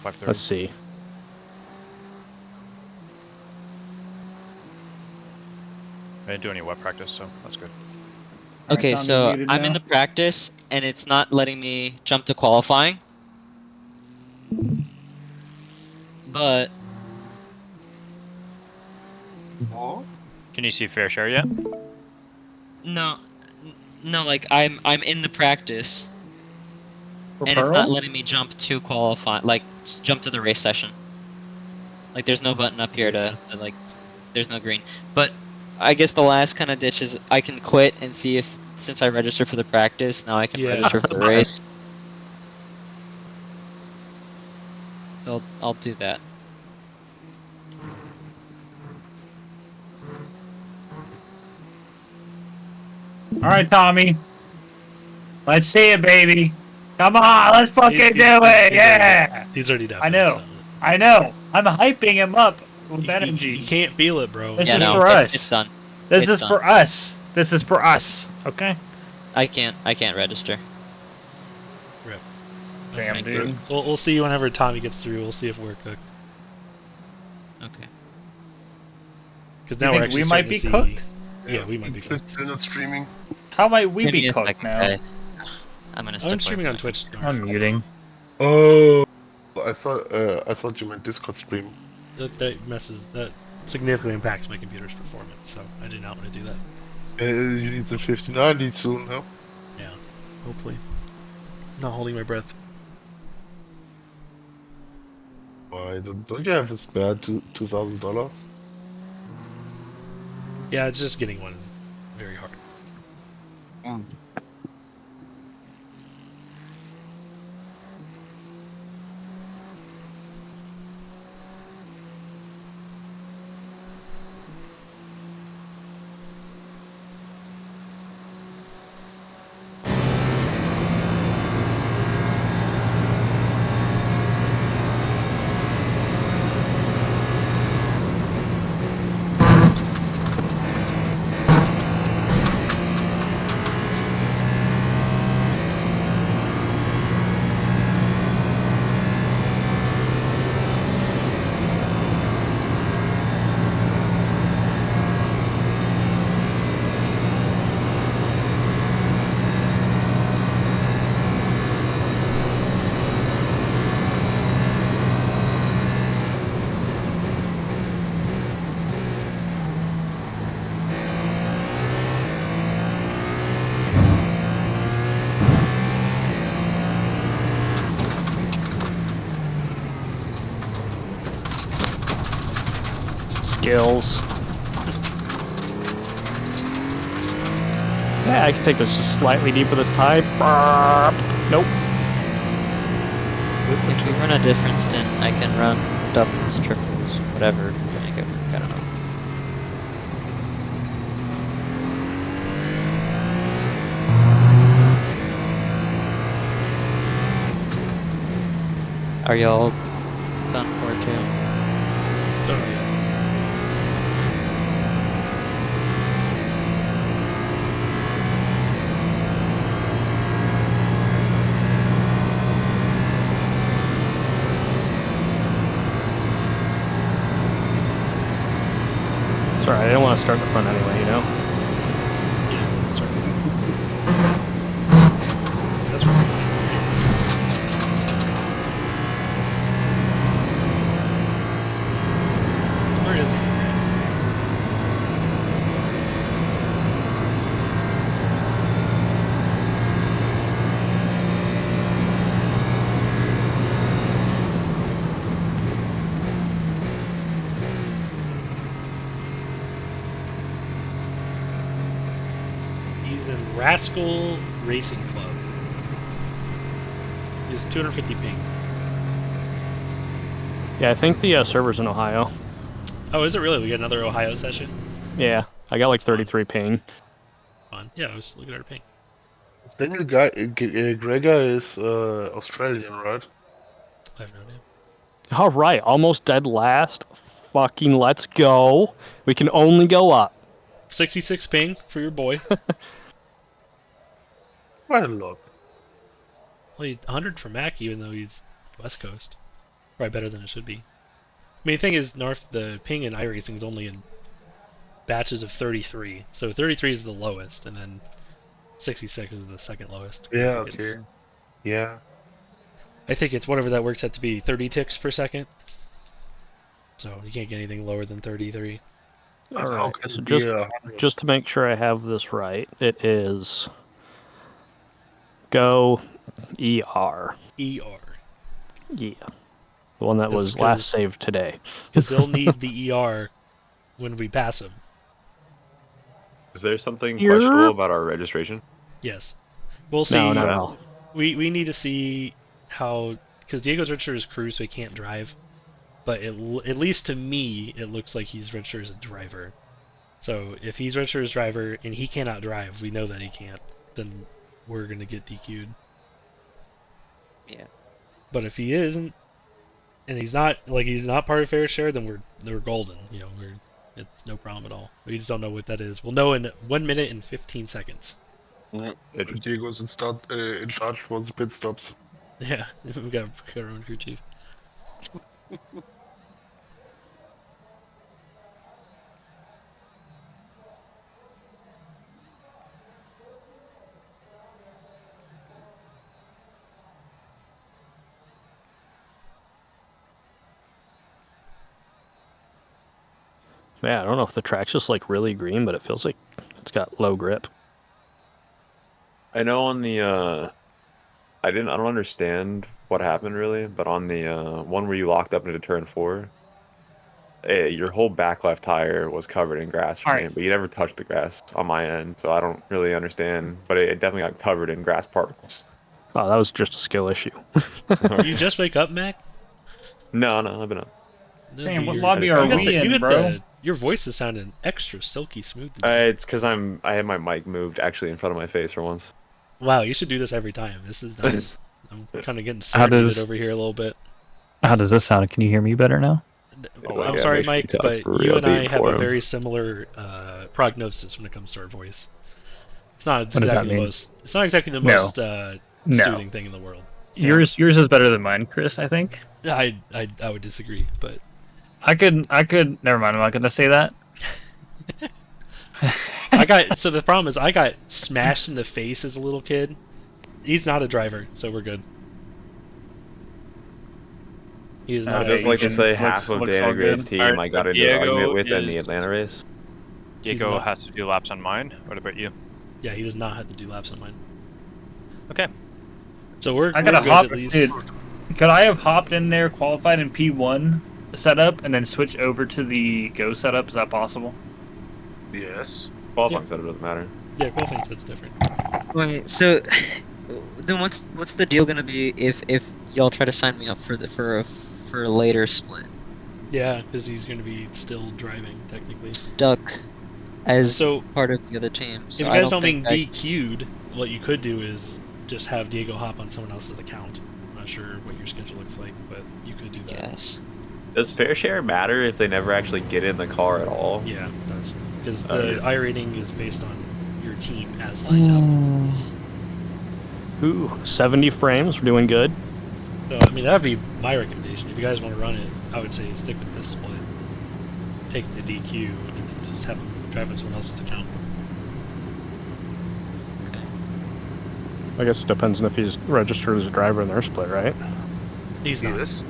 5:30. Let's see. I didn't do any web practice, so that's good. Okay, Tom, so you're muted I'm now. in the practice, and it's not letting me jump to qualifying. But Can you see fair share yet? no, no, like I'm in the practice, For and it's not Pearl? letting me jump to qualify, like jump to the race session. Like there's no button up here to like, there's no green. But I guess the last kind of ditch is I can quit and see if since I registered for the practice, now I can Yeah. register for the race. So I'll do that. All right, Tommy. Let's see it, baby. Come on, let's fucking do it. Yeah. He's already done. I know. I know. I'm hyping him up with energy. You can't feel it, bro. This Yeah, is no, for us. It's done. This It's is done. for us. This is for us. Okay. I can't register. Rip. Damn, dude. We'll see whenever Tommy gets through. We'll see if we're cooked. Okay. Because You now we're think actually we might starting be to see... cooked? Yeah, we might be Just cooked. still not streaming. How might we Give be me a cooked second, now? guys. I'm gonna step I'm away streaming from on it. Twitch. I'm muting. Oh, I thought you meant Discord stream. That significantly impacts my computer's performance, so I do not want to do that. You need the 5090 soon, huh? Yeah, hopefully. Not holding my breath. Why don't you have a spare $2,000? Yeah, it's just getting one is very hard. Skills. Yeah, I can take this just slightly deeper this time. Nope. If we run a different stint, I can run doubles, triples, whatever to make it work. I don't know. Are y'all done for it too? Don't know yet. Sorry, I didn't want to start in the front anyway, you know? Yeah, that's right. That's right. Where is he? He's in Rascal Racing Club. He's 250 ping. Yeah, I think the server's in Ohio. Oh, is it really? We got another Ohio session? Yeah, I got like That's fun. 33 ping. Fun. Yeah, I was looking at our ping. Daniel Gregor is Australian, right? I have no idea. All right, almost dead last. Fucking let's go. We can only go up. 66 ping for your boy. Quite a lot. Well, 100 for Mac, even though he's West Coast. Probably better than it should be. I mean, the thing is, the ping in iRacing is only in batches of 33. So 33 is the lowest, and then 66 is the second lowest. Yeah, okay. Yeah. I think it's whatever that works out to be, 30 ticks per second. So you can't get anything lower than 33. All How right. can So it be just 100? just to make sure I have this right, it is go ER. ER. Yeah. The one that was 'Cause- last saved today. Because they'll need the ER when we pass them. Is there something Here? questionable about our registration? Yes. We'll see. No, not at all. We need to see how, because Diego's registered as crew, so he can't drive. But at least to me, it looks like he's registered as a driver. So if he's registered as driver and he cannot drive, we know that he can't. Then we're gonna get DQ'd. Yeah. But if he isn't, and he's not part of fair share, then we're golden. You know, it's no problem at all. We just don't know what that is. We'll know in 1 minute and 15 seconds. Interesting. Diego's in charge for the pit stops. Yeah, we got our own crew chief. Yeah, I don't know if the track's just like really green, but it feels like it's got low grip. I know on the I don't understand what happened really, but on the one where you locked up into turn 4, your whole back left tire was covered in grass for All me, right. but you never touched the grass on my end, so I don't really understand. But it definitely got covered in grass particles. Oh, that was just a skill issue. You just wake up, Mac? No, I've been up. No, Damn, dude, what you're- lobby you are got we the- you in, got bro? your voice is sounding extra silky smooth today. It's because I had my mic moved actually in front of my face for once. Wow, you should do this every time. This is nice. I'm kind of getting How serenaded does- over here a little bit. How does this sound? Can you hear me better now? like, I'm yeah, sorry, make sure you Mike, talk but real you and I deep have for a him. very similar prognosis when it comes to our voice. It's not does that exactly the mean? most. It's not exactly the No. most No. soothing thing in the world. Yours is better than mine, Chris, I think. I would disagree, but I could never mind, I'm not gonna say that. so the problem is I got smashed in the face as a little kid. He's not a driver, so we're good. He is I'd not. just like to say looks- half of looks Dan all Graves' good. team Alright, I got but into an Diego argument with in the is- Atlanta race. Diego not- has to do laps on mine. What about you? Yeah, he does not have to do laps on mine. Okay. So we're I we're gotta good hop, at least. dude. Could I have hopped in there, qualified in P1 setup, and then switch over to the Go setup? Is that possible? Yes. Qualifying setup doesn't matter. Yeah, qualifying set's different. Wait, so then what's the deal gonna be if y'all try to sign me up for a later split? Yeah, because he's going to be still driving technically. Stuck as So part of the other team. So if you I guys don't don't being think DQ'd, what you could do is just have Diego hop on someone else's account. I'm not sure what your schedule looks like, but you could do I that. guess. Does fair share matter if they never actually get in the car at all? Yeah, that's because the Okay. I rating is based on your team as signed up. Ooh, 70 frames. We're doing good. So, I mean, that'd be my recommendation. If you guys want to run it, I would say stick with this split. Take the DQ and then just have him drive on someone else's account. I guess it depends on if he's registered as a driver in their split, right? He's not. Yes.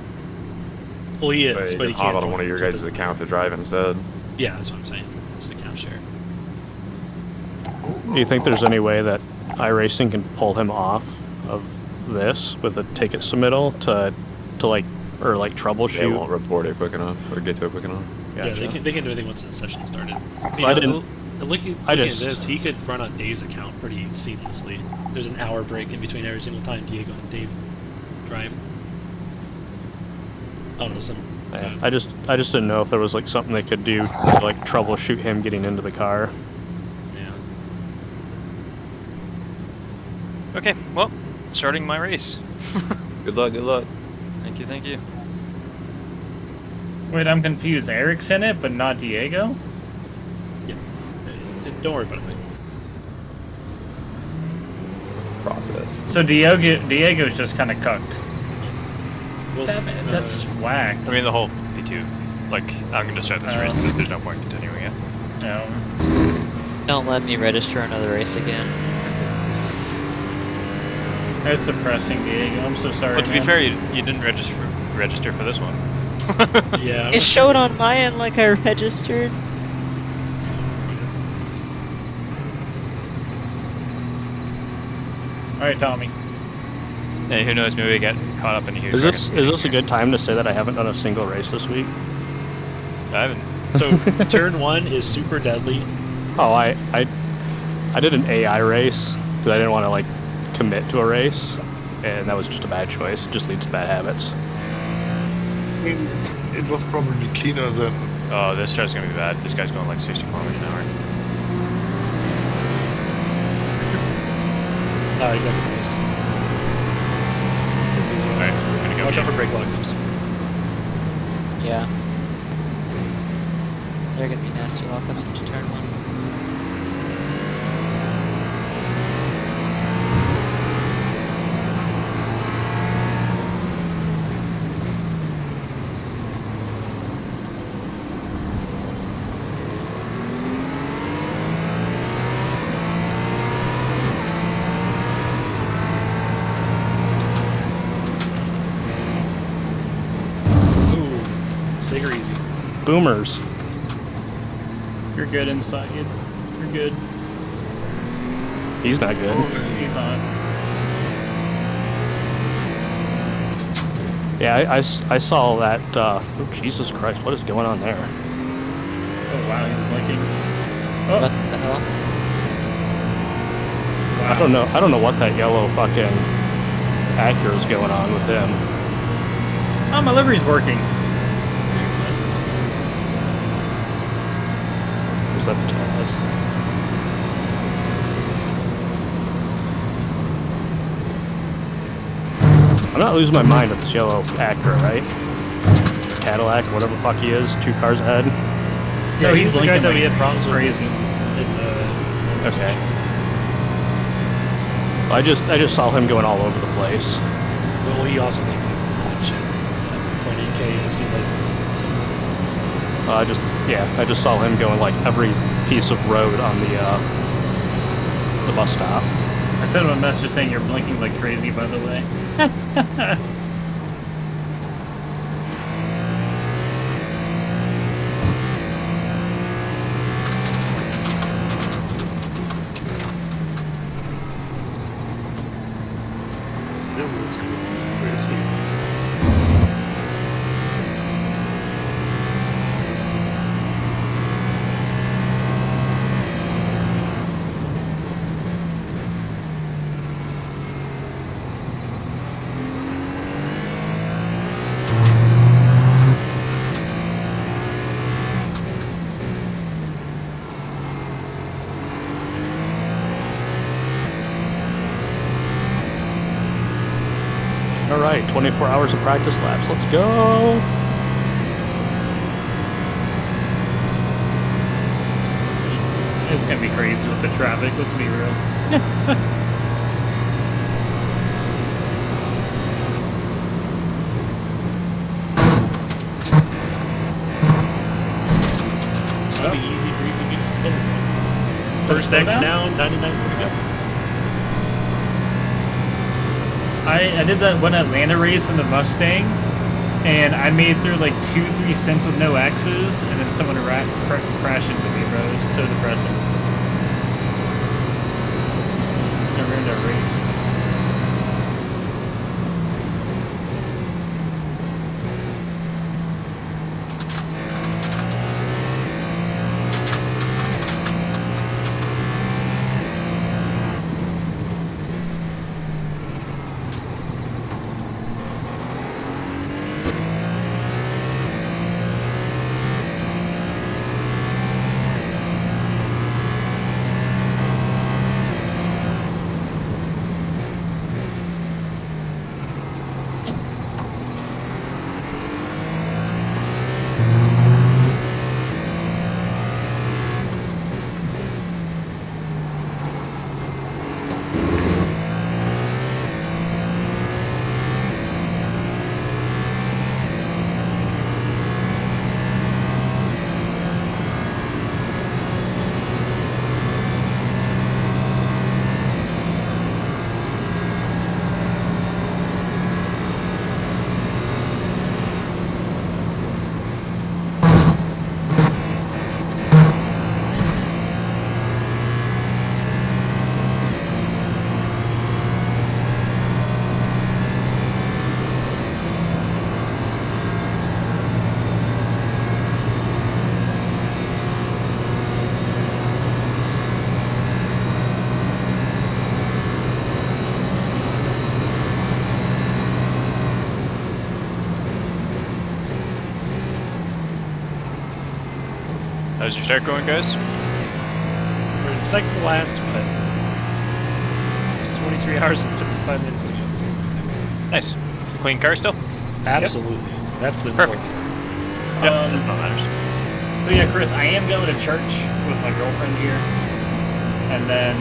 Well, he So is, you but he can hop can't. on one of your join, guys' so account to drive instead. yeah, that's what I'm saying. It's the account share. Do you think there's any way that iRacing can pull him off of this with a ticket submittal to like They troubleshoot? won't report it quick enough or get to it quick enough. Yeah, Gotcha. they can do anything once the session started. I didn't- Looking I at just- this, he could run on Dave's account pretty seamlessly. There's an hour break in between every single time Diego and Dave drive. I don't know, some. Yeah, I just didn't know if there was like something they could do to like troubleshoot him getting into the car. Yeah. Okay, well, starting my race. Good luck, good luck. Thank you, thank you. Wait, I'm confused. Eric's in it, but not Diego? Don't worry about it, Mike. Process. So Diego's just kind of cucked. We'll That's whack. I mean, the whole P2. Like, I'm gonna start this race because there's no point continuing it. Don't let me register another race again. That's depressing, Diego. I'm so sorry. But to be man. fair, you didn't register for this one. yeah. It showed on my end like I registered. All right, Tommy. Hey, who knows? Maybe we get caught up in a huge. Is this a good time to say that I haven't done a single race this week? I haven't. So turn 1 is super deadly. Oh, I did an AI race because I didn't want to like commit to a race, and that was just a bad choice. It just leads to bad habits. I mean, it was probably cleaner than. Oh, this start's gonna be bad. This guy's going like 60 kilometers an hour. Oh, exactly. Nice. Alright, we're gonna go. Watch out for brake lock-ups. Yeah. They're gonna be nasty lockups into turn 1. Ooh. Take her easy. Boomers. You're good inside. You're good. He's not good. He's not. Yeah, I saw that. Oh, Jesus Christ! What is going on there? Oh wow, he's blinking. Oh, What the hell? wow. I don't know what that yellow fucking Acura is going on with him. Oh, my livery's working. Is that the Taurus? I'm not losing my mind at this yellow Acura, right? Cadillac, whatever the fuck he is, 2 cars ahead. Yeah, No, he he's was the guy blinking that like we had problems with crazy. in the Okay. I just saw him going all over the place. Well, he also thinks it's hot shit. 0.8K and steam license. So. I just saw him going like every piece of road on the bus stop. I sent him a message saying you're blinking like crazy, by the way. That was very sweet. All right, 24 hours of practice laps. Let's go. It's gonna be crazy with the traffic. Let's be real. That'll be easy, breezy, beautiful. First slow X down? down, 99 more to go. I did that one Atlanta race in the Mustang, and I made through like 2-3 stints with no X's, and then someone crashed into me, bro. It was so depressing. I ruined that race. How's your start going, guys? We're in second to last, but it's 23 hours and 55 minutes to go. So Nice. Clean car still? absolutely, that's the Perfect. important part. Yeah, that's what matters. So yeah, Chris, I am going to church with my girlfriend here, and then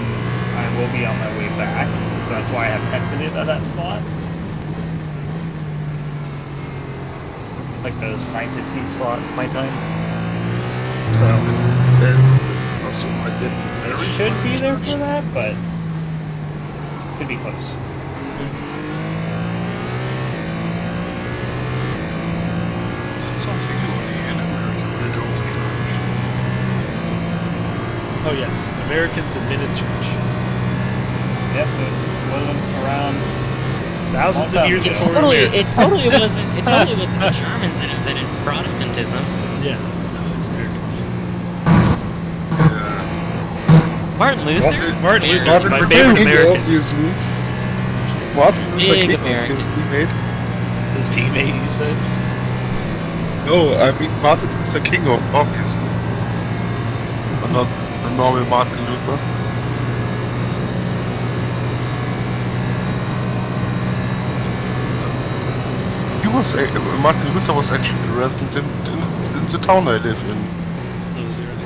I will be on my way back. So that's why I have tentative at that slot. Like those 9:15 slot my time. So Also, I did I should be there for that, but could be close. That's something you only in America build out the French. Oh yes, Americans invented church. Yep, it wasn't around. Thousands of years It before totally, America. it totally wasn't. It totally wasn't the Germans that invented Protestantism. Yeah, no, it's American. Martin Luther. Martin Luther, Martin my Luther favorite King, American. obviously. Martin Luther Big King, American. obviously, mate. His teammate, you said? No, I mean Martin Luther King, obviously. But not the normal Martin Luther. Martin Luther was actually a resident in the town I live in. Oh, was he really?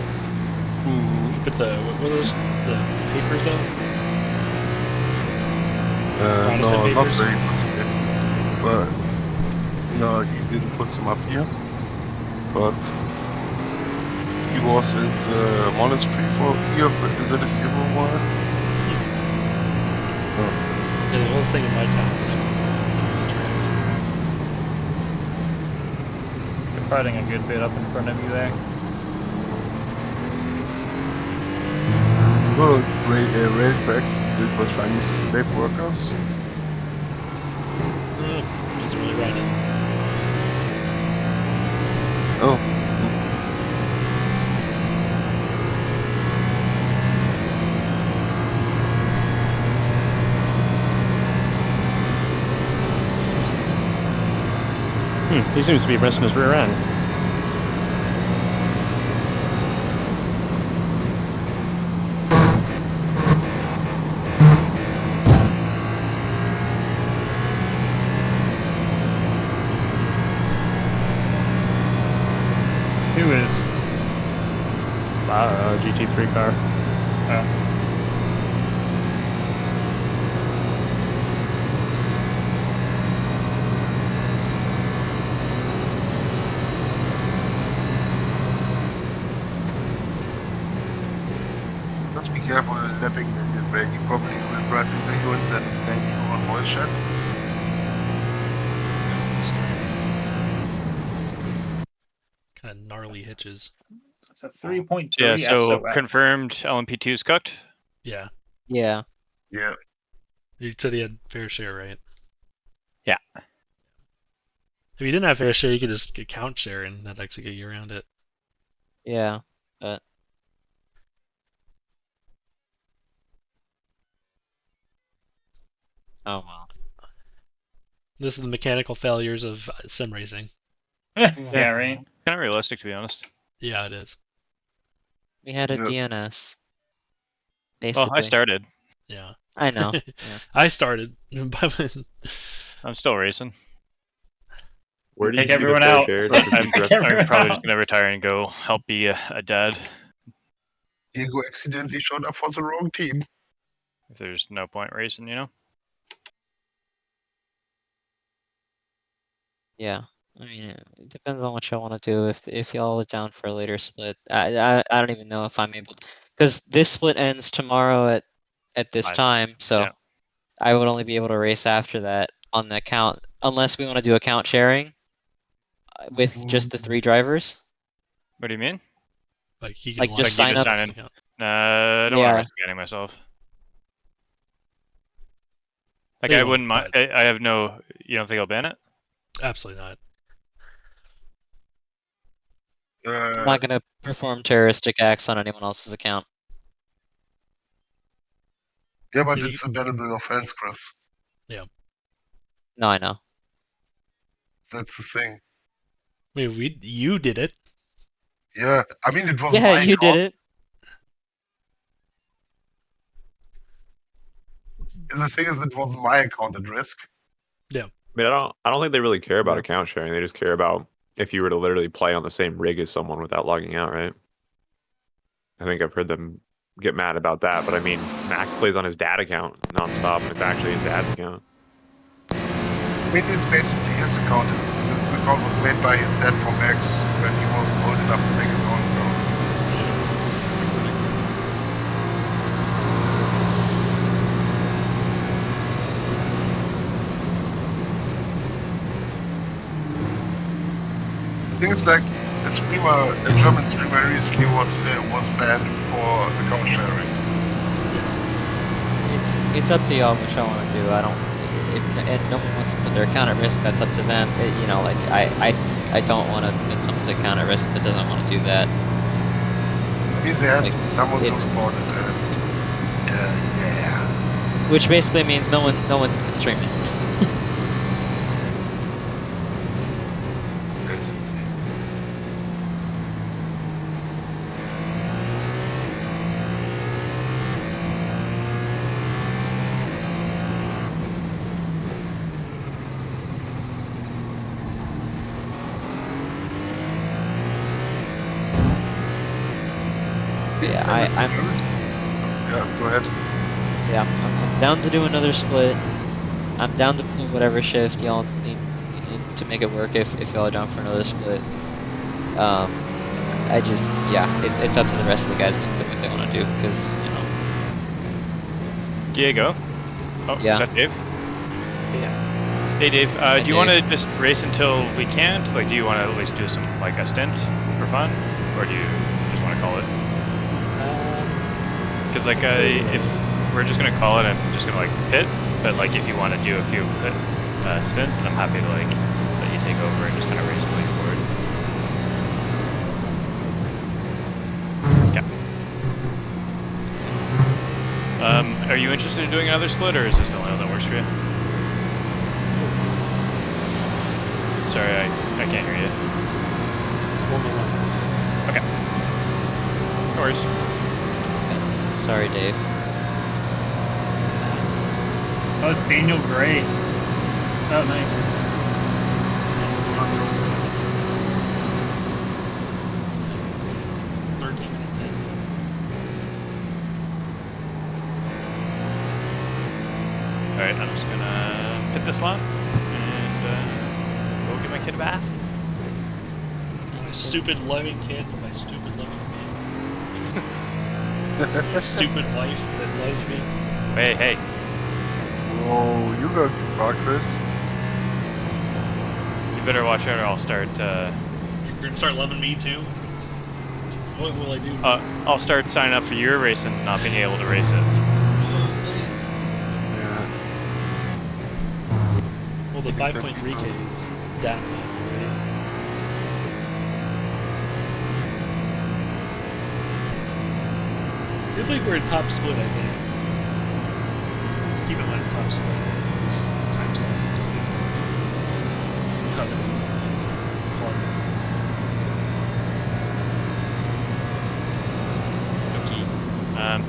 Hmm. Put what were those? The papers out? No, Protestant not papers? very good. But no, he didn't put them up here. But he was in the monastery for here, but is that a civil war? Yeah, the whole thing in my town is like trans. You're fighting a good bit up in front of you there. Well, railbacks built by Chinese slave workers. He's really right in. Oh. He seems to be resting his rear end. Who is? GT3 car. Oh. Just be careful lapping in this way. You probably will drive into you and then maybe you on voice chat. Kind of gnarly hitches. It's a 3.3 Yeah, so SOS. confirmed LMP2 is cooked. Yeah. Yeah. Yeah. You said he had fair share, right? Yeah. If you didn't have fair share, you could just account share and that'd actually get you around it. Yeah. But oh well. This is the mechanical failures of sim racing. Yeah, right. Kind of realistic, to be honest. Yeah, it is. We had a Yeah. DNS. Well, Basically. I started. Yeah. I know. Yeah. I started. But I'm still racing. Where do you Take see the everyone fair out. share? I'm probably just gonna retire and go help be a dad. Diego accidentally showed up for the wrong team. If there's no point racing, you know. Yeah. I mean, it depends on what y'all want to do. If y'all are down for a later split, I don't even know if I'm able to, because this split ends tomorrow at this 5. time, so Yeah. I would only be able to race after that on the account, unless we want to do account sharing with just the 3 drivers. What do you mean? like he can Like, just sign up. sign in. I don't want to Yeah. risk getting myself. Like, They I won't, wouldn't mind. but- I have no. You don't think I'll ban it? Absolutely not. I'm not gonna perform terroristic acts on anyone else's account. Yeah, but You- it's a bannable offense, Chris. No, I know. That's the thing. I mean, you did it. Yeah, I mean, it was Yeah, my you did account. it. And the thing is, it was my account at risk. I mean, I don't think they really care about Yeah. account sharing. They just care about if you were to literally play on the same rig as someone without logging out, right? I think I've heard them get mad about that, but I mean, Max plays on his dad account nonstop, and it's actually his dad's account. I mean, it's basically his account. The account was made by his dad for Max when he wasn't old enough to make his own account. Things like a German streamer recently was banned for account sharing. It's up to y'all what y'all want to do. I don't. If and no one wants to put their account at risk, that's up to them. You know, like I don't want to put someone's account at risk that doesn't want to do that. I mean, there has Like, to be someone to it's- report it, and yeah. Which basically means no one can stream it. Basically. Yeah, I'm Yeah, go ahead. yeah, I'm down to do another split. I'm down to pull whatever shift y'all need to make it work if y'all are down for another split. I just it's up to the rest of the guys what they want to do because you know. Diego. Oh, Yeah. is that Dave? Yeah. Hey Dave, Hi, do you want to Dave. just race until we can't? Like, do you want to at least do some like a stint for fun, or do you just want to call it? Because like if we're just gonna call it, I'm just gonna like pit. But like if you want to do a few pit stints, then I'm happy to like let you take over and just kind of race the leaderboard. Yeah. Are you interested in doing another split, or is this the only one that works for you? Sorry, I can't hear you. Okay. No worries. Okay. Sorry, Dave. Oh, it's Daniel Gray. Oh, nice. 13 minutes in. Alright, I'm just gonna hit this lap and go give my kid a bath. My stupid loving kid, my stupid loving man. My stupid wife that loves me. Hey, hey. Whoa, you got too far, Chris. You better watch out or I'll start, You're gonna start loving me too? What will I do? I'll start signing up for your race and not being able to race it. Yeah. Well, the 5.3K is that long already. I feel like we're in top split, I think. Let's keep in mind top split. This time slot is always coveted. It's hard. Okay.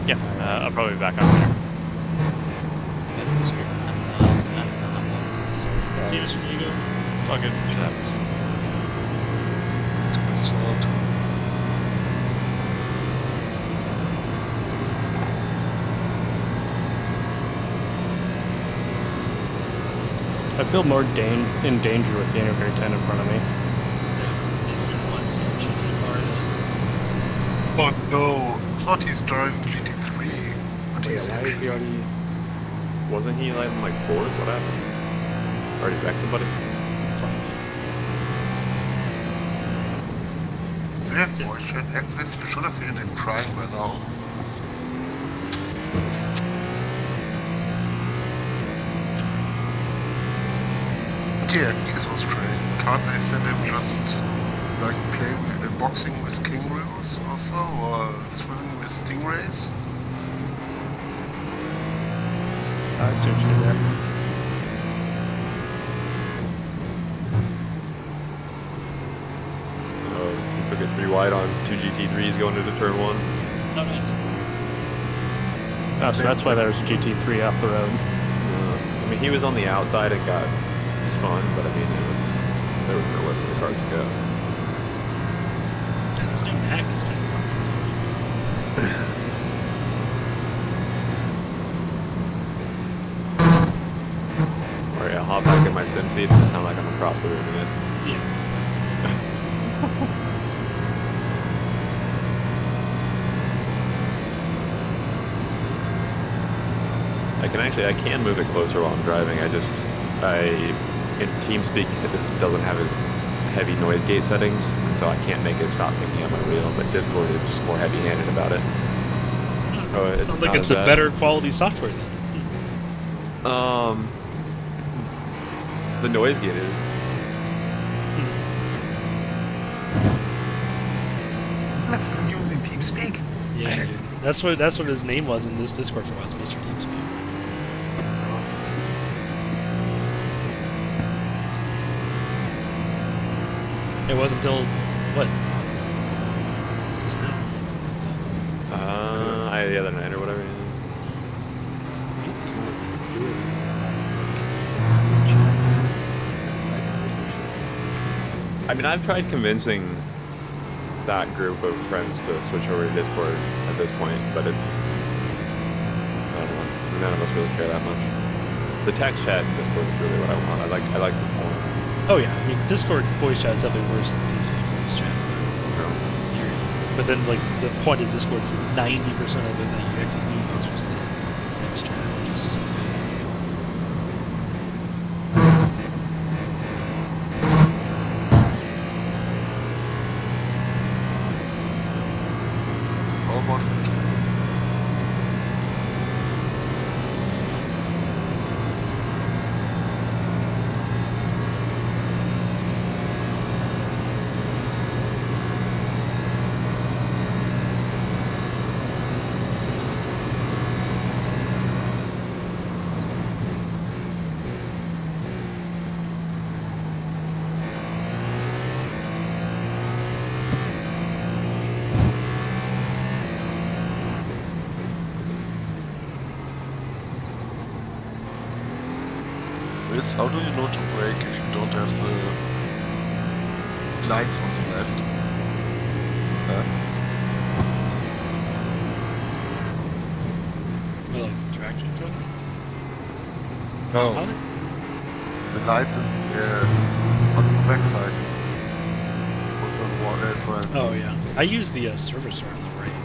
Yeah, I'll probably be back on later. Guys, I'm sorry. I'm off too. Sorry, See you, guys. Mr. Diego. It's all good. Shit happens. It's my sword. I feel more in danger with the integrated 10 in front of me. Yeah, he's gonna want some GT car to... Oh no, I thought he's driving GT3. But Wait, he's why is he already? Wasn't he like in like fourth? What happened? Already wrecked somebody? Do you have voice chat active? You should have hit it in trying by now. Yeah, he's Australian. Can't they send him just like play with boxing with kangaroos or so, or swimming with stingrays? I see what you did there. Oh, he took took it 3 wide on 2 GT3s going into turn 1. Oh, nice. Oh, so that's why there's GT3 off the road. I mean, he was on the outside and got spun, but I mean, there was nowhere for the cars to go. Yeah, this new Mac is kind of fun for Alright, I'll hop back in my sim seat and sound like I'm across the room again. Yeah. I can move it closer while I'm driving. In TeamSpeak, this doesn't have as heavy noise gate settings, and so I can't make it stop picking up my wheel, but Discord is more heavy-handed about it. Oh, It it's sounds like not it's as a bad. better quality software then. The noise gate is. That's still using TeamSpeak? Yeah, dude. That's what his name was in this Discord for a while. It's Mr. TeamSpeak. It wasn't until what? Just now. The other night or whatever. Yeah. I used to use it to steer maps, like speed chat, have a side conversation with TeamSpeak. I mean, I've tried convincing that group of friends to switch over to Discord at this point, but I don't know. None of us really care that much. The text chat in Discord is really what I want. I like the forum. Oh yeah, I mean Discord voice chat is definitely worse than TeamSpeak voice chat. But then like the point of Discord is 90% of it that you actually do use is the text chat, which is so good. Almost. Liz, how do you know to brake if you don't have the lights on the left? Or like traction control? No. Huh? The light is on the back side. Oh yeah. I use the service on the right.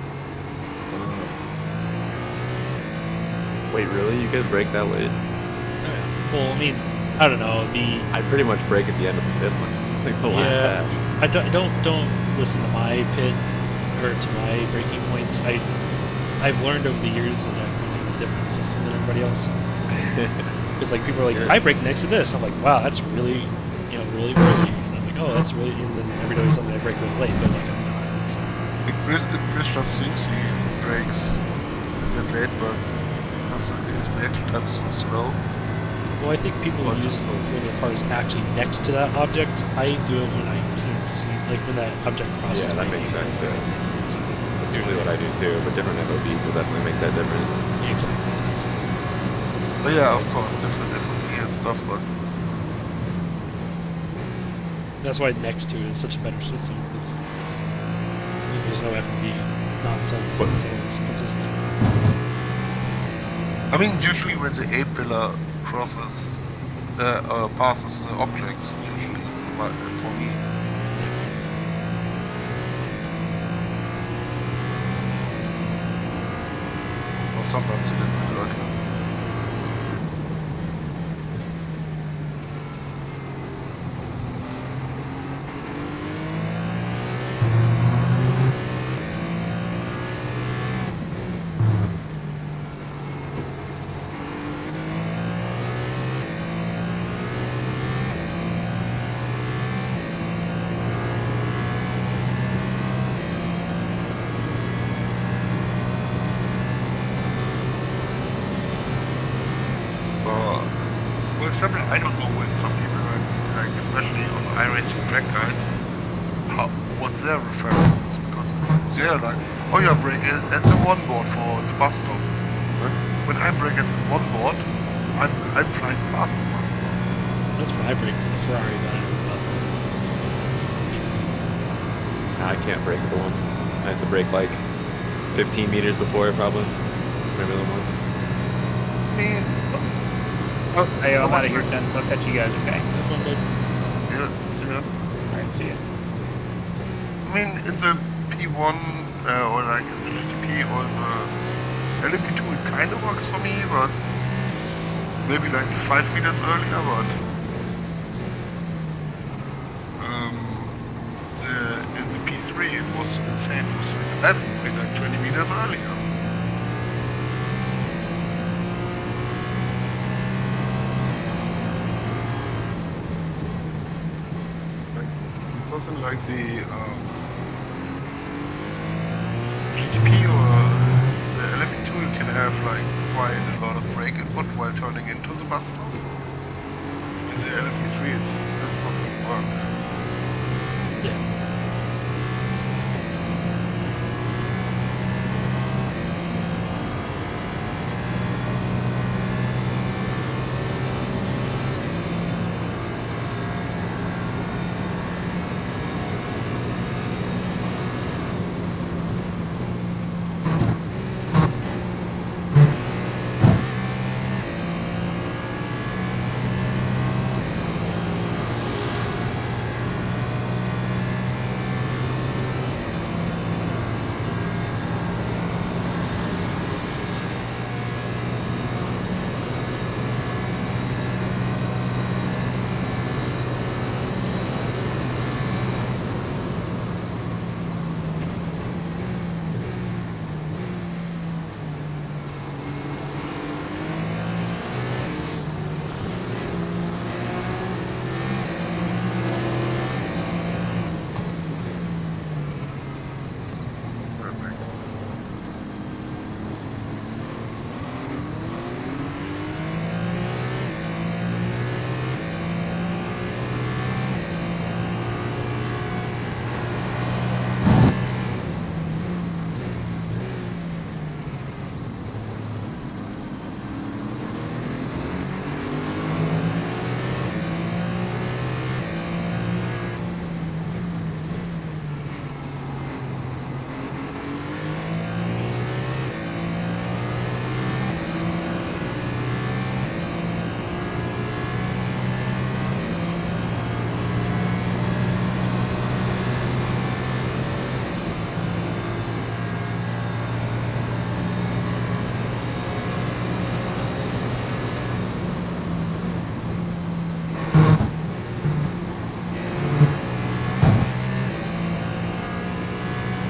Wait, really? You guys break that late? Oh yeah. Well, I mean, I don't know. I pretty much break at the end of the pit lane. Like the last Yeah. dash. I don't listen to my pit or to my braking points. I've learned over the years that I'm running a different system than everybody else. Because like people are like, I brake next to this. I'm like, wow, that's really, really worthy. And I'm like, oh, that's really. And then everybody always tells me I brake really late, but like I'm not. So. Chris just thinks he brakes a bit late, but his reaction time is so slow. Well, I think people use when their car is actually next to that object. I do it when I can't see, like when that object crosses. Yeah, that my makes lane. sense. Yeah. So, That's usually what I do too, but different FOBs will definitely make that different. yeah, exactly. That's nice. But yeah, of course, different FOV and stuff, but That's why next to it is such a better system because there's no FMV nonsense. It's always consistent. I mean, usually when the A-pillar crosses, passes the object, usually, for me. Or sometimes it didn't work. For example, I don't know when some people, like especially on iRacing track guides, what's their references, because they're like, oh yeah, brake at the one board for the bus stop. When I brake at the one board, I'm flying past the bus stop. That's when I brake for the Ferrari, but I don't know. Nah, I can't brake at the one. I have to brake like 15 meters before it, probably. Whatever the one. I mean, Hey, I'm I out of was here, then, so I'll catch you guys, okay? Have fun, babe. Yeah, see ya. Alright, see ya. I mean, in the P1 or like in the GTP or the LMP2, it kind of works for me, but maybe like 5 meters earlier. But in the P3, it was insane. It was like everything like 20 meters earlier. It wasn't like the GTP or the LMP2, you can have like quite a lot of brake input while turning into the bus stop. In the LMP3, that's not going to work. Yeah.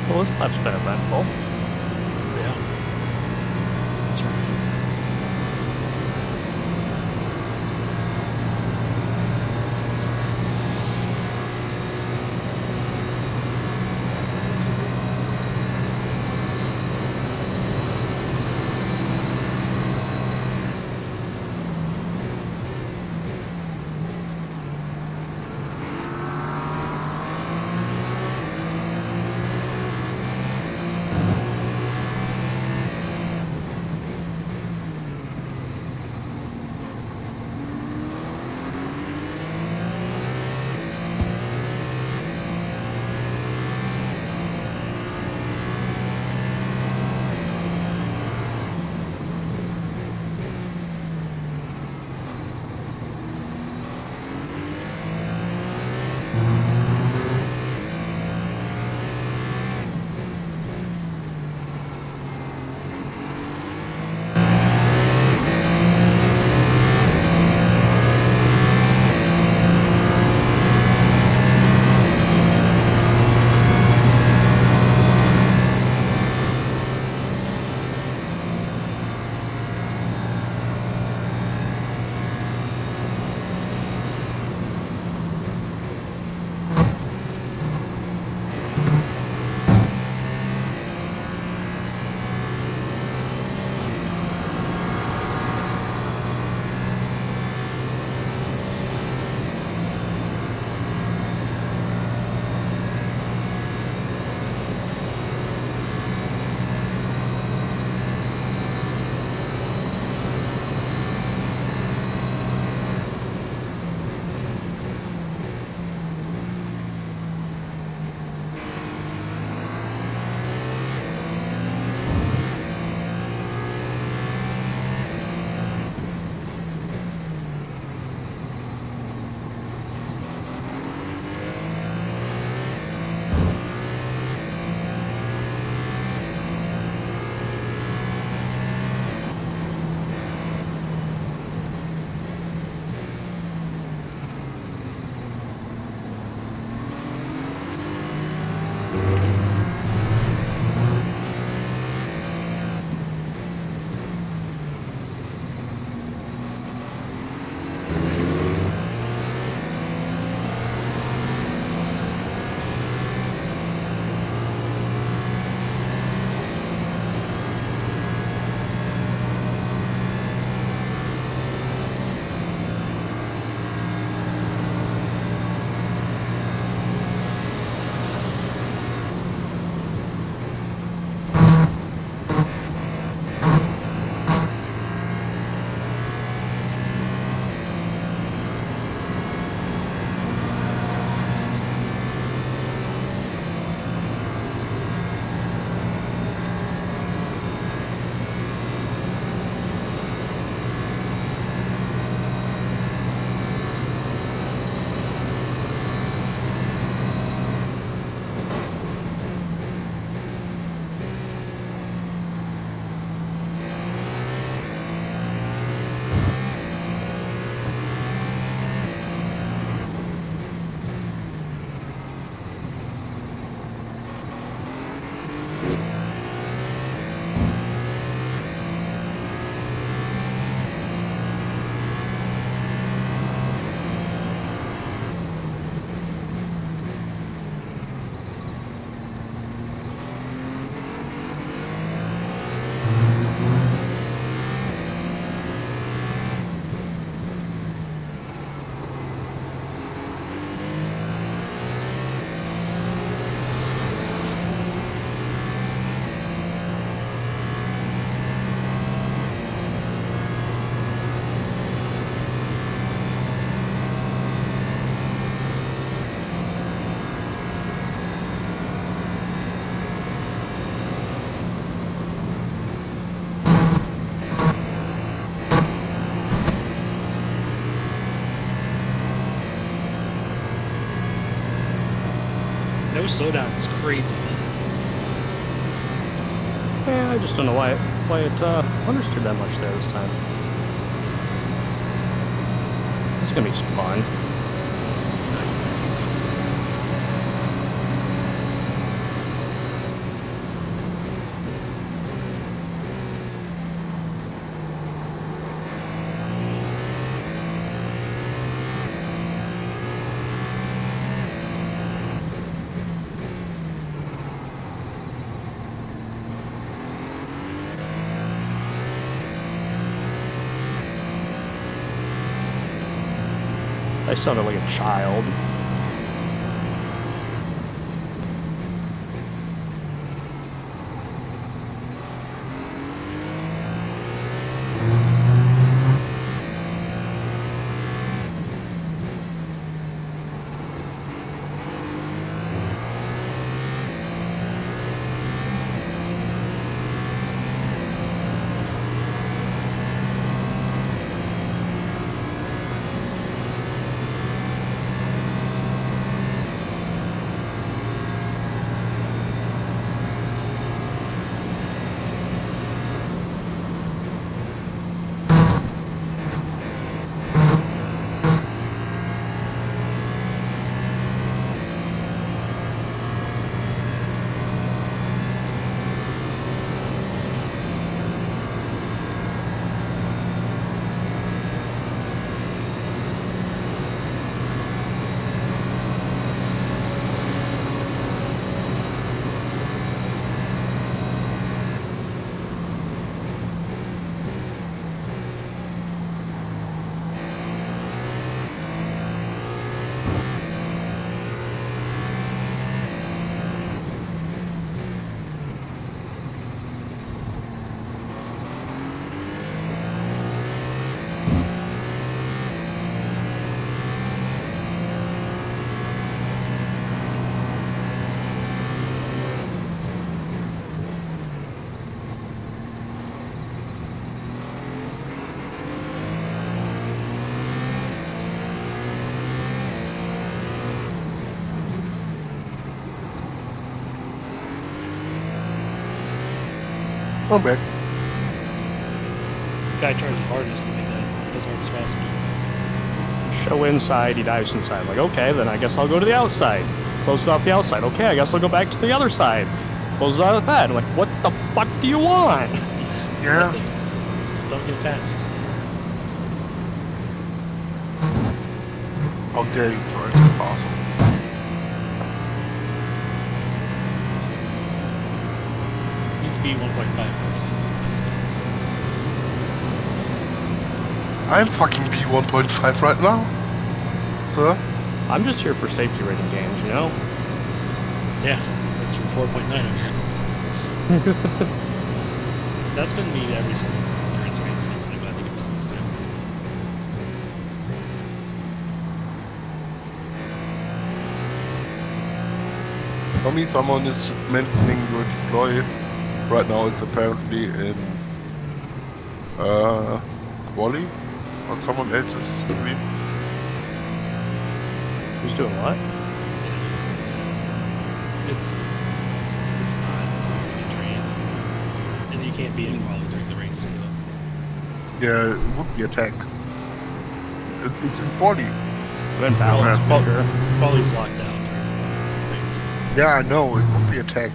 Well, this lap's been eventful. Yeah. That's right. No slowdown is crazy. Yeah, I just don't know why it understood that much there this time. This is gonna be some fun. I sounded like a child. I'm back. Guy tried his hardest to make that as hard as possible. Show inside, he dives inside. Like, okay, then I guess I'll go to the outside. Closes off the outside. Okay, I guess I'll go back to the other side. Closes out that. I'm like, what the fuck do you want? Yeah. Just don't get past. How dare you try to pass him? He's B 1.5 for this. I'm fucking B 1.5 right now. Huh? I'm just here for safety rating games, you know? Yeah, that's true. 4.9 over here. That's been me every single endurance race. I'm glad to get some this time. For me, someone is mentioning your deploy. Right now, it's apparently in quali on someone else's screen. Who's doing what? It's not. It's gonna be drained, and you can't be in quali during the race. Yeah, it would be attack. It's in quali. I'm in balance for sure. Quali's locked out during the race. Yeah, I know, it would be attack.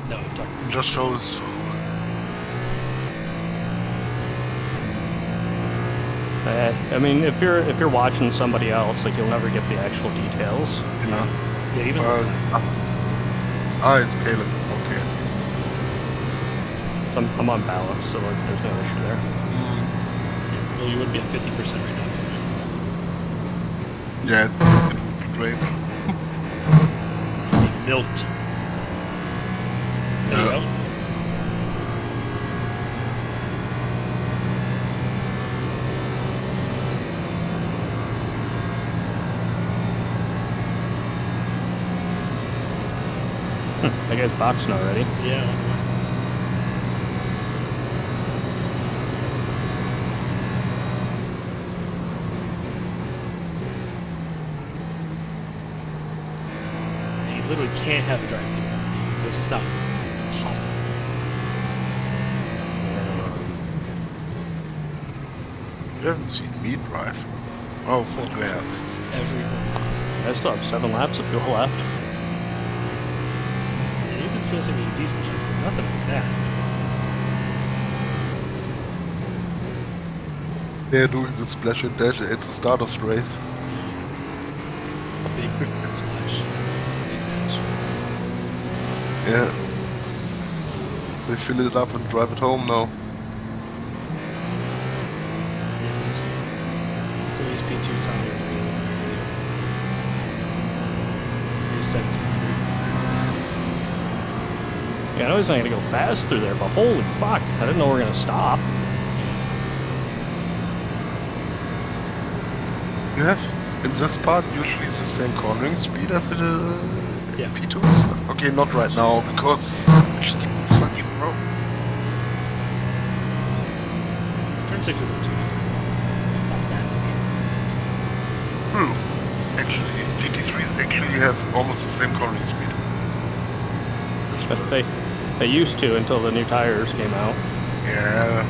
No, I'm talking. It just shows. I mean, if you're watching somebody else, like, you'll never get the actual details. You know? Yeah, even. It's Caleb. Okay. I'm on balance, so like, there's no issue there. Well, you would be at 50% right now. Yeah, it would be great. Being milked. There you go. That guy's boxing already. Yeah. literally can't have a drive-through. This is not possible. You haven't seen me drive. Oh, full you have. It's everyone. I still have 7 laps of fuel left. And even feels like a decent jump, but nothing like that. They're doing the splash and dash at the start of the race. Big splash. Big dash. Yeah. They fill it up and drive it home now. Yeah, some of these P2s are really 1700. Yeah, I know he's not gonna go fast through there, but holy fuck, I didn't know we were gonna stop. You have in this part usually the same cornering speed as the Yeah. P2s. Okay, not right now because it's fucking broke. Turn 6 isn't too easy. It's not that True. Actually, GT3s actually have almost the same cornering speed. This But one. they used to until the new tires came out. Yeah.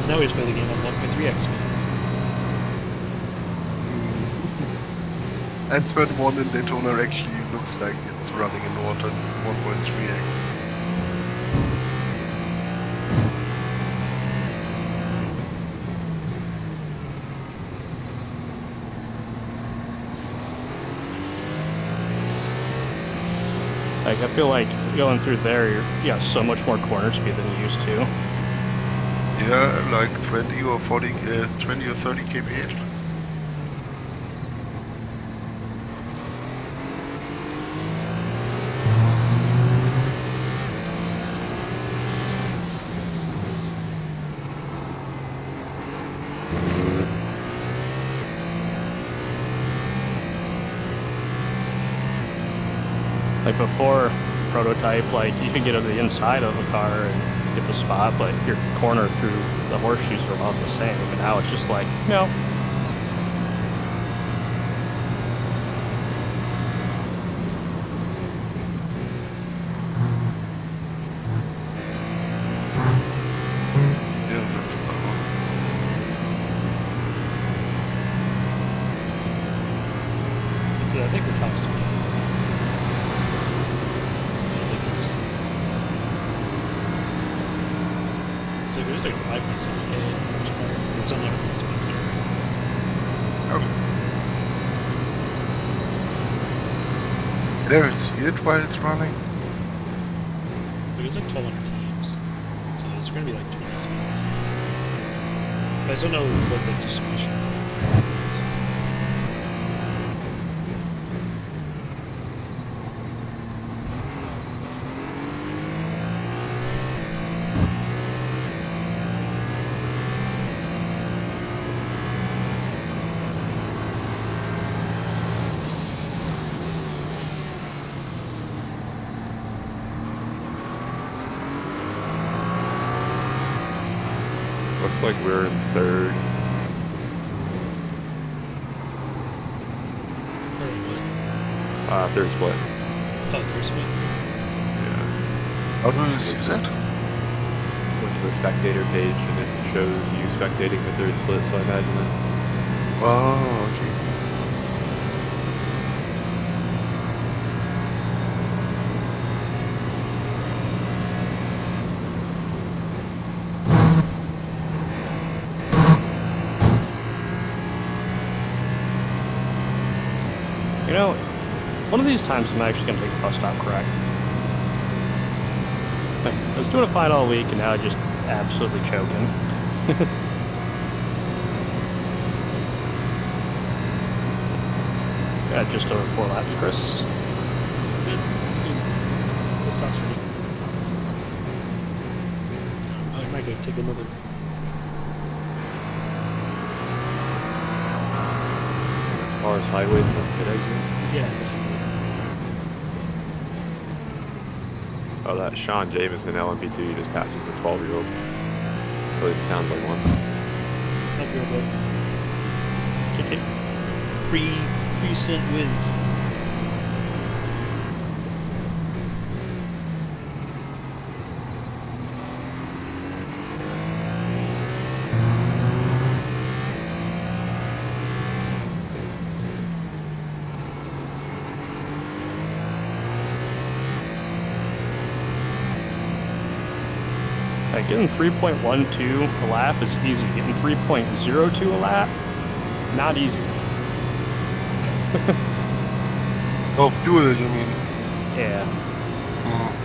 Now we just play the game on 1.3x speed. And turn 1 in Daytona actually looks like it's running in 1.3x. Like, I feel like going through there, you got so much more corner speed than you used to. Yeah, like 20 or 40, 20 or 30 km/h. Like before prototype, like you could get to the inside of the car and get the spot, but your corner through the horseshoes are about the same. And now it's just like, no. Yeah, that's So I think we're top speed. I think there's like a 5.7k French car. It's on the speed zero. I haven't seen it while it's running. There's like 1,200 teams. So there's going to be like 20 speeds. But I just don't know what the distribution is like. So, Looks like we're in third. Third split. oh, third split. Yeah. How do you see that? Went to the spectator page and it shows you spectating the third split, so I imagine that. Oh, okay. You know, one of these times I'm actually going to take the bus stop correct. Like, I was doing a fine all week and now I'm just absolutely choking. Got just over 4 laps, Chris. Good. The stop's ready. I might go take another. Far sideways from pit exit. Yeah. Oh, that Sean Jameson LMP2 just passes the 12-year-old. At least it sounds like one. Not your bit. Kick it. Free stint wins. Like getting 3.12 a lap is easy. Getting 3.02 a lap, not easy. Oh, fuel, you mean? Yeah. Mhm.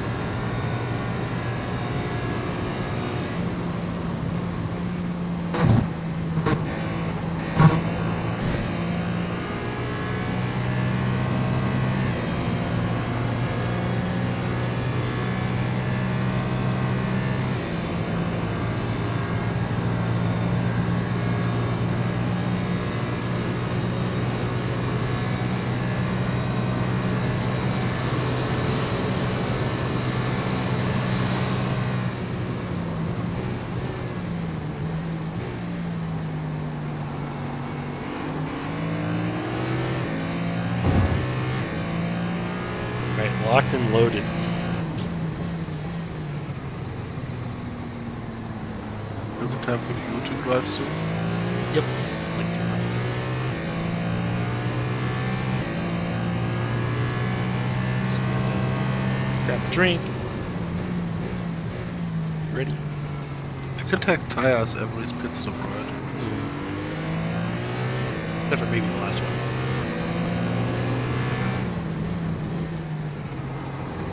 Right, locked and loaded. Is it time for you to drive soon? Yep. Like 2 miles. Grab a drink. Ready. You can take tires every pit stop, right? Except for maybe the last one.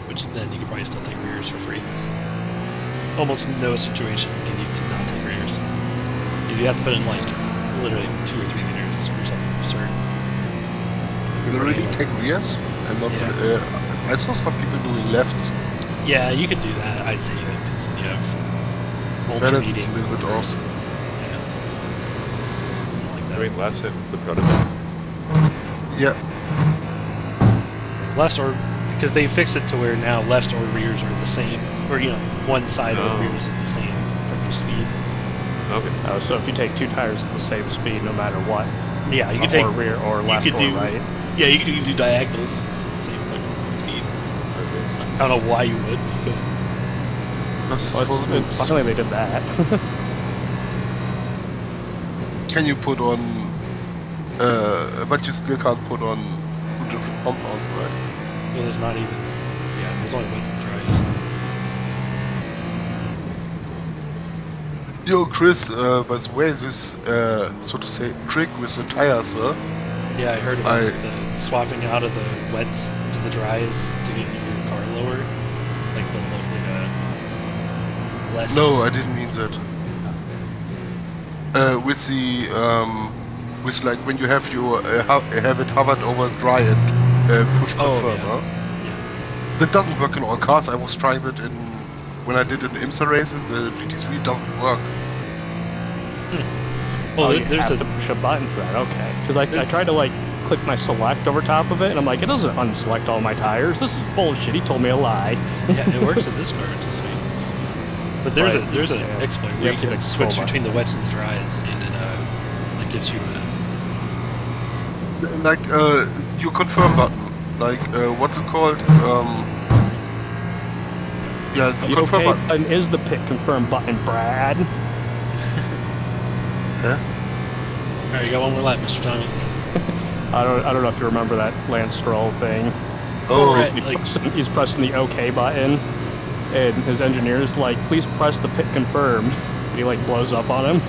Which then you could probably still take rears for free. Almost no situation can you to not take rears. You have to put in like literally 2 or 3 meters or something absurd. You really take rears? And not I saw some people doing lefts. Yeah, you could do that. I'd say that because you have Balance is ultra-medium a little bit off. Yeah. Like that. Doing left at the prototype. Yeah. Lefts or because they fix it to where now lefts or rears are the same, or you know, one side of rears is the same type of speed. Okay. Oh, so if you take 2 tires at the same speed, no matter what. Yeah, you could take or rear or left you could or do, right. Yeah, you could even do diagonals, same like speed. I don't know why you would. But you could. Finally, they did that. Can you put on? But you still can't put on 2 different compounds, right? Well, there's not even. Yeah, there's only wets and dries. Yo, Chris, by the way, this, so to say, trick with the tires, Yeah, I heard about the swapping out of the wets to the dries to get your car lower, like the less. No, I didn't mean that. With the, with like when you have your, have it hovered over dry and push confirm, Yeah. That doesn't work in all cars. I was trying that when I did an IMSA race in the GT3, it doesn't work. Well, you there's have to push a button for that, okay. Because I tried to like click my select over top of it, and I'm like, it doesn't unselect all my tires. This is bullshit. He told me a lie. Yeah, it works in this car, it's just sweet. But there's Right, an exploit where you can switch between the wets and the dries, and it like gives you a Like your confirm button. Like what's it called? Yeah, the The confirm okay button. button is the pit confirm button, Brad. Yeah. Alright, you got one more lap, Mr. Tommy. I don't know if you remember that Lance Stroll thing. Oh, right, He's pressing the OK button, and his engineer's like, please press the pit confirm. And he like blows up on him.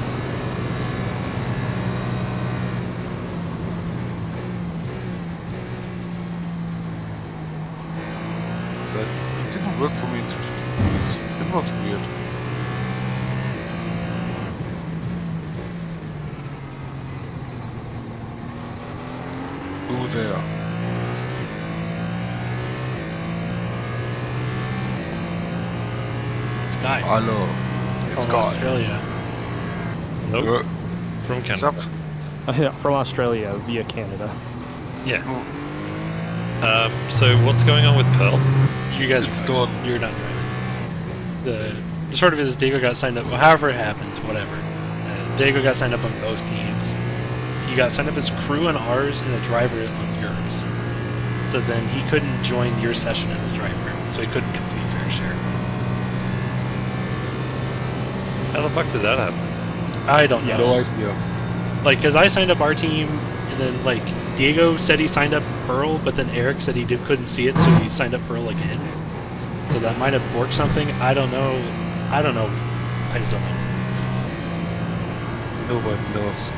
But it didn't work for me in 50 degrees. It was weird. Ooh, there. It's Guy. Hello. It's From Guy. Australia. Nope. From What's Canada. up? Yeah, from Australia via Canada. Yeah. So what's going on with Pearl? You guys It's are done. You're not driving. The short of it is Diego got signed up. Well, however it happened, whatever. Diego got signed up on both teams. you got signed up as crew on ours and a driver on yours. So then he couldn't join your session as a driver, so he couldn't complete fair share. How the fuck did that happen? I don't know. Yes. No idea. Like, because I signed up our team, and then, like, Diego said he signed up Pearl, but then Eric said he couldn't see it, so he signed up Pearl again. So that might have worked something. I don't know. I just don't know. Nobody knows.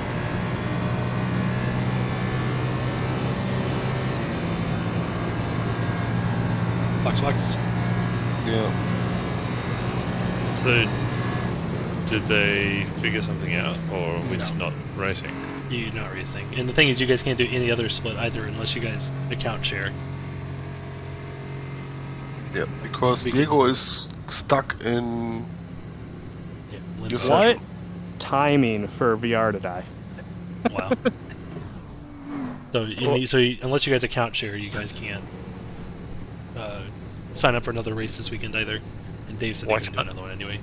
Box. Yeah. So, did they figure something out, or are we just not racing? You're not racing. And the thing is, you guys can't do any other split either unless you guys account share. Yeah, because Diego is stuck in Yeah, your limbo. session. What timing for VR to die? Wow. Unless you guys account share, you guys can't sign up for another race this weekend either. And Dave said he Why could do can't- another one anyway.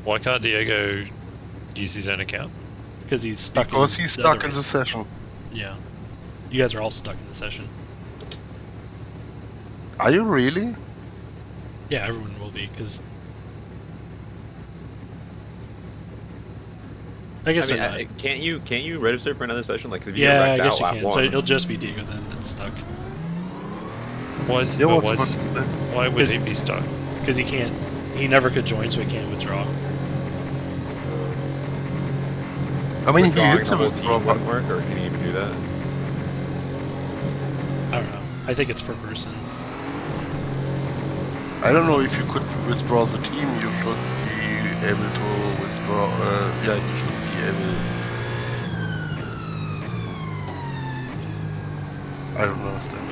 Why can't Diego use his own account? Because he's stuck. Because in he's the stuck other in the race. session. Yeah. You guys are all stuck in the session. Are you really? Yeah, everyone will be, because... I guess I mean, they're not. can't you register for another session? Like, if you Yeah, I get guess wrecked you out lap can. So one. it'll just be Diego then that's stuck. Why is, Yeah, but what's why, what's is, his name? why would he be stuck? Because he never could join, so he can't withdraw. I mean, he Withdrawing hits the him whole with team proper. wouldn't work, or can you even do that? I don't know. I think it's per person. I don't know if you could withdraw the team. You should be able to withdraw. Yeah, you should be able. I don't understand.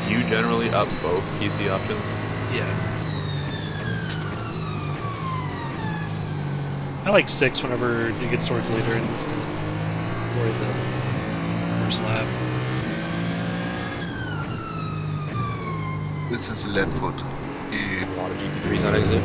Do you generally up both PC options? Yeah. I like 6 whenever it gets towards later in the stint. Or the first lap. This is Leadfoot. A lot of GP3s on exit.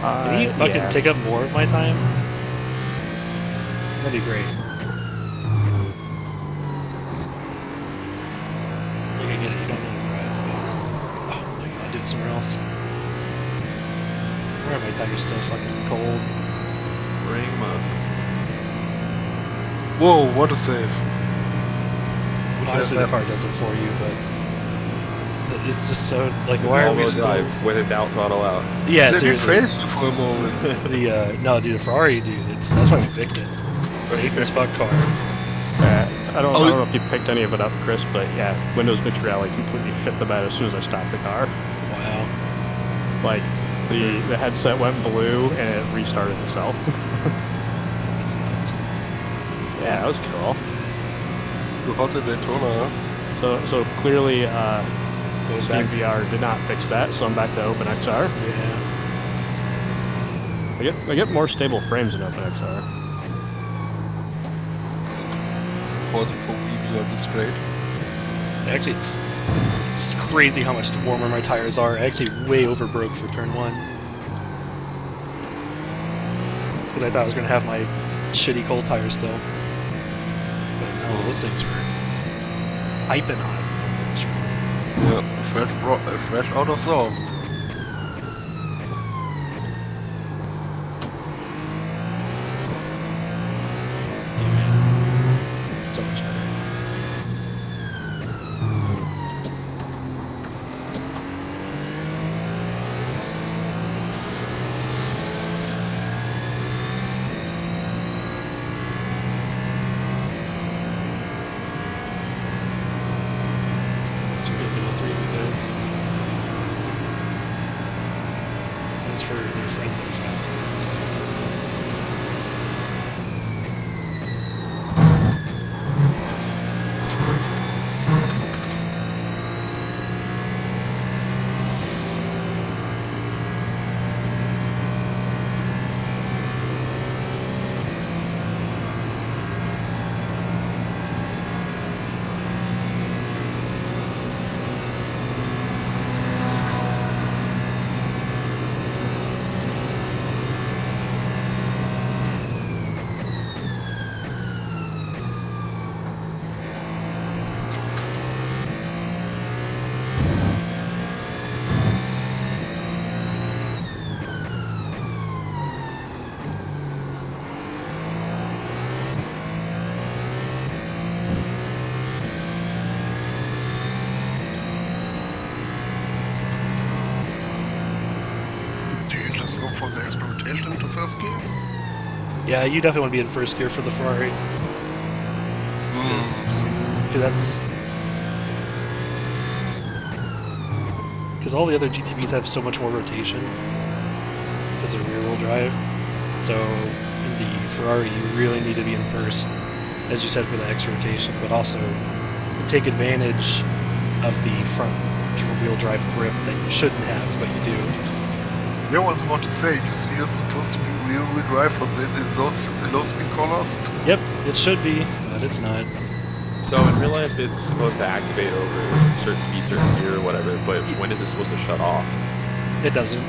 Can you fucking Yeah. take up more of my time? That'd be great. Like, I get it, you don't know to drive, but... Oh my god, do it somewhere else. Where are my tires still fucking cold? Bring 'em up. Whoa, what a save! Honestly, the car does it for you, but... It's just so... Like, why are we All-wheel still... drive, with a doubt throttle out. Yeah, Let me seriously. praise you for a moment. No, dude, the Ferrari, dude, that's why we picked it. Safe as fuck car. I don't know if you picked any of it up, Chris, but yeah, Windows Mixed Reality completely shit the bed as soon as I stopped the car. Wow. Like, the headset went blue and it restarted itself. That's nuts. Yeah, that was cool. So hot at Daytona, huh? So clearly, Going Steam back. VR did not fix that, so I'm back to OpenXR. Yeah. I get more stable frames in OpenXR. Also for wheelie on the straight. Actually, it's crazy how much warmer my tires are. I actually way overbroke for turn 1. Because I thought I was going to have my shitty cold tires still. But no, those things were piping hot. Yeah, fresh out of zone. So much better. Should be a middle 3 because that's for their friends and family. So. Do you just go for the exploitation into first gear? Yeah, you definitely want to be in first gear for the Ferrari. Because all the other GTBs have so much more rotation because they're rear-wheel drive. So in the Ferrari, you really need to be in first, as you said, for the X rotation, but also take advantage of the front-wheel drive grip that you shouldn't have, but you do. Yeah, I was about to say, you're supposed to be rear-wheel drive for those low-speed corners. Yep, it should be, but it's not. So in real life, it's supposed to activate over certain speed, certain gear, or whatever. But when is it supposed to shut off? It doesn't.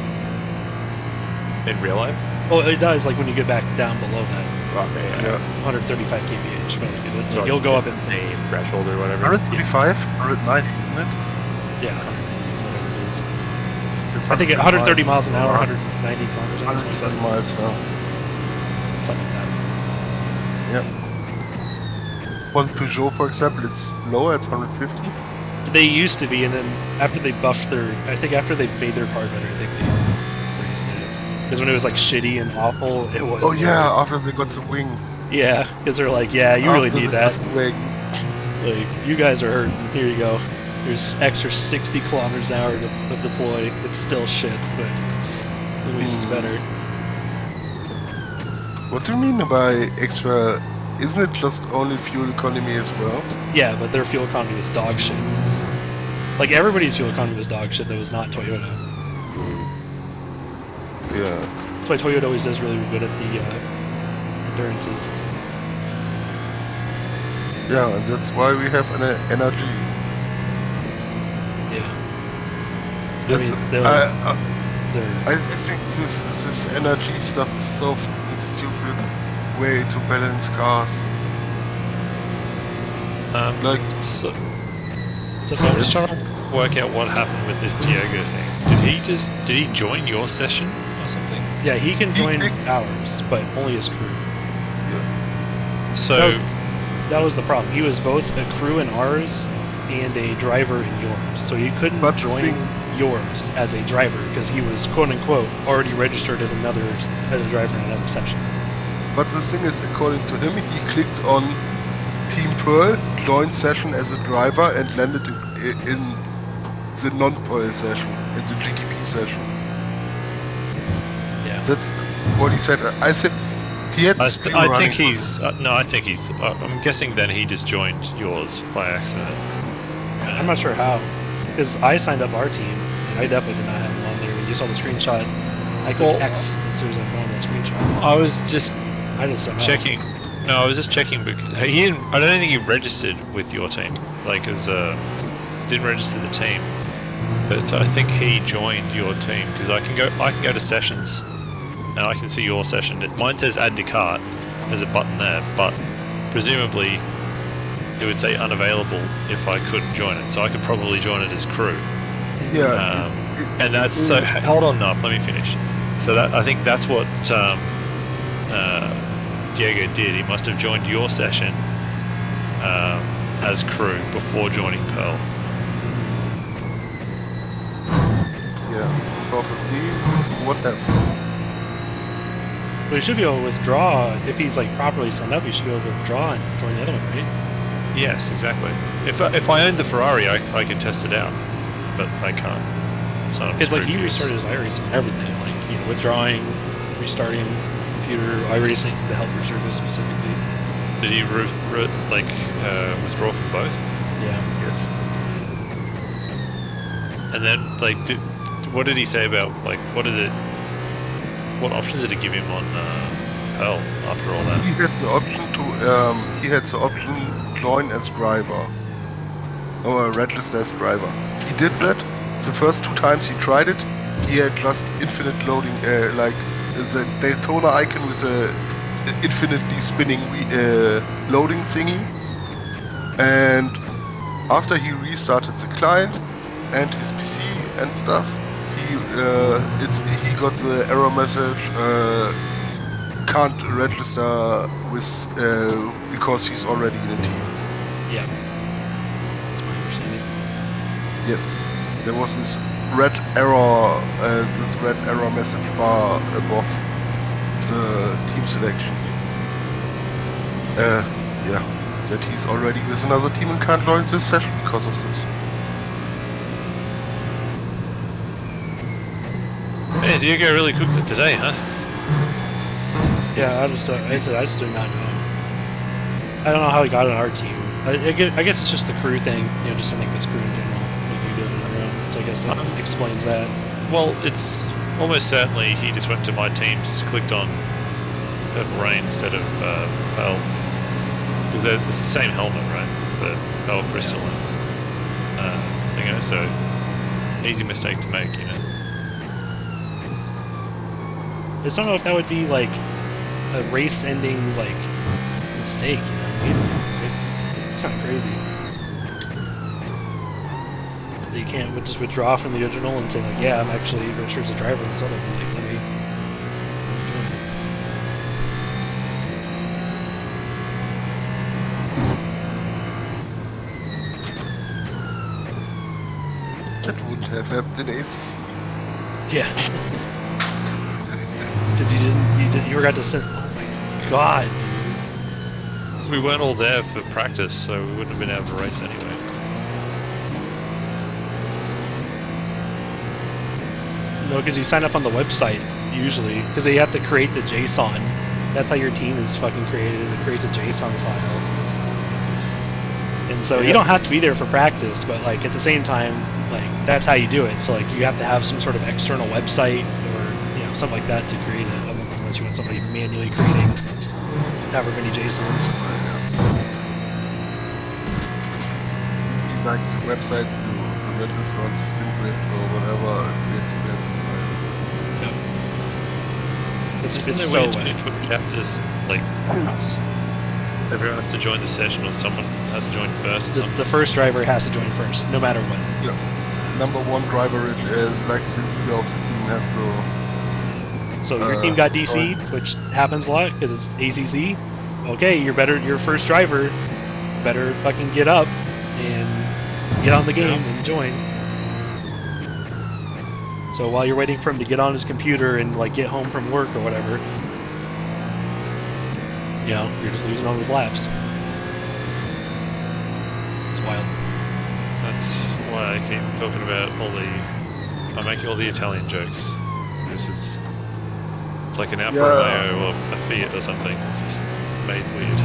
In real life? Oh, it does, like when you get back down below that. Okay, yeah. 135 kph. But So you'll go up in in the same threshold or whatever. 135, 190, isn't it? Yeah, 130, whatever it is. It's I think at 130 miles an hour, 130 190 kilometers an hour. 130 miles an hour. Something like that. Yep. For the Peugeot, for example, it's lower at 150. They used to be, and then after they buffed their, I think after they made their car better, I think they raised it. Because when it was like shitty and awful, it was. Oh yeah, after they got the wing. Yeah, because they're like, yeah, you really After need they that. got the wing. Like, you guys are hurting. Here you go. There's extra 60 kilometers an hour of deploy. It's still shit, but at least it's better. What do you mean by extra? Isn't it just only fuel economy as well? Yeah, but their fuel economy was dog shit. Like, everybody's fuel economy was dog shit that was not Toyota. Yeah. That's why Toyota always does really good at the endurances. Yeah, and that's why we have an NRG. Yeah. I That's- mean, I think this NRG stuff is so fucking stupid way to balance cars. Like, So it's I'm just trying to work out what happened with this Diego thing. Did he join your session or something? yeah, he can join ours, but only as crew. So That was the problem. He was both a crew in ours and a driver in yours. So you couldn't But the join thing- yours as a driver because he was quote unquote already registered as a driver in another section. but the thing is, according to him, he clicked on Team Pearl, joined session as a driver, and landed in the non-Pearl session, in the GTP session. Yeah. That's what he said. I said he had. I stream think running he's no. I think he's. I'm guessing then he just joined yours by accident. I'm not sure how. Because I signed up our team and I definitely did not have him on there. When you saw the screenshot I click X as soon as I'm on that screenshot. I was just I just don't know. checking. No, I was just checking because he didn't. I don't think he registered with your team. Like, as didn't register the team. But so I think he joined your team because I can go to sessions, and I can see your session. Mine says add to cart. There's a button there, but presumably it would say unavailable if I couldn't join it. So I could probably join it as crew. Yeah. And that's so. Hold on, enough. Let me finish. So that I think that's what Diego did. He must have joined your session as crew before joining Pearl. Yeah. So the team, what happened? But he should be able to withdraw if he's like properly signed up. He should be able to withdraw and join the other one, right? Yes, exactly. If I owned the Ferrari, I can test it out, but I can't. So It's like he restarted his iRacing and everything, like withdrawing, restarting computer iRacing, the helper service specifically. Did he withdraw from both? Yeah. Yes. And then what did he say about what options did it give him on Pearl after all that? He had the option join as driver or redlist as driver. He did that. The first 2 times he tried it, he had just infinite loading, like the Daytona icon with a infinitely spinning loading thingy. And after he restarted the client and his PC and stuff, he got the error message. Can't register with because he's already in a team. Yeah. That's my understanding. Yes. There was this red error message bar above the team selection. Yeah, that he's already with another team and can't join this session because of this. Man, Diego really cooked it today, huh? Yeah, I just do not know. I don't know how he got on our team. I guess it's just the crew thing, just something that's crew in general. Like you do it on your own. So I guess that explains that. Well, it's almost certainly he just went to my teams, clicked on Purple Rain instead of Pearl. Because it's the same helmet, right? The Pearl Crystal and thing. So, easy mistake to make, I just don't know if that would be like a race-ending like mistake. It's kind of crazy. You can't just withdraw from the original and say like, yeah, I'm actually registered as a driver and something. Like, let me join. That wouldn't have happened in ACC. Yeah. Because you forgot to send. Oh my god, dude. So we weren't all there for practice, so we wouldn't have been able to race anyway. No, because you sign up on the website usually, because you have to create the JSON. That's how your team is fucking created. Is it creates a JSON file. And so you don't have to be there for practice, but like at the same time, like that's how you do it. So like you have to have some sort of external website or something like that to create it, unless you want somebody manually creating however many JSONs. Like the website to register on the Simgrid or whatever, creates a JSON file. It's so wet. You have to everyone has to join the session, or someone has to join first. The first driver has to join first, no matter what. Yeah. Number 1 driver, like the leader of the team, has to. So your team got DC'd, which happens a lot because it's ACC. Okay, your first driver better fucking get up and get on the game and join. So while you're waiting for him to get on his computer and like get home from work or whatever, you're just losing all those laps. It's wild. That's why I keep talking about I'm making all the Italian jokes. It's like an Alfa Romeo or a Fiat or something. It's just made weird.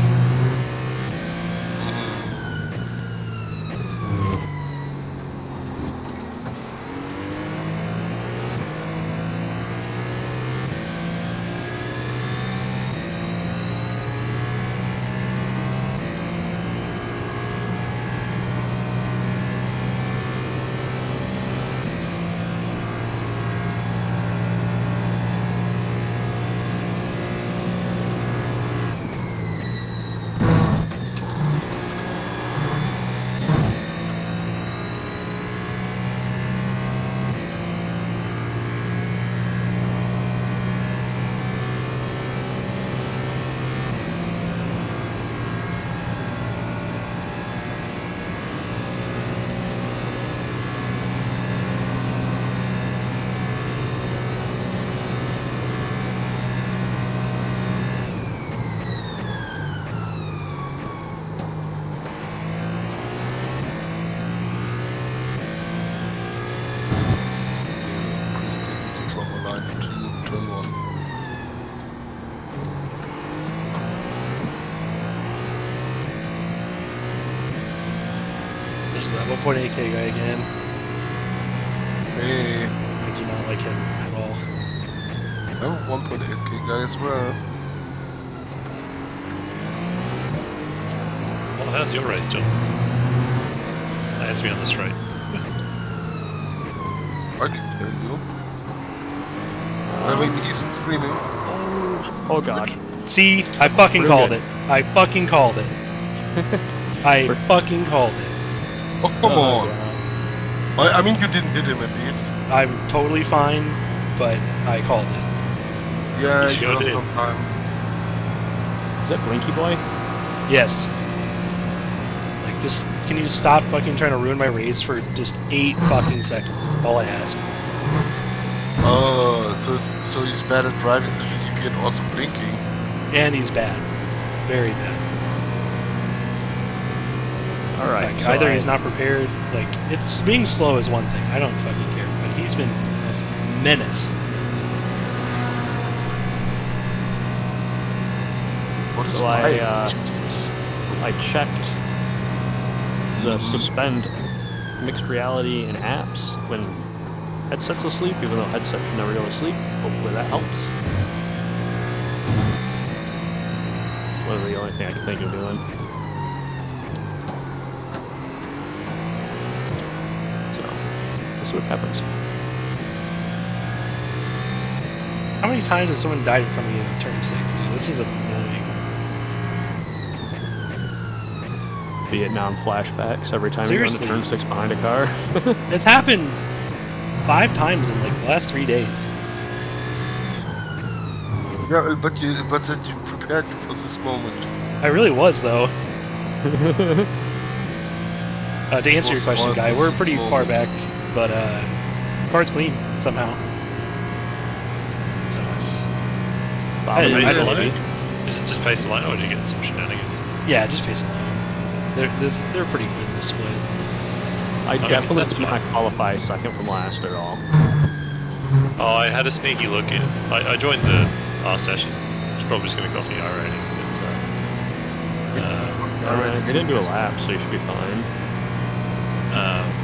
This is that 1.8k guy again. Hey, I do not like him at all. I'm a 1.8k guy as well. Well, how's your race, John? Lands me on the straight. I can tell you. I mean, he's screaming. Oh god. See, I fucking Real called good. it. I fucking called it. I fucking called it. Oh, come on. God. I mean, you didn't hit him at least. I'm totally fine, but I called it. Yeah, You you sure lost did. some time. Is that Blinky Boy? Yes. Like, just can you just stop fucking trying to ruin my race for just 8 fucking seconds? That's all I ask. Oh, so he's bad at driving the GTP and also blinking. And he's bad. Very bad. Alright. Like, so either I- he's not prepared, like, it's being slow is one thing. I don't fucking care. But he's been a menace. What is So I checked the suspend mixed reality and apps when headset's asleep, even though headset should never go to sleep. Hopefully that helps. It's literally the only thing I can think of doing. So, we'll see what happens. How many times has someone died in front of me in turn 6, dude? This is annoying. Vietnam flashbacks every time Seriously. you go into turn 6 behind a car. It's happened 5 times in, like, the last 3 days. Yeah, but that you prepared you for this moment. I really was, though. To answer your Was question, one Guy, we're this pretty far moment. back, but car's clean somehow. So, Nice. Bob I and Pace don't- Baby. alone? Is it just pace alone, or do you get some shenanigans? yeah, just pace alone. They're pretty good in the split. I Okay, definitely that's did not fine. qualify second from last at all. Oh, I had a sneaky look in. I joined the R session, which is probably just going to cost me iRating. You didn't do a lap, so you should be fine.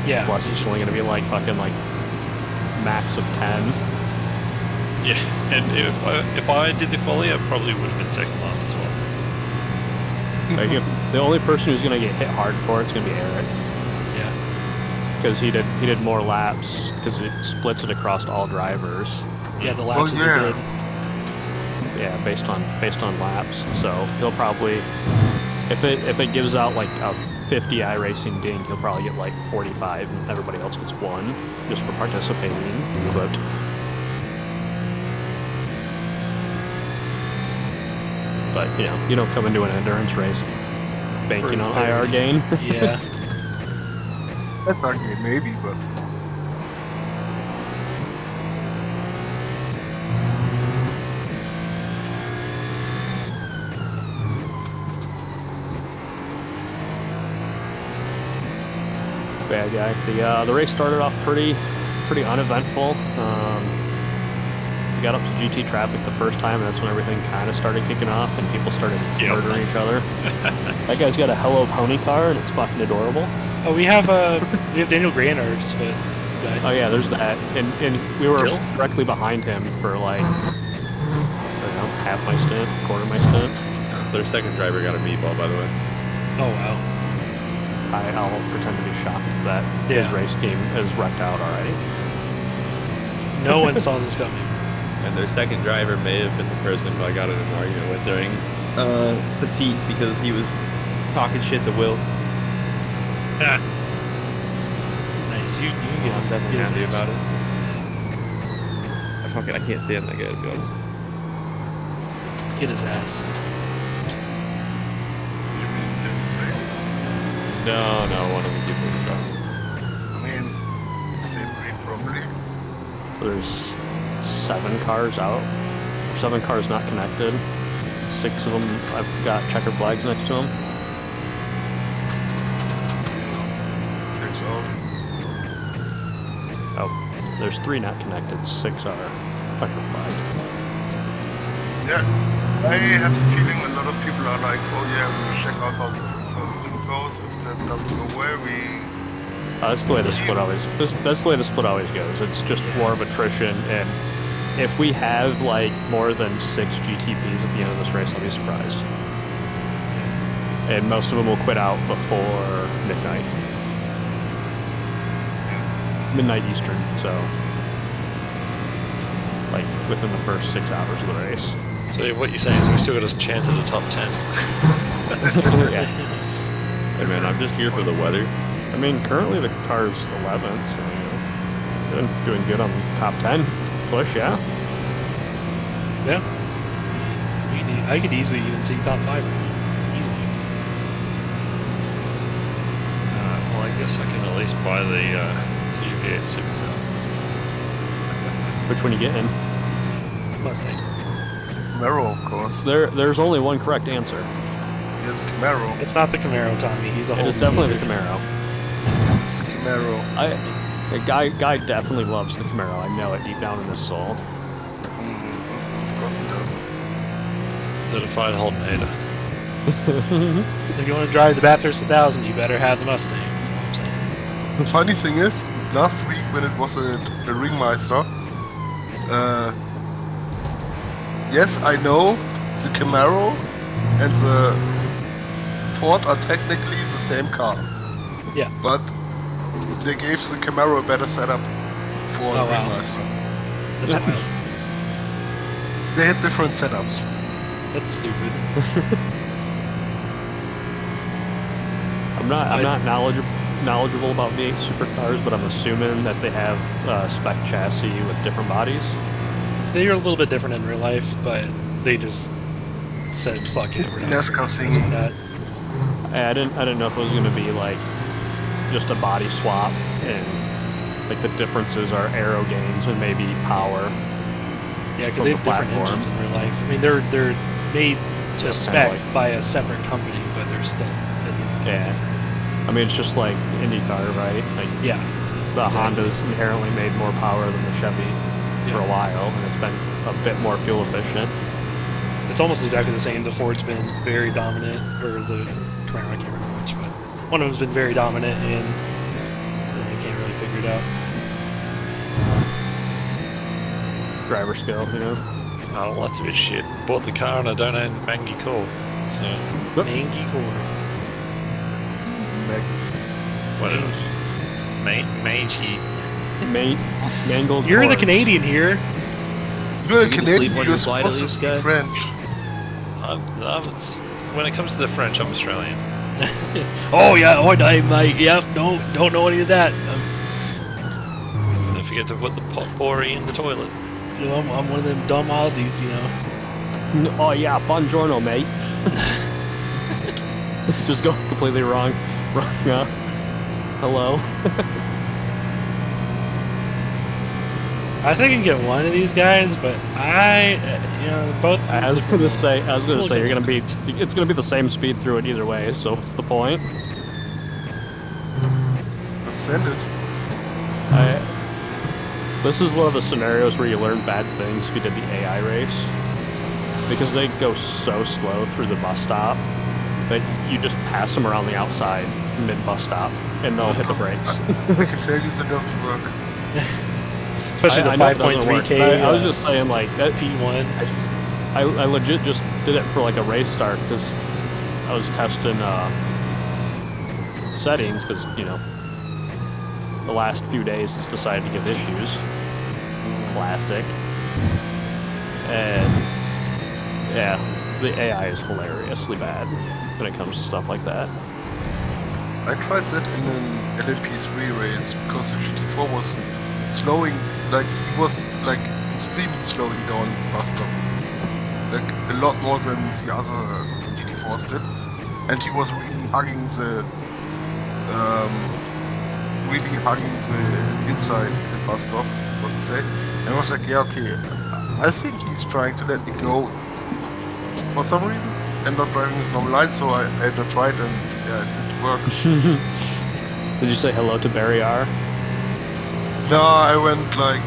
Yeah. Plus, it's only going to be like fucking like max of 10. Yeah, and if I did the quali, I probably would have been second last as well. Like if the only person who's going to get hit hard for it's going to be Eric, Yeah. because he did more laps because it splits it across all drivers. Yeah, the laps Oh, that yeah. he did. Yeah, based on laps. So he'll probably, if it gives out like a 50 iRacing ding, he'll probably get like 45, and everybody else gets 1 just for participating. But you don't come into an endurance race banking on IR gain. Yeah. That's okay, maybe, but Bad guy. The race started off pretty uneventful. We got up to GT traffic the first time, and that's when everything kind of started kicking off, and people started murdering each other. That guy's got a Hello Pony car, and it's fucking adorable. Oh, we have Daniel Gray in our split. Guy. Oh yeah, there's that, and we were Still? directly behind him for like, I don't know, half my stint, quarter my stint. Their second driver got a meatball, by the way. Oh wow. I'll pretend to be shocked that his Yeah. race team is wrecked out already. No one saw this coming. And their second driver may have been the person who I got in an argument with during Petite because he was talking shit to Will. Nice. You can get I'm definitely get his happy ass. about it. I can't stand that guy, to be honest. Get his ass. No, one of the people who got I mean, same way probably. There's 7 cars out, 7 cars not connected. 6 of them I've got checker flags next to them. Checks out. Oh, there's 3 not connected, 6 are checker flagged. Yeah, I have the feeling a lot of people are like, oh yeah, we will check out how the first stint goes. If that doesn't go well, we That's the way the split always. That's the way the split always goes. It's just war of attrition, and if we have like more than 6 GTPs at the end of this race, I'll be surprised. And most of them will quit out before midnight. Midnight Eastern, so like within the first 6 hours of the race. So what you're saying is we still got a chance at the top 10. Yeah. Hey man, I'm just here for the weather. I mean, currently the car's 11th, so you know, doing good on the top 10 push, yeah. Yeah. I could easily even see top 5 right now. Easily. Well, I guess I can at least buy the UV8 Supercar. Which one you getting? Mustang. Camaro, of course. There's only one correct answer. Yes, Camaro. It's not the Camaro, Tommy. He's a It whole. is definitely the Camaro. It's the Camaro. The guy definitely loves the Camaro. I know it deep down in his soul. Of course he does. Certified Holden hater. If you want to drive the Bathurst 1000, you better have the Mustang. That's all I'm saying. The funny thing is, last week when it was a Ringmeister, yes, I know the Camaro and the Ford are technically the same car. Yeah. But they gave the Camaro a better setup for Oh, the wow. Ringmeister. That's wild. They had different setups. That's stupid. I'm not knowledgeable about V8 supercars, but I'm assuming that they have spec chassis with different bodies. They're a little bit different in real life, but they just said, "Fuck it, we're not NASCAR gonna scene. mess with that." I didn't know if it was gonna be like just a body swap and like the differences are aero gains and maybe power. Yeah, because from they the have different platform. engines in real life. I mean, they're made to Just spec kinda like- by a separate company, but they're still at the end of the day Yeah. different. I mean, it's just like IndyCar, right? Like Yeah. the exactly. Honda's inherently made more power than the Chevy for a while, and it's been a bit more fuel efficient. It's almost exactly the same. The Ford's been very dominant, or the Camaro, I can't remember which, but one of them's been very dominant, and they can't really figure it out. Driver skill, you know. Oh, that's a bit shit. Bought the car and I don't own Mangy Core. So, Mangy core. whatever. Mangy. Mangled. You're the cords. Canadian here. You're a You can Canadian, sleep on you're your flight at supposed to least, speak guy? French. When it comes to the French, I'm Australian. Oh yeah, oh I mate. Yep, don't know any of that. Don't forget to put the potpourri in the toilet. You know, I'm one of them dumb Aussies, you know. Oh yeah, buongiorno, mate. Just go completely wrong. Hello. I think I can get one of these guys, but both. I was gonna say, It's you're gonna be. It's gonna be the same speed through it either way. So what's the point? Send it. This is one of the scenarios where you learn bad things if you did the AI race, because they go so slow through the bus stop that you just pass them around the outside mid bus stop, and they'll hit the brakes. I can tell you that doesn't work. Especially I the know it doesn't work. 5.3K. I was just saying, like that. P1. I legit just did it for like a race start because I was testing settings because the last few days it's decided to give issues. Classic. And yeah, the AI is hilariously bad when it comes to stuff like that. I tried that in an LMP3 race because the GT4 was slowing, like he was like extremely slowing down the bus stop, like a lot more than the other GT4s did, and he was really hugging the inside the bus stop, what to say. And I was like, yeah, okay, I think he's trying to let me go for some reason and not driving his normal line, so I just tried and yeah, it didn't work. Did you say hello to Barry R? No, I went like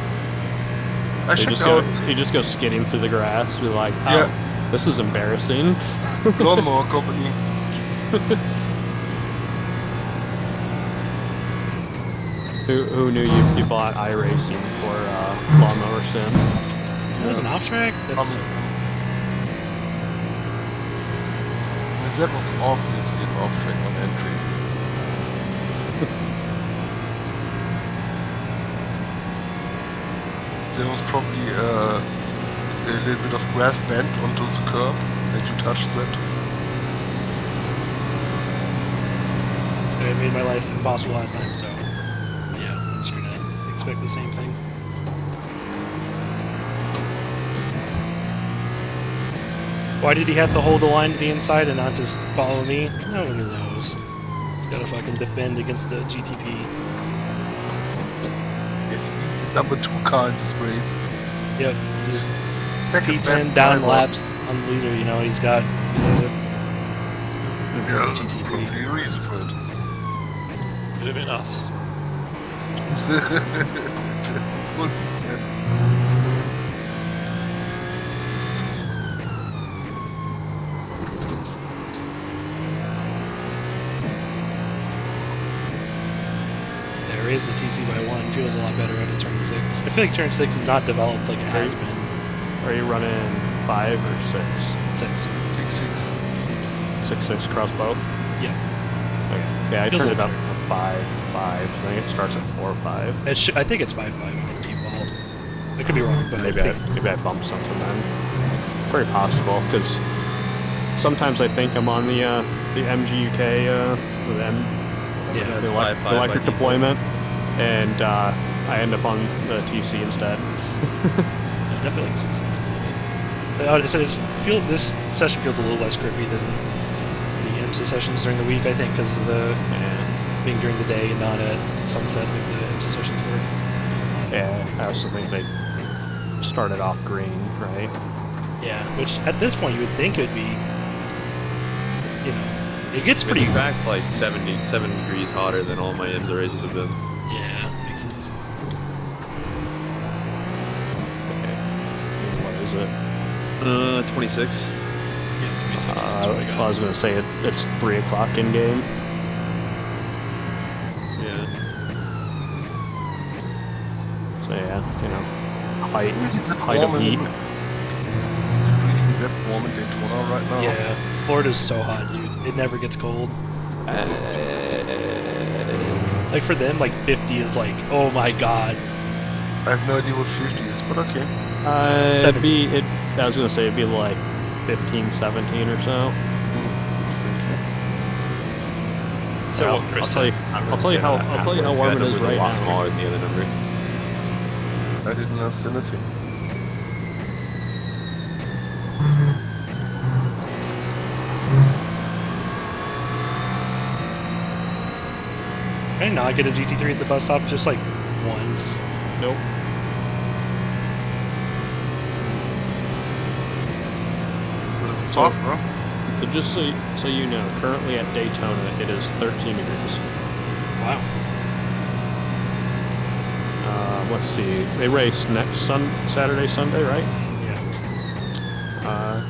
I checked out You just go skidding through the grass, be like, oh, Yeah. this is embarrassing. Lawnmower Company. Who knew you bought iRacing for Lawnmower Sim? That was an off track? That's That was obviously an off-track on entry. There was probably a little bit of grass bent onto the curb and you touched that. that's good. It made my life impossible last time, so yeah, I'm just gonna expect the same thing. Why did he have to hold the line to the inside and not just follow me? No one knows. He's gotta fucking defend against the GTP. Number 2 car in this race. Yep, he's Second P10 best down driver. laps on the leader, you know, he's got Yeah, GTP. probably a reason for it. Could have been us. Good. There is the TC by 1, feels a lot better out of turn 6. I feel like turn 6 is not developed like it has been. Are you running 5 or 6? 6. 6-6. 6 across both? Yeah. Okay. Yeah, I Feels turned a it up little to 5. I think it starts at 4 or 5. I think it's 5-5 on default. I could be wrong, but Maybe I bumped something then. Very possible, because sometimes I think I'm on the MGUK, the electric deployment, and I end up on the TC instead. definitely like 6-6 a little bit. I said this session feels a little less grippy than the IMSA sessions during the week, I think, because of the being during the day and not at sunset like the IMSA sessions were. Yeah, I also think they started off green, right? Yeah, which at this point you would think it would be, you know, it gets pretty. In fact, like 7 degrees hotter than all my IMSA races have been. Yeah, makes sense. Okay. What is it? 26. Yeah, 26. That's what I got. I was gonna say it's 3 o'clock in game. Yeah. So yeah, you know, height of warm in- heat. It's really that warm in Daytona right now. Yeah, Florida's so hot, dude. It never gets cold. Like for them, like 50 is like, oh my god. I have no idea what 50 is, but okay. I was gonna say it'd be like 15, 17 or so. So I'll what, Chris? tell you how warm it is right a lot now. smaller than the other number. I didn't understand anything. Can I not get a GT3 at the bus stop just like once? Nope. It's hot, though. So just so you know, currently at Daytona it is 13 degrees. Wow. Let's see. They race next Saturday, Sunday, right? Yeah.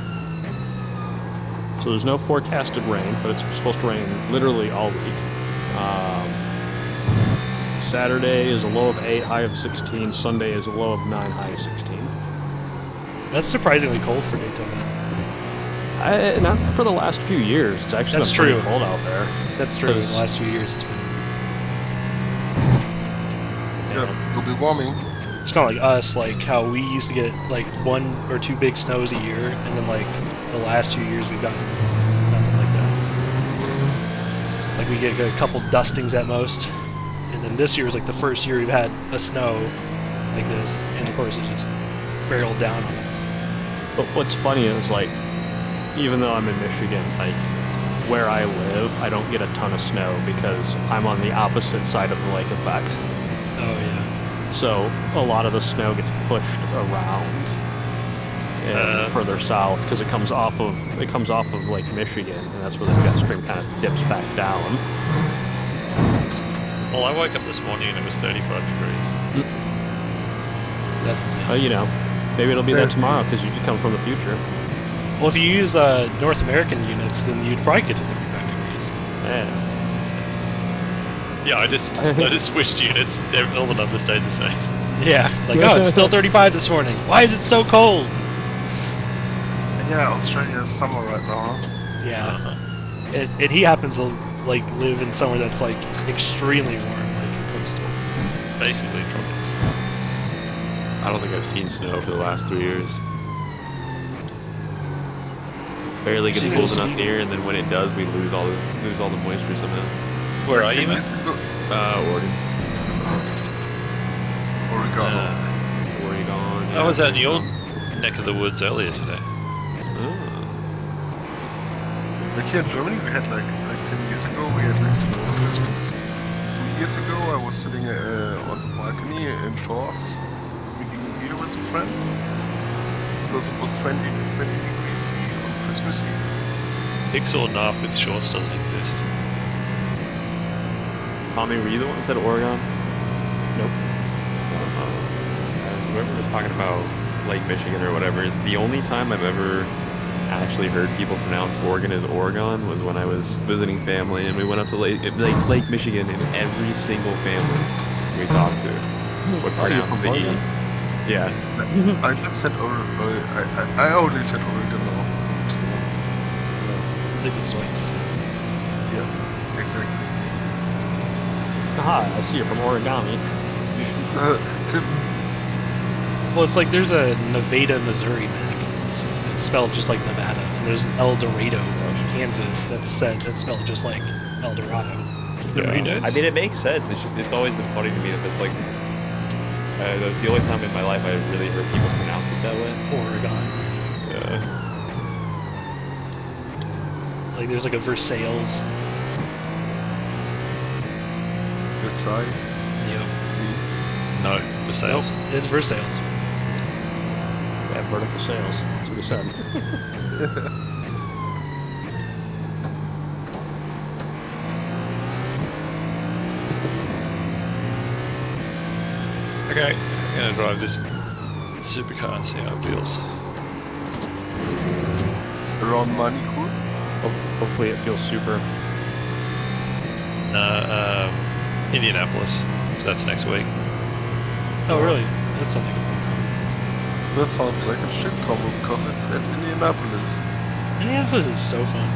So there's no forecasted rain, but it's supposed to rain literally all week. Saturday is a low of 8, high of 16. Sunday is a low of 9, high of 16. That's surprisingly cold for Daytona. Not for the last few years. It's actually That's been pretty true. cold out there. That's true. In the last few years, it's been. Yeah, global warming. It's kind of like us, like how we used to get like 1 or 2 big snows a year, and then like the last few years we've gotten nothing like that. Like we get a couple dustings at most, and then this year is like the first year we've had a snow like this, and of course it just barreled down on us. But what's funny is, like, even though I'm in Michigan, like, where I live, I don't get a ton of snow because I'm on the opposite side of the lake effect. Oh yeah. So a lot of the snow gets pushed around and further south because it comes off of Lake Michigan, and that's where the jet stream kind of dips back down. Well, I woke up this morning and it was 35 degrees. That's insane. Well, you know, maybe it'll be that tomorrow because you come from the future. Well, if you use North American units, then you'd probably get to 35 degrees. Yeah. Yeah, I just switched units. All the numbers stayed the same. Yeah, like, oh, it's still 35 this morning. Why is it so cold? Yeah, Australia is summer right now, huh? Yeah. And he happens to, like, live in somewhere that's, like, extremely warm, like, coastal. Basically, tropics. I don't think I've seen snow for the last 3 years. Barely gets cold enough here, and then when it does, we lose all the moisture somehow. Where are you, man? Oregon. Oregon. Oregon. I was out in your neck of the woods earlier today. Like here in Germany, we had like 10 years ago, we had like snow on Christmas. 2 years ago, I was sitting on the balcony in shorts, drinking a beer with a friend, because it was 20 degrees C on Christmas Eve. Pixel Narf with shorts doesn't exist. Tommy, were you the one that said Oregon? Nope. Whoever was talking about Lake Michigan or whatever, it's the only time I've ever actually heard people pronounce Oregon as Oregon was when I was visiting family, and we went up to Lake Michigan, and every single family we talked to would pronounce the E. Yeah. I just said Oregon. I only said Oregon now. Live in space. Yeah, exactly. Aha, I see you're from Origami. Well, it's like there's a Nevada, Missouri map. It's spelled just like Nevada. And there's El Dorado, Kansas. That's spelled just like El Dorado. Yeah. I mean, it makes sense. It's always been funny to me that that's like that was the only time in my life I really heard people pronounce it that way. Oregon. Yeah. Like there's like a Versailles. Versailles? Yep. No, Versailles. Nope, it's Versailles. Yeah, vertical sales. That's what he said. Okay, I'm gonna drive this supercar and see how it feels. Around Manicourt? Hopefully it feels super. Indianapolis. So that's next week. Oh really? That sounds like a That sounds like a shit combo because it's at Indianapolis. Indianapolis is so fun.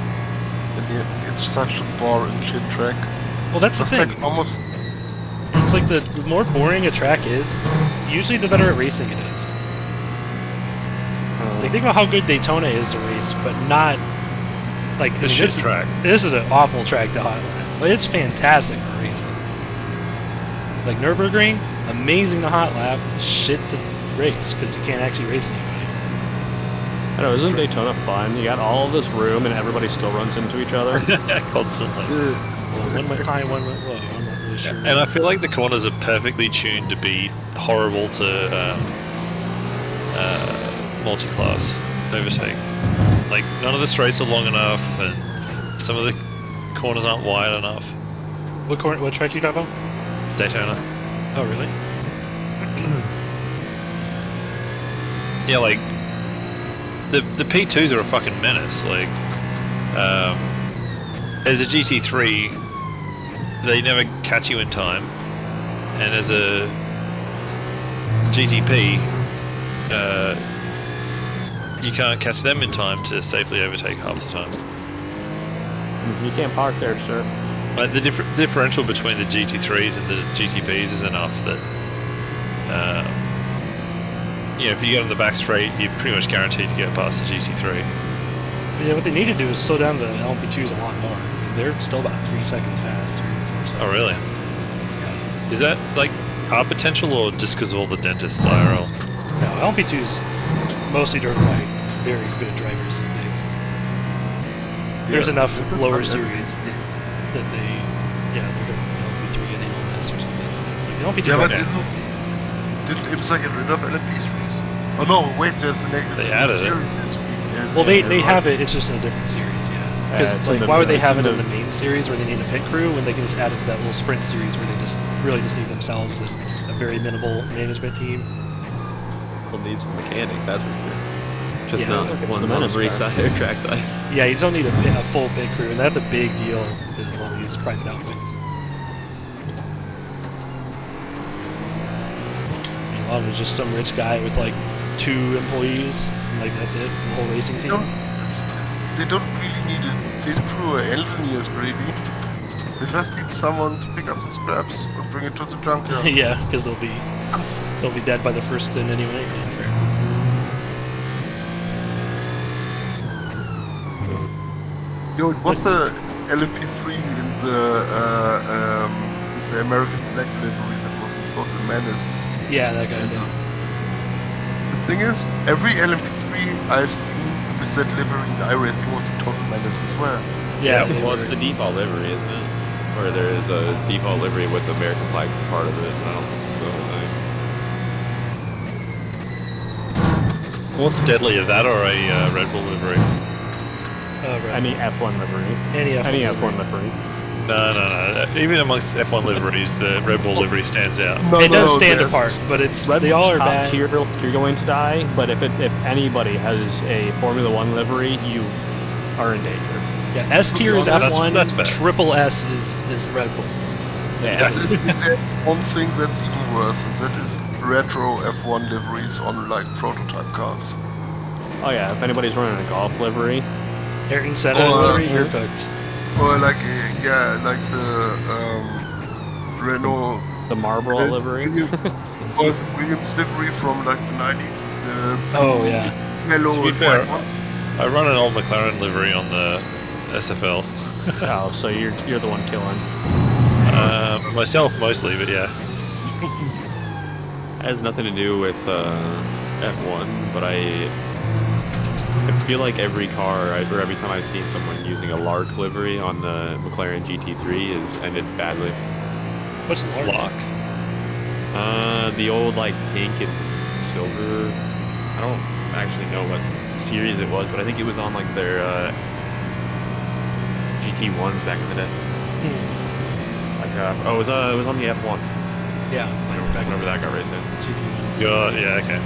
It's such a boring shit track. Well, that's the It's thing. like almost. It's like the more boring a track is, usually the better at racing it is. Like think about how good Daytona is to race, but not like The shit this, track. This is an awful track to hot lap, but it's fantastic for racing. Like Nürburgring, amazing to hot lap, shit to race because you can't actually race anybody. I know, isn't Daytona fun? You got all of this room and everybody still runs into each other. Constantly. Well, one went high, one went low. I'm not really sure. And I feel like the corners are perfectly tuned to be horrible to multi-class overtake. Like none of the straights are long enough, and some of the corners aren't wide enough. What track you talk about? Daytona. Oh really? Yeah, like the P2s are a fucking menace. Like, as a GT3, they never catch you in time, and as a GTP, you can't catch them in time to safely overtake half the time. You can't park there, sir. Like the differential between the GT3s and the GTPs is enough that, if you get on the back straight, you're pretty much guaranteed to get past the GT3. Yeah, what they need to do is slow down the LMP2s a lot more. I mean, they're still about 3 seconds fast, 3 or 4 seconds. Oh, really? Fast. Yeah. Is that like our potential or just because of all the dentists IRL? No, LMP2's mostly driven by very good drivers these days. There's enough lower series that they're driving LMP3 and LMS or something. Like, LMP2 Yeah, but right now- didn't IMSA get rid of LMP3s? Oh no, wait, there's the next They added it. series this week. Yes, Well, they right. have it. It's just in a different series, yeah. Because it's like, in the- why would they it's have in it in the- the main series where they need a pit crew when they can just add it to that little sprint series where they just really just need themselves and a very minimal management team? We'll need some mechanics, that's for sure. Just Yeah, not it's ones the on the menace race car. side or track side. Yeah, you just don't need a full pit crew, and that's a big deal with a lot of these private outfits. I don't know, just some rich guy with like 2 employees, and, like that's it, the whole racing They team. don't really need a pit crew or engineers, really. They just need someone to pick up the scraps and bring it to the junkyard. Yeah, because they'll be dead by the first stint anyway. Yeah, fair. Yo, it was the LMP3 in the American flag livery that was a total menace. Yeah, that guy. Yeah. The thing is, every LMP3 I've seen with that livery in iRacing was a total menace as well. Yeah, Well, it's the default livery, isn't it? Or there is a default livery with the American flag part of it. I don't think it's the whole thing. What's deadlier, that or a Red Bull livery? right. Any F1 livery. Any F1 livery. No. Even amongst F1 liveries, the Red Bull livery stands out. It does stand apart, but they all are top bad. tier, you're going to die. But if anybody has a Formula One livery, you are in danger. Yeah, S tier is F1. That's fair. Triple S is Red Bull. Yeah. There's one thing that's even worse, and that is retro F1 liveries on like prototype cars. Oh yeah, if anybody's running a golf livery, Ayrton Senna livery, you're cooked. Or like like the Renault the Marlboro livery. or the Williams livery from like the 90s. Oh yeah. Yellow To be and fair, white one. I run an old McLaren livery on the SFL. Oh, so you're the one killing. Myself mostly, but yeah. It has nothing to do with F1, but I feel like every car, or every time I've seen someone using a Lark livery on the McLaren GT3 has ended badly. What's the Lock? The old like pink and silver. I don't actually know what series it was, but I think it was on like their GT1s back in the day. Like it was on the F1. Yeah. Whenever that got raced in. GT1s. Yeah, okay.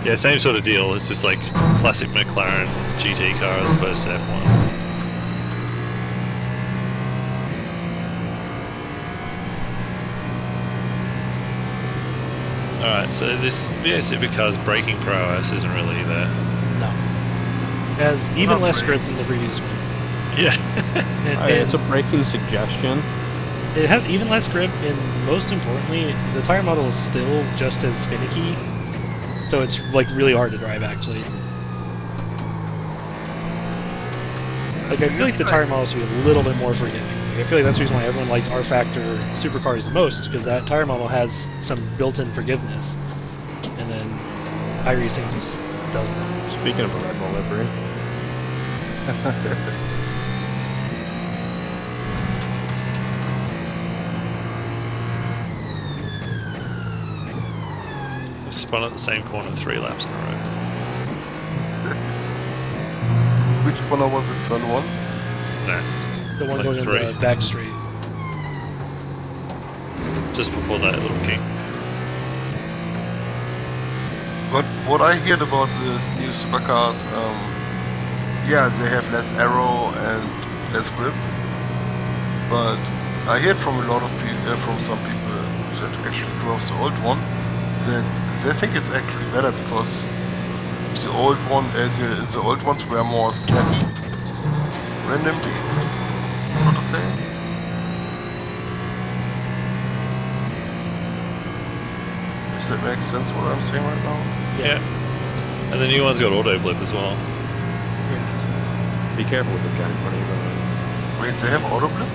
Yeah, same sort of deal. It's just like classic McLaren GT car as opposed to F1. Alright, so this supercar's braking prowess isn't really there. No. It has even less grip than the previous one. Yeah. It's a braking suggestion. It has even less grip, and most importantly, the tire model is still just as finicky. So it's like really hard to drive actually. Like I feel like the tire model should be a little bit more forgiving. Like, I feel like that's the reason why everyone liked R Factor supercars the most, because that tire model has some built-in forgiveness, and then iRacing just doesn't. Speaking of a Red Bull livery. Spun at the same corner 3 laps in a row. Which corner was it? Turn 1? No, The one Like going three. in the back straight. just before that little kink. But what I heard about these new supercars, yeah, they have less aero and less grip. But I heard from a lot of people, from some people that actually drove the old one, that they think it's actually better because the old ones were more slappy, randomly, so to say. Does that make sense what I'm saying right now? Yeah. And the new one's got auto blip as well. Be careful with this guy in front of you. Though. Wait, they have auto blip?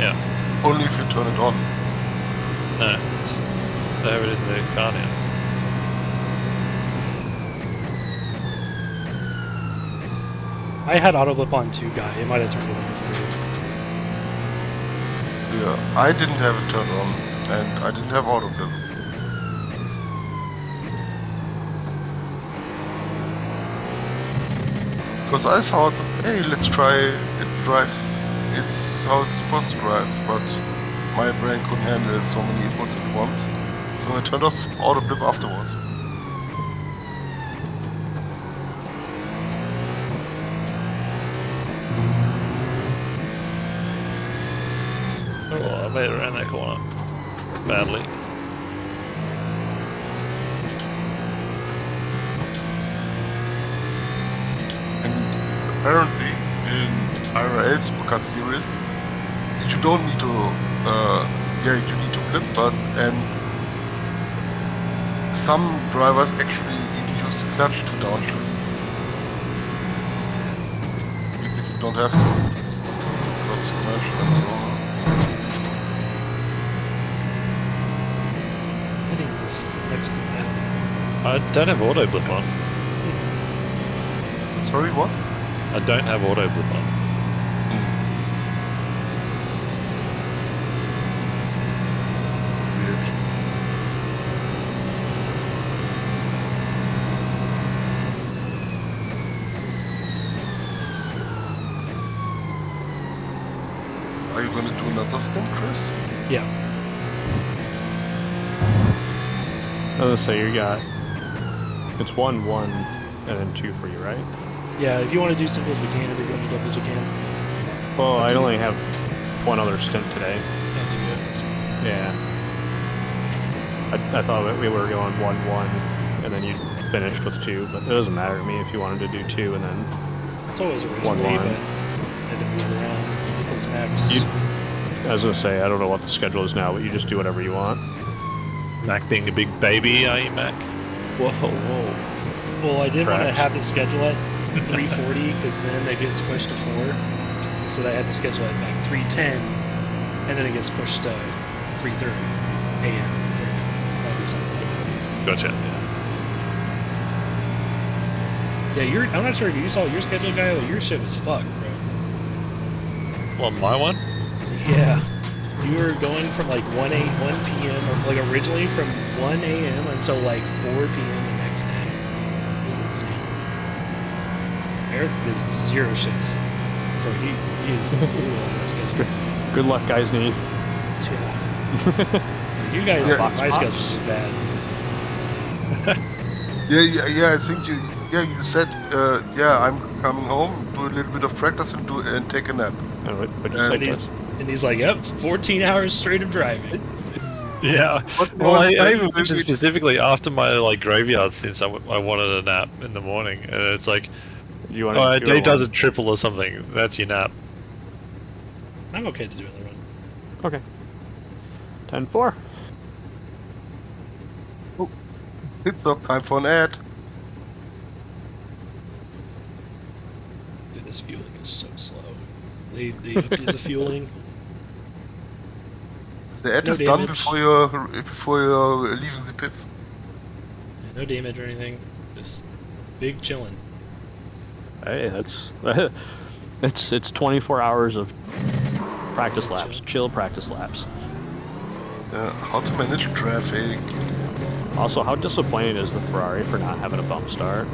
Yeah. Only if you turn it on. No, they have it in the car now. I had autoblip on 2 guy. It might have turned it on for you. Yeah, I didn't have it turned on, and I didn't have auto blip. Because I thought, hey, let's try it drives. It's how it's supposed to drive, but my brain couldn't handle so many inputs at once, so I turned off auto blip afterwards. Oh, I made it around that corner. Badly. apparently in iRace or car series, you don't need to. Yeah, you need to flip, but and some drivers actually even use the clutch to downshift. Even if you don't have to, because the clutch and so on. I think this is next to that. I don't have auto blip on. Sorry, what? I don't have auto blip on. Weird. Are you gonna do another stint, Chris? Yeah. I was gonna say you got it's 1-1 and then 2 for you, right? Yeah, if you want to do singles, we can. If you're going to doubles, you can. Well, Up I to only you. have one other stint today. Can't do it. Yeah. I thought that we were going 1-1 and then you finished with 2, but it doesn't matter to me if you wanted to do 2 and then It's always originally, 1-1. but I had to move around because Max. I was gonna say I don't know what the schedule is now, but you just do whatever you want. Mac being a big baby, are you, Mac? Whoa, whoa. Well, I didn't want to Correct. have the schedule at 3:40 because then it gets pushed to 4. So I had to schedule it like 3:10, and then it gets pushed to 3:30 a.m. or something like that. Gotcha. Yeah, I'm not sure if you saw your schedule, guy, but your shit was fucked, bro. Well, my one? Yeah. You were going from like 1 p.m. or like originally from 1 a.m. until like 4 p.m. the next day. It was insane. Eric is 0 shits. For he is blue on that schedule. Good luck, guys. Knee. Yeah. You guys Yeah. thought my schedule was bad. Yeah. I think you said, yeah, I'm coming home, do a little bit of practice and take a nap. What'd you And say, he's- Chris? And he's like, yep, 14 hours straight of driving. Yeah. What- Well, what- I what- even mentioned specifically after my like graveyard since I wanted a nap in the morning, and it's like, You want oh, a to day does a triple or something. That's your nap. I'm okay to do another one. Okay. 10-4. Pit stop, time for an ad. Dude, this fueling is so slow. They did the fueling. The ad No is done damage. before you're leaving the pits. No damage or anything. Just big chilling. Hey, that's it's 24 hours of practice laps, chill practice laps. How to manage traffic. Also, how disappointed is the Ferrari for not having a bump start?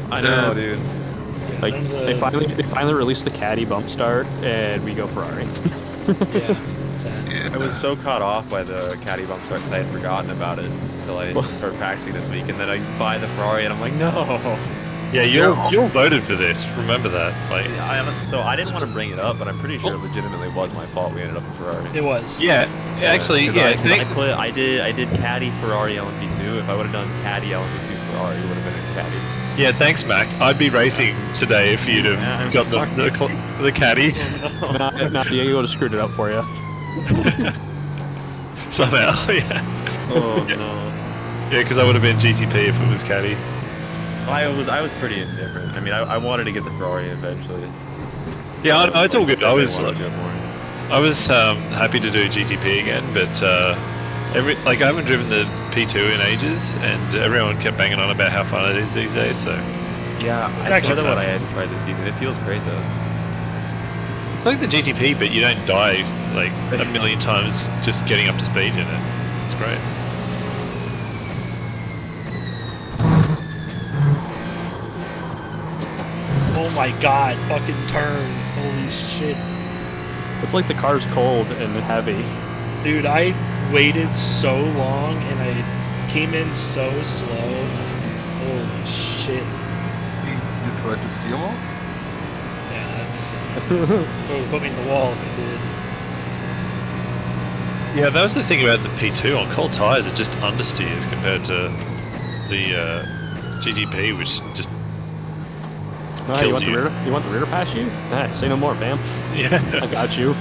I know, dude. Yeah, Like none of the, they finally released the Caddy bump start, and we go Ferrari. Yeah, sad. I was so caught off by the caddy bump start because I had forgotten about it until I started practicing this week, and then I buy the Ferrari and I'm like, no. Yeah, you voted for this. Remember that. Like, So I didn't want to bring it up, but I'm pretty sure it legitimately was my fault we ended up in Ferrari. It was. yeah, actually, 'Cause yeah. I did caddy Ferrari LMP2. If I would have done caddy LMP2 Ferrari, it would have been a caddy. Yeah, thanks, Mac. I'd be racing today if you'd have Yeah, I'm got sorry. the caddy Nah, Diego would have screwed it up for you. somehow. Yeah, Oh Yeah. no. yeah, because I would have been GTP if it was caddy. I was pretty indifferent. I mean, I wanted to get the Ferrari eventually. Yeah, I know, it's all good. I was wanted to do it more. happy to do GTP again, but I haven't driven the P2 in ages, and everyone kept banging on about how fun it is these days. So Yeah, I actually told them fun. what I hadn't tried this season. It feels great though. it's like the GTP, but you don't die like a million times just getting up to speed in it. It's great. Oh my god, fucking turn. Holy shit. It's like the car's cold and heavy. Dude, I waited so long and I came in so slow. Holy shit. You tried to steer more? Yeah, that's. Oh, put me in the wall if it did. Yeah, that was the thing about the P2 on cold tires. It just understeers compared to the GTP, which just Oh, kills you want the rear to pass you? Hey, say no more, fam. Yeah. I got you.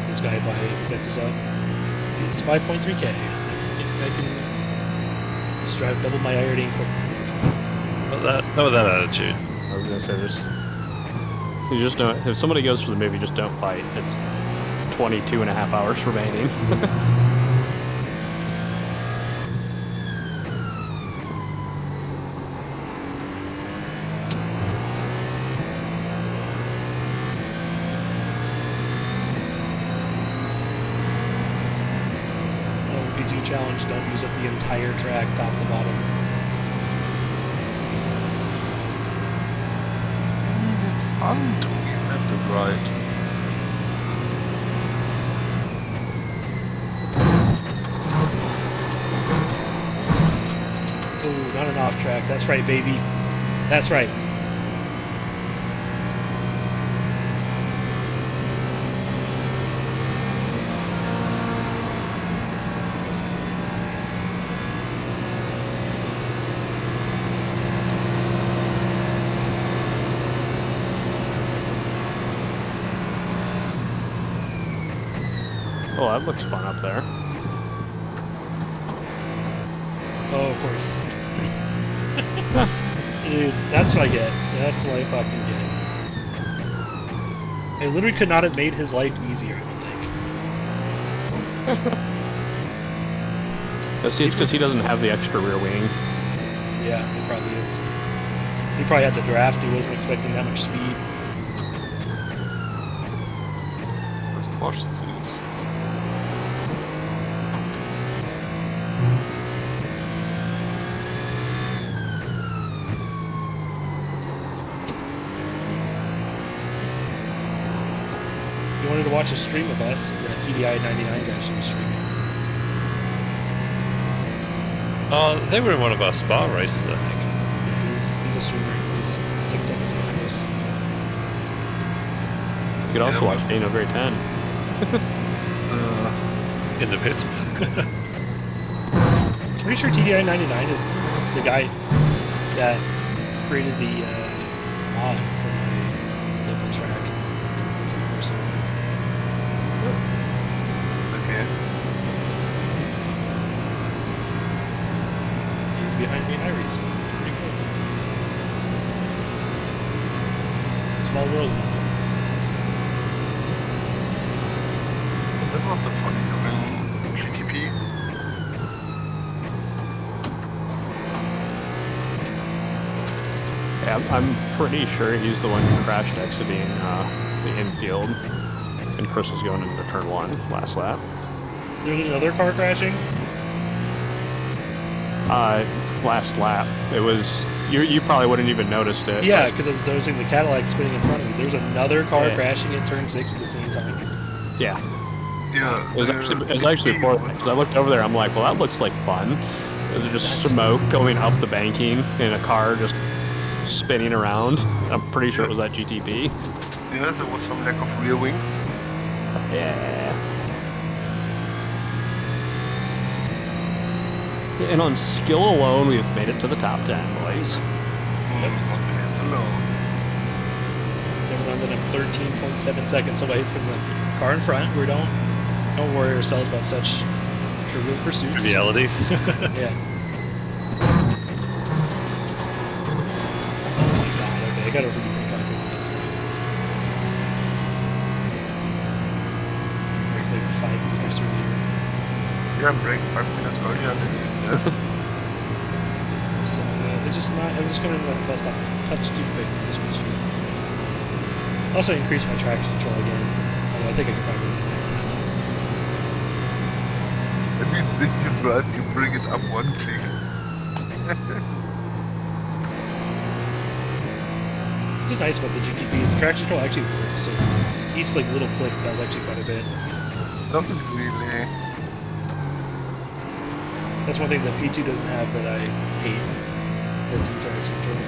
This guy by catches up. It's 5.3k. I think I can just drive double my iRacing quick. Not with that attitude. I was gonna say you just don't. If somebody goes for the movie, just don't fight. It's 22.5 hours remaining. P2 challenge, don't use up the entire track, top to bottom. Fun to be left and right. Ooh, not an off track. That's right, baby. That's right. Oh, that looks fun up there. Oh, of course. Dude, that's what I get. That's what I fucking get. I literally could not have made his life easier, I don't think. See, it's because he doesn't have the extra rear wing. Yeah, it probably is. He probably had the draft, he wasn't expecting that much speed. Let's watch the things. If you wanted to watch a stream with us, the TDI 99 guy should be streaming. Oh, they were in one of our Spa races, I think. Yeah, he's a streamer. He's 6 seconds behind us. You could also watch Dano Grey 10. In the pits. Pretty sure TDI 99 is the guy that created the mod for my local track. It's in person. Okay. He's behind me in iRacing. Pretty cool. Small world. That was a funny doing GTP. Yeah, I'm pretty sure he's the one who crashed exiting the infield, and Chris was going into turn 1 last lap. There's another car crashing? Last lap. It was you probably wouldn't even noticed it. Yeah, because I was noticing the Cadillac spinning in front of me. There's another car Yeah. crashing in turn 6 at the same time. Yeah. Yeah. It was actually for because I looked over there. I'm like, well, that looks like fun. There's just smoke going up the banking in a car just spinning around. I'm pretty sure it was that GTP. Yeah, there was some lack of rear wing. Yeah. And on skill alone, we've made it to the top 10, boys. Okay, so low. Never mind that I'm 13.7 seconds away from the car in front. We don't worry ourselves about such trivial pursuits. Realities. Yeah. Oh my god, okay, I gotta rethink on taking this thing. Break like 5 meters earlier. Yeah, I'm braking 5 minutes earlier than yes. They're just not, I'm just coming in that bus stop touch too quick for this one. Also increase my traction control again. Although I think I can probably That means when you drive, you bring it up one click. What's nice about the GTP is the traction control actually works, so each like little click does actually quite a bit. Doesn't really. That's one thing that P2 doesn't have that I hate. Working traction control.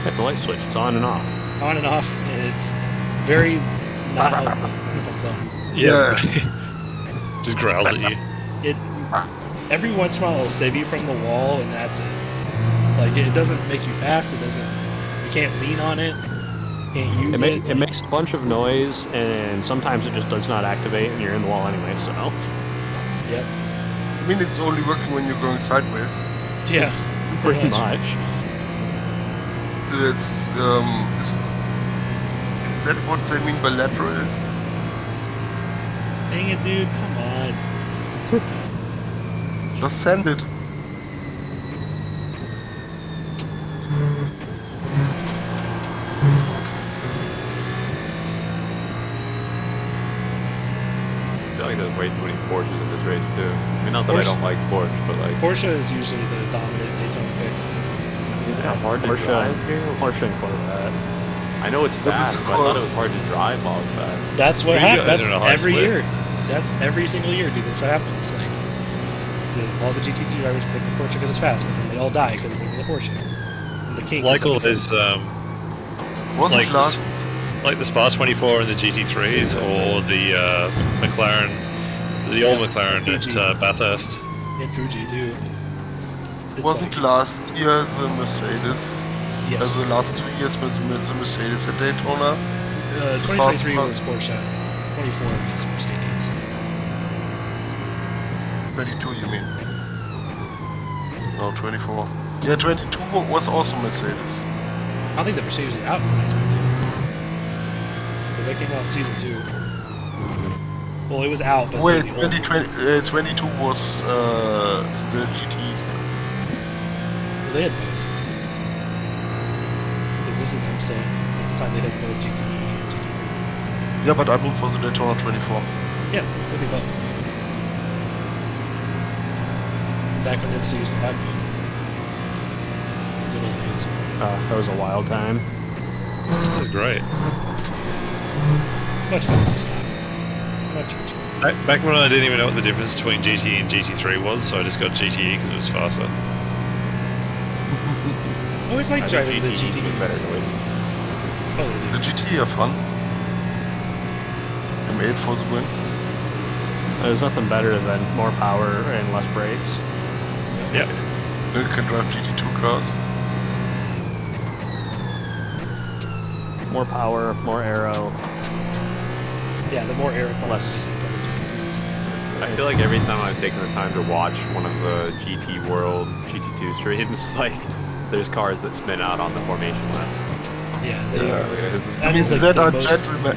It's a light switch. It's on and off. On and off, and it's very not helpful when it comes on. Yeah. Just growls at you. It every once in a while it'll save you from the wall, and that's it. Like it doesn't make you fast. It doesn't. You can't lean on it. Can't use it. It makes a bunch of noise, and sometimes it just does not activate, and you're in the wall anyway. So Yep. I mean, it's only working when you're going sideways. Yeah. pretty much. It's is that what they mean by lateral? Dang it, dude! Come on. Just send it. I feel like there's way too many Porsches in this race too. I mean, not that I don't like Porsche, but like Porsche is usually the dominant Daytona pick. is it hard to drive here? Porsche and Corvette. I know it's fast, but I thought it was hard to drive while it's fast. That's what You guys happens. That's are in a high every split. year. That's every single year, dude. That's what happens. Like all the GT2 drivers pick the Porsche because it's fast, but then they all die because they're in the Porsche. And the king. Like all those, Wasn't like last like the Spa 24 and the GT3s, or the McLaren, the old McLaren Fuji. at Bathurst. in Fuji too. It's wasn't like, last year the Mercedes? yes. The last 2 years was the Mercedes at Daytona. 2023 was Porsche. 24 was Mercedes. 22, you mean? No, 24. Yeah, 22 was also Mercedes. I don't think the Mercedes is out in 2022. Because that came out in season 2. Well, it was out, but Wait, it was the old 22 was the GTs. Well, they had both. Because this is IMSA. At the time, they had both GTE and GT3. Yeah, but I moved for the Daytona 24. Yeah, it'd be both. Back when IMSA used to have both. Good old days. That was a wild time. That was great. Much better this time. Much. Back when I didn't even know what the difference between GT and GT3 was, so I just got GTE because it was faster. I always like driving the GTEs. better noises. Oh, they The do. GT are fun. M8 for the win. There's nothing better than more power and less brakes. Yep. You can drive GT2 cars. More power, more aero. Yeah, the more air Less. less better GT2s. I feel like every time I've taken the time to watch one of the GT World GT2 streams, like there's cars that spin out on the formation lap. Yeah, they are. It's- That is like that the are most. gentlemen.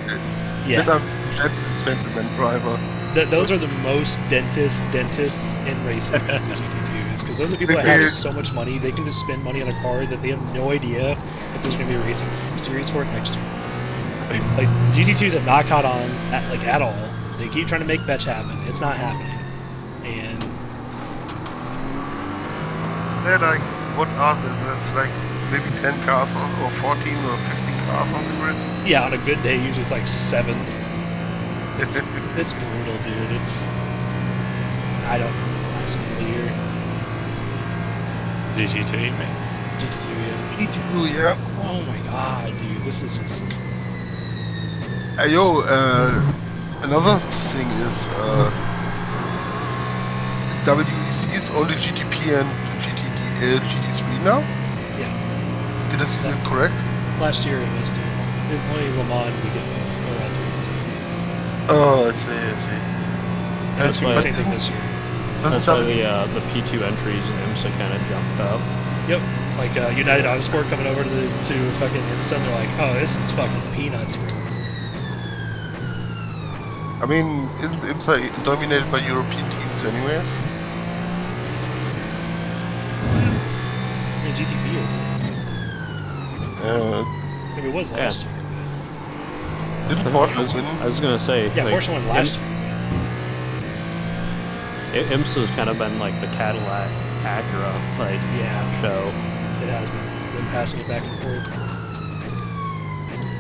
Yeah. That are gentleman driver. Those are the most dentists in racing, the GT2s, because those are people that have so much money, they can just spend money on a car that they have no idea if there's going to be a racing series for it next year. Like GT2s have not caught on at all. They keep trying to make fetch happen. It's not happening. And They're like, what are they? There's like maybe 10 cars or 14 or 15 cars on the grid. yeah, on a good day, usually it's like 7. It's brutal, dude. It's I don't know. It's last single year. GT2, you mean? GT2, yeah. GT2, yeah. Oh my god, dude. This is just. Yo, another thing is WEC is only GTP and GT3 now? Yeah. Did I see that correct? Last year it was too. Only Le Mans we get both, or all 3. So. Oh, I see. That's why- Same thing this year. That's why the P2 entries in IMSA kind of jumped up. Yep. Like United Autosport coming over to fucking IMSA, and they're like, oh, this is fucking peanuts, bro. I mean, isn't IMSA dominated by European teams anyways? I mean, GTP is. Maybe it was last year. Didn't Porsche win? I was gonna say, Yeah, like, Porsche won last year. IMSA's kind of been like the Cadillac Acura Yeah, show. it has been. Been passing it back and forth.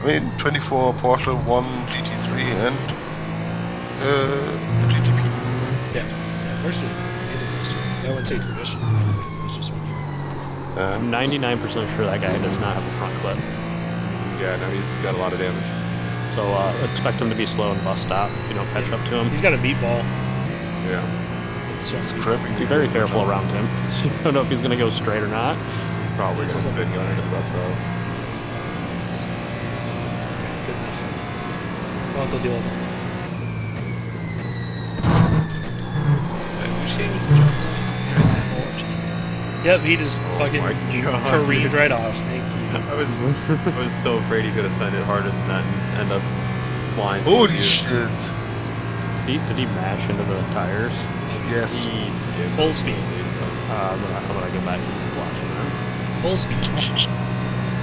I mean, 24 Porsche won GT3 and GTP. Yeah, Porsche did amazing last year. I wouldn't say traditional. It was just 1 year. I'm 99% sure that guy does not have a front clip. Yeah, no, he's got a lot of damage. So expect him to be slow in the bus stop if you don't catch up to him. He's got a meatball. Yeah. It's just Scrapping. Be very careful around him. You don't know if he's gonna go straight or not. He's probably This gonna is a- spin going into the bus though. good enough. We'll have to deal with it. Which game is John playing? Here in that watch, isn't it? Yep, he just fucking my God, careened dude. right off. Thank you. I was so afraid he's gonna send it harder than that and end up flying. Holy towards you. shit. Did he mash into the tires? Yes. He skipped. Full speed. I'm gonna go back and watching that. Full speed.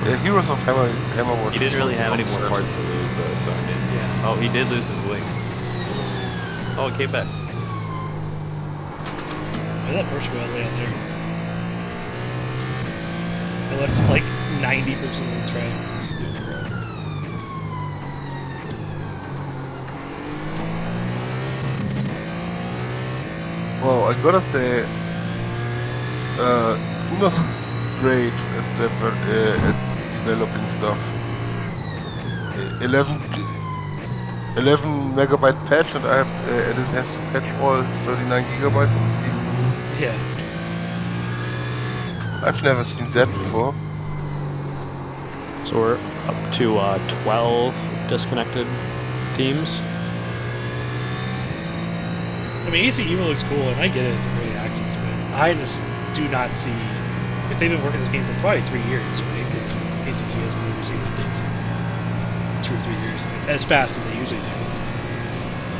Yeah, Heroes of Hammer was. He didn't really have any more parts to lose though, so I mean. Yeah. Oh, he did lose his wing. Oh, it came back. Why that Porsche all the way out there? I left like 90% of the track. Well, I gotta say, Unos is great at developing stuff. 11 megabyte patch, and I have and it has to patch all 39 gigabytes on Steam. Yeah. I've never seen that before. So we're up to 12 disconnected teams. I mean, AC Evo looks cool, and I get it, it's early access, but I just do not see. If they've been working this game for probably 3 years, right? Because ACC has been receiving updates in 2 or 3 years, like, as fast as they usually do.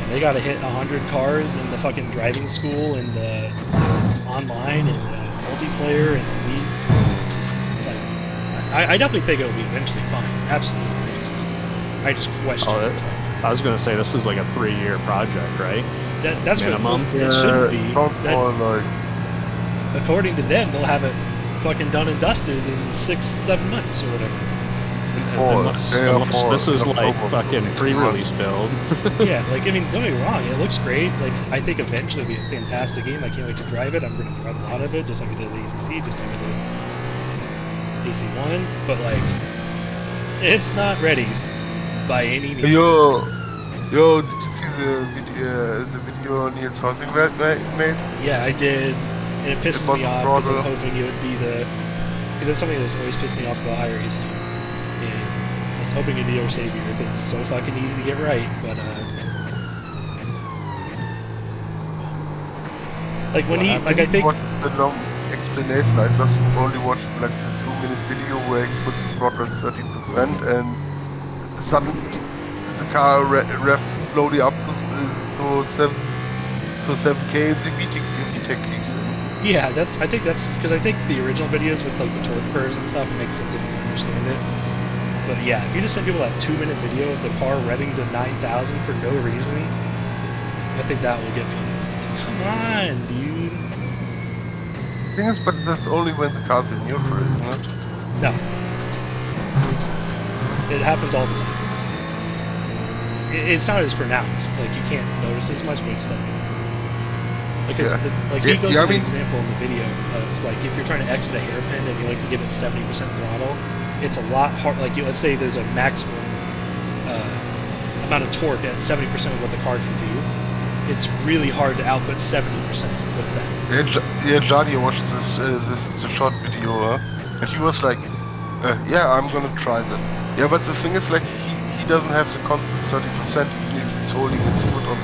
And they gotta hit 100 cars in the fucking driving school and the online and the multiplayer and the leagues. Like, I definitely think it'll be eventually fine. Absolutely. I just question Oh, it. I was gonna say this is like a 3-year project, right? That's minimum. what it shouldn't be. Sounds That- more like according to them, they'll have it fucking done and dusted in 6-7 months or whatever. Unless this is like October. fucking pre-release build. Yeah, like, I mean, don't get me wrong, it looks great. Like, I think eventually it'll be a fantastic game. I can't wait to drive it. I'm going to drive a lot of it, just like I did the ACC, just like I did AC1. But, like, it's not ready by any means. Yo, did you see the video Neil talking about, mate? Yeah, I did, and it pisses It me was a off because I was throttle. hoping it would be the. Because that's something that's always pissed me off about iRacing. And I was hoping it'd be your savior because it's so fucking easy to get right, but like when he, like I think, Watch the long explanation. I just only watched like the 2-minute video where he puts the throttle at 30% and suddenly the car rev slowly up to 7k and the VTEC kicks in. yeah, I think that's because I think the original videos with like the torque curves and stuff, it makes sense if you understand it. But yeah, if you just send people that 2-minute video of the car revving to 9,000 for no reason, I think that will get people. Come on, dude. Thing is, but that's only when the car's in neutral, isn't it? No. It happens all the time. It's not as pronounced. Like, you can't notice as much, but it's still. Because, Yeah. like, he goes Yeah, I into an mean- example in the video of, like, if you're trying to exit a hairpin and you like to give it 70% throttle, it's a lot hard. Like, let's say there's a maximum amount of torque at 70% of what the car can do. It's really hard to output 70% with that. Yeah, Jadi watched this short video, and he was like, "Yeah, I'm gonna try that." Yeah, but the thing is, like, he doesn't have the constant 30%. Even if he's holding his foot on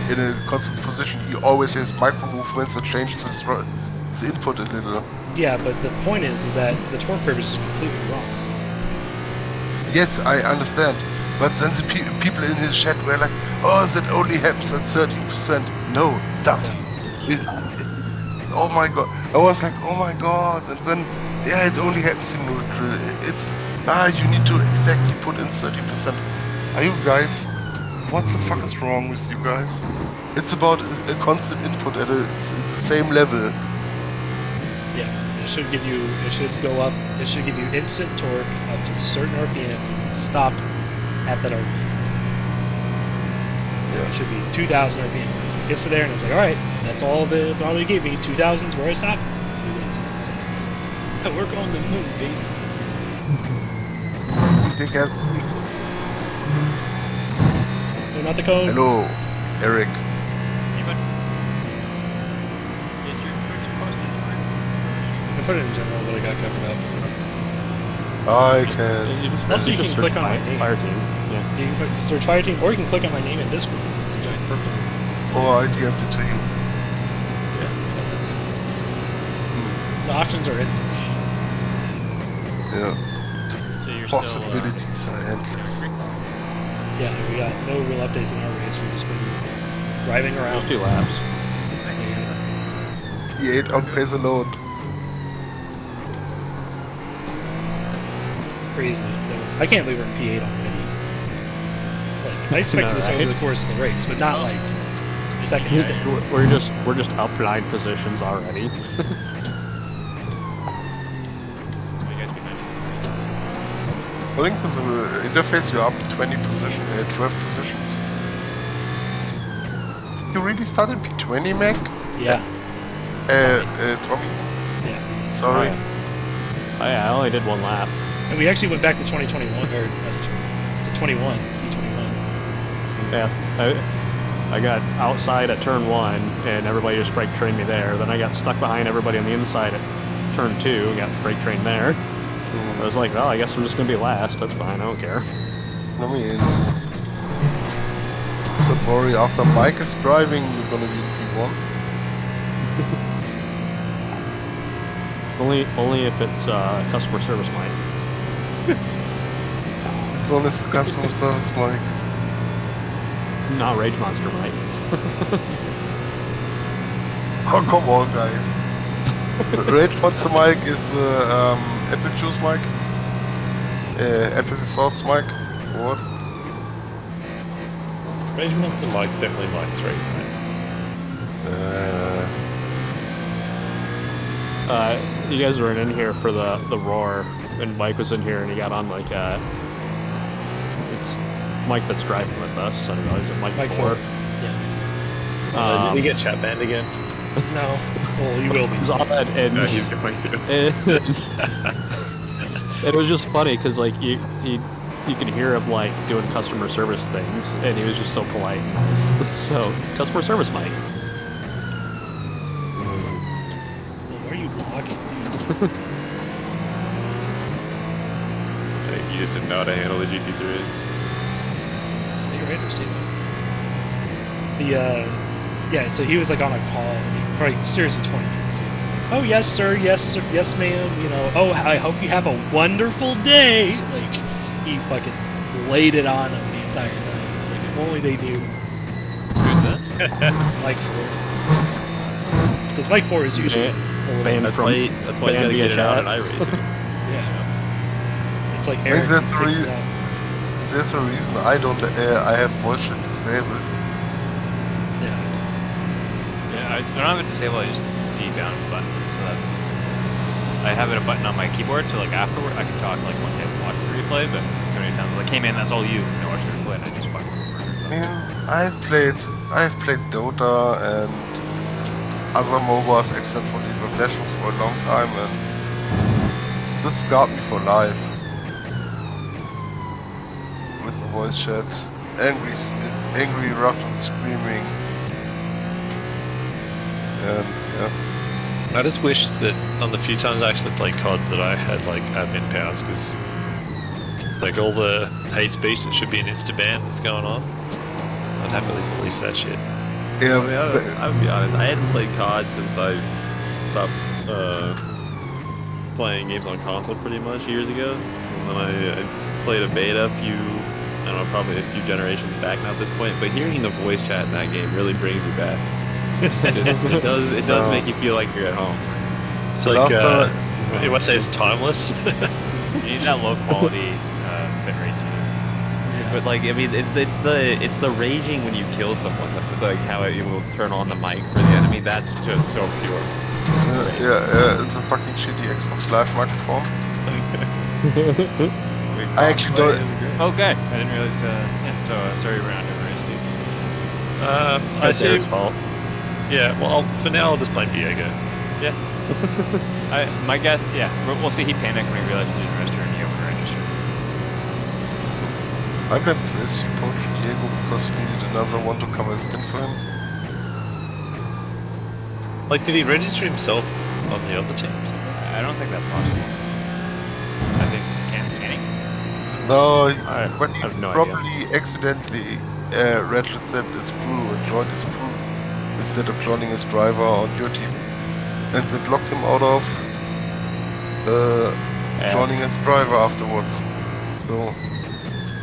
in a constant position, he always has micro movements that change the input a little. Yeah, but the point is that the torque curve is completely wrong. Yes, I understand. But then the people in his chat were like, "Oh, that only happens at 30%." No, it doesn't. Oh my god. I was like, oh my god. And then, yeah, it only happens in neutral. It's, you need to exactly put in 30%. Are you guys, what the fuck is wrong with you guys? It's about a constant input at the same level. Yeah, it should give you, it should go up, it should give you instant torque up to a certain RPM, stop at that RPM. Yeah. It should be 2,000 RPM. It gets to there and it's like, alright, that's all the throttle you gave me, 2,000 is where I stop. We're going to the moon, baby. Take care. No, not the cone. Hello, Eric. put it in general what I got covered up. I can't. Also, you can just click search on my name. Fire team. Yeah. You can search fire team, or you can click on my name in Discord. The giant purple. Or I DM'd it to you. Yeah. The options are endless. Yeah. So you're Possibilities are endless. Yeah, we got no real updates in our race. We've just been driving around. Just 2 laps. P8 on pace alone. Crazy. I can't believe we're in P8 already. Like, I expected this over the course of the race, but not like second stint. We're just up 9 positions already. I think with the interface you're up 20 position, 12 positions. Did you really start in P20, Mac? Yeah. Tommy? Yeah. Sorry. Oh yeah, I only did 1 lap. And we actually went back to 2021, or to 21, P21. Yeah, I got outside at turn 1, and everybody just freight trained me there. Then I got stuck behind everybody on the inside at turn 2, and got freight trained there. I was like, well, I guess I'm just gonna be last. That's fine. I don't care. I mean, don't worry. After Mike is driving, you're gonna be in P1. Only if it's customer service Mike. As long as the customer service Mike. Not Rage Monster Mike. Oh, come on, guys. Rage Monster Mike is apple juice Mike. Apple sauce Mike. What? Rage Monster Mike's definitely Mike's right. You guys were in here for the roar, and Mike was in here, and he got on like it's Mike that's driving with us. I don't know, is it Mike 4? Yeah. Did he get chat banned again? No. Well, you will be. He's on that, and No, he's going to. It was just funny because like you can hear him like doing customer service things, and he was just so polite and nice. So customer service Mike. Well, why are you blocking? I think you just didn't know how to handle the GP3. Stay right or stay left. Yeah, so he was like on a call for like seriously 20 minutes. He was like, oh yes sir, yes ma'am, you know, oh I hope you have a wonderful day. Like he fucking laid it on him the entire time. It's like if only they knew. Who's this? Mike 4. Because Mike 4 is usually a little Banned That's from why you gotta get it out at iRacing. yeah. It's like I Eric think takes it out. there's a reason I don't. I have watched it disabled. Yeah. Yeah, I don't have it disabled, I just down a button so that I have it a button on my keyboard, so like afterward I can talk like once I watch the replay, but too many times like, hey man, that's all you, and I watch the replay and I just fucking murdered them. Yeah, I've played Dota and other MOBAs except for League of Legends for a long time, and that scarred me for life. With the voice chat, angry Russian screaming, and yeah. I just wish that on the few times I actually played COD that I had like admin powers, because like all the hate speech that should be an insta ban that's going on, I'd happily police that shit. Yeah, I mean, I would be honest, I hadn't played COD since I stopped playing games on console pretty much years ago. And then I played a beta probably a few generations back now at this point, but hearing the voice chat in that game really brings you back. It does make you feel like you're at home. It's like, you want to say it's timeless? You need that low quality bitrate too. But like, I mean, it's the raging when you kill someone, like how it will turn on the mic for the enemy. That's just so pure. It's a fucking shitty Xbox Live microphone. I actually don't. Okay, I didn't realize. Yeah, so sorry we're not doing a race, dude. I see. Eric's fault. Yeah, well, for now I'll just blame Diego. Yeah. My guess, yeah, we'll see. He panicked when he realized he didn't register, and he over-registered. I blame Chris, he poached Diego because we needed another one to cover his stint for him. Like, did he register himself on the other teams? I don't think that's possible. I think can he? No, I but he have no idea. probably accidentally registered as crew and joined as crew instead of joining as driver on your team. And that locked him out of joining as driver afterwards. So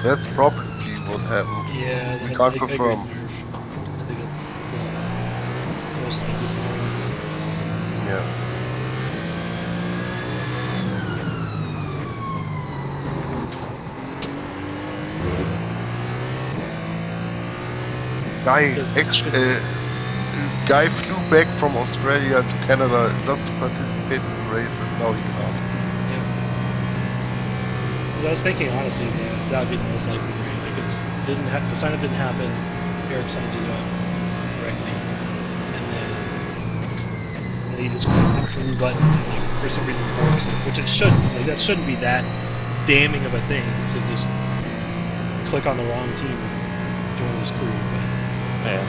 that's probably what happened. Yeah, We I can't agree, confirm. Nerf. I think it's the most likely scenario. Yeah. Because- Guy flew back from Australia to Canada not to participate in the race, and now he can't. Because I was thinking, honestly, that would be the most likely way. Because the sign-up didn't happen, Eric signed it up correctly, and then he just clicked the crew button, and like, for some reason forks it, which it shouldn't. Like, that shouldn't be that damning of a thing to just click on the wrong team and join his crew. But Yeah,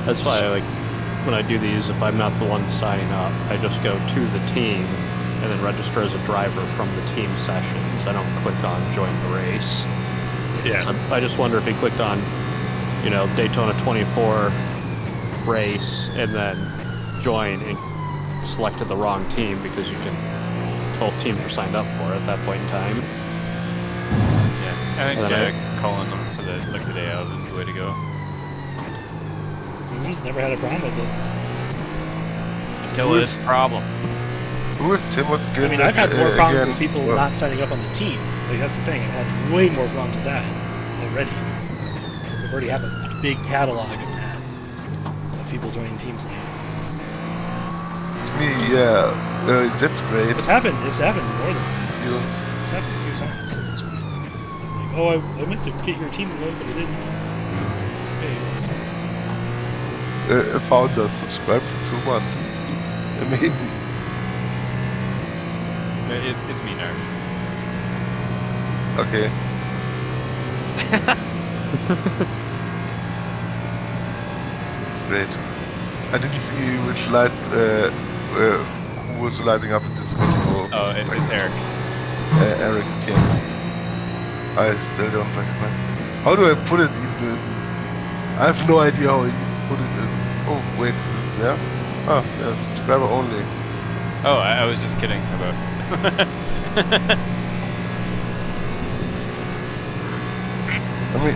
that's why I like when I do these. If I'm not the one signing up, I just go to the team and then register as a driver from the team sessions. I don't click on join the race. Yeah. So I just wonder if he clicked on, you know, Daytona 24 race and then join and selected the wrong team because you can. Both teams were signed up for it at that point in time. Yeah, I think And then calling them for the day of is the way to go. he's never had a problem with it. Until it's a problem. Who is Tim I mean, I've had more problems with people well, not signing up on the team. Like, that's the thing. I've had way more problems with that already. We already have a big catalog of that. Of people joining teams now. It's me, yeah. That's great. It's happened more than that. You- It's happened a few times. So it's weird. Like, oh, I meant to get your team load, but I didn't. Okay. A founder subscribed for 2 months. Maybe. It's me, Nerf. Okay. It's great. I didn't see which light who was lighting up in this one, so Oh, it's Eric. Eric King. I still don't recognize it. How do I put it in? I have no idea how you put it in. Oh wait, yeah. Ah, yeah, subscriber only. Oh, I was just kidding about. I mean,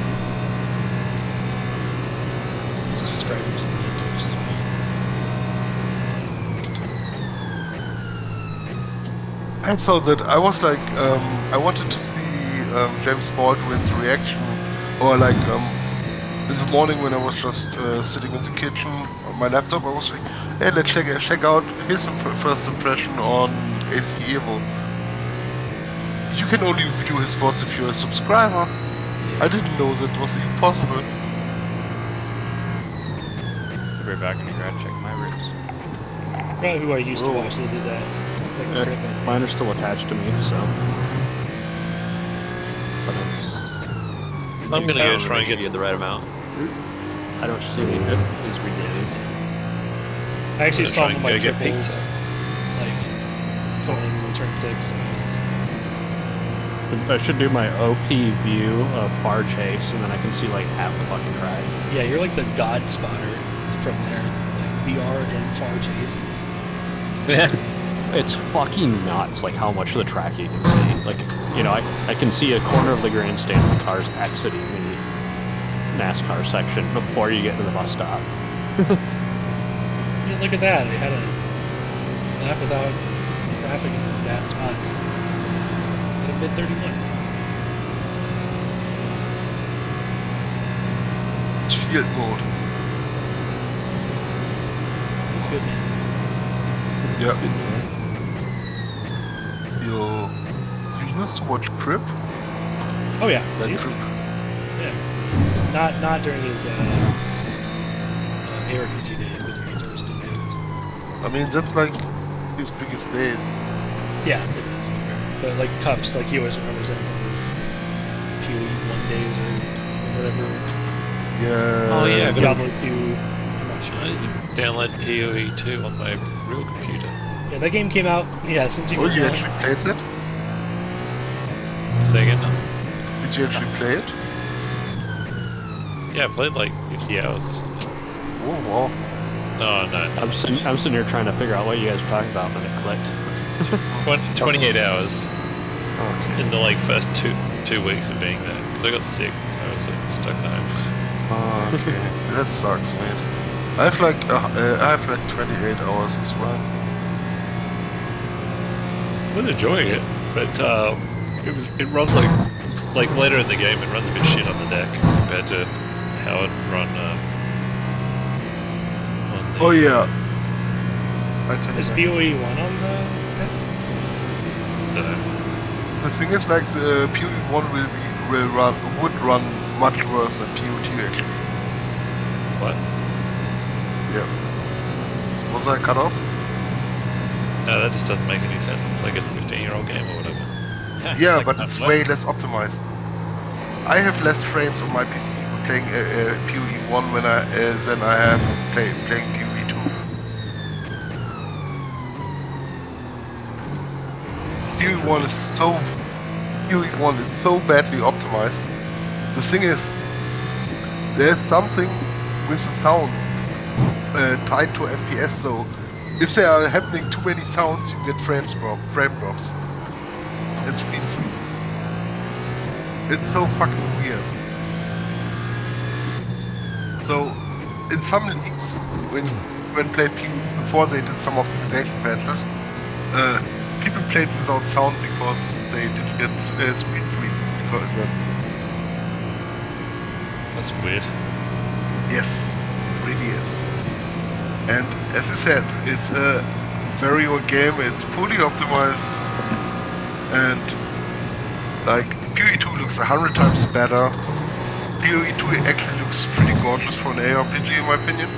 Subscribers and users as well. I saw that. I was like, I wanted to see James Baldwin's reaction, or like this morning when I was just sitting in the kitchen on my laptop, I was like, hey, let's check out his first impression on AC Evo. You can only view his thoughts if you're a subscriber. I didn't know that was even possible. Be right back in the garage, check my ribs. Probably who I used to Oh. watch that did that. Like, Yeah, Griffin. mine are still attached to me, so. But it's. I'm gonna go try and get the right amount. I don't see any that is ridiculous. I actually I'm saw gonna him try on my and go get triples, pizza. like, going in turn 6, and I was... I should do my OP view of Far Chase, and then I can see like half the fucking track. Yeah, you're like the god spotter from there. Like, VR and Far Chase. It's fucking nuts, like how much of the track you can see. Like, you know, I can see a corner of the grandstand the cars exiting the NASCAR section before you get to the bus stop. Yeah, look at that. They had a lap without traffic in bad spots. At a mid-31. Shield mode. That's good, man. Yeah. You used to watch Crip? Oh yeah, That he's- Crip. yeah. Not during his ARPG days, but during his Hearthstone days. I mean, that's like his biggest days. Yeah, it is. But like Cups, like he always remembers them from his PoE 1 days or whatever. Yeah. Oh, yeah, but- Diablo 2. I'm not sure. I need to download PoE 2 on my real computer. Yeah, that game came out. Yeah, since you Oh, you can. actually played it? Say again? Did you actually play it? Yeah, I played like 50 hours or something. Oh, wow. No, no. I'm sitting here trying to figure out what you guys are talking about when it clicked. 28 hours Okay. in the like first two weeks of being there because I got sick, so I was like stuck at home. Oh, okay. That sucks, man. I have like 28 hours as well. I was enjoying it, but it runs like later in the game it runs a bit shit on the deck compared to how it run on the. Oh yeah. I can Is imagine. BOE 1 on the. I don't know. The thing is, like the PoE1 would run much worse than PO2 actually. What? Yeah. Was I cut off? No, that just doesn't make any sense. It's like a 15-year-old game or whatever. Yeah, like but that it's what? way less optimized. I have less frames on my PC when playing PoE1 than I have playing PoE2. PoE1 is so badly optimized. The thing is, there's something with the sound tied to FPS. So if there are happening too many sounds, you get frame drops and screen freezes. It's so fucking weird. So in some leagues, when played before they did some optimization patches, people played without sound because they didn't get screen freezes because of that. That's weird. Yes, it really is. And as you said, it's a very old game, it's fully optimized, and like PoE2 looks 100 times better. PoE2 actually looks pretty gorgeous for an ARPG in my opinion.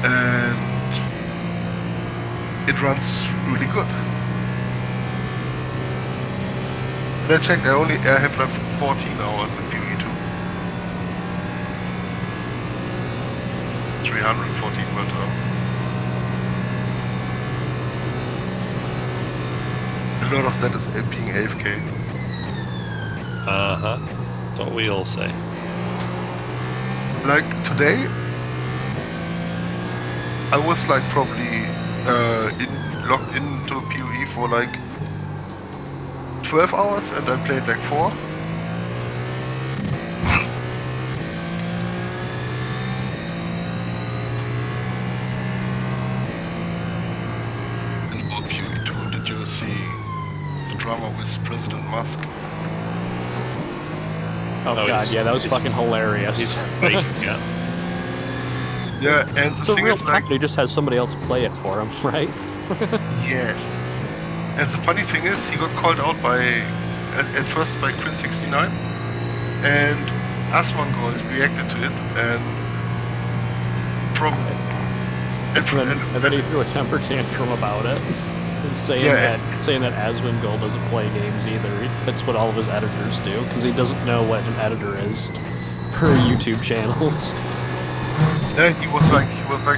And it runs really good. And I checked, I have like 14 hours in PoE2. 314 but a lot of that is being AFK. Uh-huh. That's what we all say. Like today, I was like probably logged into PoE for like 12 hours and I played like 4. And about PoE2, did you see the drama with President Musk? Oh No, god, he's- yeah, that was he's- fucking hilarious. He's faking it. Yeah, and the It's a thing real is like, company, just has somebody else play it for him, right? yeah. And the funny thing is, he got called out at first by Quinn69, and Asmongold reacted to it, and And then he threw a temper tantrum about it, saying Yeah. that Asmongold doesn't play games either. That's what all of his editors do, because he doesn't know what an editor is for YouTube channels. yeah, he was like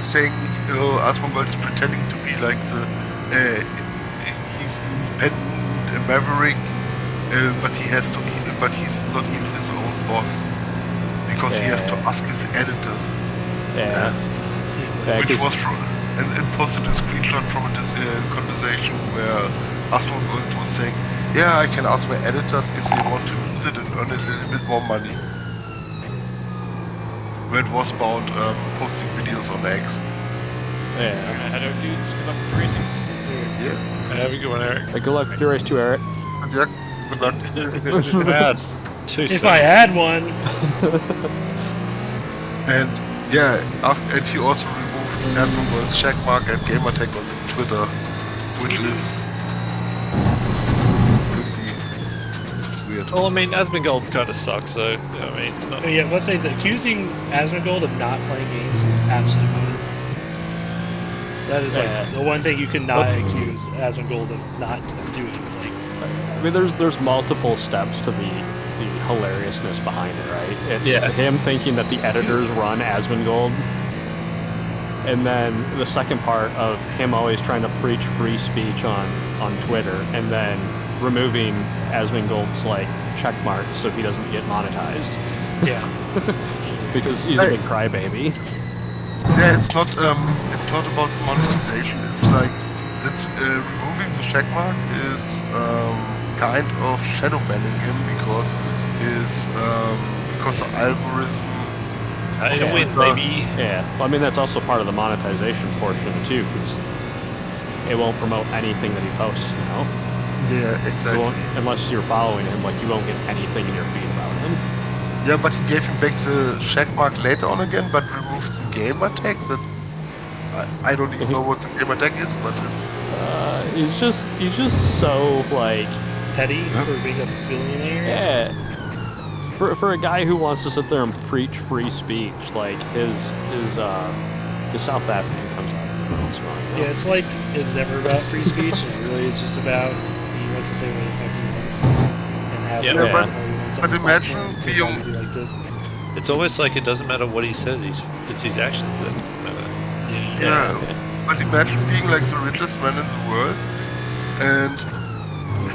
saying, Asmongold is pretending to be like he's independent, a maverick, but he's not even his own boss because he has to ask his editors. Yeah. Which was and posted a screenshot from this conversation where Asmongold was saying, yeah, I can ask my editors if they want to use it and earn a little bit more money. Where it was about posting videos on X. Yeah. Alright, head out, dudes. Good luck with the racing. Yeah. Have a good one, Eric. Good luck with your race too, Eric. Yeah, good luck. Bad. Too If soon. I had one. And yeah, and he also removed Asmongold's checkmark and gamertag on Twitter, which is pretty weird. Well, I mean, Asmongold kind of sucks, so I mean, not, Yeah, let's say that accusing Asmongold of not playing games is absolutely rude. That is like the one thing you cannot accuse Asmongold of not doing. Like, I mean, there's multiple steps to the hilariousness behind it, right? It's him thinking that the editors run Asmongold. And then the second part of him always trying to preach free speech on Twitter, and then removing Asmongold's like check mark so he doesn't get monetized. Yeah. Because he's a big crybaby. Yeah, it's not about the monetization. It's like that's removing the checkmark is kind of shadow banning him because the algorithm. Pay to win, baby. Yeah, well, I mean that's also part of the monetization portion too, because it won't promote anything that he posts, you know. Yeah, So exactly. unless you're following him, like you won't get anything in your feed about him. Yeah, but he gave him back the checkmark later on again, but removed the gamer tag. That I don't even know what the gamer tag is, but it's. He's just so like Petty for being a billionaire. yeah. For a guy who wants to sit there and preach free speech, like his South African comes out of the nose, you know? Yeah, it's like it's never about free speech, and really it's just about he wants to say what the fuck he wants and have Yeah, whatever but- he wants but on his imagine platform, as being- long as he likes it. It's almost like it doesn't matter what he says. It's his actions that matter. Yeah, but imagine being like the richest man in the world and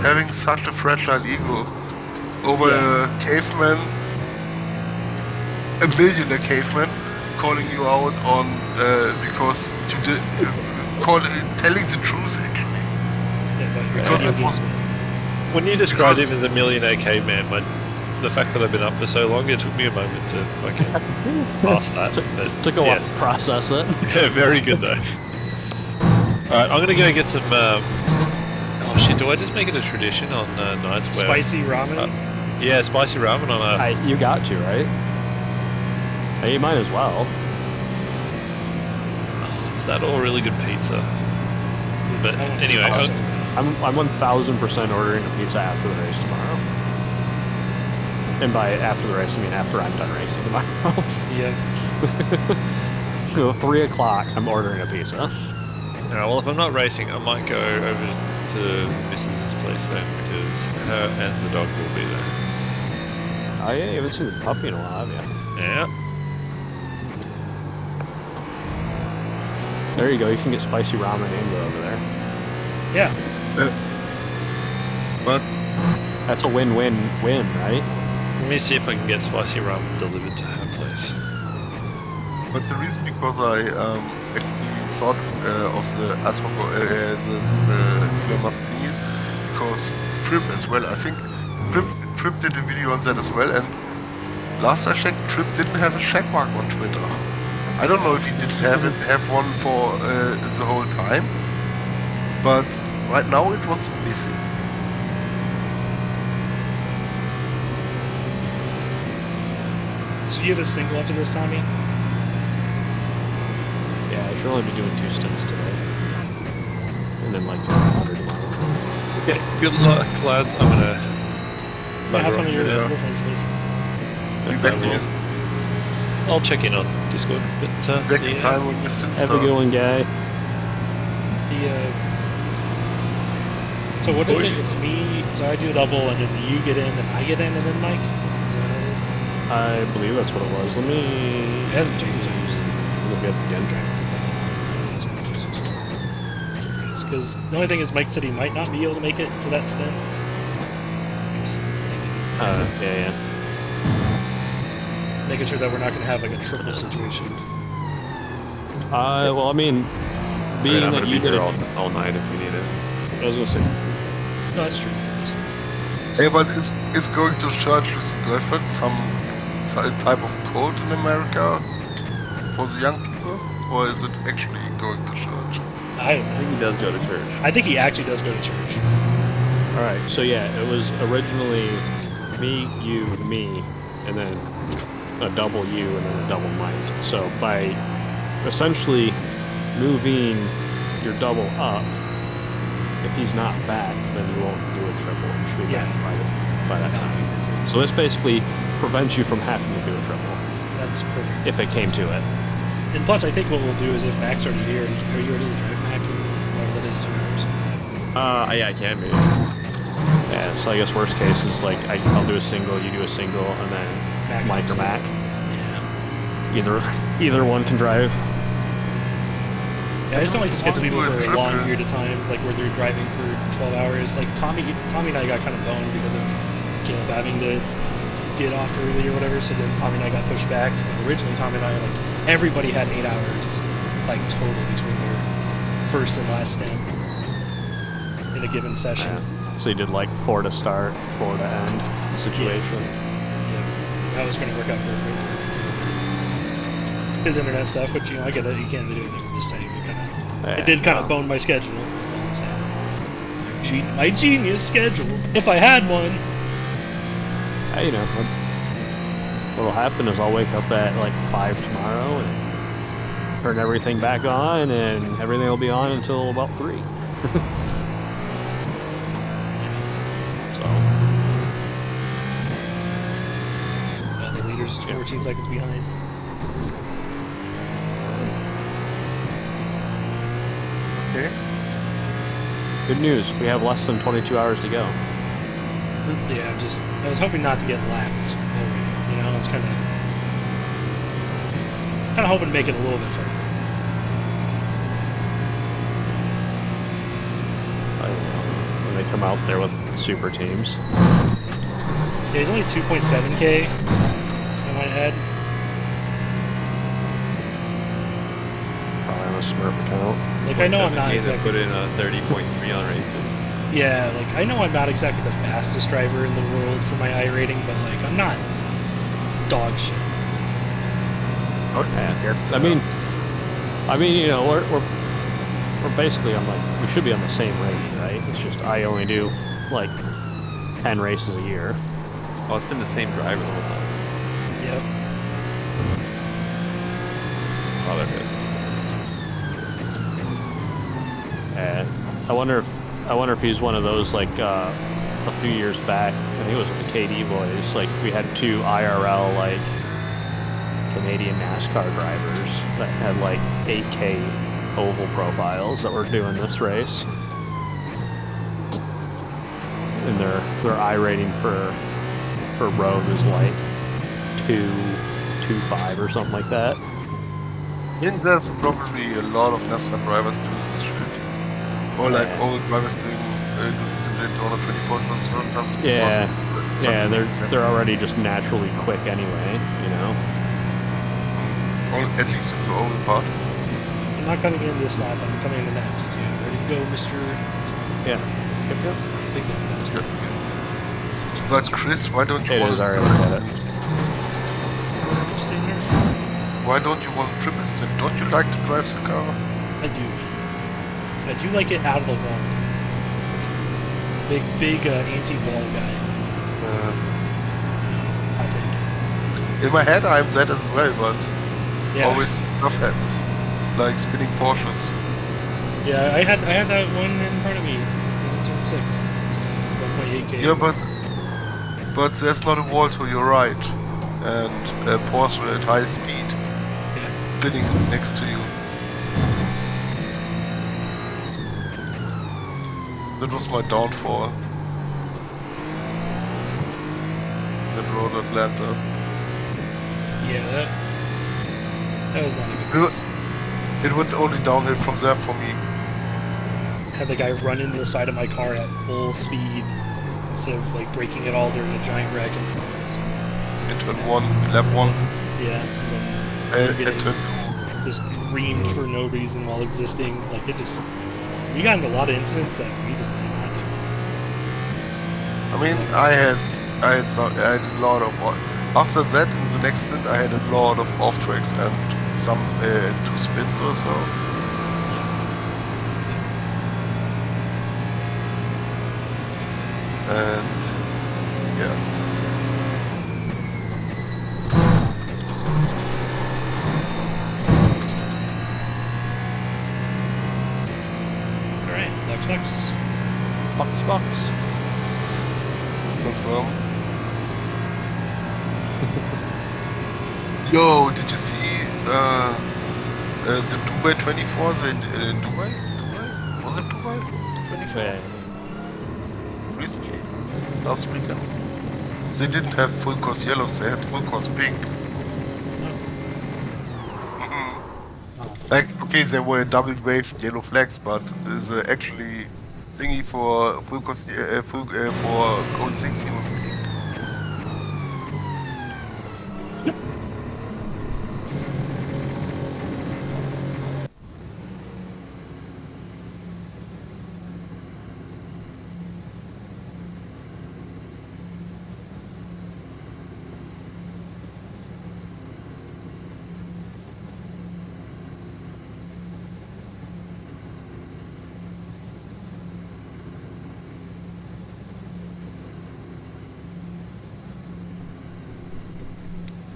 having such a fragile ego over a caveman, a millionaire caveman, calling you out on because you did telling the truth actually. Yeah, but Because it was When you described him as a millionaire caveman, the fact that I've been up for so long, it took me a moment to fucking pass that. But Took a while yes. to process it. Yeah, very good though. Alright, I'm gonna go get some. Oh shit! Do I just make it a tradition on nights where spicy ramen. yeah, spicy ramen on a. You got to, right? You might as well. Oh, it's that all really good pizza. But anyway, I'm 1000% ordering a pizza after the race tomorrow. And by after the race, I mean after I'm done racing tomorrow. Yeah. 3 o'clock, I'm ordering a pizza. alright, well, if I'm not racing, I might go over to the missus's place then because her and the dog will be there. Oh yeah, you haven't seen the puppy in a while, have you? Yeah. There you go, you can get spicy ramen and go over there. Yeah. but That's a win-win-win, right? Let me see if I can get spicy ramen delivered to her place. But the reason because I actually thought of the Mastinis because Trip as well. I think Trip did a video on that as well, and last I checked, Trip didn't have a checkmark on Twitter. I don't know if he did have one for the whole time, but right now it was missing. So you have a single after this, Tommy? Yeah, I should only be doing 2 stints today. And then like 100 tomorrow. Okay, good luck, lads. I'm gonna. Yeah, how's bugger one off of your for now. girlfriends racing? You I back to will. this I'll check in on Discord, but back see in ya. time when you still Have a good one, guy. So what is it? It's me. So I do a double, and then you get in, and I get in, and then Mike. Is that what it is? I believe that's what it was. Let me It hasn't changed. I'm just look at it again. because the only thing is Mike said he might not be able to make it for that stint. So I'm just Yeah. making sure that we're not going to have like a triple situation. Well, I mean, being I'm that gonna you be did here it, all night if you need it. I was gonna say, No, that's true. Hey, but is going to church with your girlfriend some type of code in America for the young people, or is it actually going to church? I don't I know. think he does go to church. I think he actually does go to church. all right. So yeah, it was originally me, you, me, and then a double you, and then a double Mike. So by essentially moving your double up, if he's not back, then you won't do a triple. You should be Yeah. back by that time. So this basically prevents you from having to do a triple That's perfect. if it came to it. And plus, I think what we'll do is if Mac's already here, are you ready to drive Mac in whatever that is, 2 hours? Yeah, I can be. Yeah. So I guess worst case is like I'll do a single, you do a single, and then Mike or Mac. Yeah. Either one can drive. Yeah, I just don't like to schedule people do a for a long triple. period of time, like where they're driving for 12 hours. Like Tommy and I got kind of boned because of Caleb having to get off early or whatever. So then Tommy and I got pushed back. Like, originally, Tommy and I everybody had 8 hours, like total between their first and last stint in a given session. Yeah. So you did like 4 to start, 4 to end situation. Yeah, that was going to work out perfect. His internet stuff, which I get it. You can't really do anything. I'm just saying, it did kind of bone my schedule. That's all I'm saying. My genius schedule, if I had one. Hey, what'll happen is I'll wake up at like 5 tomorrow and turn everything back on, and everything will be on until about 3. The leader's 14 seconds behind. Okay. Good news, we have less than 22 hours to go. Yeah, I was hoping not to get lapped. It's kind of hoping to make it a little bit further. I don't know, when they come out there with super teams. Yeah, he's only 2.7K, I might add. Probably on a Smurf account. Like, I know I'm not exactly... put in a 30.3 on racing. Yeah, like, I know I'm not exactly the fastest driver in the world for my iRating, but, like, I'm not dog shit. Okay. We're basically on we should be on the same rate, right? It's just I only do like 10 races a year. Oh, it's been the same driver the whole time. Yep. Oh, they're good. I wonder if he's one of those like a few years back. I think it was with the KD boys. Like we had 2 IRL like Canadian NASCAR drivers that had like 8K oval profiles that were doing this race, and their iRating for road was like 2.25 or something like that. I think there's probably a lot of NASCAR drivers doing this shit. Or like old drivers doing the Daytona 24 plus. Yeah, they're already just naturally quick anyway, At least it's the old part. I'm not coming in this lap, I'm coming in the next. Ready to go, Mr. Yeah. Yep. Big That's good. But Chris, why don't you It want is, I to already said it. Why don't you want to trip a stint? Don't you like to drive the car? I do like it out of the wall. Big anti-wall guy. I take. In my head, I'm that as well, but always Yeah. stuff happens, like spinning Porsches. Yeah, I had that one in front of me, turn 6, 1.8K. Yeah, but there's not a wall to your right, and a Porsche at high speed, spinning next to you. That was my downfall. That road Atlanta. Yeah, that was not a good race. It went only downhill from there for me. Had the guy run into the side of my car at full speed instead of like braking at all during a giant wreck in front of us. In turn 1, lap 1. Yeah. And turn 2. Just screamed for no reason while existing. Like it just, we got into a lot of incidents that we just did not do. I mean, I had a lot of. After that, in the next stint, I had a lot of off tracks and some 2 spins or so. And yeah. Alright, Box. Box. Confirm. Yo, did you see the Dubai 24? Dubai? Was it Dubai 24? Yeah. Recently, last weekend. They didn't have full course yellows, they had full course pink. Like Okay, they were double waved yellow flags, but the actually thingy for for code 16 was pink.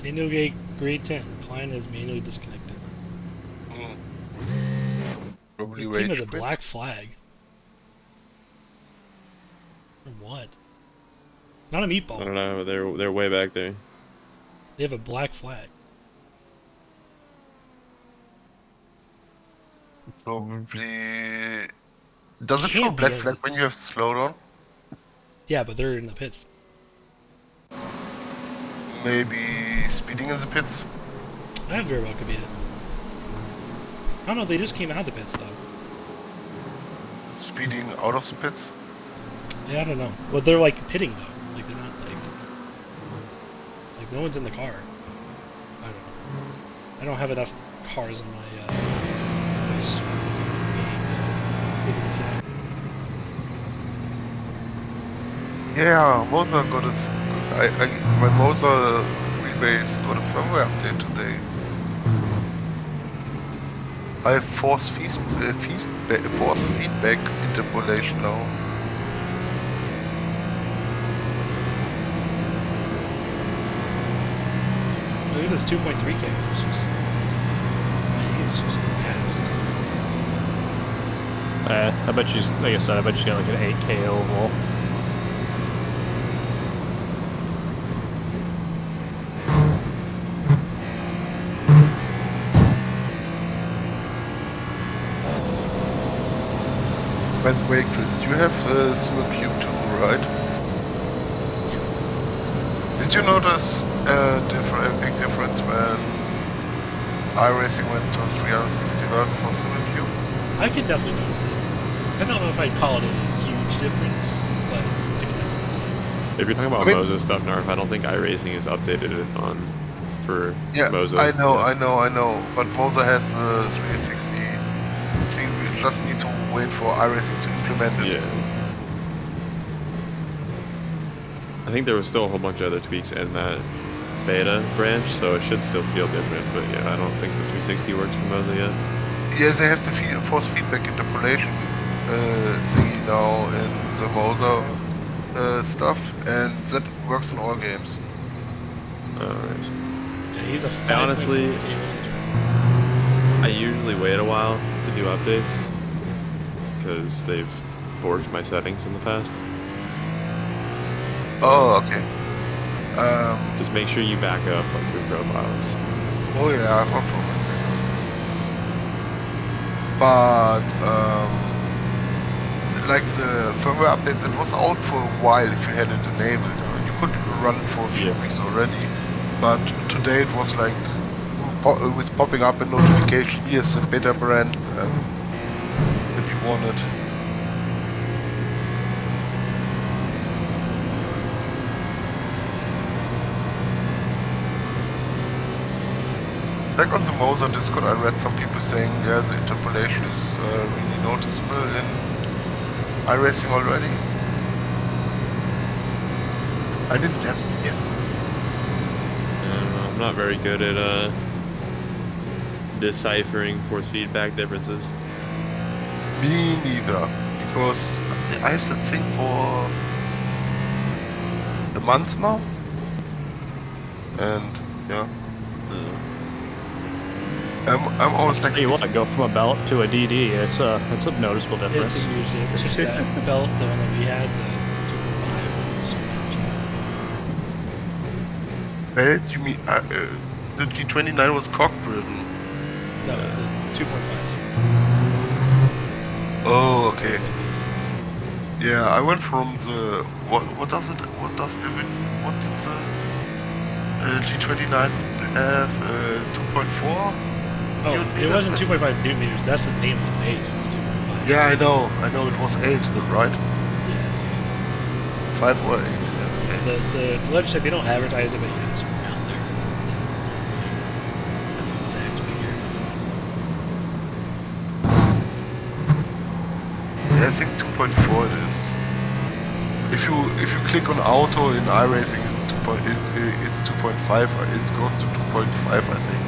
Manual gate grade 10. Client is manually disconnected. Probably This team has rage a quit. black flag. For what? Not a I meatball. don't know. They're way back there. They have a black flag. Probably. Does it show Can't be black as flag when you have slowed on? Yeah, but they're in the pits. Maybe speeding in the pits? That very well could be it. I don't know, they just came out of the pits though. Speeding out of the pits? Yeah, I don't know. Well, they're like pitting though. Like they're not like no one's in the car. I don't know. I don't have enough cars on my race game to figure this out. Yeah, Moza got a. My Moza wheelbase got a firmware update today. I have force feedback interpolation now. Look at this 2.3K. It's just fast. I bet she's, like I said, I bet she's got like an 8K oval. By the way, Chris, you have the Super Cube too, right? Did you notice a big difference when iRacing went to 360 Hz for Super Cube? I could definitely notice it. I don't know if I'd call it a huge difference, but I could definitely notice it. If you're talking about I mean- Moza stuff, Narf, I don't think iRacing is updated it on for Yeah, Moza. I know, Yeah. I know. But Moza has the 360 thing. We just need to wait for iRacing to implement it. Yeah. I think there was still a whole bunch of other tweaks in that beta branch, so it should still feel different. But yeah, I don't think the 360 works for Moza yet. Yeah, they have the force feedback interpolation thingy now in the Moza stuff, and that works in all games. Alright. Yeah, he's a I honestly- 5.4. I usually wait a while to do updates because they've borked my settings in the past. Oh, okay. Just make sure you back up like your profiles. Oh yeah, I've got problems with that. But like the firmware update that was out for a while if you had it enabled. You could run it for a few weeks already, but today it was like it was popping up a notification. Here's the beta brand if you want it. Like on the Moza Discord, I read some people saying, yeah, the interpolation is really noticeable in iRacing already. I didn't test it yet. I don't know, I'm not very good at deciphering force feedback differences. Me neither, because I have that thing for a month now, and yeah. I'm always like. Tell you what, go from a belt to a DD. It's a noticeable difference. It's a huge difference. Especially that belt, the one that we had, the 2.5 was so much. Belt? You mean the G29 was cock driven? No, the 2.5. Oh, okay. Yeah, I went from the what does it what does even what did the G29 have 2.4 Oh, Newton it meters. wasn't 2.5 Newton meters. That's the name of the base. It's 2.5. Yeah, I know. It was 8, right? Yeah, it's 5 or 8. Yeah, 8. the ledge said they don't advertise it, but yeah, it's around there. That's an exact figure. Yeah, I think 2.4 it is. If you click on auto in iRacing, it's 2.5. It goes to 2.5, I think.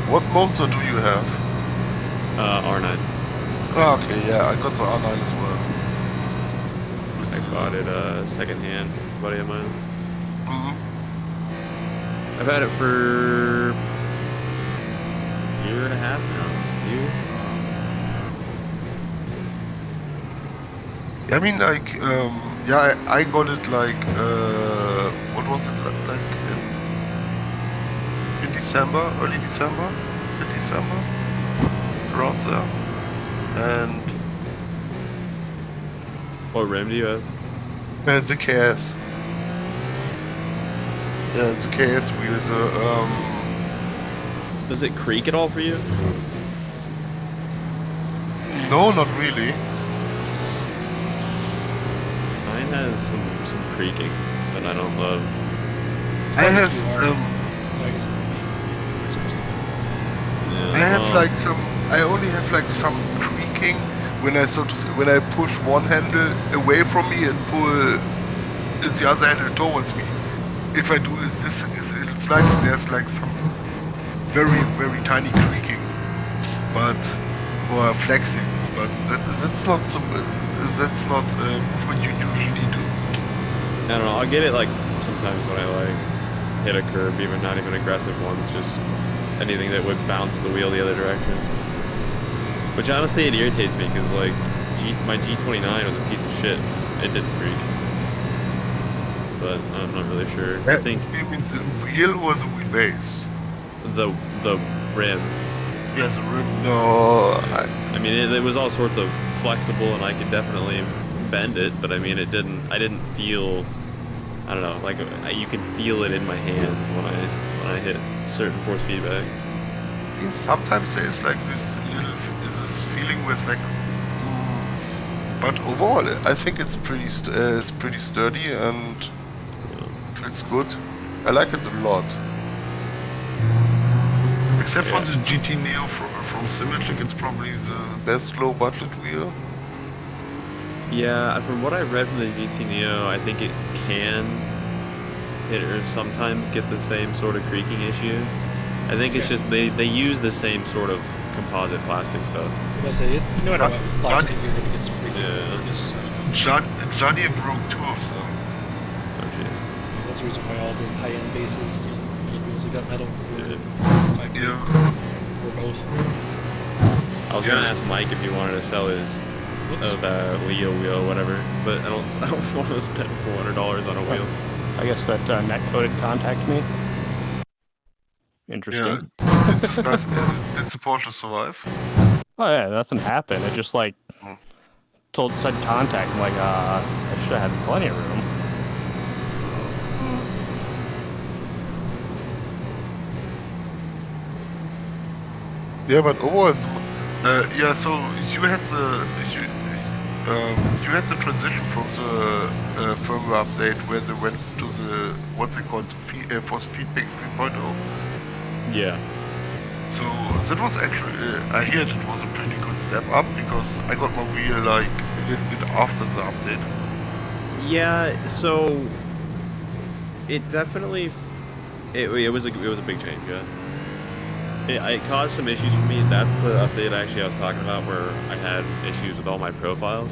What motor do you have? R9. Oh, okay, yeah, I got the R9 as well. I bought it secondhand, buddy of mine. Mhm. I've had it for a year and a half now. I mean, like, yeah, I got it like, what was it like in December, early December, mid-December, around there, and What rim do you have? the KS. Yeah, the KS wheels. Does it creak at all for you? No, not really. Mine has some creaking that I don't love. I have I guess it would be Yeah, I have well, like some. I only have like some creaking when I when I push one handle away from me and pull the other handle towards me. If I do this, it's like there's like some very very tiny creaking, but or flexing, but that's not some that's not a movement you usually do. I don't know. I'll get it like sometimes when I like hit a curb, even not even aggressive ones, just anything that would bounce the wheel the other direction. Which honestly, it irritates me because like my G29 was a piece of shit. It didn't creak, but I'm not really sure. I think You mean the wheel or the wheelbase? the rim. Yeah, the rim. No, I mean, it was all sorts of flexible, and I could definitely bend it, but I mean, it didn't. I didn't feel. I don't know. Like you can feel it in my hands when I hit certain force feedback. I mean, sometimes there's like this feeling where it's like. But overall, I think it's pretty sturdy and feels good. I like it a lot. Except for the GT Neo from Symmetric, it's probably the best low budget wheel. Yeah, from what I read from the GT Neo, I think it can hit or sometimes get the same sort of creaking issue. I think it's just they use the same sort of composite plastic stuff. I was say, you know what about with plastic, you're gonna get some freaking. Yeah. It's just how it goes. Johnny broke 2 of them. Oh jeez. That's the reason why all the high-end bases, wheels that got metal, Yeah. or both. I was gonna ask Mike if he wanted to sell his Leo wheel, whatever, but I don't want to spend $400 on a wheel. I guess that net-coded contacted me. Interesting. Yeah. Did this guy, did the Porsche survive? Oh yeah, nothing happened. It just like said contact. I'm like, I should have had plenty of room. Yeah, but overall, yeah. So you had the transition from the firmware update where they went to the what they call force feedback 3.0. Yeah. So that was actually, I heard it was a pretty good step up because I got my wheel like a little bit after the update. Yeah. So it definitely it was a big change. Yeah. It caused some issues for me. That's the update actually I was talking about where I had issues with all my profiles.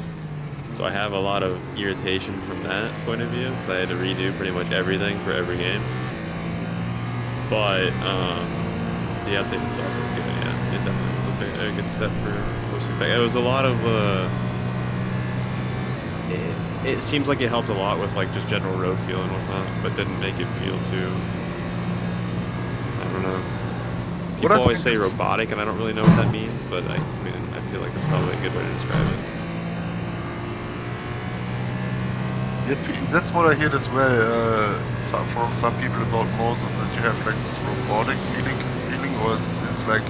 So I have a lot of irritation from that point of view because I had to redo pretty much everything for every game. But the update itself was good. Yeah, it definitely was a good step for feedback. It was a lot of. It seems like it helped a lot with like just general road feel and whatnot, but didn't make it feel too. I don't know. People always say robotic, and I don't really know what that means, but I mean, I feel like it's probably a good way to describe it. That's what I heard as well from some people about Moses, that you have like this robotic feeling, or it's like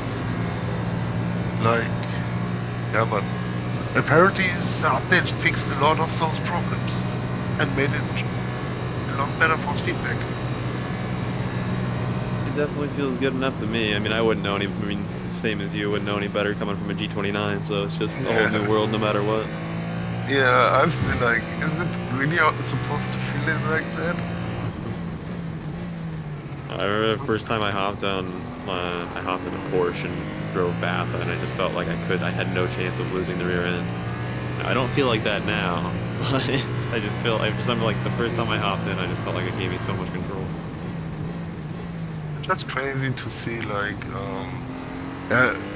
yeah, but apparently the update fixed a lot of those problems and made it a lot better for feedback. It definitely feels good enough to me. I mean, I wouldn't know any. I mean, same as you, wouldn't know any better coming from a G29. So it's just a whole new world, no matter what. Yeah, I'm still like, isn't it really supposed to feel it like that? I remember the first time I hopped on, I hopped in a Porsche and drove Batha, and I just felt like I had no chance of losing the rear end. I don't feel like that now, but I just feel, for some like the first time I hopped in, I just felt like it gave me so much control. It's just crazy to see like,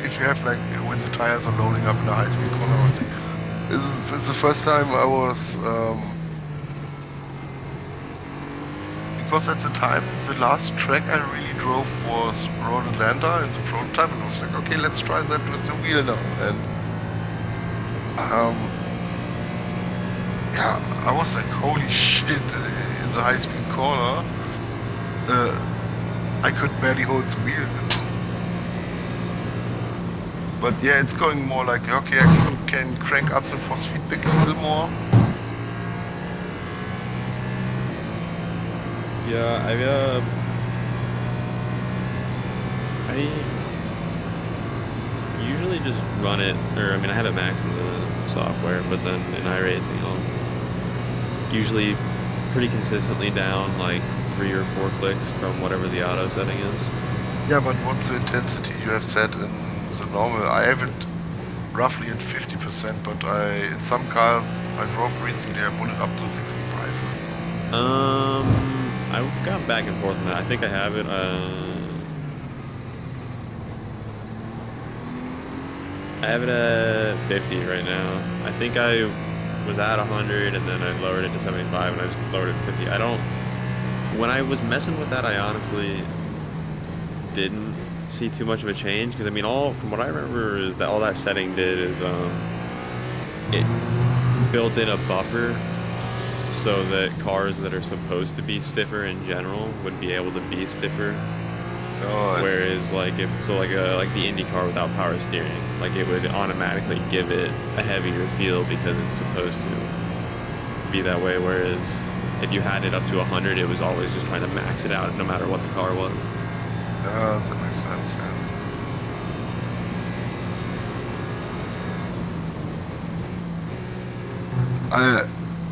if you have like, when the tires are loading up in a high-speed corner, I was like, this is the first time I was, because at the time, the last track I really drove was Road Atlanta in the prototype, and I was like, okay, let's try that with the wheel now. And yeah, I was like, holy shit, in the high-speed corner, I could barely hold the wheel. But yeah, it's going more like, okay, I can crank up the force feedback a little more. Yeah, I usually just run it, or I mean, I have it maxed in the software, but then in iRacing, I'll usually pretty consistently down like 3 or 4 clicks from whatever the auto setting is. Yeah, but what's the intensity you have set in the normal? I have it roughly at 50%, but in some cars I drove recently, I put it up to 65 or so. I've gone back and forth on that. I think I have it. I have it at 50 right now. I think I was at 100 and then I lowered it to 75 and I just lowered it to 50. I don't. When I was messing with that, I honestly didn't see too much of a change because I mean, from what I remember is that all that setting did is it built in a buffer so that cars that are supposed to be stiffer in general would be able to be stiffer. Oh, Whereas like like the Indy car without power steering, like it would automatically give it a heavier feel because it's supposed to be that way. Whereas if you had it up to 100, it was always just trying to max it out no matter what the car was. that makes sense, yeah.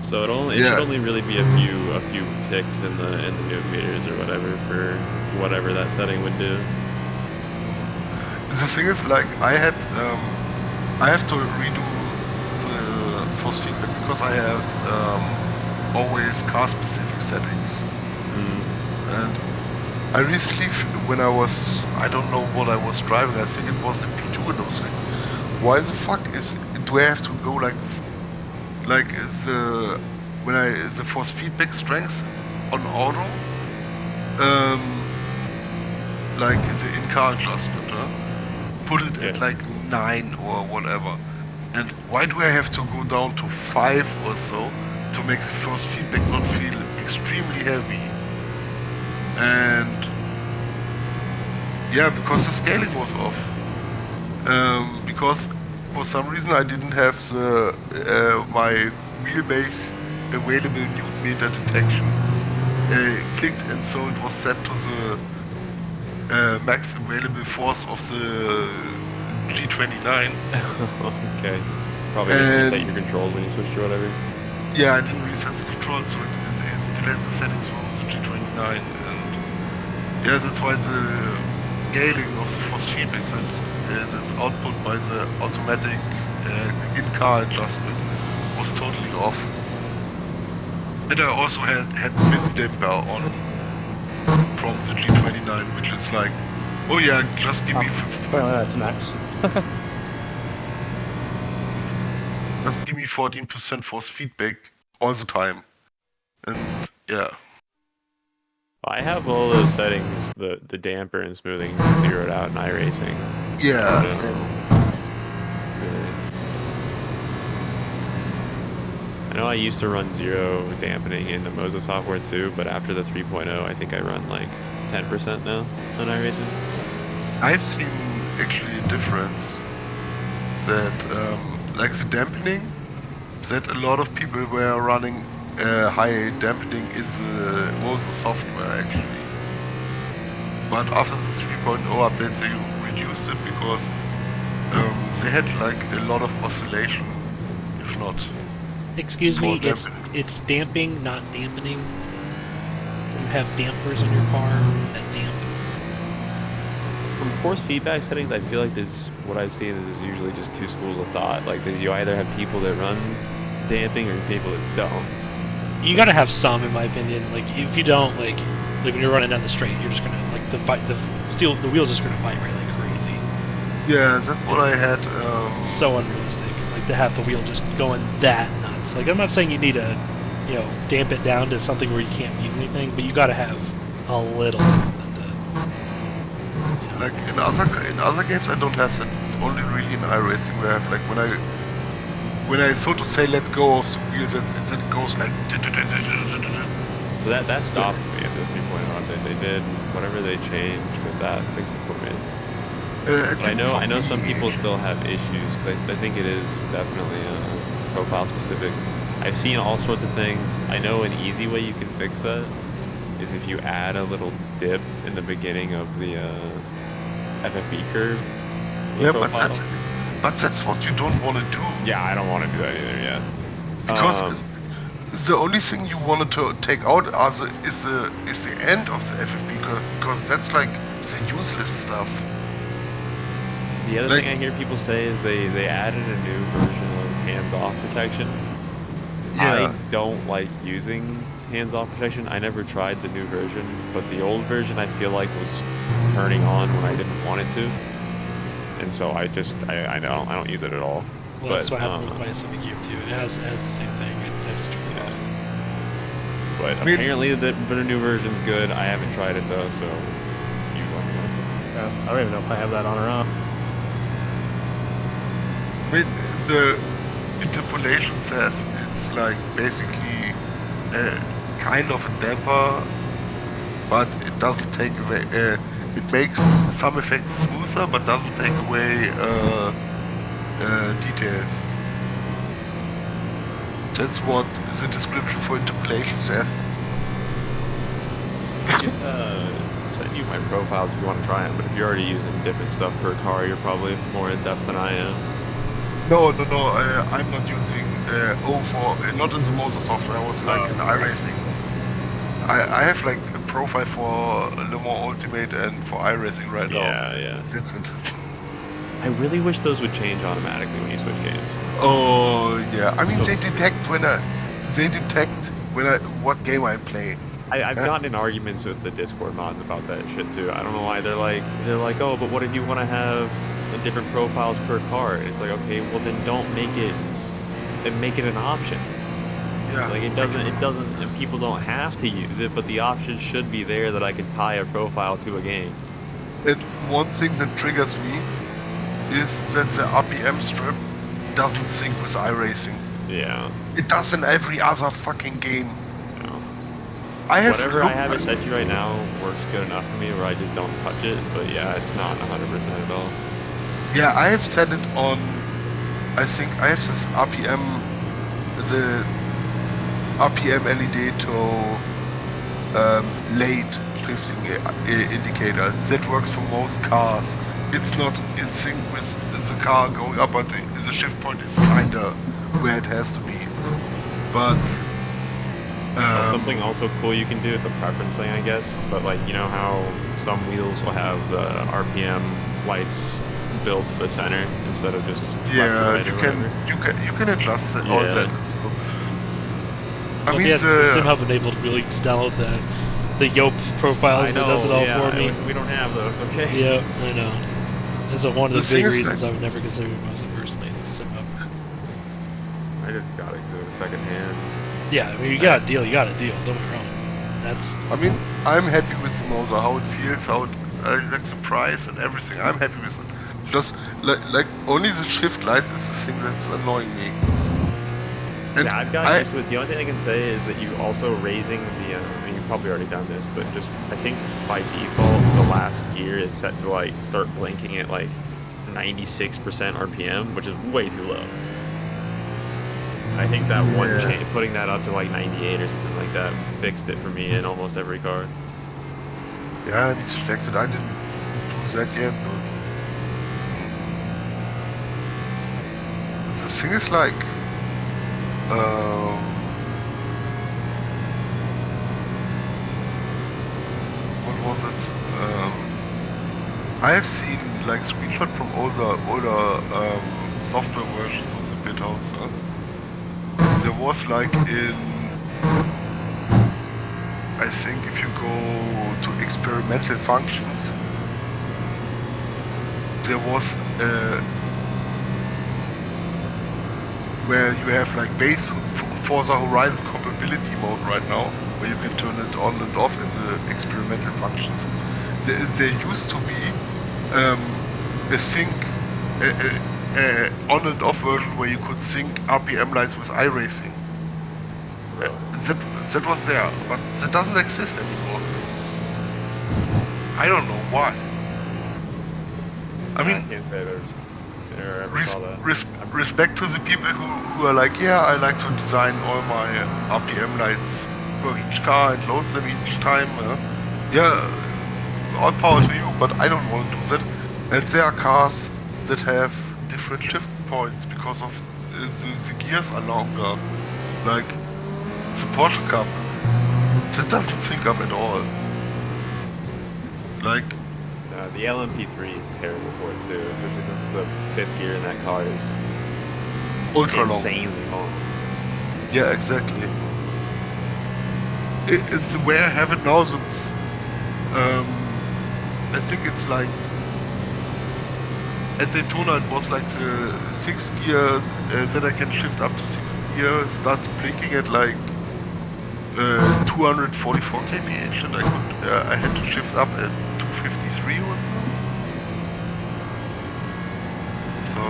So it should only really be a few ticks in the newton meters or whatever for whatever that setting would do. The thing is, like, I have to redo the force feedback because I had always car-specific settings. And I recently, when I don't know what I was driving, I think it was the P2, and I was like, why the fuck do I have to go like the force feedback strength on auto, like the in-car adjustment, put it at like 9 or whatever, and why do I have to go down to 5 or so to make the force feedback not feel extremely heavy? And yeah, because the scaling was off, because for some reason I didn't have my wheelbase available newton meter detection clicked, and so it was set to the max available force of the G29. Okay. Probably didn't reset your controls when you switched or whatever. Yeah, I didn't reset the controls, so it still had the settings from the G29, and yeah, that's why the scaling of the force feedback that's output by the automatic in-car adjustment was totally off. And I also had mid damper on from the G29, which is like, oh yeah, just give me that's max. just give me 14% force feedback all the time. And yeah. I have all those settings, the damper and smoothing zeroed out in iRacing. Yeah, and, same. Really. And know I used to run zero dampening in the Moza software too, but after the 3.0, I think I run like 10% now on iRacing. I've seen actually a difference that, like the dampening, that a lot of people were running high dampening in the Moza software actually. But after the 3.0 update, they reduced it because they had like a lot of oscillation, if not. Excuse For me, it's damping, not dampening. You have dampers in your car that damp. From force feedback settings, I feel like what I've seen is usually just two schools of thought. Like you either have people that run damping or people that don't. You gotta have some, in my opinion. Like if you don't, like when you're running down the straight, you're just gonna like the wheels just gonna vibrate like crazy. Yeah, that's what I had. It's so unrealistic. Like to have the wheel just going that nuts. Like I'm not saying you need to, damp it down to something where you can't beat anything, but you gotta have a little something to. Like in other games, I don't have that. It's only really in iRacing where I have like when I so to say let go of the wheels, it goes like. So that stopped for me after the 3.0 update. They did whatever they changed with that, fixed it for me. But I know some people still have issues because I think it is definitely profile specific. I've seen all sorts of things. I know an easy way you can fix that is if you add a little dip in the beginning of the FFB curve. Yeah, but that's what you don't want to do. Yeah, I don't want to do that either. Yeah, because the only thing you wanted to take out is the end of the FFB curve, because that's like the useless stuff. The other thing I hear people say is they added a new version of hands-off protection. Yeah. I don't like using hands-off protection. I never tried the new version, but the old version I feel like was turning on when I didn't want it to, and so I don't use it at all. Well, that's what happened with my Civic Cube too. It has the same thing. I just turned it off. But apparently the new version's good. I haven't tried it though, so you let me know. Yeah, I don't even know if I have that on or off. I mean, the interpolation says it's like basically kind of a damper, but it doesn't take away. It makes some effects smoother, but doesn't take away details. That's what the description for interpolation says. I can send you my profiles if you want to try them, but if you're already using different stuff per car, you're probably more in depth than I am. No, I'm not using not in the Moza software. I was like in iRacing. I have like a profile for Le Mans Ultimate and for iRacing right now. Yeah. That's it. I really wish those would change automatically when you switch games. Oh yeah, I mean they detect what game I play. I've gotten in arguments with the Discord mods about that shit too. I don't know why they're like, oh, but what if you want to have different profiles per car? It's like, okay, well then don't make it an option. Yeah. Like it doesn't, and people don't have to use it, but the option should be there that I can tie a profile to a game. And one thing that triggers me is that the RPM strip doesn't sync with iRacing. Yeah. It does in every other fucking game. No. Whatever I have it set to right now works good enough for me where I just don't touch it, but yeah, it's not 100% at all. Yeah, I have set it on, I think I have this RPM, the RPM LED to late shifting indicator. That works for most cars. It's not in sync with the car going up, but the shift point is kinda where it has to be. But something also cool you can do, it's a preference thing I guess, but like you know how some wheels will have the RPM lights built to the center instead of just left to right you can adjust all that. So, I mean, the SimHub enabled really just download the Yope profiles that does it all for me. We don't have those, okay? Yeah, I know. That's one of the big reasons I would never consider Moza personally. It's the SimHub. I just got it because it was secondhand. Yeah, I mean, you got a deal. Don't get me wrong. I mean, I'm happy with the Moza, how it feels, how it like the price and everything. I'm happy with it. Just like only the shift lights is the thing that's annoying me. And Yeah, I've gotten I, used to it. The only thing I can say is that you also raising the, I mean, you've probably already done this, but just, I think by default, the last gear is set to, like, start blinking at, like, 96% RPM, which is way too low. I think that one Yeah. change, putting that up to, like, 98 or something like that, fixed it for me in almost every car. yeah, I need to fix it. I didn't do that yet, but the thing is like, what was it? I have seen like screenshot from older software versions of the BitHouse. There was like in, I think if you go to experimental functions, there was where you have like base Forza Horizon compatibility mode right now, where you can turn it on and off in the experimental functions. There used to be a sync, on and off version where you could sync RPM lines with iRacing. That was there, but that doesn't exist anymore. I don't know why. I mean, can't say I've ever saw that. respect to the people who are like, yeah, I like to design all my RPM lights for each car and load them each time. Yeah, all power to you, but I don't want to do that. And there are cars that have different shift points because of the gears are longer. Like the Porsche Cup, that doesn't sync up at all. Like, The LMP3 is terrible for it too, especially since the fifth gear in that car is ultra long. insanely long. Yeah, exactly. It's the way I have it now. So, I think it's like at Daytona it was like the 6th gear that I can shift up to 6th gear. It starts blinking at like 244 kph, and I had to shift up at 253 or so. So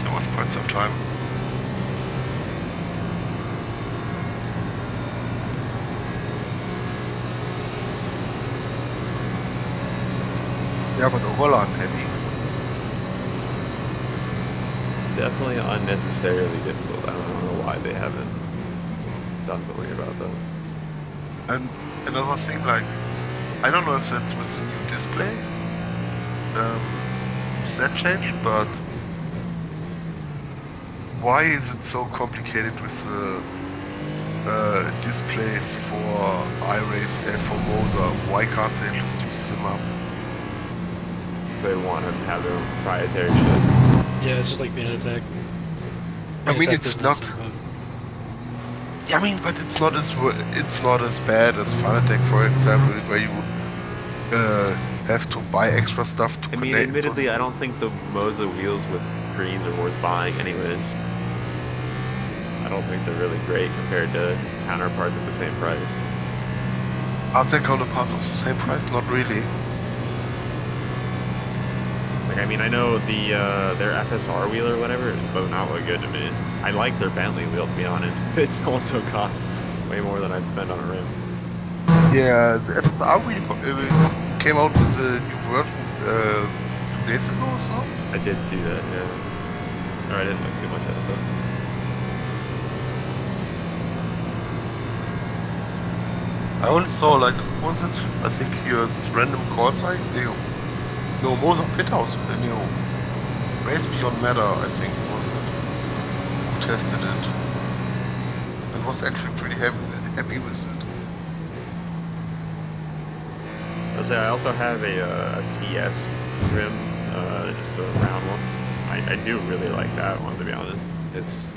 that was quite some time. Yeah, but overall I'm happy. Definitely unnecessarily difficult. I don't know why they haven't done something about that. And another thing, like, I don't know if that's with the new display, if that changed, but why is it so complicated with the displays for iRacing, for Moza? Why can't they just use them up? Because they want to have their own proprietary shit. Yeah, it's just like Fanatec. I mean, it's not. Yeah, I mean, but it's not as bad as Fanatec, for example, where you have to buy extra stuff to I mean, connect. admittedly, I don't think the Moza wheels with greens are worth buying anyways. I don't think they're really great compared to counterparts at the same price. Aren't their counterparts of the same price? Not really. Like, I mean, I know their FSR wheel or whatever does not look good to me. I like their Bentley wheel, to be honest, but it also costs way more than I'd spend on a rim. Yeah, the FSR wheel it came out with a new version 2 days ago or so. I did see that, yeah. Or I didn't look too much at it, though. I only saw, like, what was it? I think here this random call site. No, Moza Pit House, Race Beyond Matter, I think was it, who tested it. And was actually pretty happy with it. I also have a CS rim, just a round one. I do really like that one, to be honest. It's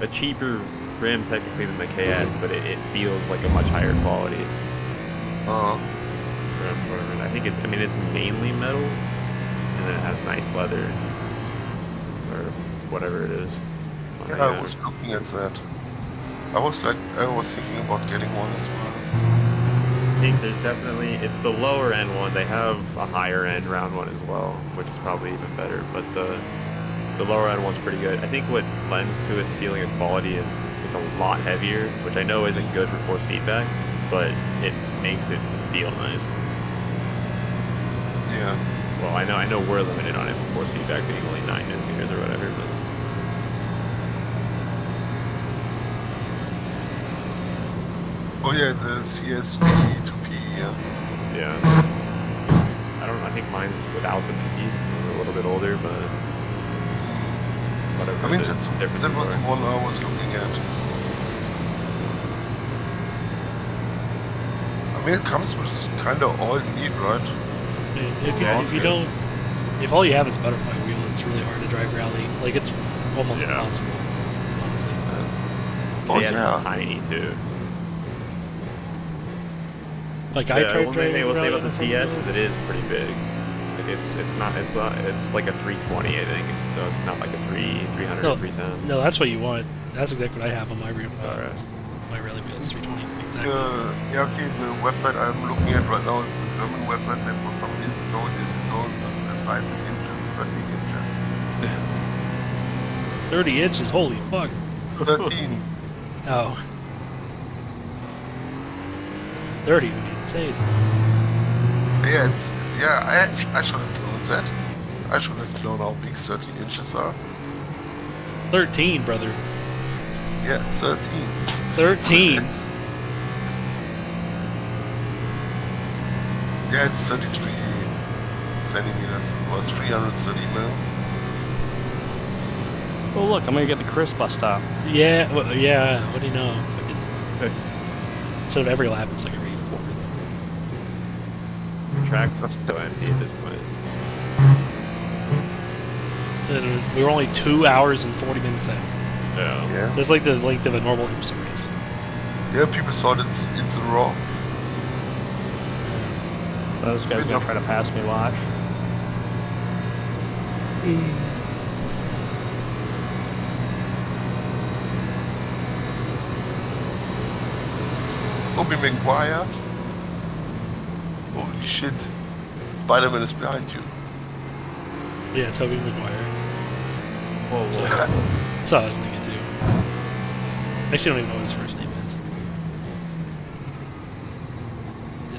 a cheaper rim technically than the KS, but it feels like a much higher quality rim. I think it's mainly metal, and then it has nice leather, or whatever it is. Yeah, I was looking at that. I was thinking about getting one as well. I think there's definitely, it's the lower end one. They have a higher end round one as well, which is probably even better. But The lower end one's pretty good. I think what lends to its feeling of quality is it's a lot heavier, which I know isn't good for force feedback, but it makes it feel nice. Yeah. Well, I know we're limited on it for force feedback being only 9 millimeters or whatever, but Oh yeah, the CSP to P. Yeah. yeah. I think mine's without the P. We're a little bit older, but whatever. I mean, the that was differences the are. one I was looking at. I mean, it comes with kind of all you need, right? If all you have is a butterfly wheel, it's really hard to drive rally. Like it's almost Yeah. impossible, honestly. Oh Yeah, yeah. it's tiny too. Like The I tried only thing driving I will say rally about the on front CS wheel. is it is pretty big. Like it's like a 320, I think. So it's not like a 300 No, or 310. no, that's what you want. That's exactly what I have on my Alright. my rally wheel. It's 320 exactly. Yeah, okay, the website I'm looking at right now is the German website, and for some reason it goes at 5 inches, 30 inches. 30 inches. Holy fuck. 13. Oh. 30 would be insane. Yeah, I should have known that. I should have known how big 13 inches are. 13, brother. Yeah, 13. 13. Yeah, it's 33 centimeters, or 330 mil. Oh look, I'm gonna get the Chris bus stop. Yeah, well, yeah. What do you know? Instead of every lap, it's like every fourth. The track's so empty at this point. And we were only 2 hours and 40 minutes in. Yeah. Yeah. That's like the length of a normal IMSA race. Yeah, people thought it's a raw. This guy's gonna try to pass me, watch. Bobby McGuire. Holy shit. Spider-Man is behind you. Yeah, Toby Maguire. Whoa, So, whoa. that's what I was thinking too. Actually, I don't even know what his first name is.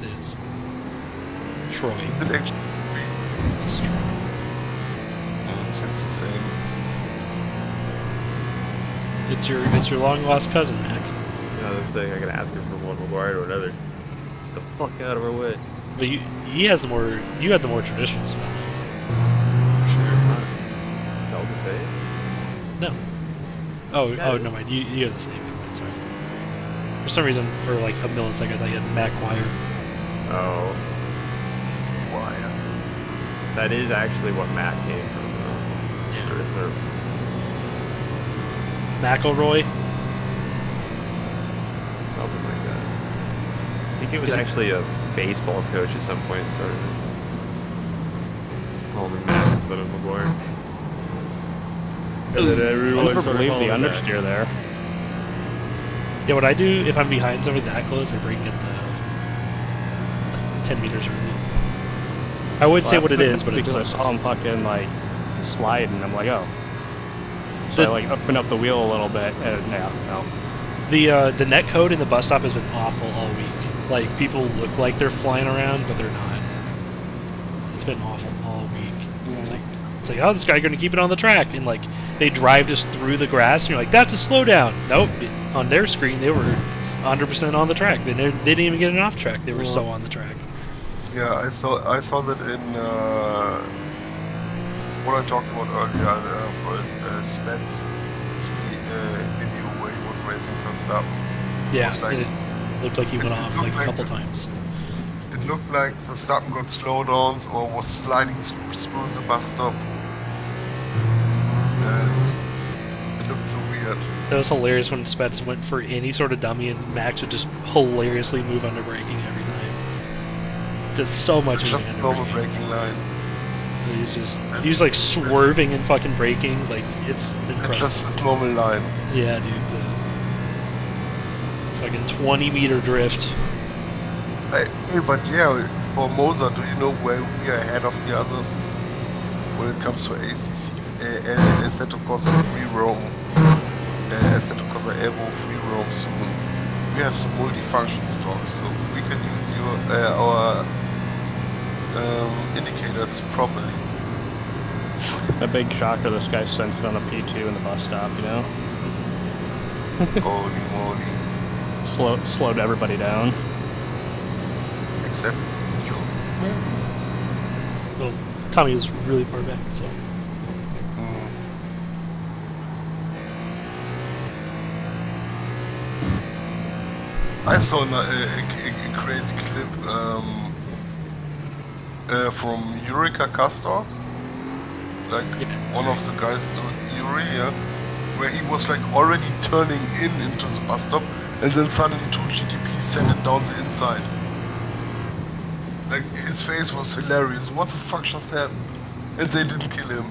It is Troy. It actually It's Troy. it's the same. It's your long lost cousin, Mac. Yeah, this thing I can ask him for one McGuire or another. Get the fuck out of our way. But he has the more. You had the more traditional spelling. Sure. Tell to say it. No. Oh, no mind. You have the same. That's right. For some reason, for like a millisecond, I thought you had Mac Wire. Oh. Wire. That is actually what Matt came from, though. Yeah. Or McElroy. something like that. I think it was Is it- actually a baseball coach at some point started calling him Matt instead of McGuire. And then everyone Never started believe calling the him Matt. understeer there. Yeah, what I do if I'm behind somebody that close, I brake at the 10 meters early. I would say what it is, but it's because I saw him fucking like slide, and I'm like, oh. So The- I like opened up the wheel a little bit, and yeah, no. The net code in the bus stop has been awful all week. Like people look like they're flying around, but they're not. It's been awful all week. It's like how's this guy going to keep it on the track? And like they drive just through the grass, and you're like, that's a slowdown. Nope. On their screen, they were 100% on the track. They didn't even get it off track. They were so on the track. Yeah, I saw that in what I talked about earlier for Spence video where he was racing Verstappen. Yeah, was like- and it looked like he went off like a like couple the- times. It looked like Verstappen got slowdowns or was sliding through the bus stop. And it looked so weird. That was hilarious when Spets went for any sort of dummy, and Max would just hilariously move under braking every time. Just so much It's just under normal braking. braking line. He's like swerving and fucking braking, like it's It's incredible. just a normal line. Yeah, dude, the fucking 20-meter drift. Hey, but yeah, for Moser, do you know where we are ahead of the others when it comes to Assetto Corsa free roam, Assetto Corsa Evo free roam soon. We have some multi-function stocks, so we can use our indicators properly. A big shocker, this guy sent it on a P2 in the bus stop, you know? Holy moly. Slowed everybody down. Except you. Though Tommy was really far back, so. I saw a crazy clip from Eureka Castor, like one of the guys doing Yuri, yeah, where he was like already turning into the bus stop, and then suddenly two GTPs sent it down the inside. Like his face was hilarious. What the fuck just happened? And they didn't kill him.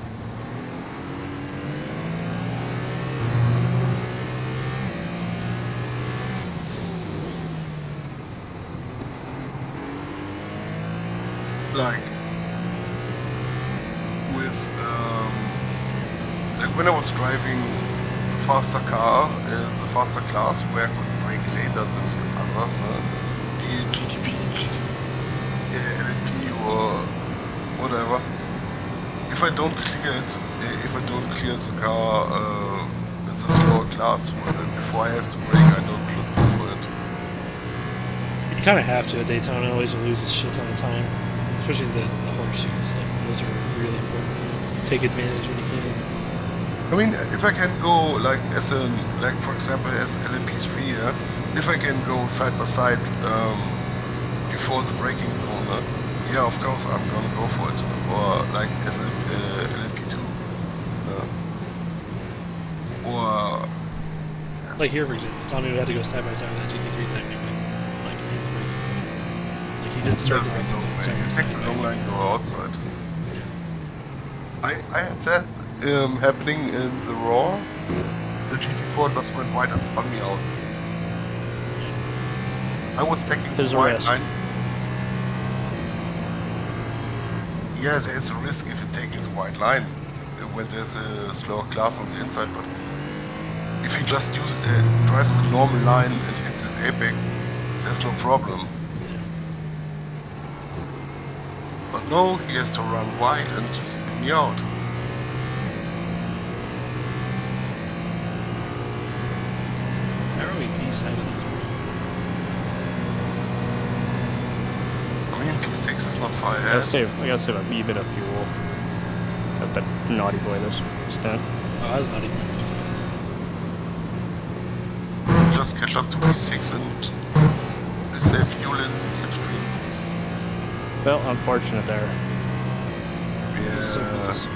Like with like when I was driving the faster car, the faster class, where I could brake later than others, be it GTP, LMP or whatever. If I don't clear it, if I don't clear the car, the slower class before I have to brake, I don't just go for it. You kind of have to at Daytona, always loses shit ton of time. Especially the horseshoes, like those are really important. Take advantage when you can. I mean, if I can go like for example as LMP3, if I can go side by side before the braking zone, yeah, of course I'm gonna go for it. Or like as a LMP2, or like here for example, Tommy had to go side by side with that GT3 technically, like in the braking zone. Like he didn't start the braking zone. It's actually long line go outside. I had that happening in the Raw. The GT4 just went wide and spun me out. I was taking There's the a wide risk. line. Yeah, there's a risk if you take the wide line when there's a slower class on the inside, but if he just drives the normal line and hits his apex, there's no problem. But no, he has to run wide and just spin me out. How are we P7? I mean, P6 is not far I ahead. gotta save a wee bit of fuel. At that naughty boy this stunt. Oh, I was not even close to that. Just catch up to P6 and save fuel in slipstream. Well, unfortunate there. Yeah. So close.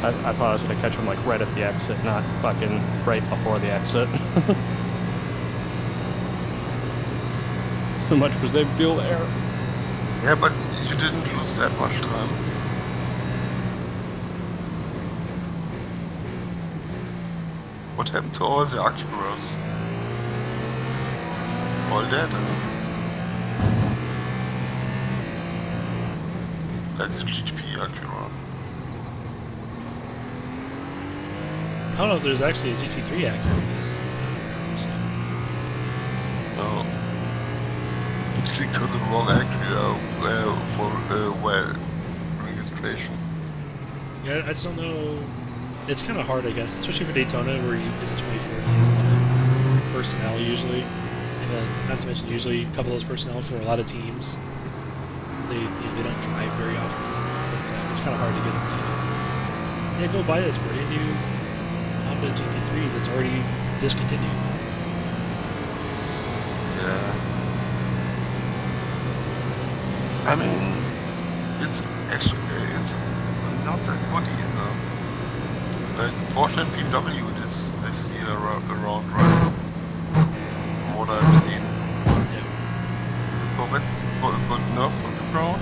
I thought I was gonna catch him like right at the exit, not fucking right before the exit. So much for save fuel there. Yeah, but you didn't lose that much time. What happened to all the Acuras? All dead, like the GTP Acura. I don't know if there's actually a GT3 Acura in this. No. You clicked to the wrong Acura for registration. Yeah, I just don't know. It's kind of hard, I guess, especially for Daytona, where it's a 24 personnel usually, and then not to mention usually a couple of those personnel for a lot of teams. They don't drive very often, so it's kind of hard to get them to. Yeah, go buy this brand new Honda GT3 that's already discontinued. Yeah. I mean, it's actually not that good either. Like Porsche and BMW, I see around right? From what I've seen. Yeah. Corvette got enough on the ground.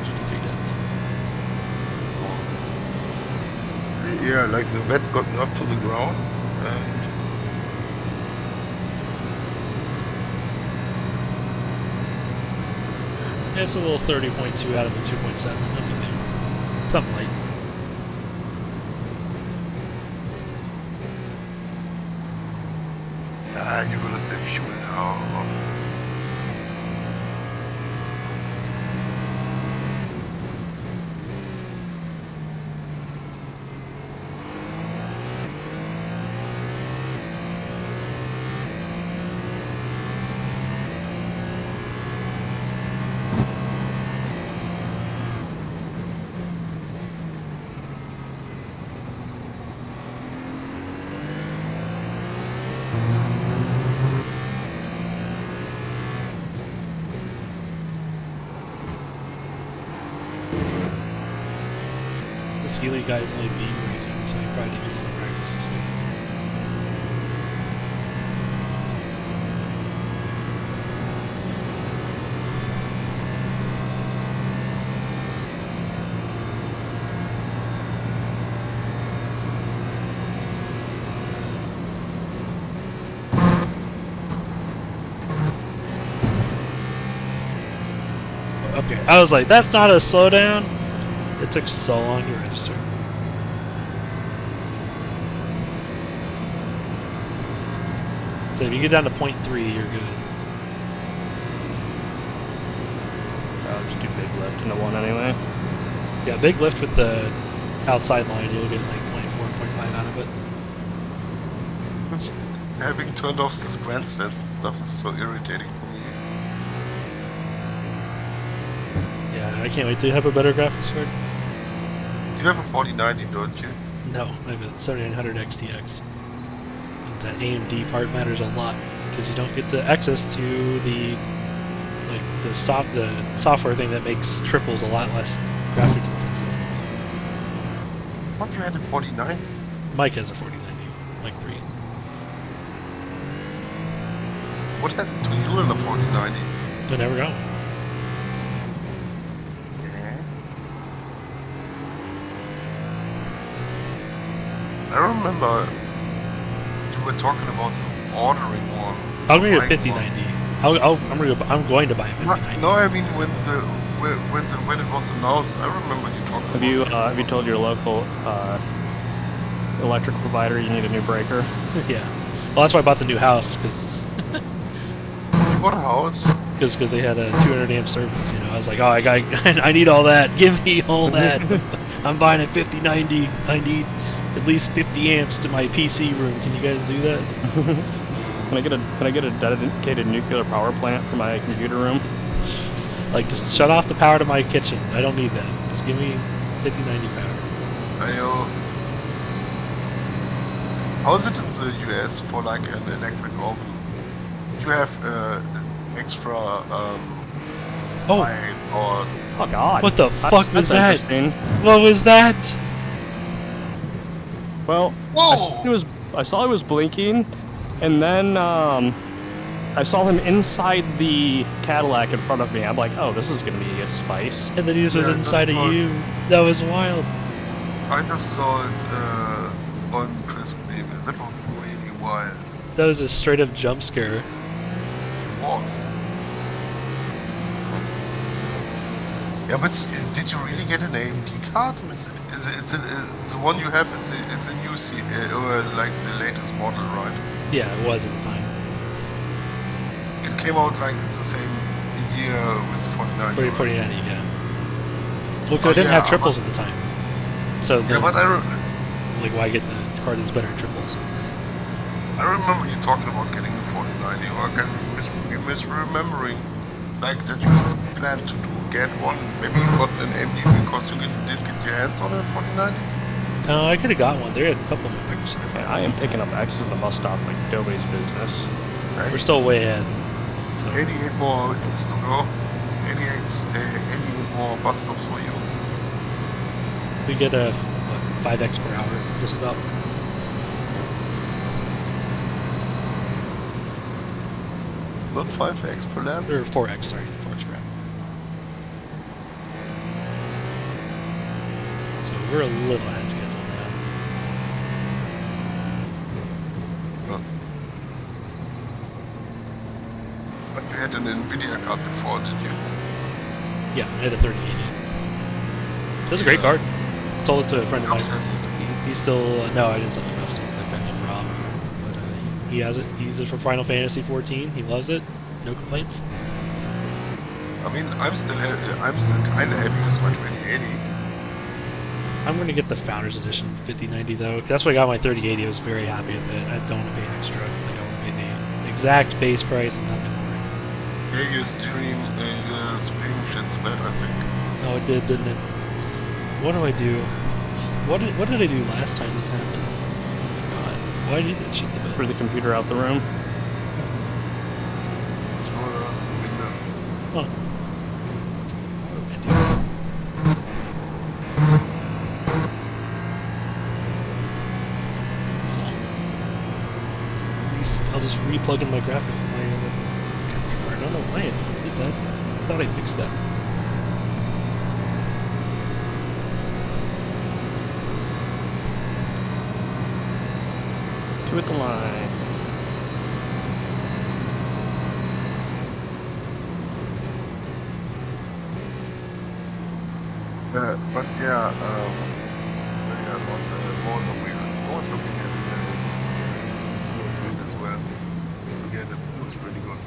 GT3 does. Yeah, like the vet got up to the ground and It's a little 30.2 out of a 2.7. Nothing big. Something light. Ah, you're gonna save fuel now. This Healy guy's only being braking, so he probably didn't get any practice this week. Okay, I was like, that's not a slowdown. It took so long to register. So if you get down to 0.3, you're good. I'll just do big lift into one anyway. Yeah, big lift with the outside line, you'll get like 0.4, 0.5 out of it. Having turned off this grandstand stuff is so irritating for me. Yeah, I can't wait to have a better graphics card. You have a 4090, don't you? No, I have a 7900 XTX. That AMD part matters a lot because you don't get the access to the the software thing that makes triples a lot less graphics intensive. I thought you had a 4090. Mike has a 4090, Mike 3. What happened to you in the 4090? I never got one. I remember you were talking about ordering one. I'm gonna get a buying 5090. I'm going to buy a 5090. No, I mean when it was announced, I remember you talking. Have you told your local electric provider you need a new breaker? Yeah. Well, that's why I bought the new house because You bought a house? because they had a 200 amp service. You know, I was like, oh, I need all that. Give me all that. I'm buying a 5090. I need at least 50 amps to my PC room. Can you guys do that? Can I get a dedicated nuclear power plant for my computer room? Like, just shut off the power to my kitchen. I don't need that. Just give me 5090 power. How is it in the US for like an electric oven? You have extra light or Oh God! What the fuck was that? Interesting. What was that? Well, Whoa! I saw it was blinking, and then I saw him inside the Cadillac in front of me. I'm like, oh, this is gonna be a spice. And then he just was Yeah, inside of that's you. That was wild. I just saw it on Chris Beam. That was really wild. That was a straight up jump scare. What? Yeah, but did you really get an AMD card? Is the one you have is a new like the latest model, right? Yeah, it was at the time. It came out like the same year with the 49. 4090, yeah. Well, 'cause Oh, I didn't yeah, have triples at the time. So, Yeah, but like, why get the card that's better in triples? I remember you talking about getting a 4090, or I can be misremembering, like that you planned to get one. Maybe you got an AMD because you didn't get your hands on a 4090. No, I could have got one. There had a couple of my Microsoft. Man, I am picking up X's in the bus stop like nobody's business. Right? We're still way ahead. So 88 more years to go. 88 more bus stops for you. we get a 5x per hour, just about. Not 5x per lap. Or 4x, sorry, 4x per hour. So we're a little ahead schedule now. But you had an Nvidia card before, did you? Yeah, I had a 3080. That's a great card. Sold it to a friend of mine. Cups has it. He's still no, I didn't sell the cups with the friend named Rob, but he has it. He uses it for Final Fantasy 14. He loves it. No complaints. I mean, I'm still kind of happy with my 2080. I'm gonna get the Founders Edition 5090 though. That's what I got my 3080. I was very happy with it. I don't want to pay extra. Like I want to pay the exact base price and nothing more. Yeah, your stream shit's bad, I think. Oh, it did, didn't it? What do I do? What did I do last time this happened? I forgot. Why did it shit the bed? Threw the computer out the room. It's more out the window. Huh. What did I do? So, I'll just re-plug in my graphics to my capture card. I don't know why I did that. I thought I fixed that. Two at the line. But yeah, I was looking at Snow's win as well. Again, it was pretty good.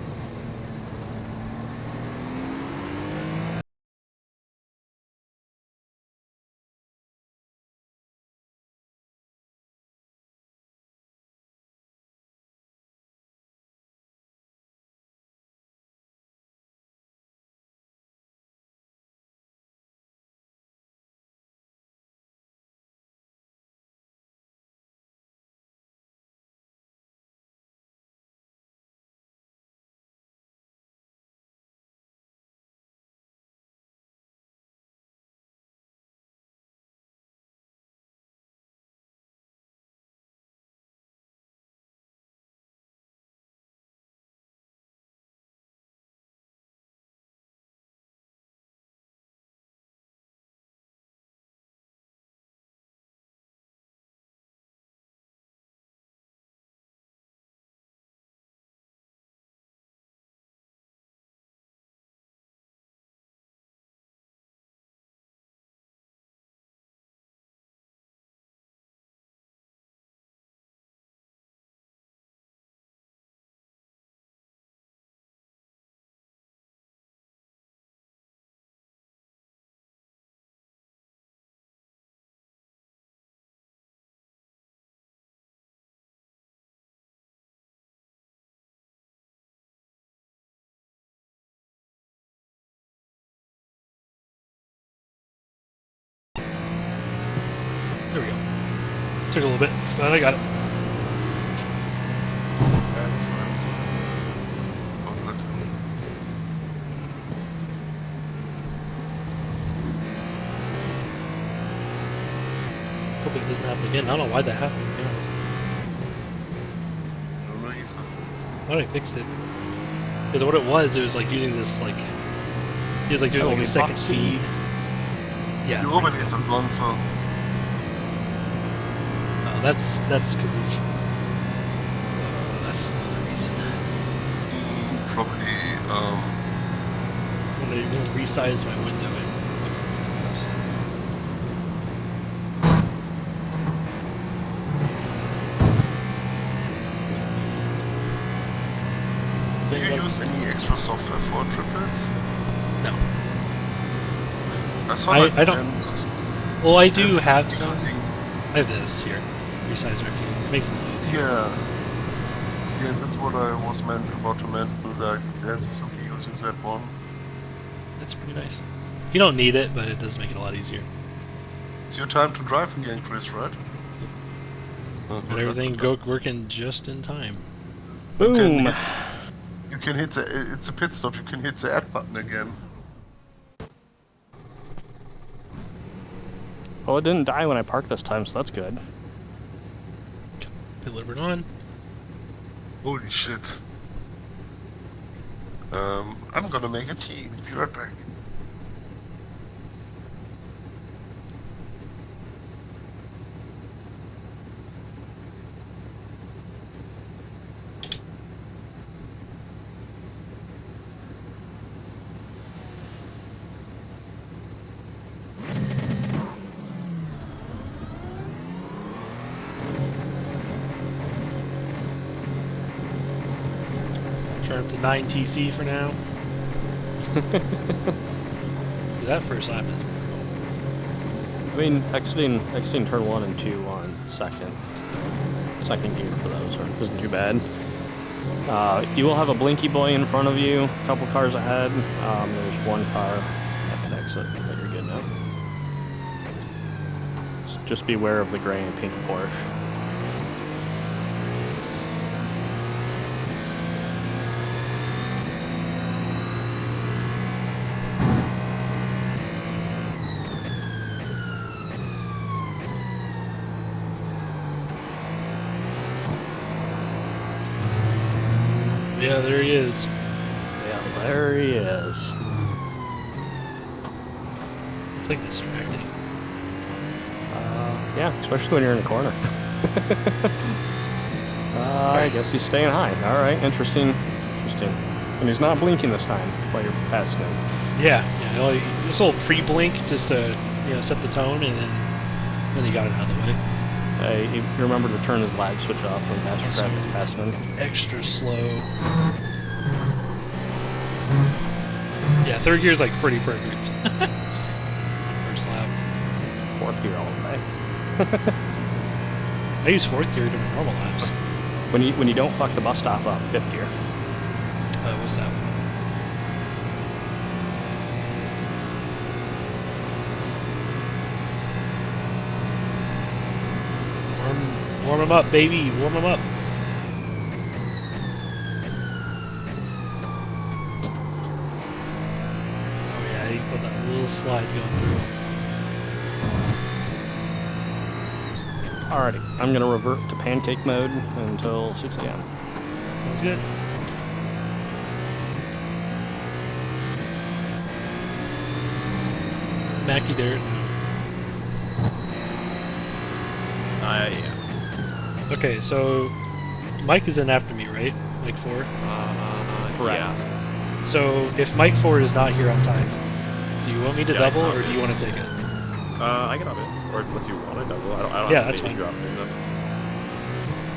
There we go. Took a little bit, but I got it. That's fine. Oh, good. Hoping it doesn't happen again. I don't know why that happened, to be honest. No reason. Why did I fixed it? Because what it was like using this like it was like doing like a second feed. Yeah. You open it's a so Oh, that's because of that's another reason. probably When I resize my window and do you use any extra software for triplets? No. I saw I that don't- and Well, I do and have some. using- I have this here. Resizer key. It makes it easier. Yeah, that's what I was about to mention. Like, there's something using that one. That's pretty nice. You don't need it, but it does make it a lot easier. It's your time to drive again, Chris, right? And everything working just in time. Boom! You can hit the. It's a pit stop. You can hit the add button again. Well, it didn't die when I parked this time, so that's good. Delivered on. Holy shit. I'm gonna make a tea. Be right back. Turn to 9 TC for now. That first lap is brutal. I mean, exiting turn 1 and 2 on second gear for those isn't too bad. You will have a blinky boy in front of you, a couple cars ahead. There's one car that can exit, but you're good now. Just beware of the gray and pink Porsche. Yeah, there he is. Yeah, there he is. It's like distracting. Yeah, especially when you're in a corner. I guess he's staying high. All right, interesting. And he's not blinking this time while you're passing him. Yeah. Well, this little pre-blink just to set the tone, and then he got it out of the way. Hey, he remembered to turn his lag switch off when faster traffic's passing him. Extra slow. Yeah, third gear is like pretty perfect. First lap. Fourth gear all the way. I use fourth gear during normal laps. When you don't fuck the bus stop up, fifth gear. What's that? Warm him up, baby. Warm him up. Oh yeah, he got that little slide going through. Alrighty, I'm gonna revert to pancake mode until 6 a.m. Sounds good. Mackie Dirt. Yeah. Okay, so Mike is in after me, right? Mike 4? Correct. Yeah. So if Mike 4 is not here on time, do you want me to double or do you want to take it? I can hop in. Or unless you want to double. I don't Yeah, have that's any fine. issue hopping in though.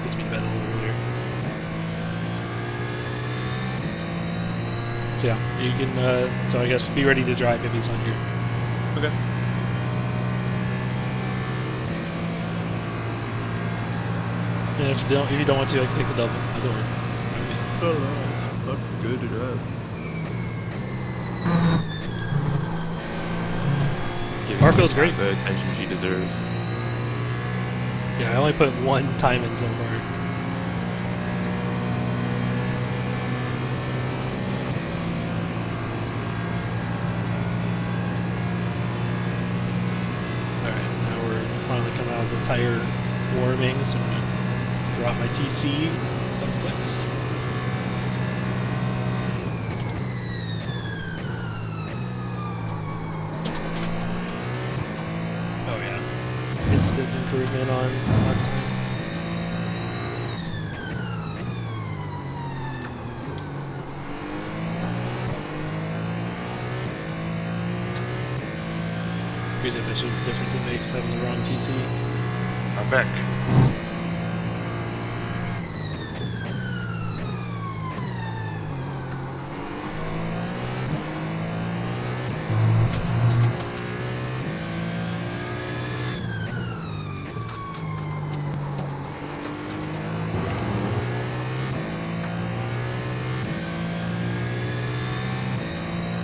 Gets me to bed a little earlier. So yeah, you can, so I guess be ready to drive if he's not here. Okay. And if you don't want to, I can take the double. Either way. It's not good to drive. Car feels great. The attention she deserves. Yeah, I only put one time in so far. Alright, now we're finally coming out of the tire warming, so I'm gonna drop my TC, double clicks. Oh yeah, instant improvement on time. Crazy how much of a difference it makes having the wrong TC. I'm back.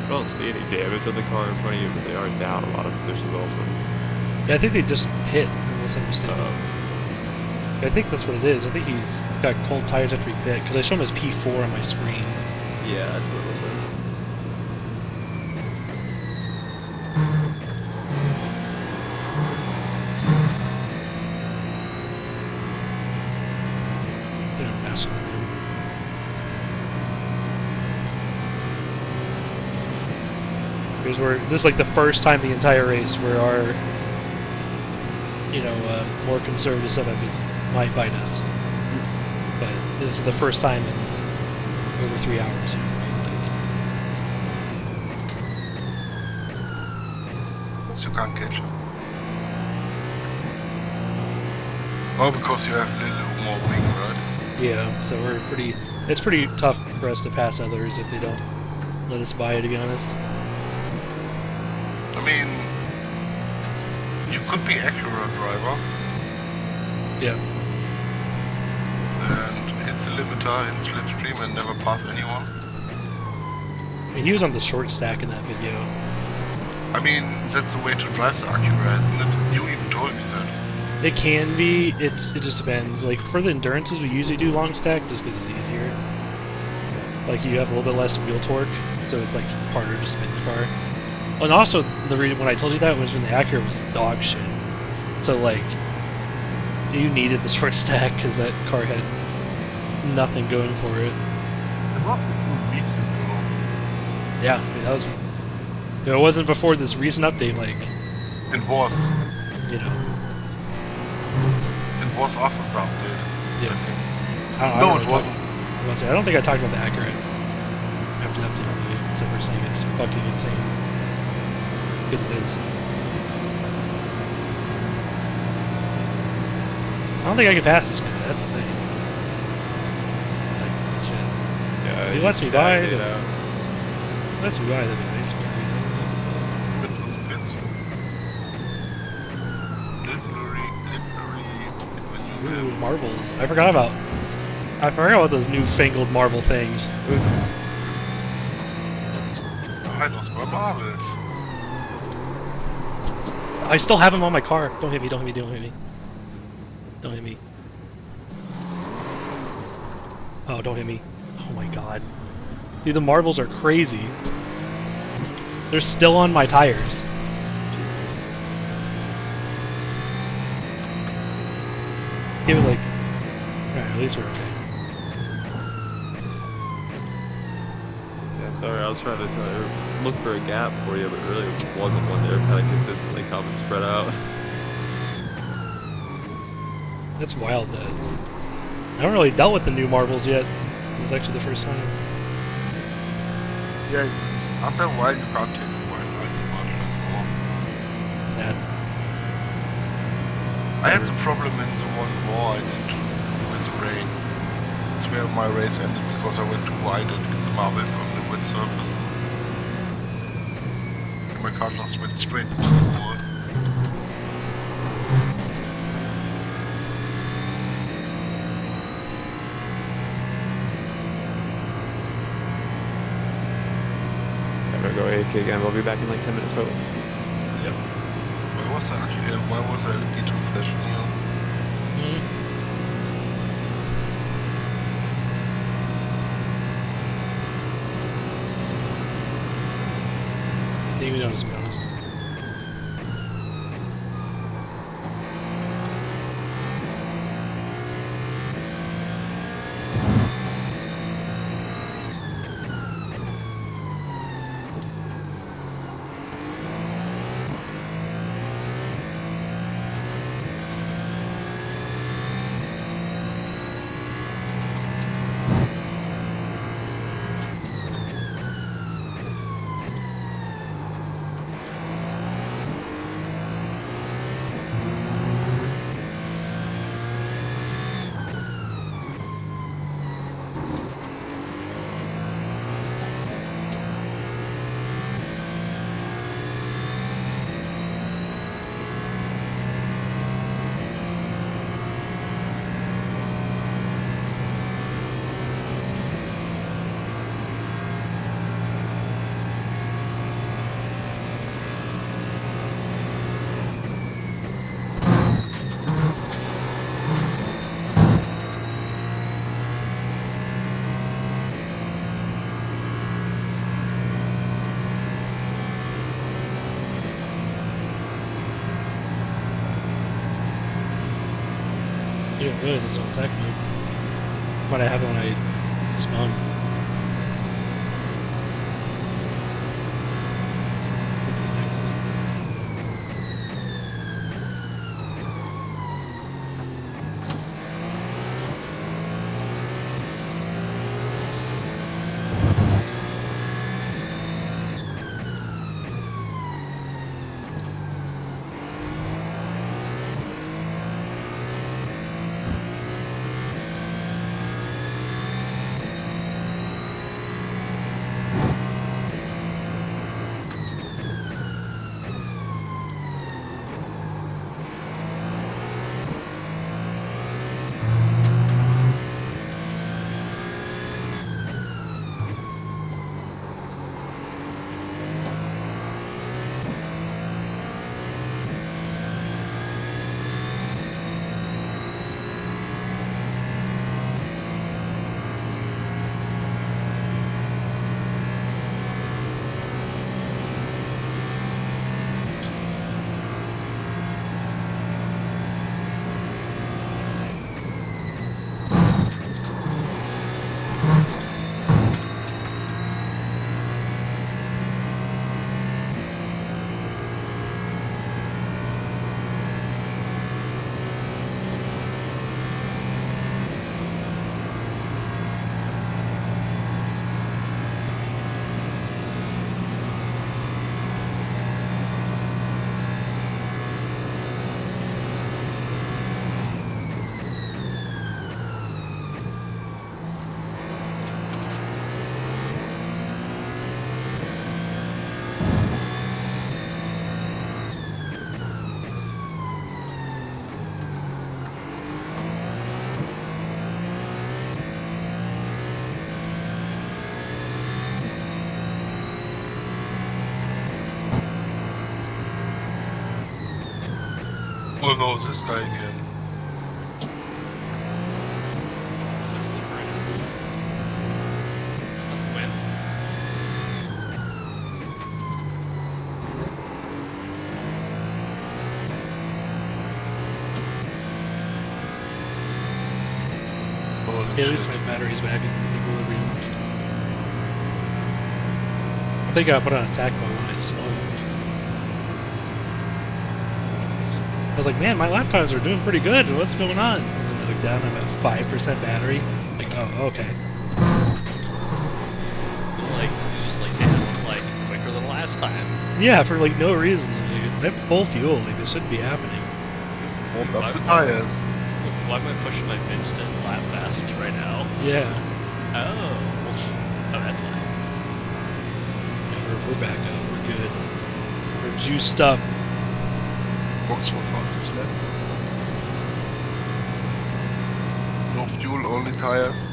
I don't see any damage on the car in front of you, but they are down a lot of positions also. Yeah, I think they just hit, unless I'm mistaken. I think that's what it is. I think he's got cold tires after he pit, because I show him as P4 on my screen. Yeah, that's what it looks like. Yeah, faster than him. This is like the first time the entire race where our, more conservative setup might bite us. But this is the first time in over 3 hours. So you can't catch him. Oh, because you have a little more wing, right? Yeah, so we're pretty It's pretty tough for us to pass others if they don't let us by, to be honest. I mean, you could be accurate driver Yeah. and hit the limiter in slipstream and never pass anyone. I mean, he was on the short stack in that video. I mean, that's the way to drive the Acura, isn't it? You even told me that. It can be. It just depends. Like for the endurances, we usually do long stack just because it's easier. Like you have a little bit less wheel torque, so it's like harder to spin the car. And also, the reason when I told you that was when the Acura was dog shit. So like, you needed the short stack because that car had nothing going for it. It was 2 weeks ago. Yeah, I mean, that was. If it wasn't before this recent update, like, It was. you know, It was after the update. yeah. I think. I No, don't it really wasn't. I don't think I talked about the Acura after the update, really, except for saying it's fucking insane. Because it is. I don't think I can pass this guy, that's the thing. Like, shit. Yeah, If he lets me by, it then, out. that'd be nice. It was a bit. Ooh, marbles. I forgot about those newfangled marble things. I lost my marbles. I still have them on my car. Don't hit me, don't hit me, don't hit me. Don't hit me. Oh, don't hit me. Oh my god. Dude, the marbles are crazy. They're still on my tires. Give it like... Alright, at least we're okay. Yeah, sorry, I was trying to look for a gap for you, but really wasn't one there. Kind of consistently come and spread out. That's wild that... I haven't really dealt with the new marbles yet. It was actually the first time. Yeah, after a while you can't taste the white lights so much anymore. Sad. I had the problem in the one war I did with the rain. That's where my race ended because I went too wide and hit the marbles on the wet surface. And my car just went straight into the wall. I'm gonna go AK again. We'll be back in like 10 minutes probably. Yep. Why was I LMP2 flashing here? Didn't even notice, to be honest. You didn't realize it's on attack mode. What I have it when I spun. Oh no, this guy again. That's a win. Holy Okay, at least shit. my battery's back in equilibrium. I think I put on attack mode when I spun. I was like, man, my lap times are doing pretty good. What's going on? And then I look down, I'm at 5% battery. Like, oh, okay. Like, you just like, damn, like, quicker than last time. Yeah, for like no reason. Like, I have full fuel. Like, this shouldn't be happening. Warmed up the tires. Why am I pushing my instant lap fast right now? Yeah. Oh. Oh, that's fine. Yeah, we're back up. We're good. We're juiced up. Box for fastest lap. No fuel, only tires.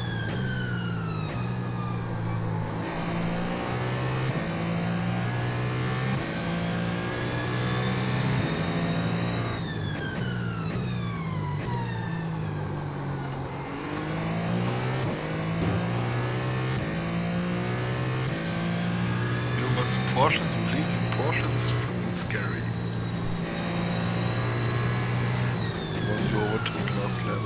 You know, but the Porsches, blinking Porsches is fucking scary. The one you overtook last lap.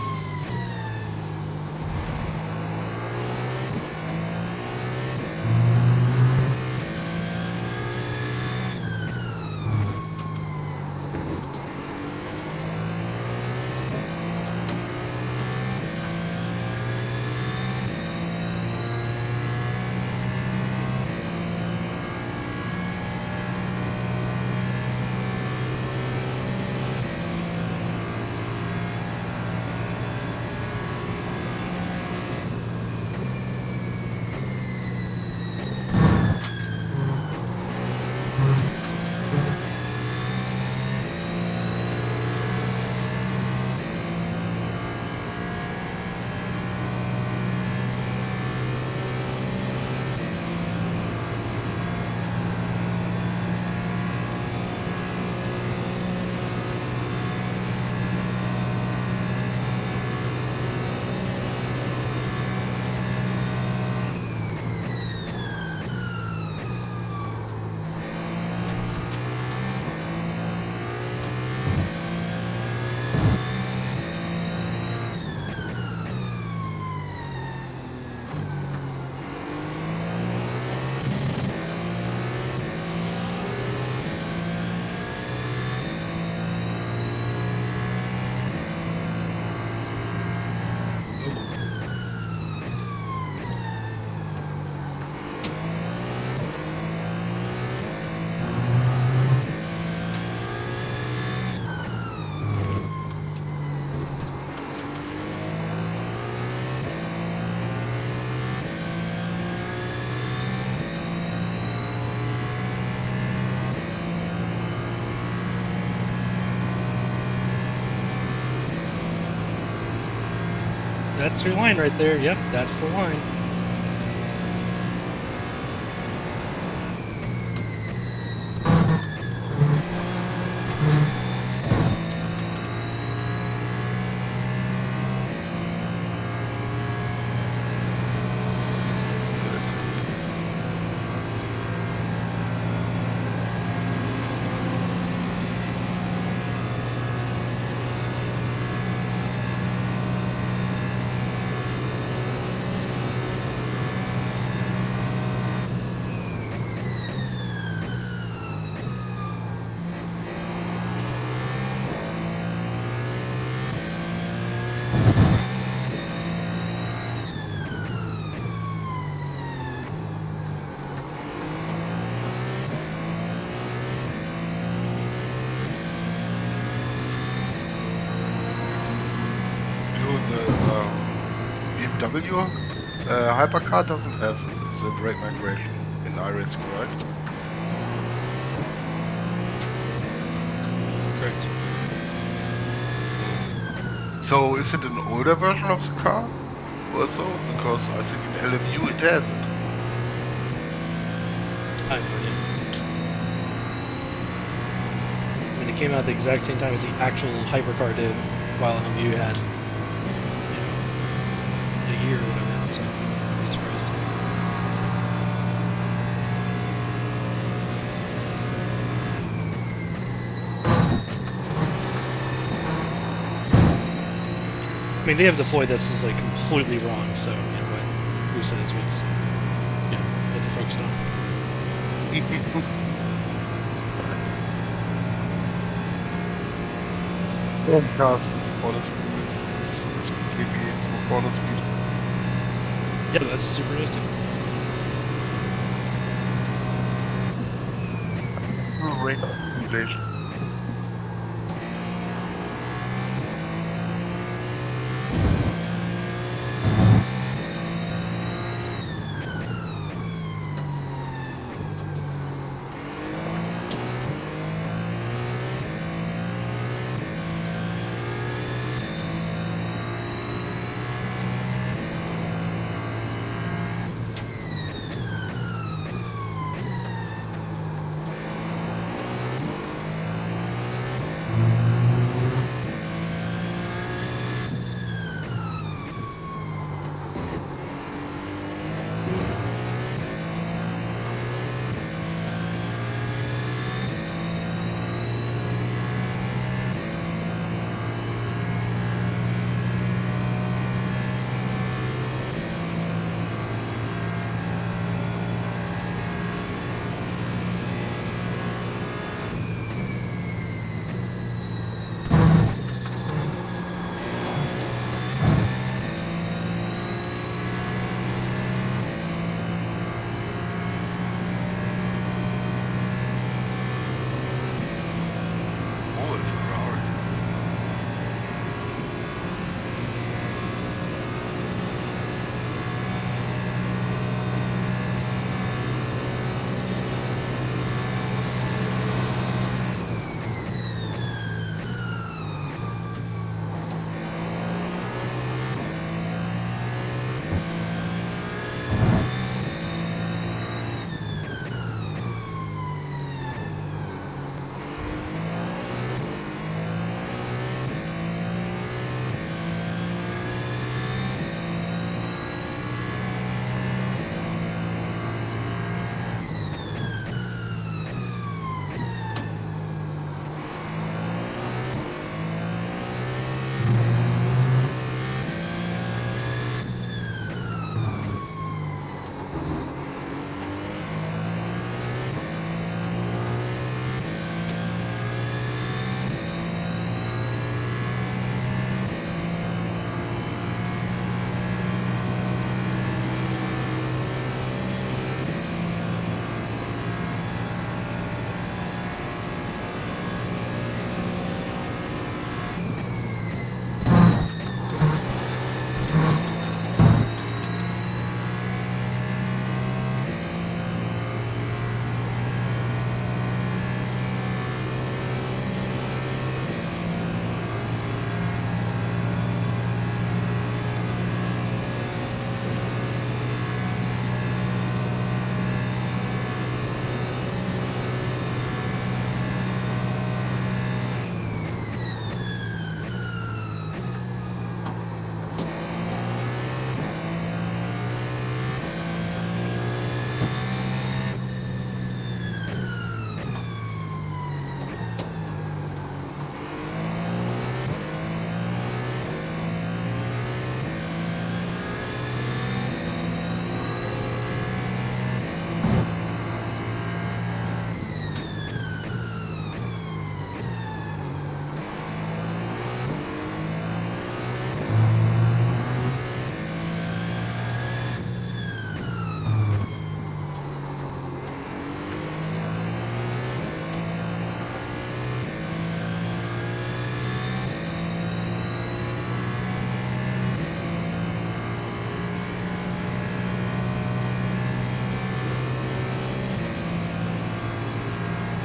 That's your line right there. Yep, that's the line. Yes. You know, the BMW hypercar doesn't have the brake migration in iRacing, right? Correct. So is it an older version of the car also? Because I think in LMU it has it. I have no idea. I mean, It came out at the exact same time as the actual hypercar did, while LMU had, a year or whatever. So I'm surprised. I mean, they have deployed that's just like completely wrong. So what who says what's what they're focused on? Yeah, cars with corner speed with 50 km corner speed. Yeah, that's super realistic. Rate optimization. Oh, a Ferrari.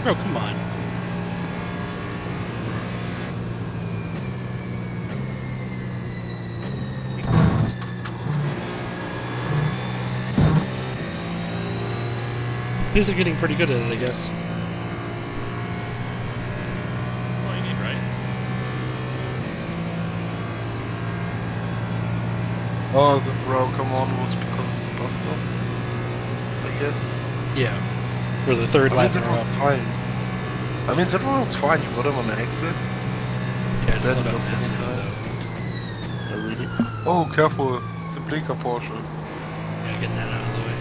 Bro, come on. These are getting pretty good at it, I guess. Oh, the broken one was because of the bus stop, I guess. Yeah. For the third I mean, lap in that a was row. fine. I mean, that one was fine. You got him on the exit. Yeah, just Then let it him was pass any it time. though. Oh, really? Oh, careful. The blinker Porsche. Yeah, getting that out of the way.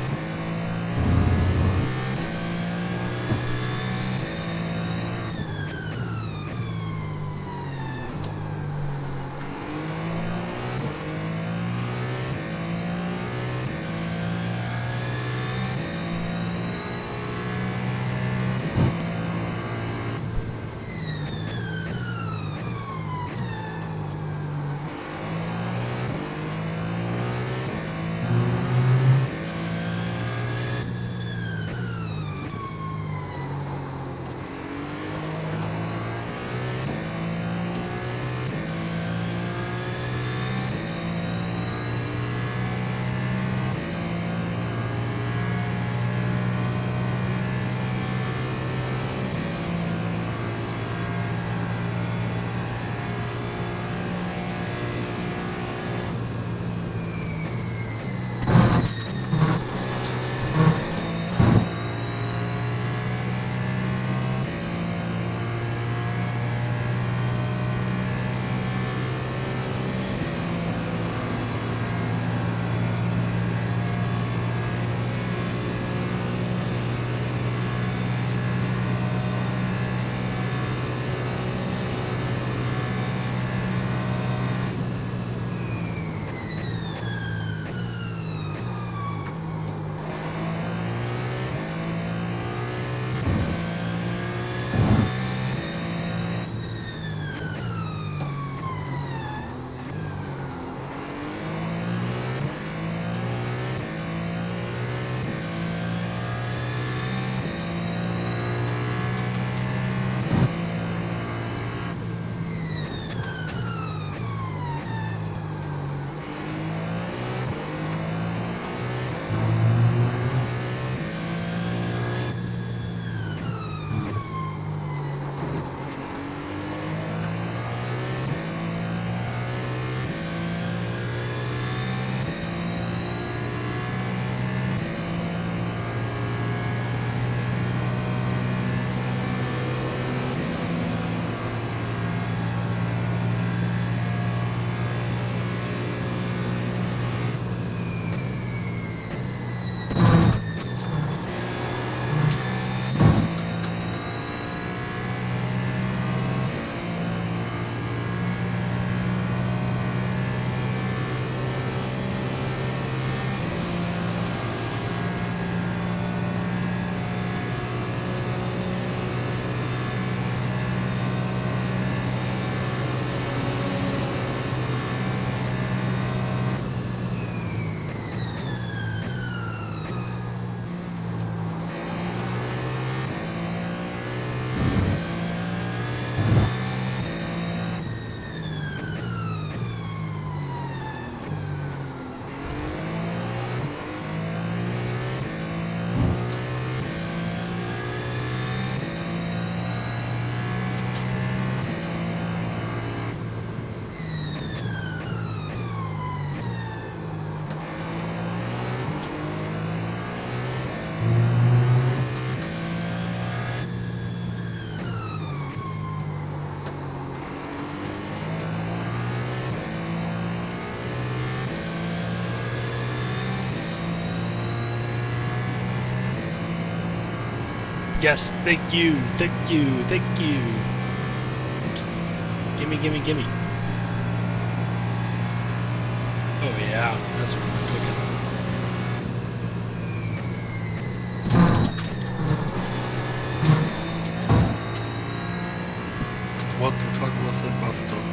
Yes, thank you, thank you, thank you. Gimme, gimme, gimme. Oh yeah, that's what we're cooking. What the fuck was that bus stop?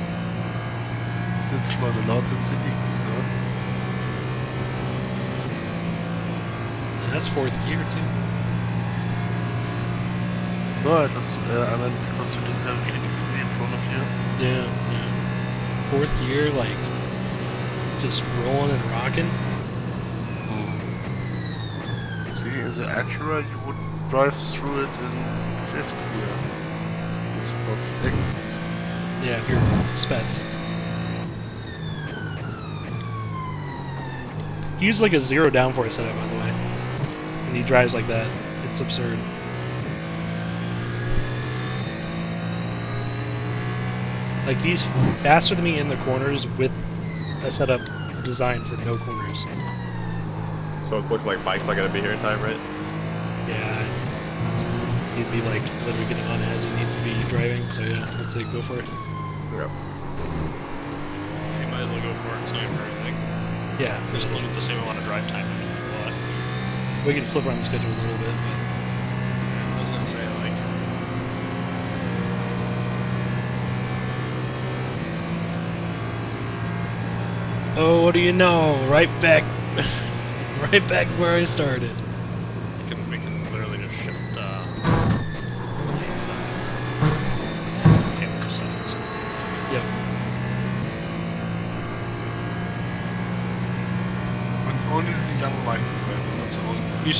It's not allowed in the league, so. And that's fourth gear too. No, I meant because you didn't have a GT3 in front of you. Yeah, yeah. Fourth gear, like, just rolling and rocking. See, in the Acura, you would drive through it in fifth gear. With spot stick. Yeah, if you're spets. He uses like a 0 downforce setup, by the way, and he drives like that. It's absurd. Like he's faster than me in the corners with a setup designed for no corners. So it's looking like Mike's not gonna be here in time, right? Yeah, he'd be like literally getting on as he needs to be driving. So yeah, let's say go for it. Okay. You might as well go for it, same for everything. Yeah, Because it'll get the same amount of drive time. But we could flip around the schedule a little bit, but I was gonna say like. oh, what do you know? Right back, right back where I started. We can literally just shift camera settings. Yep. But only the young Mike, right? Not so old. You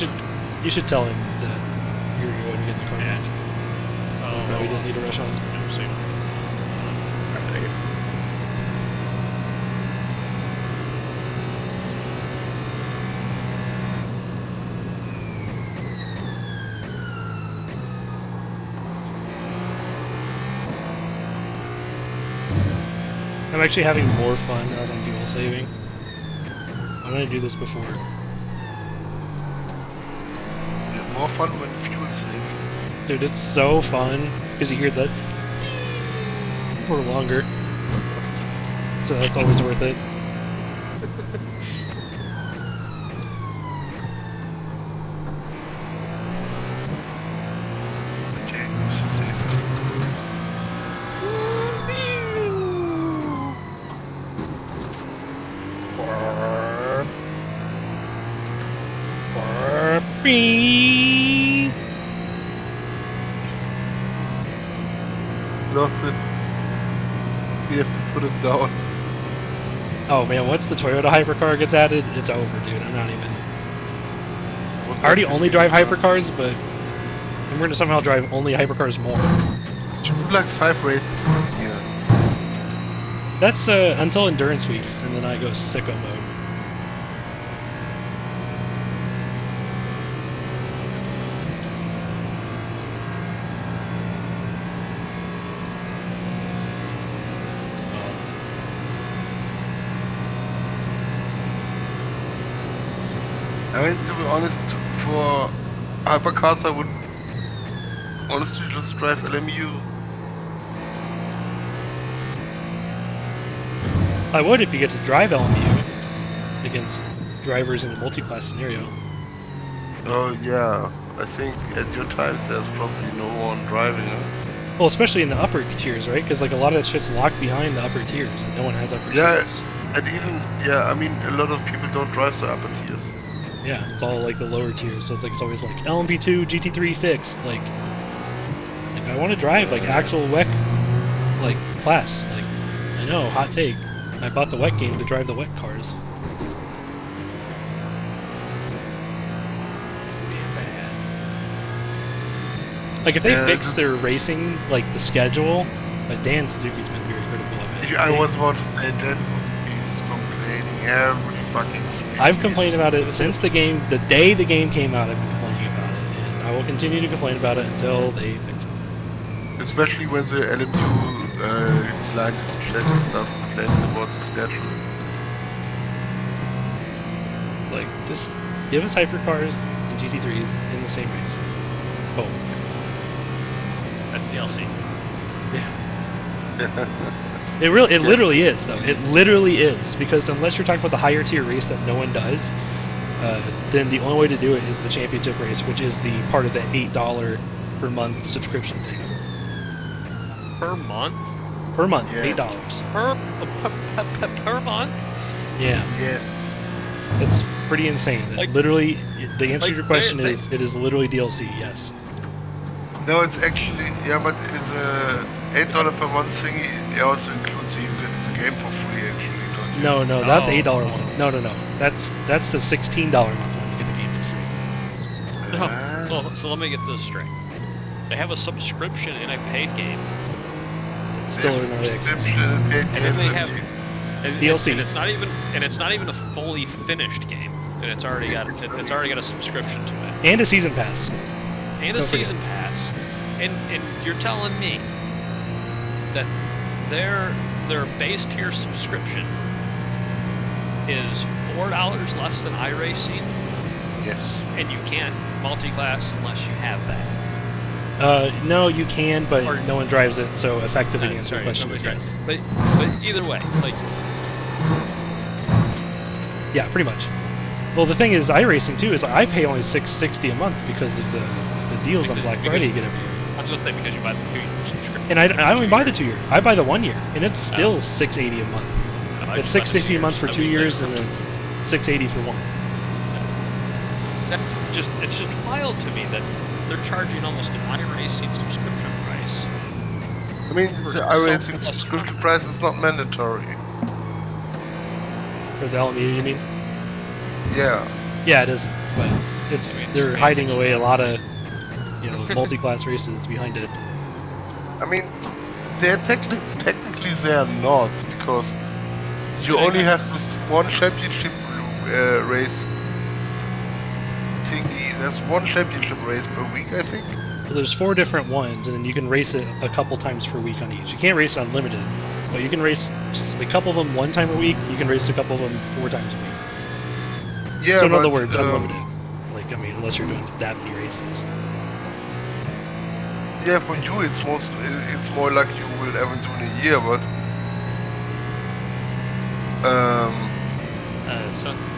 should tell him that you're going to get in the car. Oh, No, he doesn't need to rush on. I'm seeing. I'm actually having more fun now than fuel saving. Why didn't I do this before? Yeah, more fun when fuel saving. Dude, it's so fun because you hear that for longer. So that's always worth it. Okay, we should say so. Love it. We have to put it down. Oh man, once the Toyota hypercar gets added, it's over, dude. I'm not even. I already only drive hypercars, but I'm going to somehow drive only hypercars more. Should do like 5 races here. That's until endurance weeks, and then I go sicko mode. I mean, to be honest, for hypercars I would honestly just drive LMU. I would if you get to drive LMU against drivers in a multi-class scenario. Oh yeah, I think at your times there's probably no one driving it. Well, especially in the upper tiers, right? Because like a lot of that shit's locked behind the upper tiers, and no one has upper Yeah, tiers. and even, yeah, I mean, a lot of people don't drive the upper tiers. Yeah, it's all like the lower tiers, so it's always like LMP2, GT3 fixed. Like I want to drive like actual WEC like class. Like I know, hot take. I bought the WEC game to drive the WEC cars. Like if they fix their racing, like the schedule, Dan Suzuki's been very critical of it. I was about to say Dan Suzuki's complaining every fucking speed. I've complained about it since the day the game came out. I've been complaining about it, and I will continue to complain about it until they fix it. Especially when the LMU client especially starts complaining about the schedule. Like, just give us hypercars and GT3s in the same race. Oh. That's DLC. Yeah. It literally is, though. It literally is, because unless you're talking about the higher tier race that no one does, then the only way to do it is the championship race, which is the part of the $8 per month subscription thing. Per month? Per month, Yes. Per month? Yeah. Yes. It's pretty insane. It Like- literally, the answer to like your question they- is, it is literally DLC, yes. No, it's actually, yeah, but it's a $8 per month thingy. It also includes you get the game for free, actually, don't you? No, not the Oh. $8 one. No. That's the $16 month one. You get the game for free. So let me get this straight. They have a subscription in a paid game, Still in early access. Subscription and paid and then they game have for you. and DLC. and it's not even a fully finished game. and it's already got a subscription to it And a season pass. and a Don't forget. season pass, and you're telling me that their base tier subscription is $4 less than iRacing, Yes. and you can't multi-class unless you have that. No, you can, but Or- no one drives it, so effectively the answer to Sorry, the question is nobody yes. drives. But either way, like, Yeah, pretty much. Well, the thing is, iRacing too is I pay only $660 a month because of the deals on Black Friday you get every year. I was gonna say because you buy the 2-year subscription. And I only buy the 2 year. I buy the 1 year, and it's still $680 a month. It's $660 a month for 2 years, and then it's $680 for one. It's just wild to me that they're charging almost an iRacing subscription price. I mean, the iRacing subscription price is not mandatory. For the LMH, you mean? Yeah. Yeah, it is, but it's I mean, they're it's hiding away a lot of multi-class races behind it. I mean, they're technically they are not, because you only have this one championship race thingy. There's one championship race per week, I think. Well, there's 4 different ones, and then you can race it a couple times per week on each. You can't race it unlimited, but you can race a couple of them 1 time a week. You can race a couple of them 4 times a week. Yeah, So in other but, words, unlimited. Like, I mean, unless you're doing that many races. Yeah, for you it's more like you will ever do in a year, but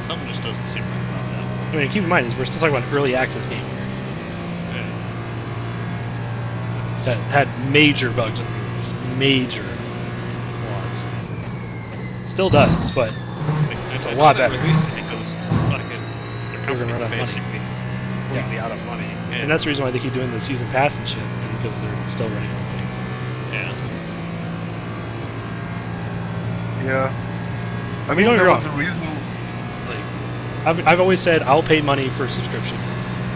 Something just doesn't seem right about that. I mean, keep in mind, we're still talking about an early access game here that had major bugs and things, major flaws. Still does, but it's a lot better. Because like their They're gonna run company's out of money. basically completely out of money. And that's the reason why they keep doing the season pass and shit, because they're still running out of money. yeah. yeah. I mean, mean, don't get there me was a reason. I've always said I'll pay money for subscription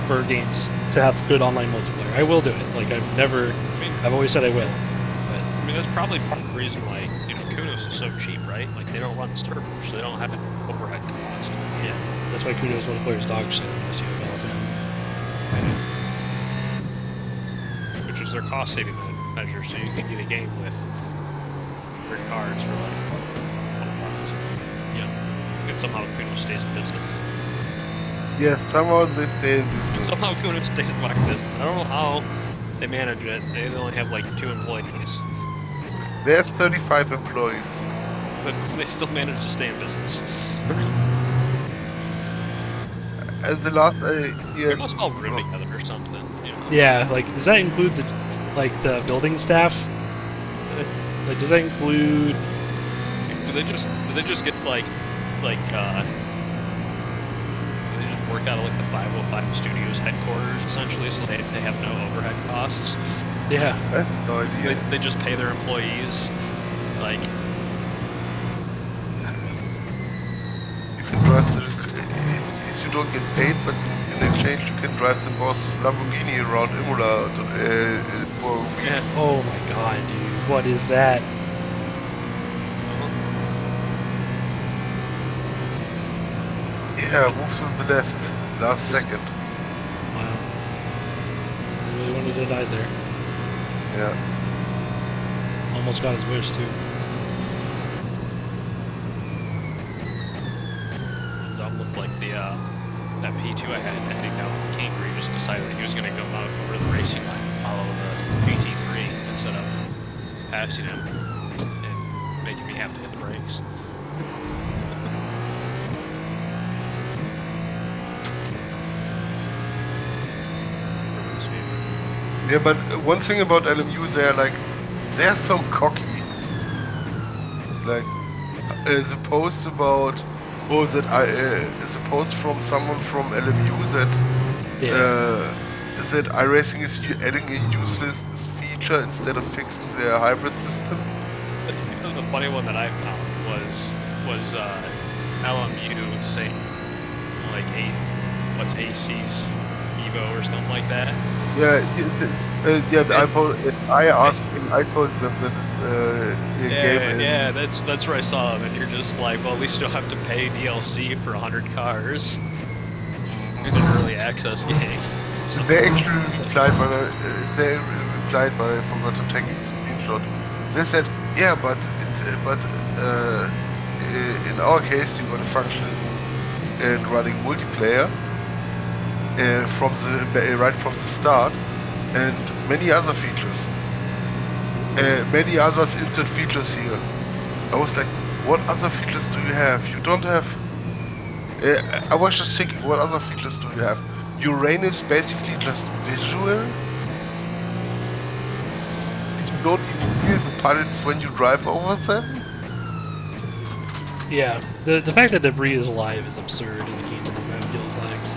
for games to have good online multiplayer. I will do it. Like I've always said I will. But I mean, that's probably part of the reason why Kudos is so cheap, right? Like they don't run servers, so they don't have overhead cost. yeah, that's why Kudos multiplayer is dog shit unless you have LFM. Which is their cost-saving measure, so you can get a game with 3 cards for like $20. Yeah, and somehow Kudos stays in business. Yes, somehow they stay in business. Somehow Kudos stays in business. I don't know how they manage it. They only have like 2 employees, They have 35 employees. but they still manage to stay in business. And the last They year, must all room together or something. Yeah, like does that include the building staff? Like does that include? Do they just get like do they just work out of like the 505 Studios headquarters essentially, so they have no overhead costs? Yeah, I have no idea. They just pay their employees like You can drive you don't get paid, but in exchange you can drive the boss Lamborghini around Imola for a week. yeah. Oh my god, dude, what is that? Yeah, move to the left. Last second. Wow. I really wanted to die there. Yeah. Almost got his wish too. I'm done with like that P2 I had heading down from Cambridge. Just decided that he was gonna go out over the racing line and follow the GT3 instead of passing him and making me have to hit the brakes. Yeah, but one thing about LMU, they're so cocky. Like, as opposed from someone from LMU that iRacing is adding a useless feature instead of fixing their hybrid system. The funny one that I found was LMU saying like what's AC's Evo or something like that. I asked him. I told them that it's a game. Yeah, that's where I saw him, and you're just like, well, at least you don't have to pay DLC for 100 cars in an early access game. So, They actually replied, but I forgot to take a screenshot. They said, yeah, in our case, you got a function in running multiplayer right from the start, and many other features. Many others insert features here. I was like, what other features do you have? You don't have. I was just thinking, what other features do you have? Your rain is basically just visual. You don't even feel the puddles when you drive over them. Yeah, the fact that debris is alive is absurd in the game that doesn't have yellow flags.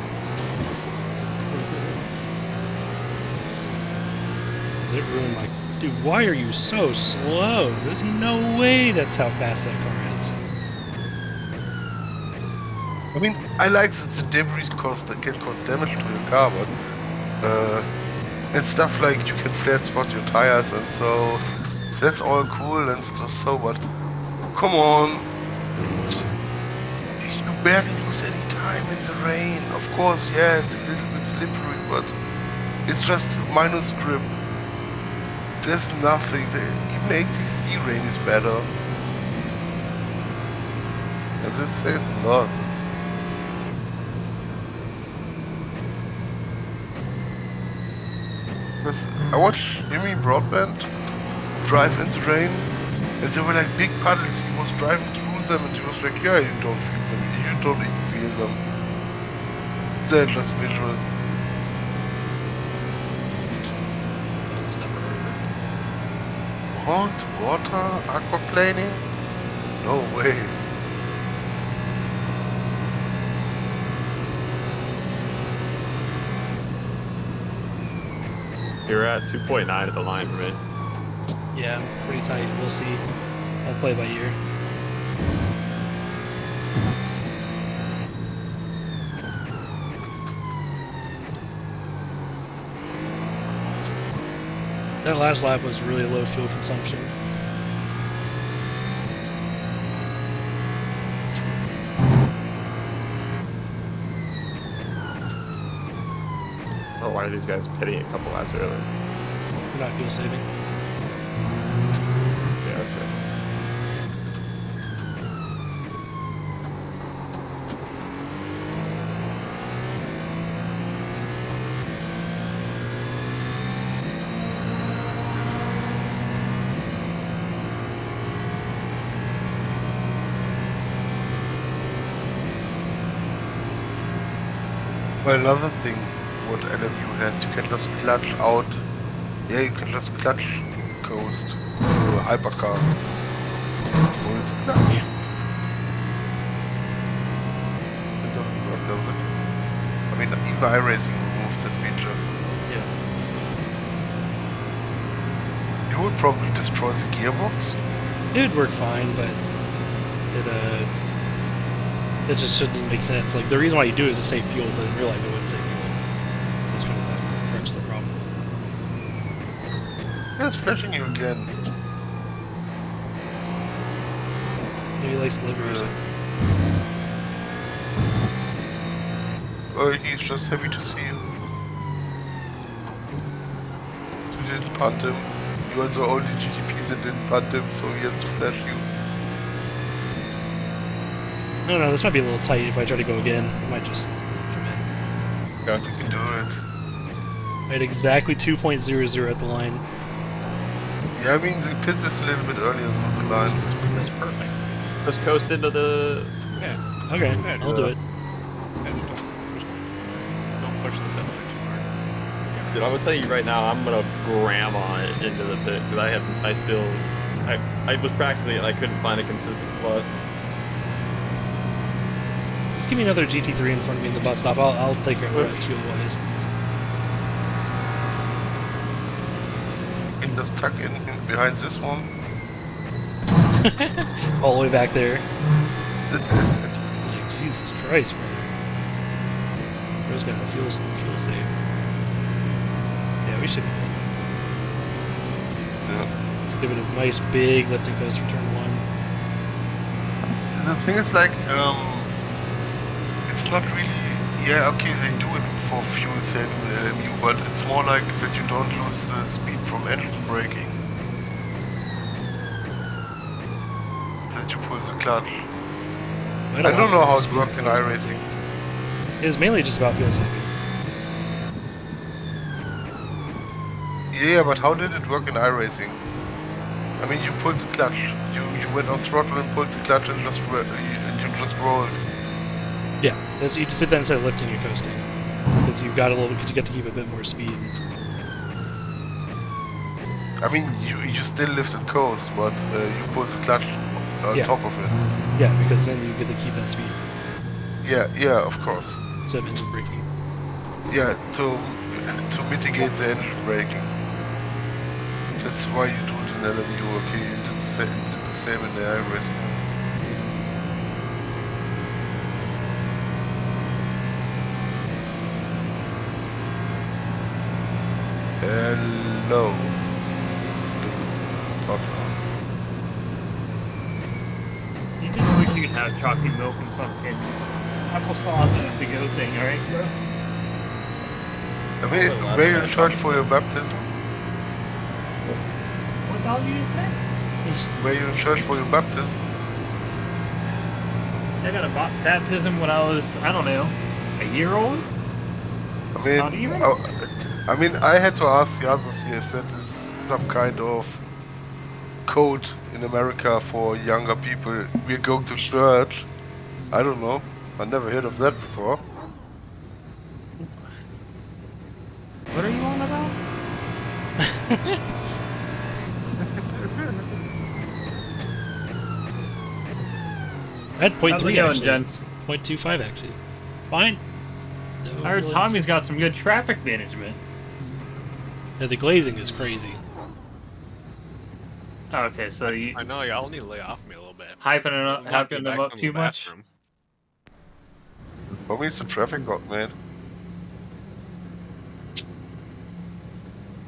Does it ruin my... Dude, why are you so slow? There's no way that's how fast that car is. I mean, I like that the debris can cause damage to your car, but and stuff like you can flat spot your tires and so that's all cool and so but come on, you barely lose any time in the rain. Of course, yeah, it's a little bit slippery, but it's just minus grip. There's nothing there. Even HDC rain is better. And that says a lot. Because I watched Jimmy Broadband drive in the rain, and there were like big puddles. He was driving through them, and he was like, "Yeah, you don't feel them. You don't even feel them. They're just visual." Hot water aquaplaning? No way. You're at 2.9 at the line for me. Yeah, I'm pretty tight. We'll see. I'll play by ear. That last lap was really low fuel consumption. Oh, why are these guys pitting a couple laps early? We're not fuel saving. Yeah, that's it. Well, another thing what LMU has, you can just clutch out. Yeah, you can just clutch coast to a hypercar. Or it's clutch. So it doesn't work, does it? I mean, even iRacing removed that feature. Yeah. You would probably destroy the gearbox. It would work fine, but it just doesn't make sense. Like, the reason why you do it is to save fuel, but in real life it wouldn't save fuel. So that's kind of the crux of the problem. Yeah, it's flashing you again. Maybe he likes the livery or something. Or he's just happy to see you. You didn't punt him. You are the only GTP that didn't punt him, so he has to flash you. No, this might be a little tight if I try to go again. I might just come in. Yeah, you can do it. I had exactly 2.00 at the line. Yeah, I mean, the pit is a little bit earlier than the line. That's perfect. Just coast into the... Yeah. Okay, Yeah, I'll do it. Don't push the pedal too hard. Dude, I'm gonna tell you right now, I'm gonna grandma it into the pit, because I was practicing it and I couldn't find a consistent spot. Just give me another GT3 in front of me in the bus stop. I'll take care of the rest fuel-wise. You can just tuck in behind this one. All the way back there. Like, Jesus Christ, brother. Bro's got a fuel save. we should be good. Yeah. Let's give it a nice big lifting coast for turn 1. And the thing is, like, it's not really. Yeah, okay, they do it for fuel saving the LMU, but it's more like that you don't lose speed from engine braking. That you pull the clutch. I don't know how it worked in iRacing. It was mainly just about fuel saving. Yeah, but how did it work in iRacing? I mean, you pulled the clutch. You went off throttle and pulled the clutch and you just rolled. Yeah, that's, you just did that instead of lifting, you're coasting. Because you got to get to keep a bit more speed. I mean, you still lift and coast, but you pull the clutch on top of it. Yeah, because then you get to keep that speed. Yeah, of course. Instead of engine braking. Yeah, to mitigate the engine braking. That's why you do it in LMU, okay? You did the same in the iRacing. Hello. You just wish you could have chocolate milk and fucking applesauce and a to-go thing, alright, bro? I mean, were you in church for your baptism? What the hell did you just say? Were you in church for your baptism? I got a baptism when I was, I don't know, a year old? I mean, Not even? I had to ask the others here if that is some kind of code in America for younger people. We're going to church. I don't know. I never heard of that before. What are you on about? I had 0.3 How's it going, actually. gents? 0.25 actually. Fine. No I heard real Tommy's got some good traffic management. Yeah, the glazing is crazy. Okay, so you I know, y'all need to lay off me a little bit. hyping I'm not them back up from too the much? bathroom. For me, it's the traffic god, man.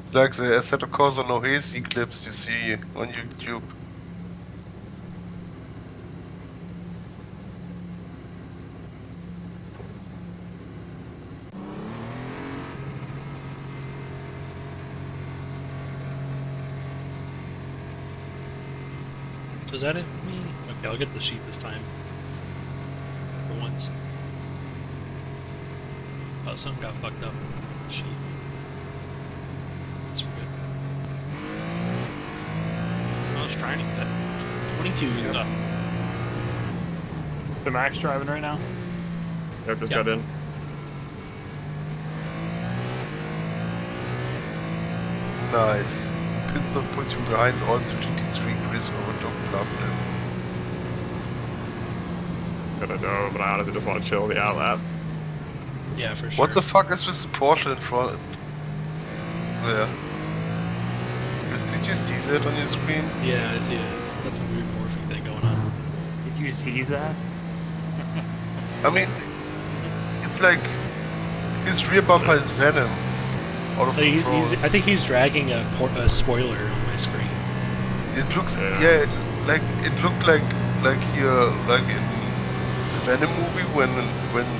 It's like the Assetto Corsa Nohesi clips you see on YouTube. Was that it for me? Okay, I'll get the sheep this time. For once. Oh, something got fucked up. Sheep. That's good. I was trying to get 22. up. The Max driving right now? Yep, just got in. Nice. Pinson put you behind also GT3 Chris overtook Loveland. Gonna know, but I honestly just want to chill the outlap. Yeah, for sure. What the fuck is with the Porsche in front there? Chris, did you see that on your screen? Yeah, I see it. It's got some weird morphing thing going on. Did you seize that? I mean, it's like his rear bumper is Venom. Out of control. I think he's dragging a spoiler on my screen. It looks, yeah, it looked like here, like in the Venom movie when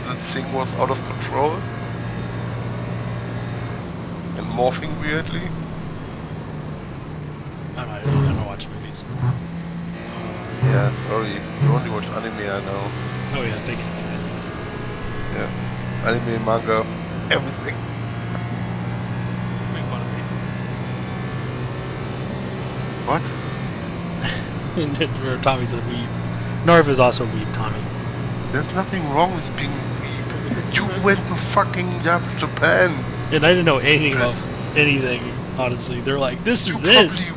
the thing was out of control and morphing weirdly. I don't watch movies. Yeah, sorry, you only watch anime, I know. Oh yeah, big anime. Yeah, anime, manga, everything. Make fun of me. What? Tommy's a weeb. Norv is also a weeb, Tommy. There's nothing wrong with being weeb. You went to fucking Japan. And I didn't know anything about Chris. anything, honestly. They're like, this is You this!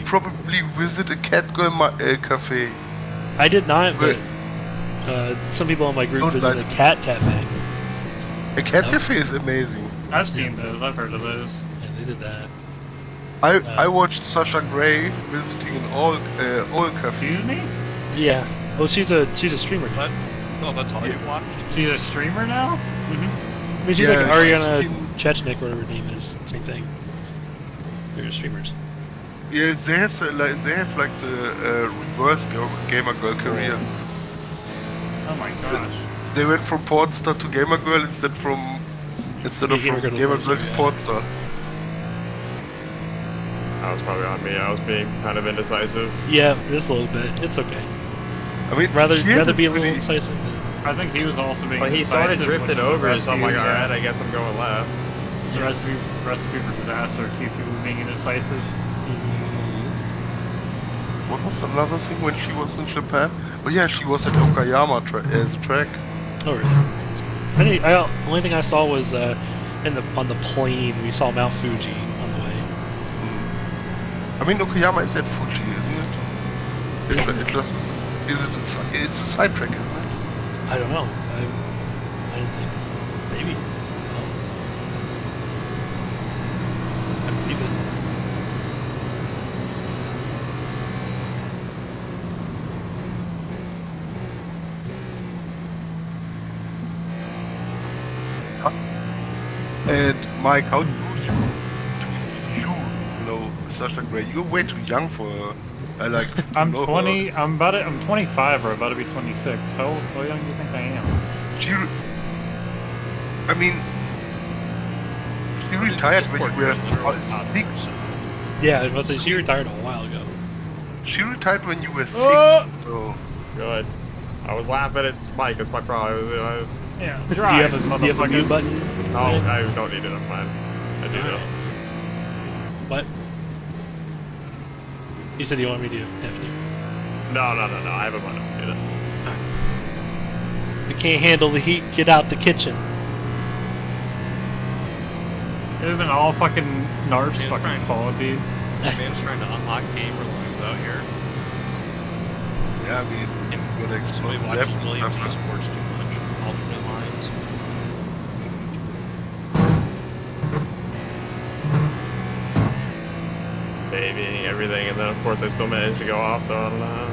probably visit a catgirl cafe. I did not, but Wait. some people in my group Don't visited lie a to me. cat cafe. A cat cafe is amazing. I've seen those. I've heard of those. Yeah, they did that. I watched Sasha Grey visiting an all cafe. Excuse me? Yeah. Oh, she's a streamer. What? So that's all you watched? She's a streamer now? Mm-hmm. mean, she's Yeah, like she's Ariana been- Chechnik, whatever her name is. Same thing. They're streamers. Yeah, they have the reverse gamer girl career. Oh my gosh. They went from porn star to gamer girl instead of from Gamer girl to gamer porn girl star, to yeah. porn star. That was probably on me. I was being kind of indecisive. Yeah, just a little bit. It's okay. I mean, Rather she be a little really- incisive than. I think he was also being But he sort of indecisive drifted with the over, so I'm like, rescue, alright, I guess I'm going left. It's a recipe for disaster. Keep people being indecisive. What was another thing when she was in Japan? Oh yeah, she was at Okayama as a track. Oh really? Only thing I saw was on the plane we saw Mount Fuji on the way. I mean, Okayama is at Fuji, isn't it? It's a side track, isn't it? I don't know. I didn't think. Maybe. Oh. I believe it. And Mike, how do you know Sasha Grey? You're way too young for like. to I'm know 20. her. I'm 25 or about to be 26. How young do you think I am? I mean, she retired when you were 6. Yeah, I was about to say she retired a while ago. She retired when you were 6. Oh! So Good. I was laughing at Mike. That's my problem. Yeah. Do you have a mute button? No, I don't need it. I'm fine. I do know. What? You said you want me to definitely. No. I have a button. I don't need it. We can't handle the heat. Get out the kitchen. It would have been all fucking Narf's Yeah, fucking fine. fault, dude. Man's trying to unlock gamer loans out here. yeah, I mean, you gotta explore Somebody the watches left and Williams stuff. Esports too much. Alternate lines. Babying everything, and then of course I still managed to go off though. I don't know.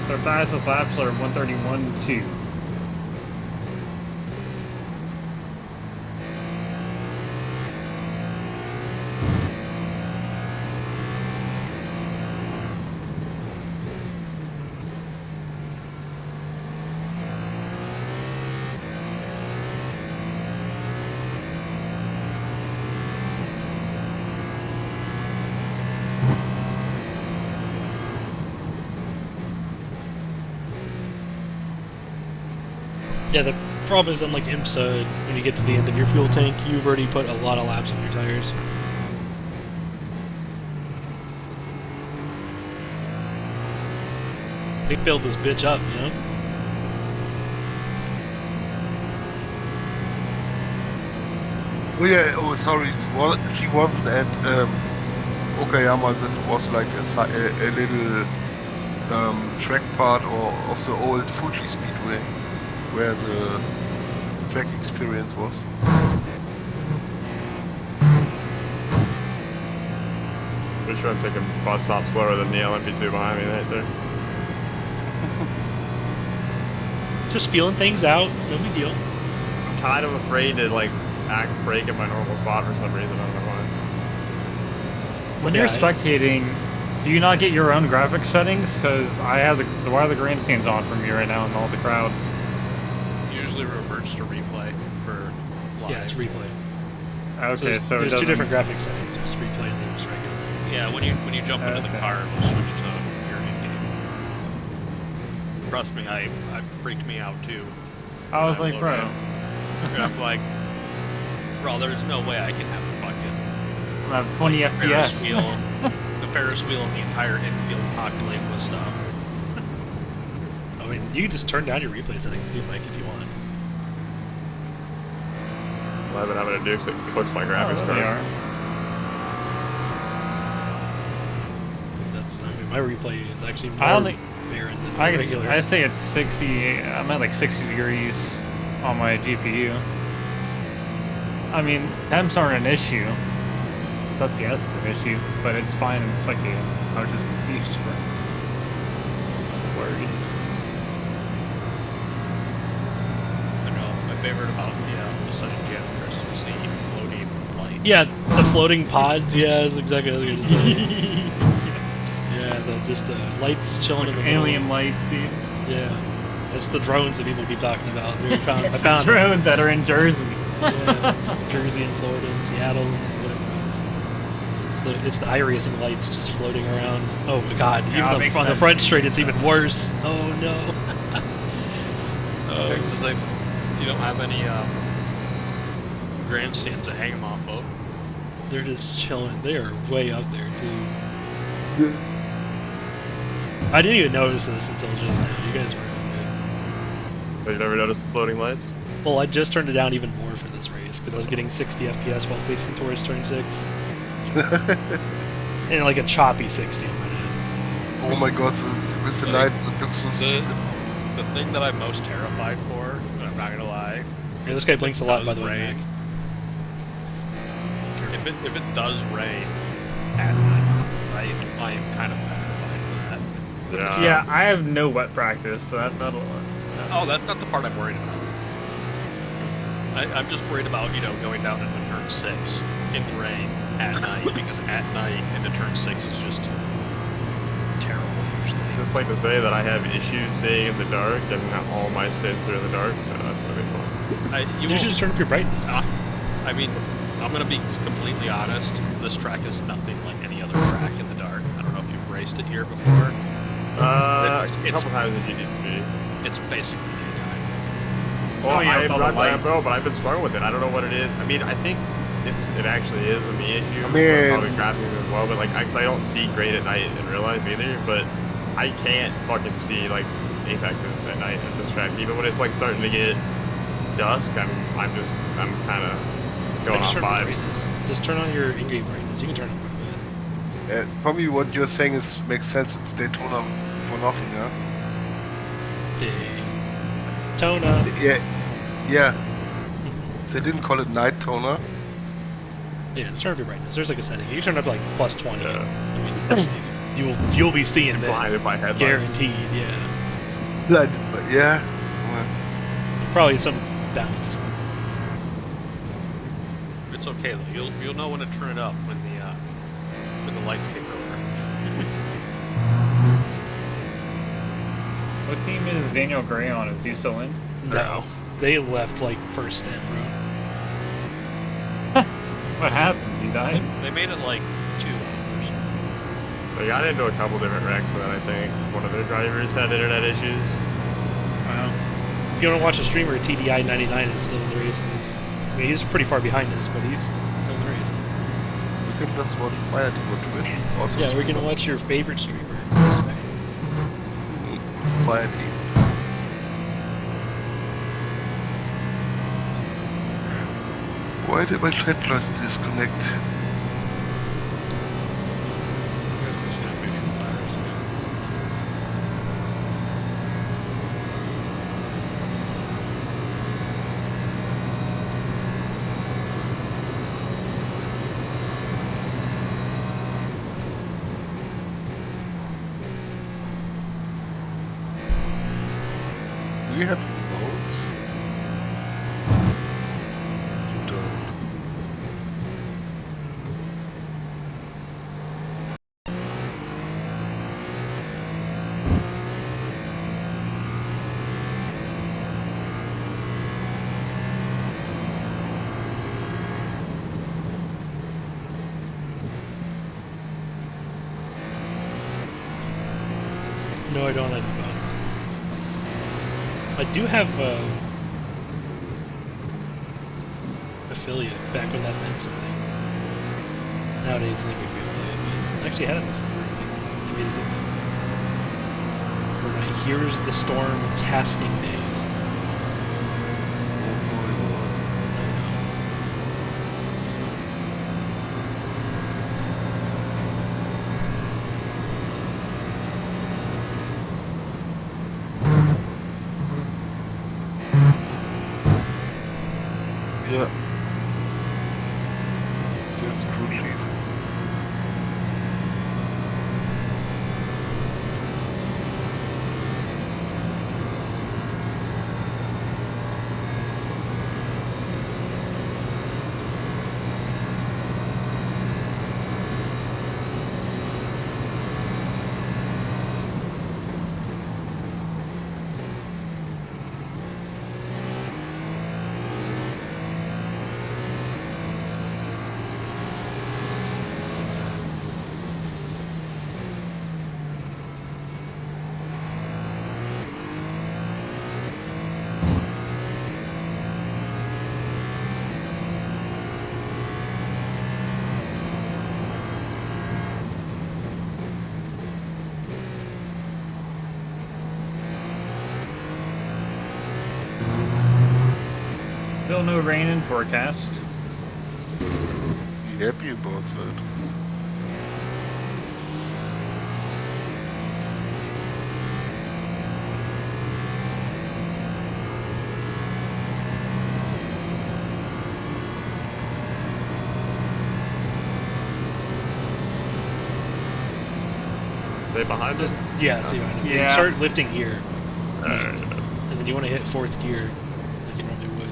Their fastest laps are 131.2. Yeah, the problem is unlike IMSA, when you get to the end of your fuel tank, you've already put a lot of laps on your tires. They filled this bitch up, you know? Oh yeah, oh sorry, she wasn't at Okayama. That was like a little track part of the old Fuji Speedway, where the track experience was. Pretty sure I'm taking bus stop slower than the LMP2 behind me right there. Just feeling things out, no big deal. I'm kind of afraid to like brake in my normal spot for some reason. I don't know why. When Yeah, you're spectating, do you not get your own graphics settings? Because I have why are the grandstands on for me right now and all the crowd? Usually reverts to replay for live. Yeah, it's replay. Okay, so there's it two doesn't- different graphic settings. There's replay and there's regular. Yeah, when you jump into the Okay. car, it'll switch to your in-game. Trust me, it freaked me out too. I was when like, loaded bro, in. And I'm like, bro, there's no way I can have the fucking I have 20 Ferris FPS. wheel, the Ferris wheel, and the entire infield populated with stuff. I mean, you can just turn down your replay settings too, Mike, if you want. I've been having to do because it cooks my graphics They card. are. That's, I mean, my replay is actually I more only- barren than I regular. say it's 60. I'm at like 60 degrees on my GPU. I mean, temps aren't an issue. It's FPS is an issue, but it's fine. It's like I was just confused for worried. I know my favorite about the Sun and Jet is the floating light. Yeah, the floating pods. Yeah, that's exactly what I was gonna say. Yeah, just the lights chilling in the middle. Alien lights, dude. Yeah, it's the drones that people keep talking about. I It's found the drones that are in Jersey. Yeah, Jersey and Florida and Seattle, whatever else. It's the iRacing lights just floating around. Oh my god, Yeah, even on the front straight it's even worse. Oh no. Because you don't have any grandstands to hang them off of. They're just chilling. They are way up there too. I didn't even notice this until just now. You guys were good. Have you never noticed the floating lights? Well, I just turned it down even more for this race because I was getting 60 FPS while facing towards turn 6. And like a choppy 60 on my head. Oh my god, with the lights, it looks so stupid. The thing that I'm most terrified for, and I'm not gonna lie. Yeah, this guy blinks a lot, by the way. Rain. If it does rain at night, I am kind of petrified for that. Yeah, I have no wet practice, so that'll. Oh, that's not the part I'm worried about. I'm just worried about, going down into turn 6 in the rain at night, because at night into turn 6 is just terrible usually. Just like to say that I have issues seeing in the dark, and all my stints are in the dark, so that's gonna be fun. You should just turn up your brightness. I mean, I'm gonna be completely honest. This track is nothing like any other track in the dark. I don't know if you've raced it here before. A couple times in GDP. It's basically daytime. Well, I'm not saying bro, but I've been struggling with it. I don't know what it is. I mean, I think it actually is a me issue. I mean, probably graphics as well, but like, I don't see great at night in real life either. But I can't fucking see like apexes at night at this track. Even when it's like starting to get dusk, I'm kind of going off vibes. Just turn on your in-game brightness. You can turn it quite a bit. Probably what you're saying makes sense. It's Daytona for nothing, huh? Daytona. Yeah. They didn't call it night toner. Yeah, just turn up your brightness. There's like a setting. You turn up to like plus 20. I mean, you'll be seeing it. Blinded by headlights. Guaranteed, yeah. Blinded by, yeah. So probably some balance. It's okay though. You'll know when to turn it up when the lights kick over. What team is Daniel Gray on? Is he still in? No, they left like first stint, bro. What happened? He died? They made it like 2 hours. They got into a couple different wrecks, and then I think one of their drivers had internet issues. Wow. If you want to watch a streamer, TDI99 is still in the race. He's pretty far behind us, but he's still in the race. We can just watch Fire Team on Twitch. Also Yeah, we're gonna watch your favorite streamer. Fire Team. Why did my chat just disconnect? Do you have votes? You don't. No, I don't have any bugs. I do have affiliate back when that meant something. Nowadays, they give me affiliate, but I actually had it before. They made it easy. For my Here's the Storm casting days. Yeah. There's crew chief. Still no rain in forecast. Be happy about that. Stay behind us. Yeah, see right now. Yeah. Start lifting here. And then you want to hit 4th gear like you normally would.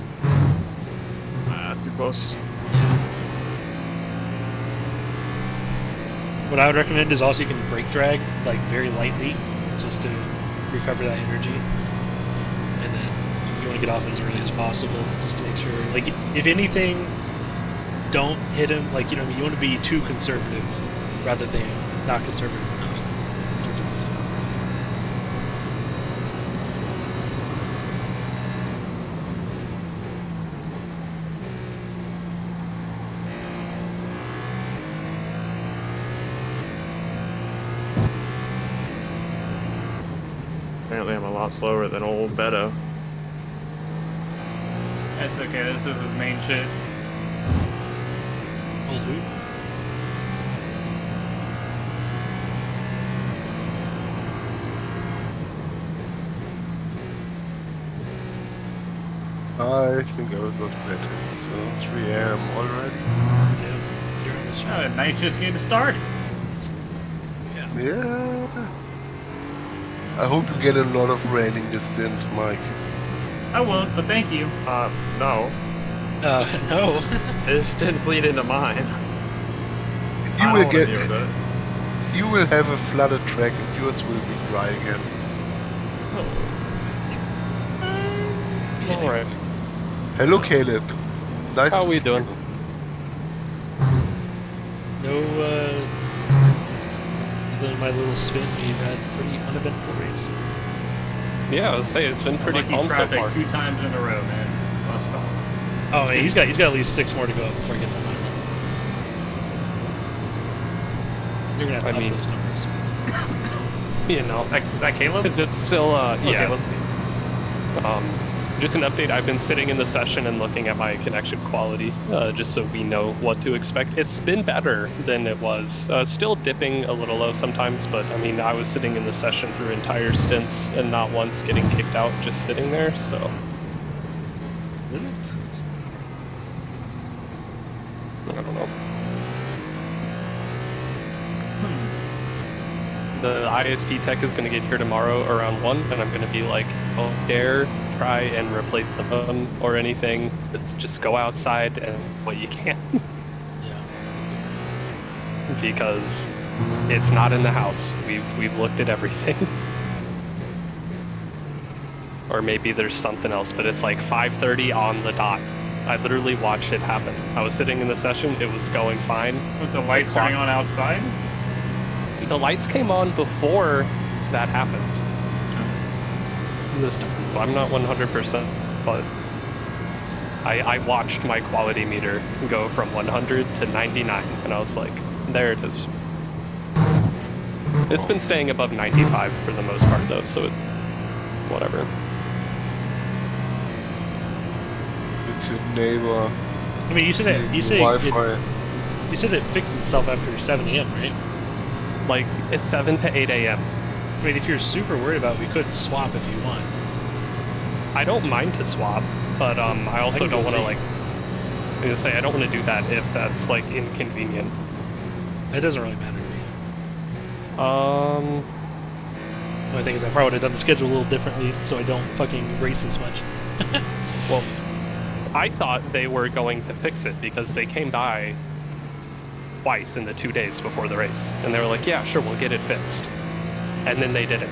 Too close. What I would recommend is also you can brake drag like very lightly just to recover that energy. And then you want to get off as early as possible just to make sure, like, if anything, don't hit him. Like, you know, you want to be too conservative rather than not conservative enough in terms of lifting off early. Apparently I'm a lot slower than old Beto. That's okay, this is his main shit. Old who? I think I will go to bed. It's 3 AM already. Yeah, 0 on the street. Oh, the night's just getting started. Yeah. I hope you get a lot of rain in your stint, Mike. I won't, but thank you. No. No. His stints lead into mine. You I will don't wanna get. deal with it. You will have a flooded track, and yours will be dry again. Alright. Hello, Caleb. Nice. How to we see doing? you. No, other than my little spin, we've had pretty uneventful race. Yeah, I was saying it's been pretty Lucky calm so traffic far. 2 times in a row, man. Must stops. Oh man, he's got at least 6 more to go before he gets on my level. You're gonna have to I up mean- those numbers. You know, Is that Caleb? because it's still yeah. let's Just an update. I've been sitting in the session and looking at my connection quality, just so we know what to expect. It's been better than it was. Still dipping a little low sometimes, but I mean, I was sitting in the session through entire stints and not once getting kicked out, just sitting there. So I don't know. The ISP tech is going to get here tomorrow around 1, and I'm going to be like, don't dare try and replace the phone or anything. Just go outside and what you can. Yeah. Because it's not in the house. We've looked at everything. Or maybe there's something else, but it's like 5:30 on the dot. I literally watched it happen. I was sitting in the session, it was going fine. With the lights turning on outside? The lights came on before that happened. This time, I'm not 100%, but I watched my quality meter go from 100 to 99, and I was like, there it is. It's been staying above 95 for the most part, though, so whatever. It's your neighbor. I mean, you said Wi-Fi. you said it fixed itself after 7 a.m., right? Like, it's 7 to 8 a.m. I mean, if you're super worried about it, we could swap if you want. I don't mind to swap, but I also can don't go want to, late. like, I was gonna say I don't want to do that if that's like inconvenient. It doesn't really matter to me. Um, The only thing is I probably would have done the schedule a little differently so I don't fucking race as much. well, I thought they were going to fix it because they came by twice in the 2 days before the race, and they were like, "Yeah, sure, we'll get it fixed," and then they didn't.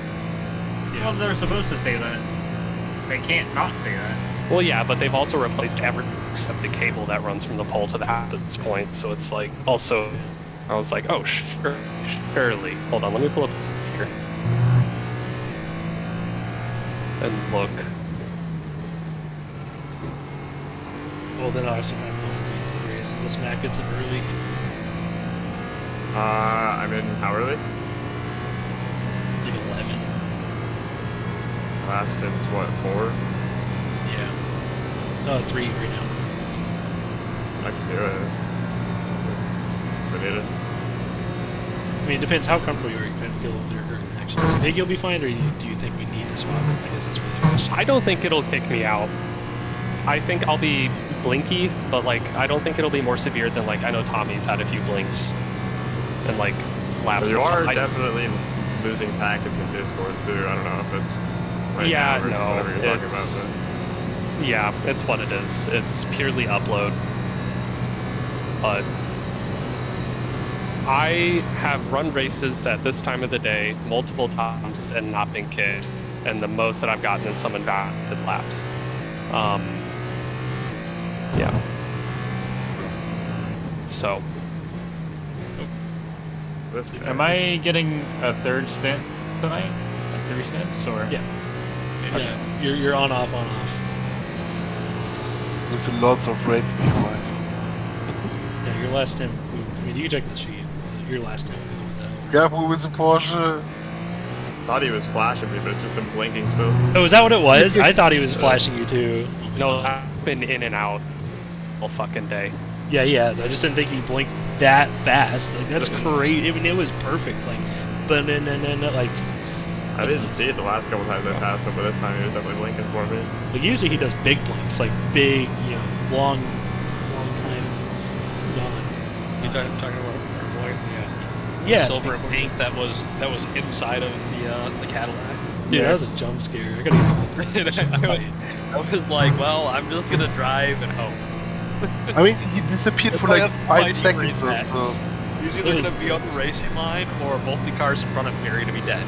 Well, they're supposed to say that. They can't not say that. Well, yeah, but they've also replaced every except the cable that runs from the pole to the house at this point. So it's like, also, I was like, oh, sure, surely. Hold on, let me pull up here and look. Well, then I also have no one's the race unless Matt gets it early. I'm in how early? Like 11. Last hit's what, 4? Yeah. No, 3 right now. I can do it. If I need it. I mean, it depends how comfortable you are. You can kill with your hurt. Actually, do you think you'll be fine, or do you think we need to swap? I guess that's really the question. I don't think it'll kick me out. I think I'll be blinky, but like, I don't think it'll be more severe than like, I know Tommy's had a few blinks and like laps. You and are stuff. definitely losing packets in Discord too. I don't know if it's right Yeah, now versus no, whatever you're talking it's- about. Yeah, it's what it is. It's purely upload. But I have run races at this time of the day multiple times and not been kicked, and the most that I've gotten is some invalid laps. Yeah. So. This guy. Am I getting a third stint tonight? Like 3 stints, or? Yeah. Yeah. You're on off. There's lots of red behind. Yeah, your last time. I mean, you can check the sheet. Your last time. Careful with the Porsche. Thought he was flashing me, but just him blinking still. Oh, is that what it was? I thought he was flashing you too. No, I've been in and out all fucking day. Yeah, he has. I just didn't think he blinked that fast. Like, that's crazy. I mean, it was perfect. Like, but then like. I didn't see it the last couple times I passed him, but this time he was definitely blinking for me. Like, usually he does big blinks, like big, long time gone. You talking about our boy? Yeah. Yeah. Silver and pink. That was inside of the Cadillac. Dude, that was a jump scare. I gotta get the I was like, well, I'm just gonna drive and hope. I mean, he disappeared for like 5 seconds or so. He's either gonna be on the racing line or both the cars in front of me are gonna be dead.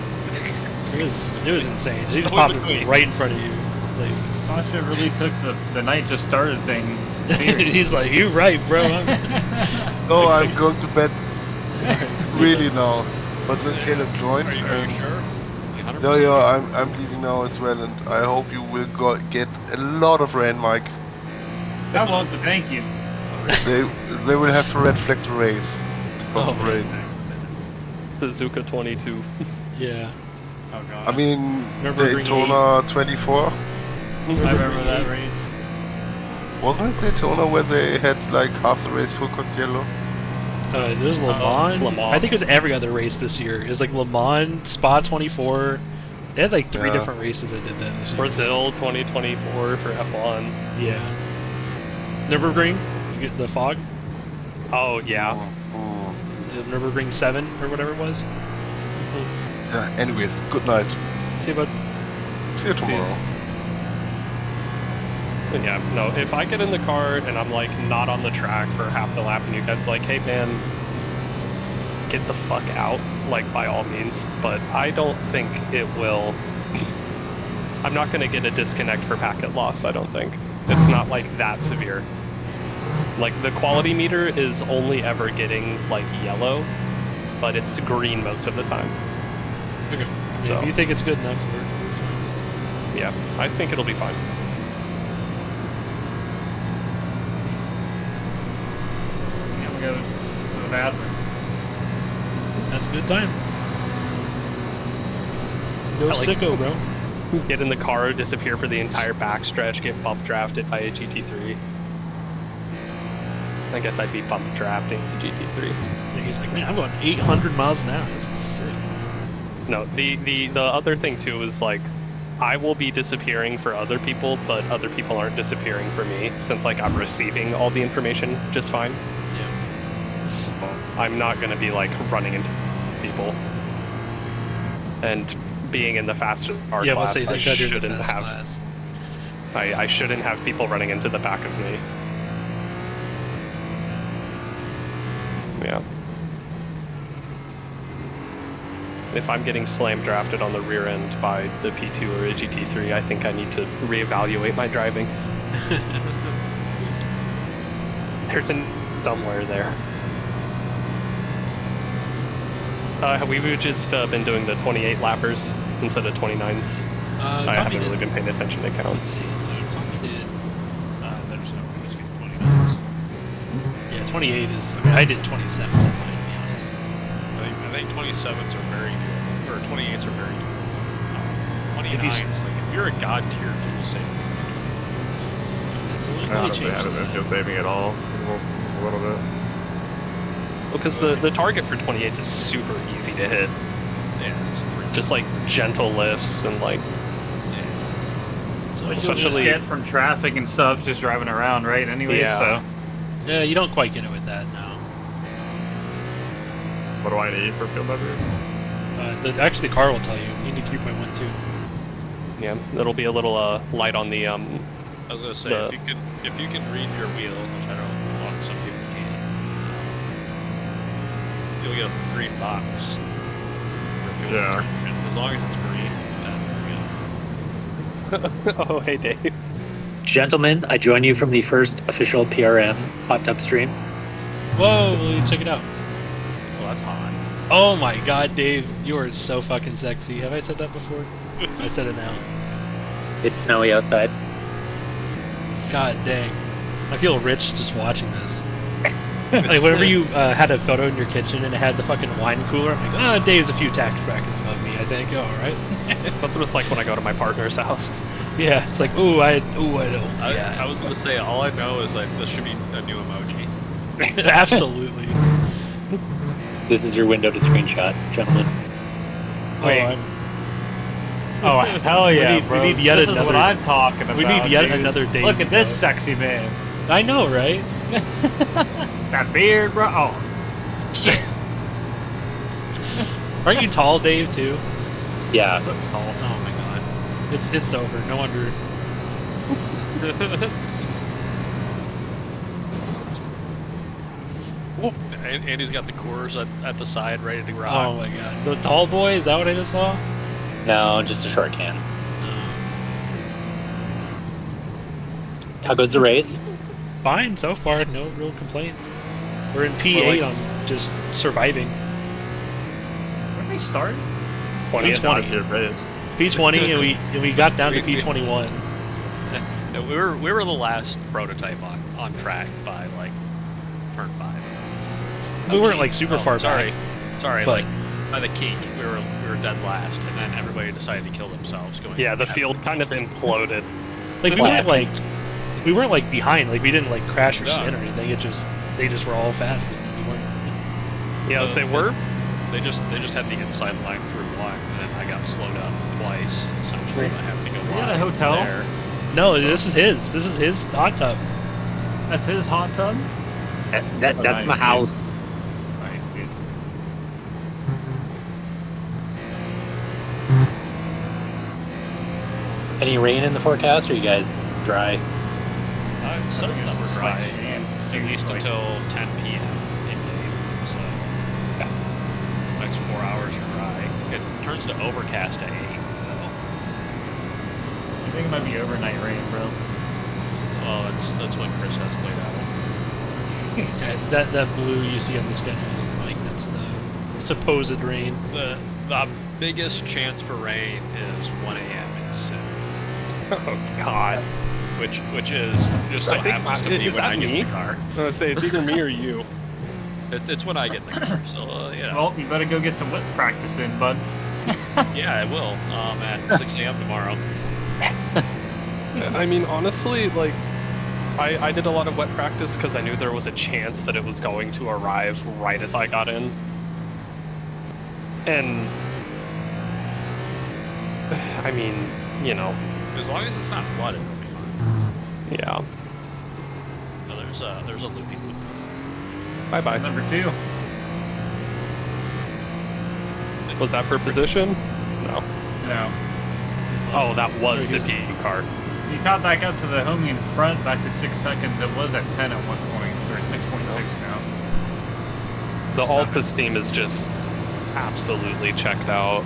It was insane. He There's just no in popped between. right in front of you. Like, Sasha really took the night just started thing serious. he's like, "You're right, bro." No, I'm going to bed really now. But then Caleb joined. Are you sure? Yeah, I'm leaving now as well, and I hope you will get a lot of rain, Mike. I want to thank you. They will have to red flag the race because of rain. Suzuka 22. Yeah. Oh god. I mean, Remember Daytona 24? I remember that race. Wasn't it Daytona where they had like half the race for Costello? There's Le Mans. Le Mans. I think it was every other race this year. It was like Le Mans, Spa 24. They had like 3 different races that did that this year. Brazil 2024 for F1. Yeah. Nürburgring, you get the fog. Oh, yeah. The Nürburgring 7 or whatever it was. Yeah, anyways, good night. See you, bud. See you tomorrow. Yeah, no, if I get in the car and I'm like not on the track for half the lap and you guys are like, hey man, get the fuck out, like by all means, but I don't think it will. I'm not going to get a disconnect for packet loss, I don't think. It's not like that severe. Like the quality meter is only ever getting like yellow, but it's green most of the time. Okay. So, If you think it's good enough, we're fine. yeah, I think it'll be fine. I'm gonna go to the bathroom. That's a good time. No I like- sicko, bro. Get in the car, disappear for the entire backstretch, get bump drafted by a GT3. I guess I'd be bump drafting a GT3. And he's like, man, I'm going 800 miles an hour. This is sick. No, the other thing too is like, I will be disappearing for other people, but other people aren't disappearing for me, since like I'm receiving all the information just fine. Yeah. So I'm not gonna be like running into people. And being in the fast car Yeah, class, let's say I thank God you're in the shouldn't fast have class. I shouldn't have people running into the back of me. Yeah. If I'm getting slam drafted on the rear end by the P2 or a GT3, I think I need to reevaluate my driving. There's a somewhere there. We've just been doing the 28 lappers instead of 29s. I haven't really been paying attention to counts. So Tommy did. There's no way he's getting 20 minutes. Yeah, 28 is. I mean, I did 27 on mine, to be honest. I think 27s are very doable, or 28s are very doable. 29s, like if you're a god tier fuel saver, It's a little I honestly haven't been fuel saving at all. Just a little bit. Well, because the target for 28s is super easy to hit. yeah, it's 3. Just like gentle lifts and like. So Which you'll just Especially- get from traffic and stuff just driving around, right? Anyway, Yeah. so yeah, you don't quite get it with that now. What do I need for field leverage? Actually, the car will tell you. You need 3.12. Yeah, it'll be a little light on the I was gonna say The- if you can read your wheel, which I don't want, some people can't, you'll get a green box for fuel Yeah. consumption. As long as it's green, then you're good. Oh, hey Dave. Gentlemen, I join you from the first official PRM hot tub stream. Whoa, check it out. Well, that's hot. Oh my god, Dave, you are so fucking sexy. Have I said that before? I said it now. It's snowy outside. God dang. I feel rich just watching this. Like, whenever you had a photo in your kitchen and it had the fucking wine cooler, I'm like, Dave's a few tax brackets above me, I think. Oh, alright. That's what it's like when I go to my partner's house. Yeah, it's like, I don't. I was gonna say, all I know is like this should be a new emoji. Absolutely. This is your window to screenshot, gentlemen. Wait. Oh hell yeah, we bro! need yet this another. is what I'm talking about. We need yet dude. another Dave. Look at this bro. sexy man. I know, right? That beard, bro. Oh, shit. Aren't you tall, Dave? Too? Yeah. Looks tall. Oh my god. It's over. No wonder. Andy's got the cores at the side ready to rock. Oh my god. The tall boy? Is that what I just saw? No, just a short can. How goes the race? Fine so far. No real complaints. We're in P8 on just surviving. When did we start? P20. P20 and we got down to P21. No, we were the last prototype on track by like turn 5. We weren't like super far sorry. back. Sorry, but- like by the kink, we were dead last, and then everybody decided to kill themselves. Going. Yeah, the field kind of imploded. Like we weren't like behind. Like we didn't like crash or spin or anything. They just were all fast. We weren't. Yeah, say we're. They just had the inside line through one, and then I got slowed up twice. Essentially, I had to go We at a wide hotel? there. No, this is his. This is his hot tub. That's his hot tub. That's nice, my dude. house. Nice, dude. Any rain in the forecast, or you guys dry? It says that we're dry chance, at least like- until 10 p.m. in game. So next 4 hours are dry. It turns to overcast at 8. Though. I think it might be overnight rain, bro. Well, that's what Chris has laid out. Yeah, that blue you see on the schedule, like that's the supposed rain. The biggest chance for rain is 1 a.m. in Sim, Oh God. which is just so I think happens to be is when that I get me? in the car. I was gonna say it's either me or you. It's when I get in the car. So Well, you better go get some whip practice in, bud. yeah, I will. At 6 a.m. tomorrow. I mean, honestly, like, I did a lot of wet practice because I knew there was a chance that it was going to arrive right as I got in. And, I mean, you know, As long as it's not flooded, it'll be fine. yeah. No, there's a loopy loop. Bye bye. Number 2. Was that for position? No. No. Oh, that was the PE car. You caught back up to the homie in front, back to 6 seconds. It was at 10 at one point, or 6.6 now. The Alpha's team is just absolutely checked out.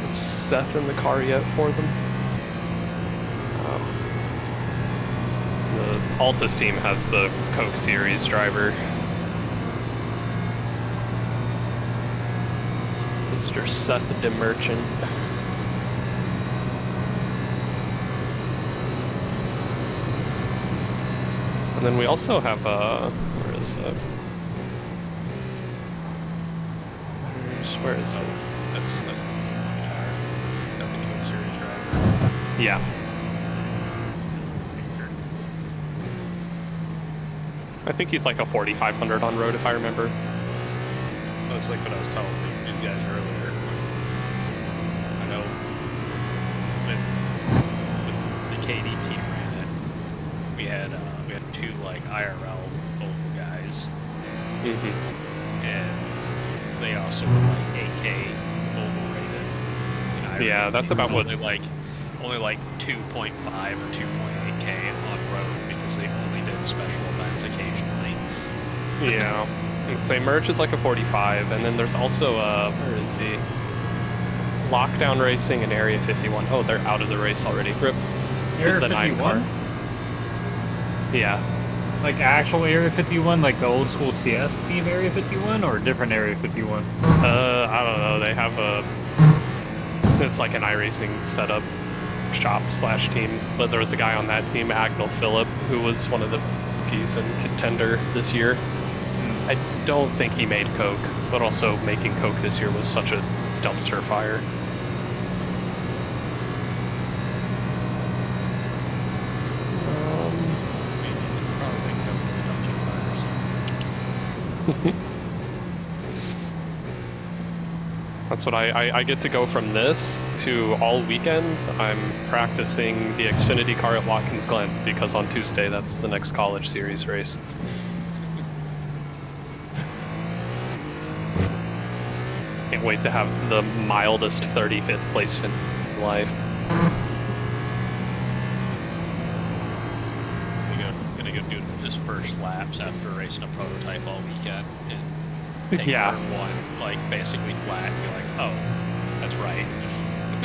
Is Seth in the car yet for them? The Altus team has the Coke Series driver. Mr. Seth DeMerchant. And then we also have, where is it? Where is it? That's the car. It's got the Coke Series driver. Yeah. I think he's like a 4500 on road, if I remember. That's like what I was telling these guys earlier. I know when the KD team ran it, we had 2 like IRL oval guys, and they also were like 8K oval rated. And Yeah, that's about what. only like 2.5 or 2.8K on road because they only did special events occasionally. Yeah. And say merch is like a 45, and then there's also where is he? Lockdown Racing and Area 51. Oh, they're out of the race already. Rip. Area the 9 car. 51? Yeah. Like actual Area 51, like the old school CS team Area 51, or a different Area 51? I don't know. They have it's like an iRacing setup shop / team, but there was a guy on that team, Agnell Phillip, who was one of the rookies and contender this year. I don't think he made Coke, but also making Coke this year was such a dumpster fire. That's what I get to go from this to all weekend. I'm practicing the Xfinity car at Watkins Glen because on Tuesday that's the next college series race. Can't wait to have the mildest 35th place finish in life. Gonna go do his first laps after racing a prototype all weekend. And take Yeah. turn 1, like basically flat, and be like, oh, that's right.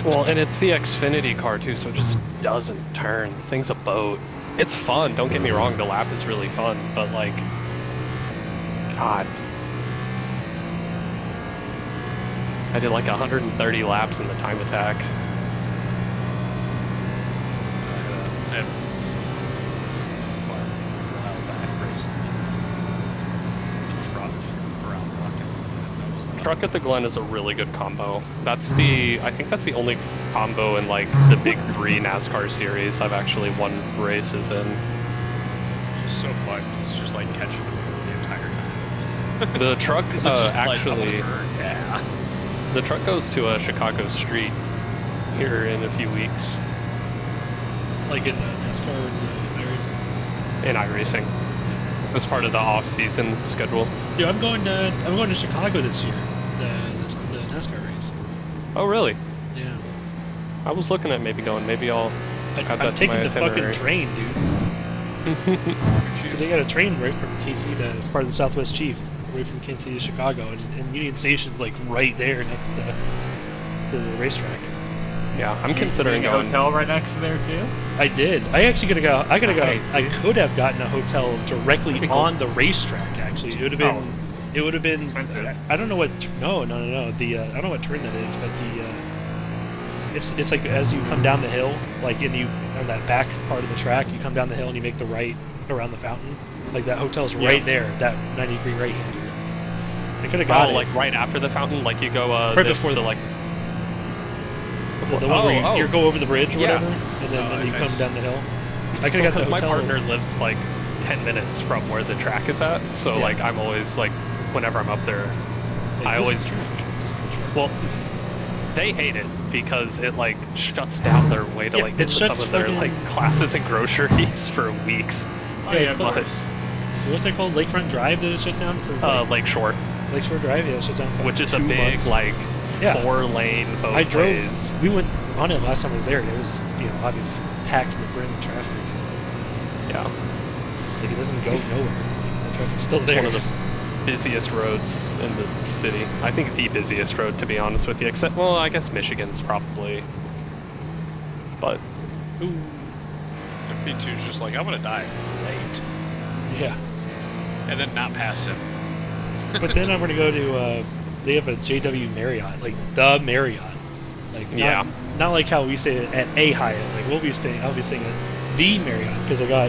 Well, and it's the Xfinity car too, so it just doesn't turn. The thing's a boat. It's fun, don't get me wrong, the lap is really fun, but like, God. I did like 130 laps in the time attack. I had a while back racing the truck around Watkins. Truck at the Glen is a really good combo. I think that's the only combo in like the big 3 NASCAR series I've actually won races in. It's just so fun. It's just like catching the entire time. The truck It's just like actually, yeah. the truck goes to a Chicago street here in a few weeks Like in NASCAR and iRacing. in iRacing. As part of the off-season schedule. Dude, I'm going to Chicago this year. The NASCAR race. Oh, really? Yeah. I was looking at maybe going. Maybe I'll add that I'm to my taking the fucking itinerary. train, dude. Because they got a train right from KC to part of the Southwest Chief, right from KC to Chicago, and Union Station's like right there next to the racetrack. Yeah, I'm considering a going. hotel right next to there too. I did. I actually could have got. I Nice, I dude. could have gotten a hotel directly That'd be cool. on the racetrack. Actually, it would have been. Oh. It would have been. Expensive. I don't know what. No. The I don't know what turn that is, but the. It's like as you come down the hill, like on that back part of the track, you come down the hill and you make the right around the fountain. Like that hotel's right there, that 90-degree right-hander. I could have got it. Like right after the fountain, like you go Right this before to the- like. the one where you oh. go over the bridge or Yeah. whatever, and then you nice. come down the hill. I could have got Because the my hotel. partner lives like 10 minutes from where the track is at, so Yeah. like I'm always like whenever I'm up there, Like, I this always is true. This is the track. well, they hate it because it like shuts down their way to Yeah, like it get to some shuts of their fucking- like classes and groceries for weeks. Oh, yeah, of But course. What's that called? Lakefront Drive that it shuts down for? Lakeshore, Lakeshore Drive, yeah, it shuts down for which is a 2 big months. like Yeah. 4-lane both I drove. ways. We went on it last time I was there, and it was, obviously packed to the brim with traffic. Yeah, Like, it doesn't go nowhere. Like, the traffic's still it's there. one of the busiest roads in the city. I think the busiest road, to be honest with you. Except, well, I guess Michigan's probably. But Ooh, P2 is just like, I'm gonna die late, yeah. and then not pass him. But then I'm gonna go to. They have a JW Marriott, like the Marriott. Like not like how we stay at a Hyatt. Like I'll be staying at the Marriott because I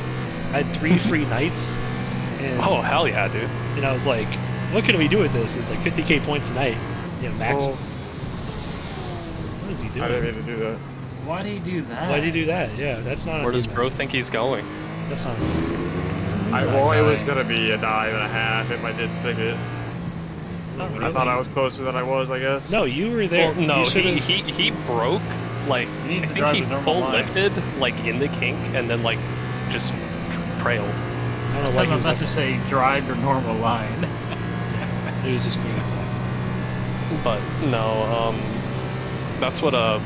had 3 free nights. And, oh hell yeah, dude! And I was like, what can we do with this? It's like 50K points a night, max. Well, What is he doing? I didn't mean to do that. Why do you do that? Why did he do that? Yeah, that's not. Where does bro think he's going? That's not. Well, it was gonna be a dive and a half if I did stick it. I thought I was closer than I was, I guess. No, you were there. Well, no, You should've- he broke like You need I to think drive he the normal full line. lifted like in the kink and then like just trailed. I don't know That's why not he was enough to say drive your normal line. It was just moving back. But no, that's what a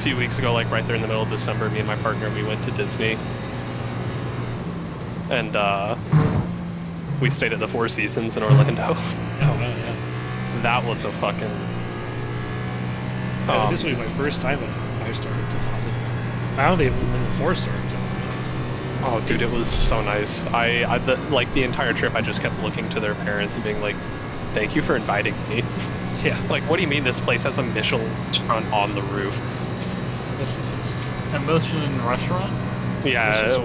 few weeks ago, like right there in the middle of December, me and my partner we went to Disney, and we stayed at the Four Seasons in Orlando. Oh wow, yeah. That was a fucking. This will be my first time at a 5-star hotel. I don't even been in a 4-star hotel. Oh, dude, it was so nice. The entire trip, I just kept looking to their parents and being like, "Thank you for inviting me." Yeah. Like, what do you mean this place has a Michelin on the roof? That's nice. A Michelin restaurant? Yeah,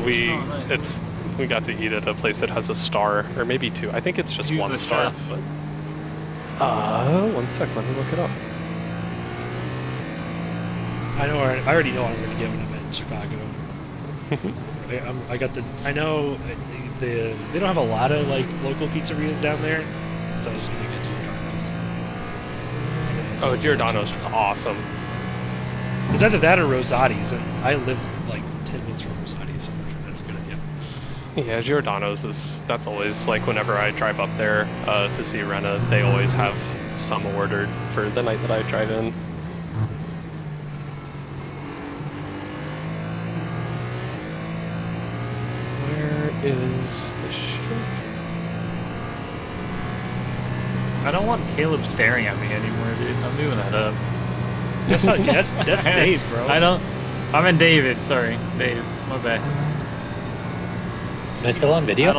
Nice. we got to eat at a place that has a star, or maybe 2. I think it's just Who's 1 the star. chef? But 1 sec, let me look it up. I already know what I'm going to get when I'm in Chicago. I got the. I know they don't have a lot of like local pizzerias down there, so I was going to get Giordano's. Oh, Giordano's is awesome. It's either that or Rosati's, and I live like 10 minutes from Rosati's, so I'm not sure that's a good idea. Yeah, Giordano's that's always like whenever I drive up there to see Rena, they always have some ordered for the night that I drive in. Where is the ship? I don't want Caleb staring at me anymore, dude. I'm doing that up. That's not. That's Dave, bro. I'm in David. Sorry, Dave. My bad. Am I still on video?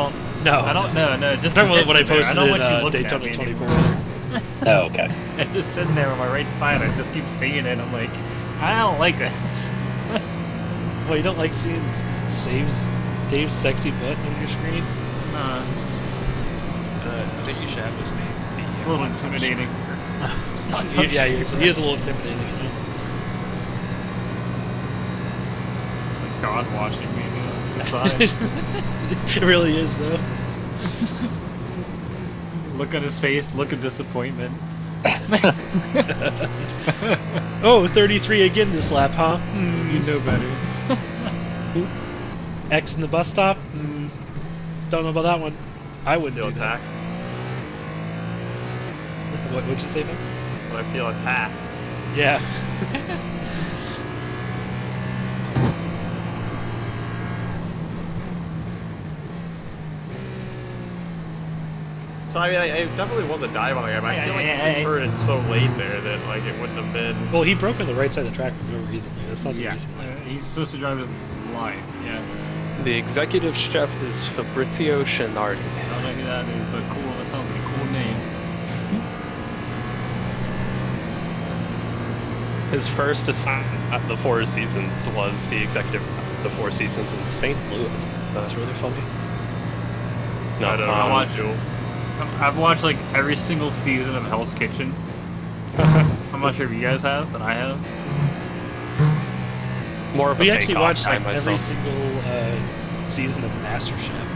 No. I don't know. No, just Talking about what I there. posted don't want you in looking at Daytona me 24. anymore. Oh, okay. It's just sitting there on my right side. I just keep seeing it. I'm like, I don't like this. Well, you don't like seeing Dave's sexy butt on your screen? Nah, I think you should have his name. it's a little intimidating. Yeah, he is a little intimidating. You know? Like God watching me. Side. It really is, though. Look on his face. Look at disappointment. Oh, 33 again this lap, huh? You know better. X in the bus stop? Don't know about that one. I wouldn't Feel do that. attacked. What'd you say, man? When I feel attacked. Yeah. So I mean, it definitely was a dive on the guy, but I feel like Yeah. he heard it so late there that like it wouldn't have been. Well, he broke on the right side of the track for no reason. That's not the Yeah, reason. he's supposed to drive the line. Yeah. The executive chef is Fabrizio Scinardi. I don't know who that is, but cool. That sounds like a cool name. His first assignment at the Four Seasons was the executive at the Four Seasons in St. Louis. That's really funny. No, I don't know. I watched. I've watched like every single season of Hell's Kitchen. I'm not sure if you guys have, but I have. More of a We Bake actually Off watched guy like every myself. single season of MasterChef.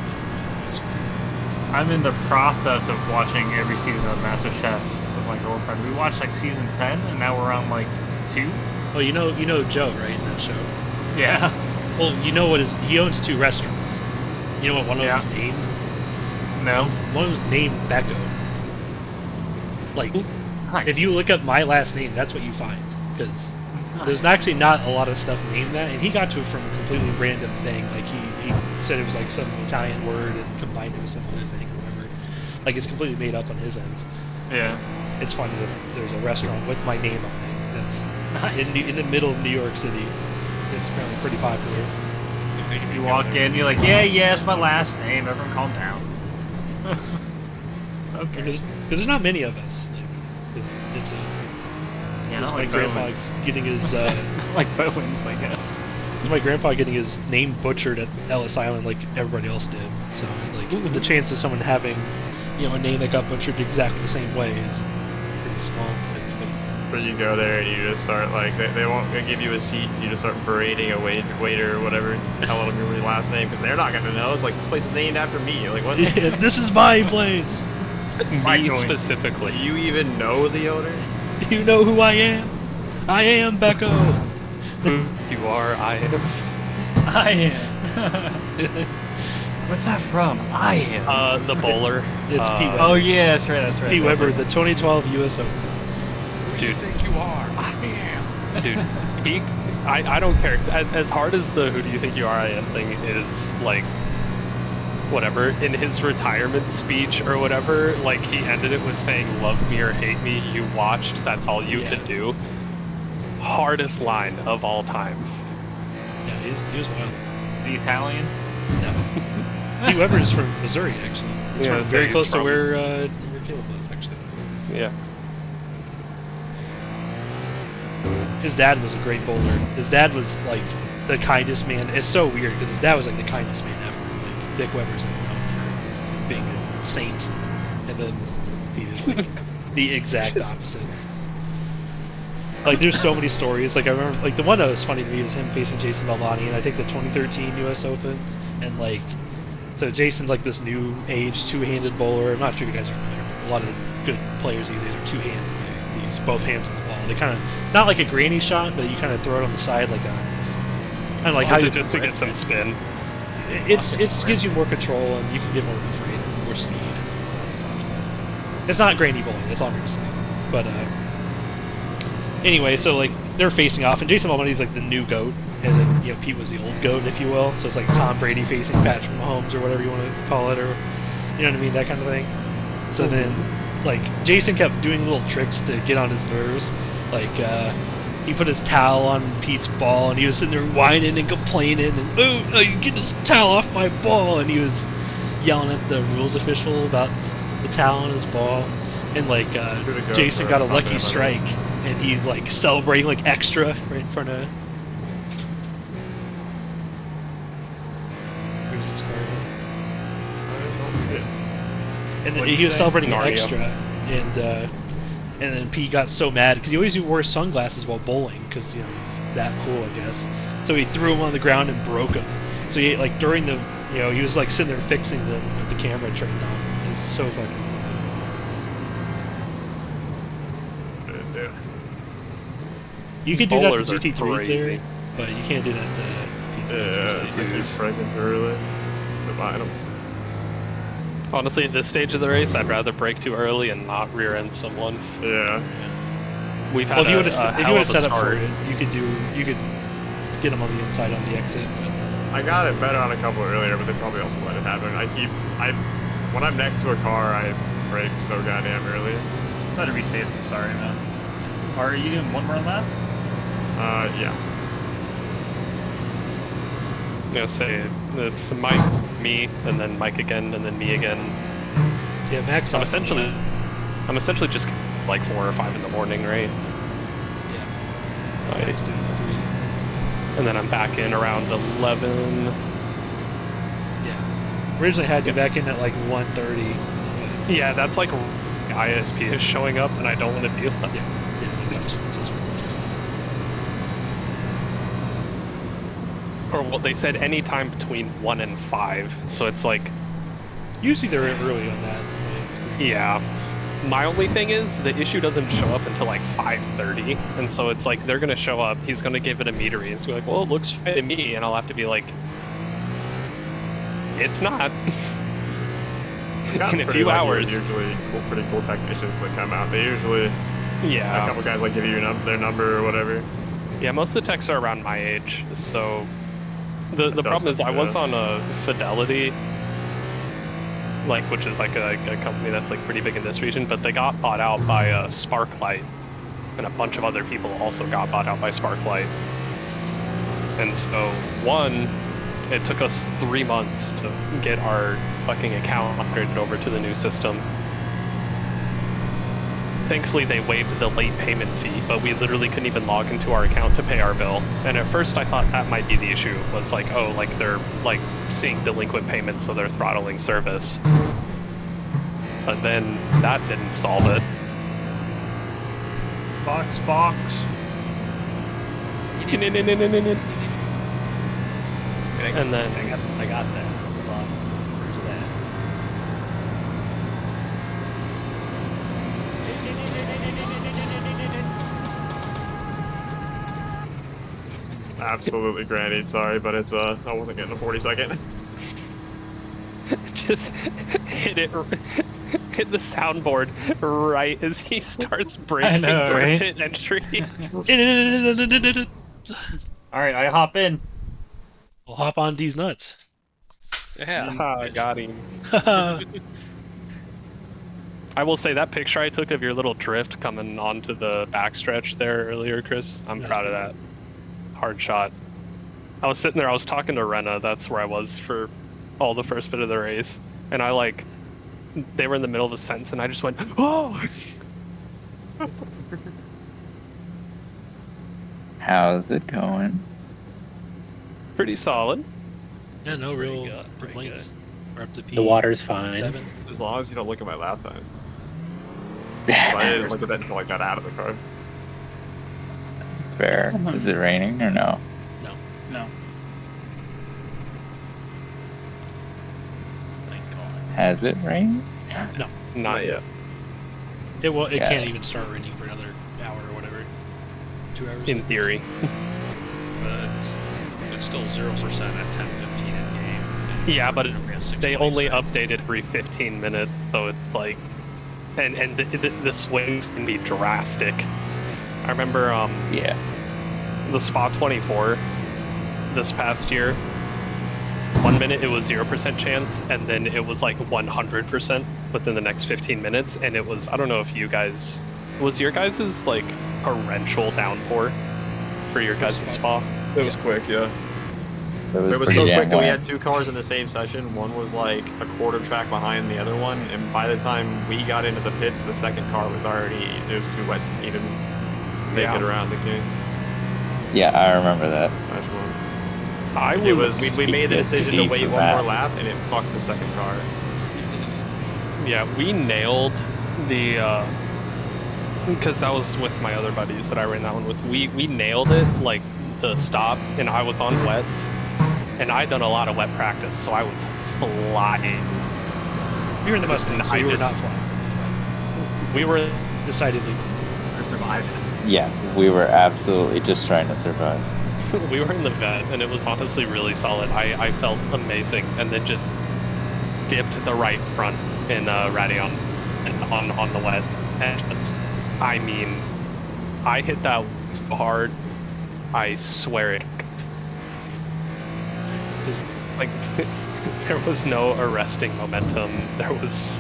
I'm in the process of watching every season of MasterChef with my girlfriend. We watched like season 10, and now we're on like 2. Oh, you know Joe, right, in that show? Yeah. Well, you know what he owns 2 restaurants. You know what one of them is named? No. One of them is named Becco. Like, Nice. if you look up my last name, that's what you find. Because there's actually not a lot of stuff named that, and he got to it from a completely random thing. Like he said it was like some Italian word and combined it with some other thing, or whatever. Like it's completely made up on his end. Yeah. It's funny that there's a restaurant with my name on it that's in the middle of New York City. It's apparently pretty popular. You walk in, you're like, yeah, it's my last name. Everyone calm down. Okay. Because there's not many of us. Like, it's Yeah, it's not my like grandpa Bowens. getting his like Bowens, I guess. it's my grandpa getting his name butchered at Ellis Island like everybody else did. So like the chance of someone having a name that got butchered exactly the same way is pretty small. But you go there and you just start like they won't give you a seat, so you just start berating a waiter or whatever, telling them your last name because they're not gonna know. It's like this place is named after me. Like what? Yeah, this is my place. Me specifically. Do you even know the owner? Do you know who I am? I am Becco. Who you are, I am. I am. What's that from? I am. The bowler. It's Pete Weber. Oh yeah, that's right. That's right. Pete Weber, the 2012 U.S. Open. Who do you think you are? I am. Dude, he, I don't care. As hard as the "Who do you think you are, I am" thing is, like, whatever, in his retirement speech or whatever, like, he ended it with saying, "Love me or hate me, you watched, that's all you could do." Hardest line of all time. Yeah, he was wild. The Italian? No. Pete Weber is from Missouri, actually. He's Yeah, from so very he's close to from- where Caleb was, actually. Yeah. His dad was a great bowler. His dad was like the kindest man. It's so weird because his dad was like the kindest man ever. Like Dick Weber's like known for being a saint, and then he is like the exact opposite. Like there's so many stories. Like I remember, like the one that was funny to me was him facing Jason Bellotti, and I think the 2013 U.S. Open, and like so Jason's like this new age two-handed bowler. I'm not sure if you guys are familiar. But a lot of the good players these days are two-handed. They use both hands on the ball. They kind of not like a granny shot, but you kind of throw it on the side like a kind of like how Is you it just to get some spin? it gives you more control and you can get more free and more speed and all that stuff. It's not granny bowling. That's all I'm gonna say. But anyway, so like they're facing off, and Jason Belmonte's like the new GOAT, and then Pete was the old GOAT, if you will. So it's like Tom Brady facing Patrick Mahomes or whatever you want to call it, or you know what I mean, that kind of thing. So then, like Jason kept doing little tricks to get on his nerves, like he put his towel on Pete's ball, and he was sitting there whining and complaining, and oh, you get his towel off my ball, and he was yelling at the rules official about the towel on his ball, and like Jason got a lucky strike, and he like celebrating like extra right in front of. Where's this car? And then he was celebrating extra, and then Pete got so mad because he always wore sunglasses while bowling because he's that cool, I guess. So he threw him on the ground and broke him. So he like during the he was like sitting there fixing them with the camera trained on him. It's so fucking funny. You could do that to Bowlers are GT3 crazy. theory, but you can't do that to He's pregnant too early. So buying them. Honestly, at this stage of the race, I'd rather brake too early and not rear-end someone. Yeah. We've had Well, if you would a have set up start. for it, you could get them on the inside on the exit. But I got it better on a couple earlier, but they probably also let it happen. When I'm next to a car, I brake so goddamn early. Better be safe. I'm sorry, man. Are you doing one more lap? Yeah. I'm gonna say it's Mike, me, and then Mike again, and then me again. Yeah, Max. I'm essentially just like 4 or 5 in the morning, right? Yeah. Max doing 3. And then I'm back in around 11. Yeah. Originally had you back in at like 1:30. Yeah, that's like ISP is showing up, and I don't want to deal with it. Yeah, that's Or well, they said any time between 1 and 5, so it's like Usually they're early on that. Yeah. My only thing is the issue doesn't show up until like 5:30, and so it's like they're gonna show up. He's gonna give it a meter read. He's gonna be like, "Well, it looks fine to me," and I'll have to be like, "It's not." In a few hours. Usually pretty cool technicians that come out. They usually Yeah. a couple guys like give you their number or whatever. Yeah, most of the techs are around my age, so the problem is I was on a Fidelity, like, which is like a company that's like pretty big in this region, but they got bought out by Sparklight, and a bunch of other people also got bought out by Sparklight. And so it took us 3 months to get our fucking account upgraded over to the new system. Thankfully, they waived the late payment fee, but we literally couldn't even log into our account to pay our bill. And at first, I thought that might be the issue. Was like, oh, like they're like seeing delinquent payments, so they're throttling service. But then that didn't solve it. Box. And then I got that. Hold on. Where's that? Absolutely granny, sorry, but it's I wasn't getting a 40-second. Just hit the soundboard right as he starts breaking for pit entry. Alright, I hop in. I'll hop on these nuts. Yeah, got him. I will say that picture I took of your little drift coming onto the backstretch there earlier, Chris, I'm proud of that. Hard shot. I was sitting there, I was talking to Renna, that's where I was for all the first bit of the race, and they were in the middle of a sentence and I just went, oh! How's it going? Pretty solid. Yeah, no real complaints. We're up to P. The water's fine. 7. As long as you don't look at my lap time. I didn't look at that until I got out of the car. Fair. Is it raining or no? No. Thank God. Has it rained? No. Not yet. It Yeah. can't even start raining for another hour or whatever. 2 hours. In theory. But it's still 0% at 10:15 in game. Yeah, but they only 6:27. update it every 15 minutes, so it's like, and the swings can be drastic. I remember Yeah. the Spa 24 this past year. 1 minute it was 0% chance, and then it was like 100% within the next 15 minutes, and it was, I don't know if was your guys's like torrential downpour for your guys' Spa? It was quick, yeah. It was so quick that we had 2 cars in the same session. One was like a quarter track behind the other one, and by the time we got into the pits, the second car was it was too wet to even make it around the king. Yeah, I remember that. We made the decision to wait one more lap, and it fucked the second car. Yeah, we nailed the because that was with my other buddies that I ran that one with. We nailed it, like the stop, and I was on wets, and I'd done a lot of wet practice, so I was flying. You were in the Mustang, so you were not flying. We were decidedly surviving. Yeah, we were absolutely just trying to survive. we were in the vet, and it was honestly really solid. I felt amazing, and then just dipped the right front in Radeon and on the wet, and just, I mean, I hit that so hard. I swear it. Like, there was no arresting momentum. There was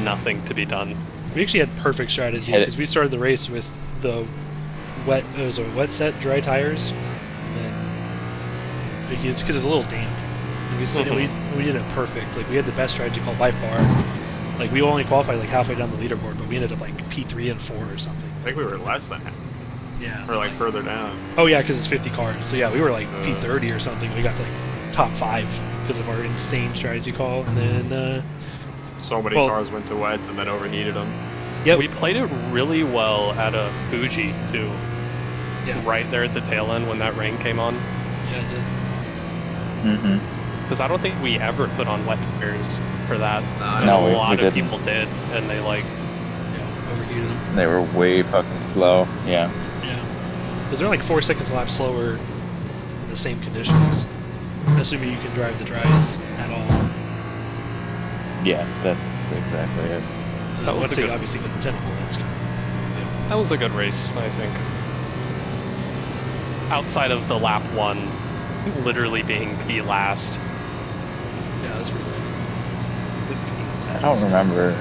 nothing to be done. We actually had perfect strategy because we started the race with the wet. It was a wet set, dry tires, and then because it was a little damp. And we did it perfect. Like we had the best strategy call by far. Like we only qualified like halfway down the leaderboard, but we ended up like P3 and 4 or something. I think we were less than half. Yeah. Or like further down. Oh yeah, because it's 50 cars. So yeah, we were like P30 or something. We got to like top 5 because of our insane strategy call, and then so many cars went to wets and then overheated them. Yeah, we played it really well at a Fuji too. Yeah. Right there at the tail end when that rain came on. Yeah, it did. Mm-hmm. Because I don't think we ever put on wet tires for that. No, a we lot of didn't. people did, and they like overheated them. They were way fucking slow. Yeah. Yeah. Because they're like 4 seconds a lap slower in the same conditions. Assuming you can drive the dries at all. Yeah, that's exactly it. And That then was once a they good- obviously get the technical, that's good. that was a good race, I think. Outside of the lap 1 literally being P last. Yeah, that's really good. I don't remember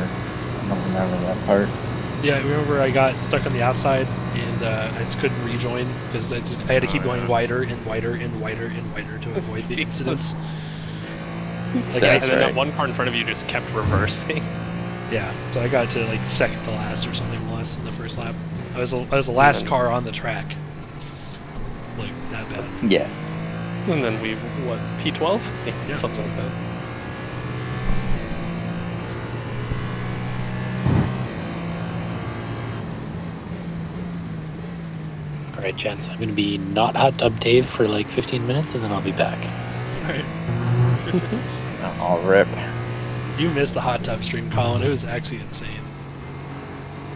that part. Yeah, I remember I got stuck on the outside and I just couldn't rejoin because I had to keep going wider and wider and wider and wider to avoid the incidents. Like and then that one car in front of you just kept reversing. Yeah, so I got to like second to last or something less in the first lap. I was the last car on the track. Like that bad. Yeah. And then we, what, P12? Yeah. Something like that. Alright, gents, I'm gonna be not hot tub Dave for like 15 minutes and then I'll be back. Alright. I'll rip. You missed the hot tub stream, Colin. It was actually insane.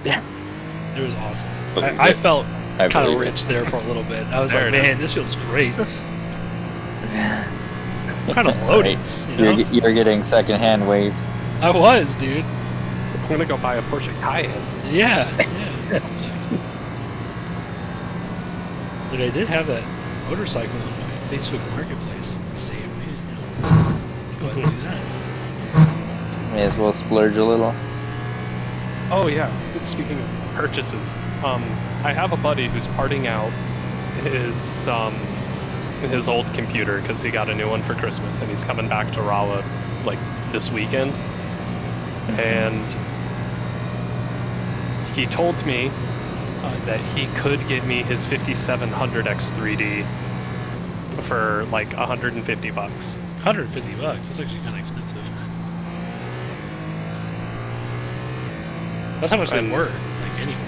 Yeah. It was awesome. But I felt I kind of believe it. rich there for a little bit. I was There like, it is. man, this feels great. Kind of loaded, you know? You're getting secondhand waves. I was, dude. I'm gonna go buy a Porsche Cayenne. Yeah, yeah. But I did have that motorcycle on my Facebook Marketplace saved me. You know. Go ahead and do that. May as well splurge a little. Oh yeah, speaking of purchases, I have a buddy who's parting out his old computer because he got a new one for Christmas and he's coming back to Raleigh like this weekend. And he told me that he could get me his 5700 X3D for like $150. $150. That's actually kind of expensive. That's how much they were, like anyway.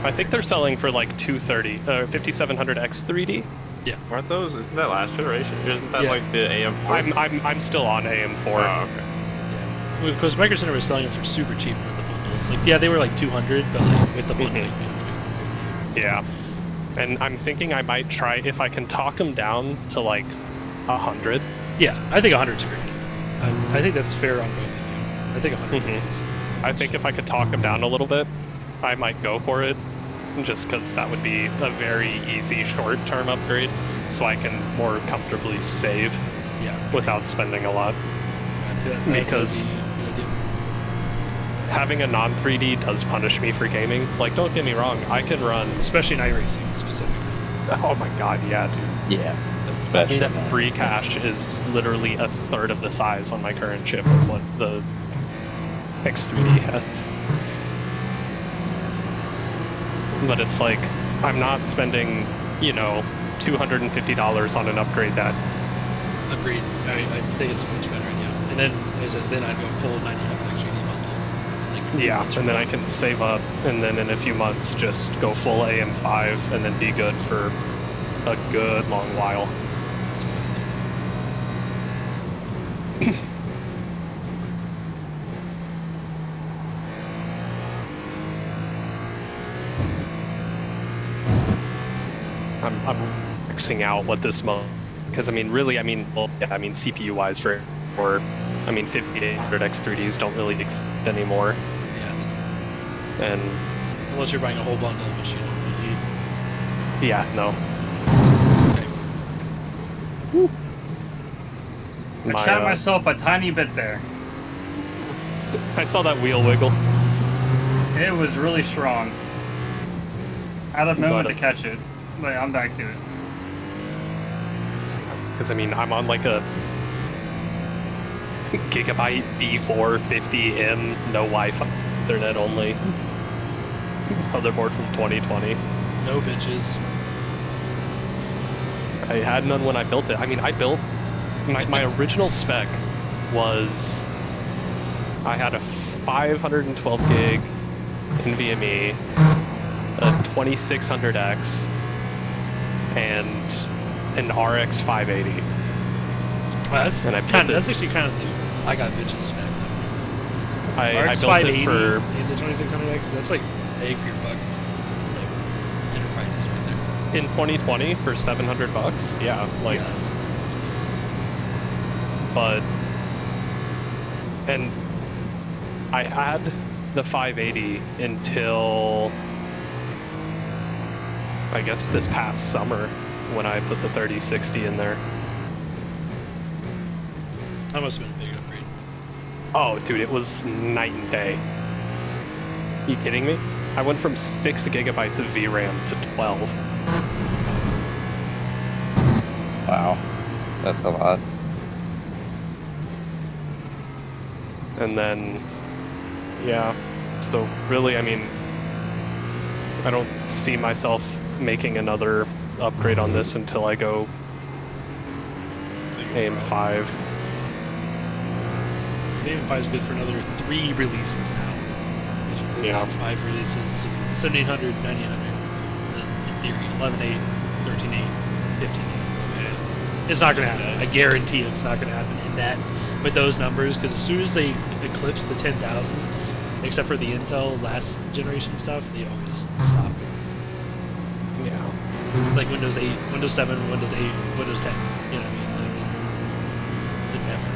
I think they're selling for like 230. 5700 X3D. Yeah. Aren't those? Isn't that last generation? Isn't that Yeah. like the AM4? I'm still on AM4. Oh, okay. Yeah. Because Micro Center was selling them for super cheap with the bundles. Like, yeah, they were like 200, but like with the bundle, it was like 150. Yeah. And I'm thinking I might try if I can talk them down to like 100. Yeah, I think 100's great. I think that's fair on both of you. I think 100 is. I think if I could talk them down a little bit, I might go for it. Just because that would be a very easy short-term upgrade, so I can more comfortably save without spending a lot. Because having a non-3D does punish me for gaming. Like, don't get me wrong, I can run... Especially in iRacing, specifically. Oh my god, yeah, dude. Yeah, especially. That free cache is literally a third of the size on my current chip of what the X3D has. But it's like, I'm not spending, you know, $250 on an upgrade that... Agreed. I think it's much better, yeah. And then, then I'd go full 99 XGD bundle. Like, Yeah, and then I can save up, and then in a few months just go full AM5, and then be good for a good long while. That's what I do. I'm maxing out what this because I mean, really, I mean, well, yeah, I mean, CPU wise I mean, 5800 X3Ds don't really exist anymore. Yeah. And unless you're buying a whole bundle, which you don't really need. yeah, no. Okay. I shot myself a tiny bit there. I saw that wheel wiggle. It was really strong. I had a moment to catch it, but I'm back to it. Because I mean, I'm on like a Gigabyte B450M, no Wi-Fi, Ethernet only motherboard from 2020. No bitches. I had none when I built it. I mean, I built my original spec was I had a 512 gig NVMe, a 2600X, and an RX 580. Well, that's and actually kind of the I got bitches smacked up. I RX built 580 it for in the 2600X. That's like bang for your buck. Like enterprises right there. in 2020 for $700. Yeah, like, Yes. but and I had the 580 until I guess this past summer when I put the 3060 in there. That must have been a big upgrade. Oh, dude, it was night and day. You kidding me? I went from 6 gigabytes of VRAM to 12. Wow. That's a lot. And then, yeah, so really, I mean, I don't see myself making another upgrade on this until I go AM5. The AM5 is good for another 3 releases now. There's Yeah. 5 releases, 7800, 9800, in theory, 11.8, 13.8, 15.8. It's not going to happen. I guarantee it's not going to happen in that with those numbers, because as soon as they eclipse the 10,000, except for the Intel last generation stuff, they always stop. Yeah. Like Windows 8, Windows 7, Windows 8, Windows 10. You know what I mean? Like, never.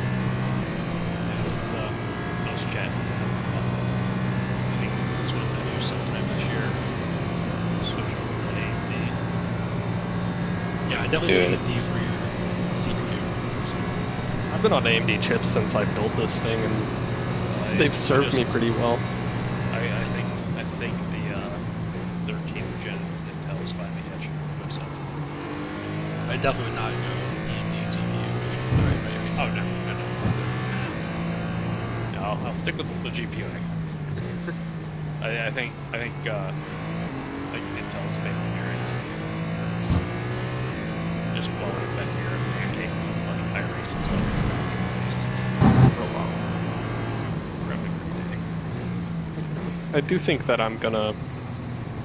This is I was chatting. I think it's going to do sometime this year. Switch over to AMD. Yeah, I definitely Dude. need AMD for your CPU. So. I've been on AMD chips since I built this thing, and they've served me pretty well. I think the 13th gen Intel is finally catching up with 7. I definitely would not go AMD GPU if you're right by your Oh no. I'll stick with the GPU. I think Intel's failing here. Just blowing it back here and capable of like iRacing stuff. For a while. I do think that I'm gonna,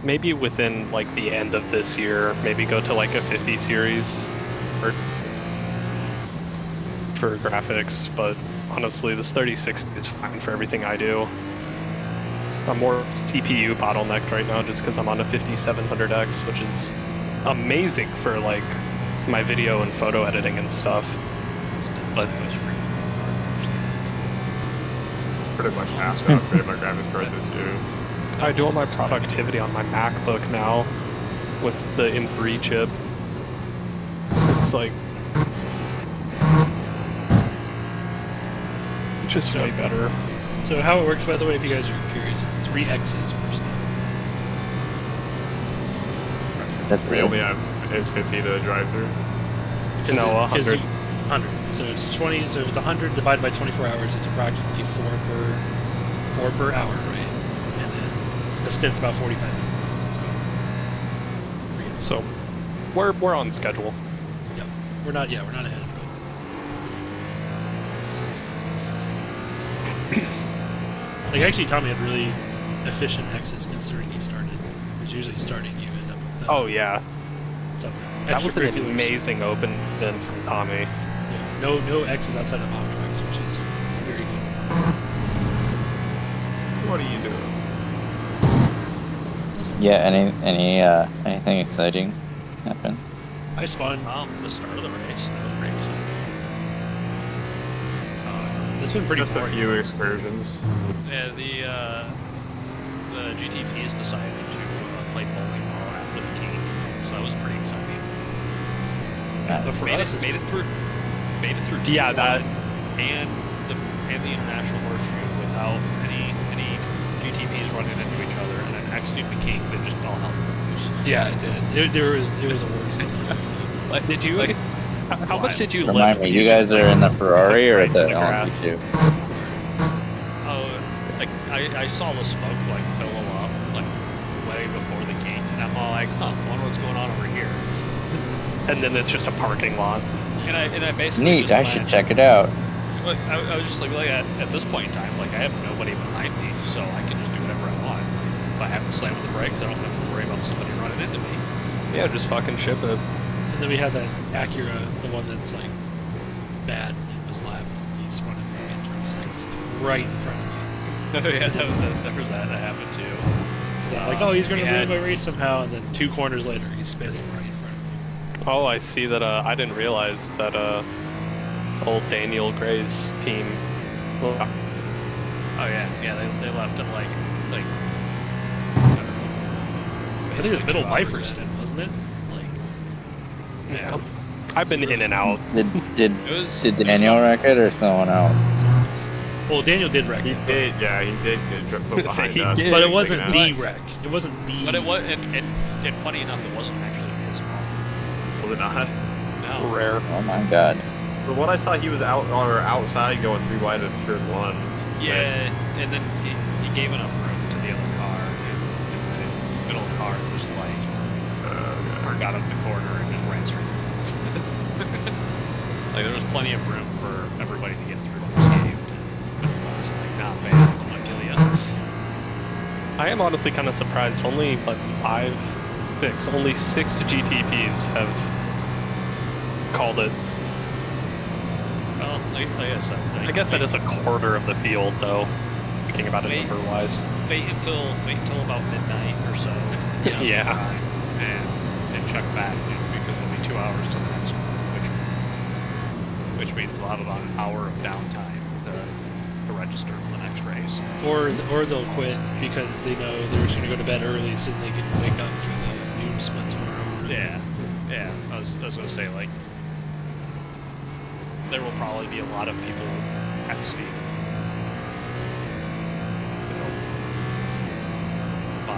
maybe within like the end of this year, maybe go to like a 50 series for graphics, but honestly, this 3060 is fine for everything I do. I'm more CPU bottlenecked right now just because I'm on a 5700X, which is amazing for like my video and photo editing and stuff. But Pretty much have to upgrade my graphics card this year. I do all my productivity on my MacBook now with the M3 chip. It's like it's just way better. So how it works, by the way, if you guys are curious, it's 3 X's per step. That's We only have S50 to drive through. No, 100. 100. So it's 20. So if it's 100 divided by 24 hours, it's approximately 4 per hour, right? And then the stint's about 45 minutes. So we're on schedule. Yep. We're not ahead, but like actually Tommy had really efficient X's considering he started. Because usually starting you end up with Oh yeah. some That was an extracurriculars. amazing open then from Tommy. Yeah. No X's outside of off tracks, which is very good. What are you doing? Yeah, anything exciting happen? I spun. The start of the race, that was pretty exciting. It's been pretty Just a few excursions. Yeah, the GTPs decided to play bowling ball after the game, so that was pretty exciting. Nice. But for Made us, it through. Yeah, that. And the international horseshoe without any GTPs running into each other, and then actually became they just all held loose. Yeah, it did. It was a war zone. Did you? How much did you Remind lift? me, you guys are in the Ferrari or right the in the grass? LMP2? Oh, like I saw the smoke like billow up like way before the gate, and I'm all like, I wonder what's going on over here. And then it's just a parking lot. And I basically Neat, just I should check it out. Like, I was just like at this point in time, like I have nobody behind me, so I can just do whatever I want. If I have to slam on the brakes, I don't have to worry about somebody running into me. Yeah, just fucking ship it. And then we had that Acura, the one that's like bad, and was lapped. He's running from entrance. 6, right in front of me. Oh yeah, there was that happened too. 'Cause I'm like, oh, he's gonna we ruin had- my race somehow, and then 2 corners later, he's spinning right in front of me. Oh, I see that. I didn't realize that. Old Daniel Gray's team. Oh yeah, they left it like. I think it was middle of my hours first in. stint, wasn't it? Like, Yeah. I've been in and out. Did Daniel wreck it or someone else? well, Daniel did wreck He it. did, yeah, he did get put behind he us. did. But it wasn't Taken the out. wreck. It wasn't the. But it was, and funny enough, it wasn't actually his fault. Was it not? No. Rare. Oh my god. But what I saw, he was outside going 3 wide at turn 1. Yeah, and then he gave enough room to the other car, and the middle car was like, or got up the corner and just ran straight. Like there was plenty of room for everybody to get through unscathed. And I was like, nah, man, I'm gonna kill ya. I am honestly kind of surprised. Only like 6. Only 6 GTPs have called it. Well, like I said, I guess that is a quarter of the field, though. Thinking about it Wait. number-wise. wait until about midnight or so. Yeah. And check back because it'll be 2 hours to the next one, which means we'll have about an hour of downtime to register for the next race. Or they'll quit because they know they're just gonna go to bed early so they can wake up for the noon split tomorrow. Yeah. I was gonna say like there will probably be a lot of people exiting.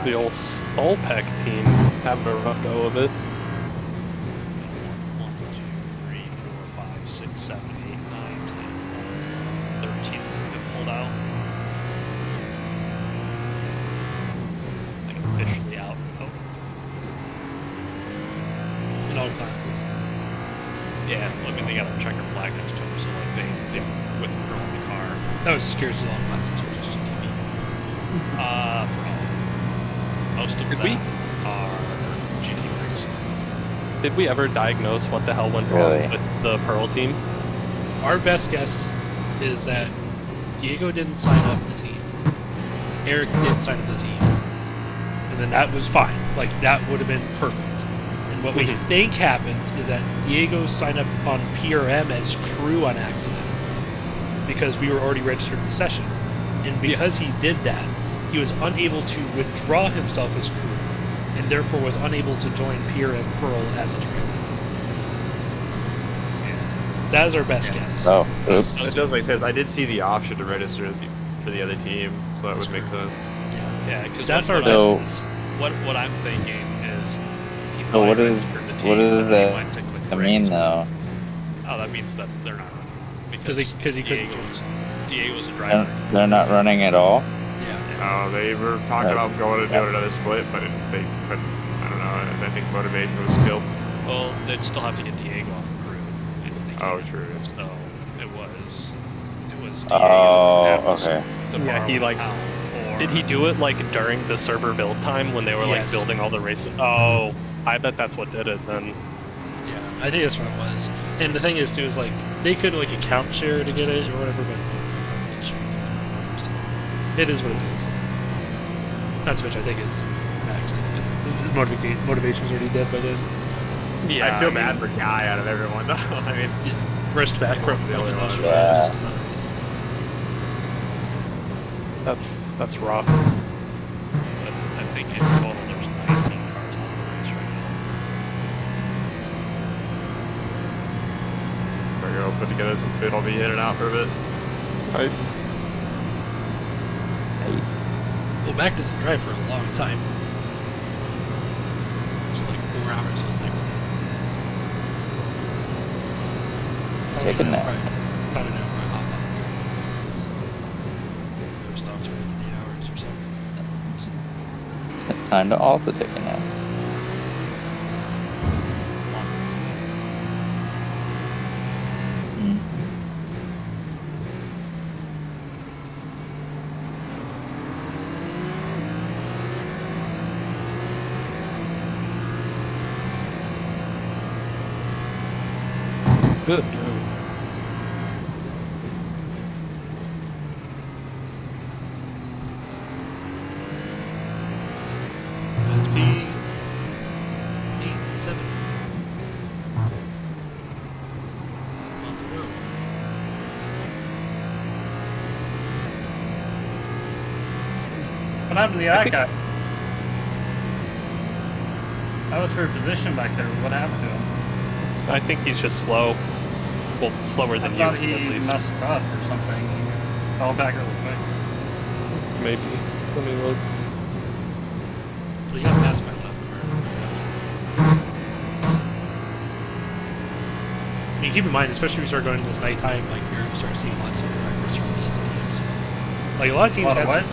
The old Solpec team having a rough go of it. 1, 2, 3, 4, 5, 6, 7, 8, 9, 10, 11, 13 have pulled out. Like officially out. Oh. In all classes. Yeah, I mean they got a checker flag next to them, so like they withdrew on the car. I was just curious if all classes were just GTP. For all. Most of them are GT3s. Did we ever diagnose what the hell went Really? wrong with the Pearl team? Our best guess is that Diego didn't sign up the team. Eric did sign up the team. And then that was fine. Like, that would have been perfect. And what we think happened is that Diego signed up on PRM as crew on accident. Because we were already registered for the session. And because he did that, he was unable to withdraw himself as crew. And therefore was unable to join PRM Pearl as a driver. That is our best guess. Oh, oops. It does make sense. I did see the option to register for the other team, so that would make sense. Yeah, because That's our best So- guess. what I'm thinking is he So thought what he is registered the team, what and does then he that went to click I mean race. though? Oh, that means that they're not running Because he couldn't join. Diego's a driver. They're not running at all. They were talking about going to do another split, but they couldn't. I don't know. I think motivation was killed. Well, they'd still have to get Diego off the crew. And they Oh, can't. true. So it was Diego. Oh, that had to okay. Yeah, he like. Did he do it like during the server build time when they were like Yes. building all the races? Oh, I bet that's what did it then. Yeah, I think that's what it was. And the thing is, too, is like they could like account share to get it or whatever, but so it is what it is. Not to which I think is his motivation was already dead by then. Yeah, I feel bad for Guy out of everyone, though. I mean, Rest back from the only one. Yeah. That's rough. But I think in total there's 19 cars on the race right now. we're gonna put together some food. I'll be in and out for a bit. Right. Well, Mac doesn't drive for a long time. So like 4 hours was next day. Take a nap. Probably know where I hop on here. Those thoughts were like 8 hours or so. Time to also take a nap. Hmm. Good. What happened to that guy? That was for a position back there. What happened to him? I think he's just slow. Well, slower than I you, thought at he least. messed up or something. He fell back really quick. Maybe. Let me look. Well, you got past my lap. I mean, keep in mind, especially when you start going into this nighttime, like you're gonna start seeing a lot of slower drivers from these teams. Like a lot of teams had some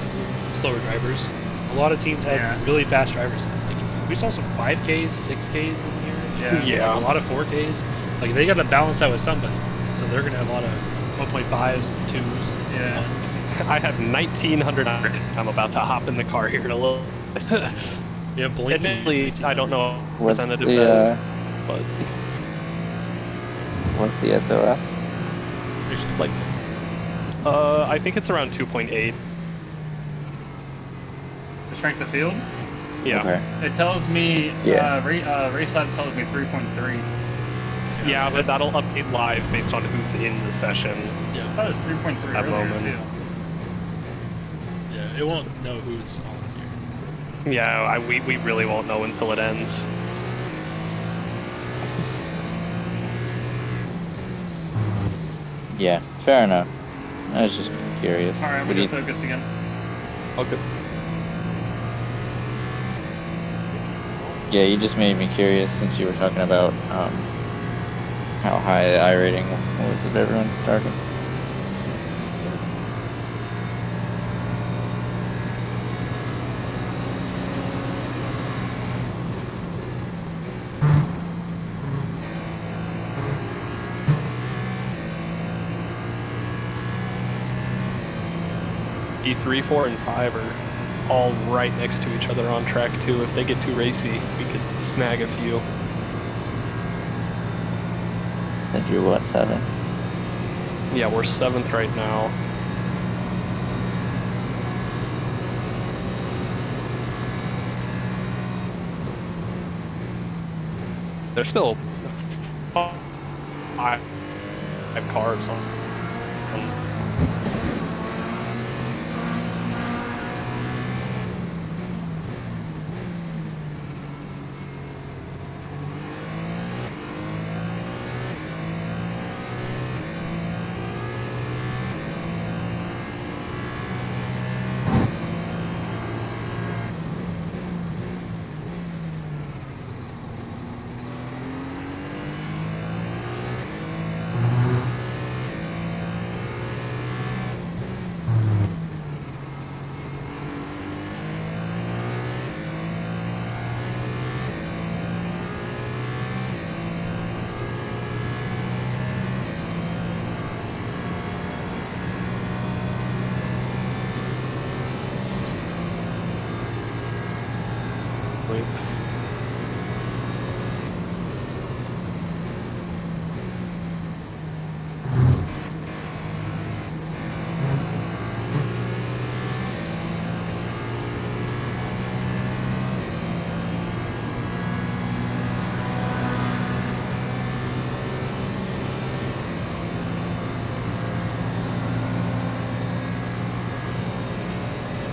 slower drivers. A lot of teams had really fast drivers. Like we saw some 5Ks, 6Ks in here. Yeah. Like, a lot of 4Ks. Like they got to balance that with somebody, so they're gonna have a lot of 1.5s and 2s. Yeah. I have 1900. I'm about to hop in the car here in a little. Yeah, Blinky. Admittedly, I don't know What's representative, the but what's the SOF? like, I think it's around 2.8. The strength of field? Yeah. Okay. It tells me, Yeah. Race Lab tells me 3.3. Yeah, but that'll update live based on who's in the session. Yeah. I thought it was 3.3 That earlier, moment. too. Yeah, it won't know who's on here. Yeah, we really won't know until it ends. Yeah, fair enough. I was just curious. Alright, What we do can you- focus again. Okay. Yeah, you just made me curious since you were talking about how high the iRating was of everyone starting. E3, 4, and 5 are all right next to each other on track 2. If they get too racy, we could snag a few. Said you're what, 7? Yeah, we're 7th right now. There's still 5 cars on.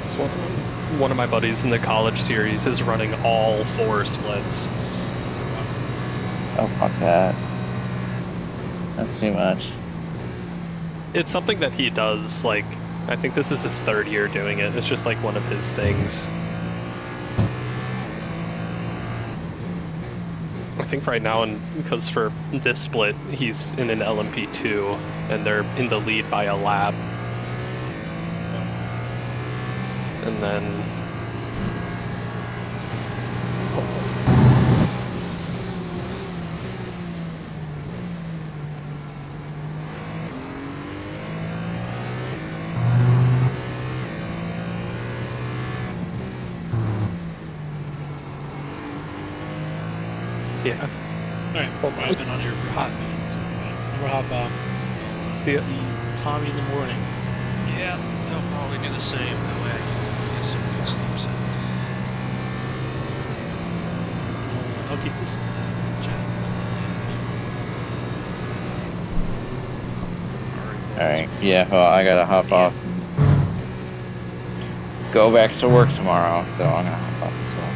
It's one of my buddies in the college series is running all 4 splits. Oh, fuck that. That's too much. It's something that he does, like, I think this is his 3rd year doing it. It's just like one of his things. I think right now, because for this split, he's in an LMP2, and they're in the lead by a lap. And then... Yeah. Alright, well, I've been on here for a hot minute, so I'm gonna hop off. I'll see Tommy in the morning. Yeah, they'll probably do the same. That way I can get some good sleep. I'll keep this chat. Alright, yeah, well, I gotta hop off. go back to work tomorrow, so I'm gonna hop off as well.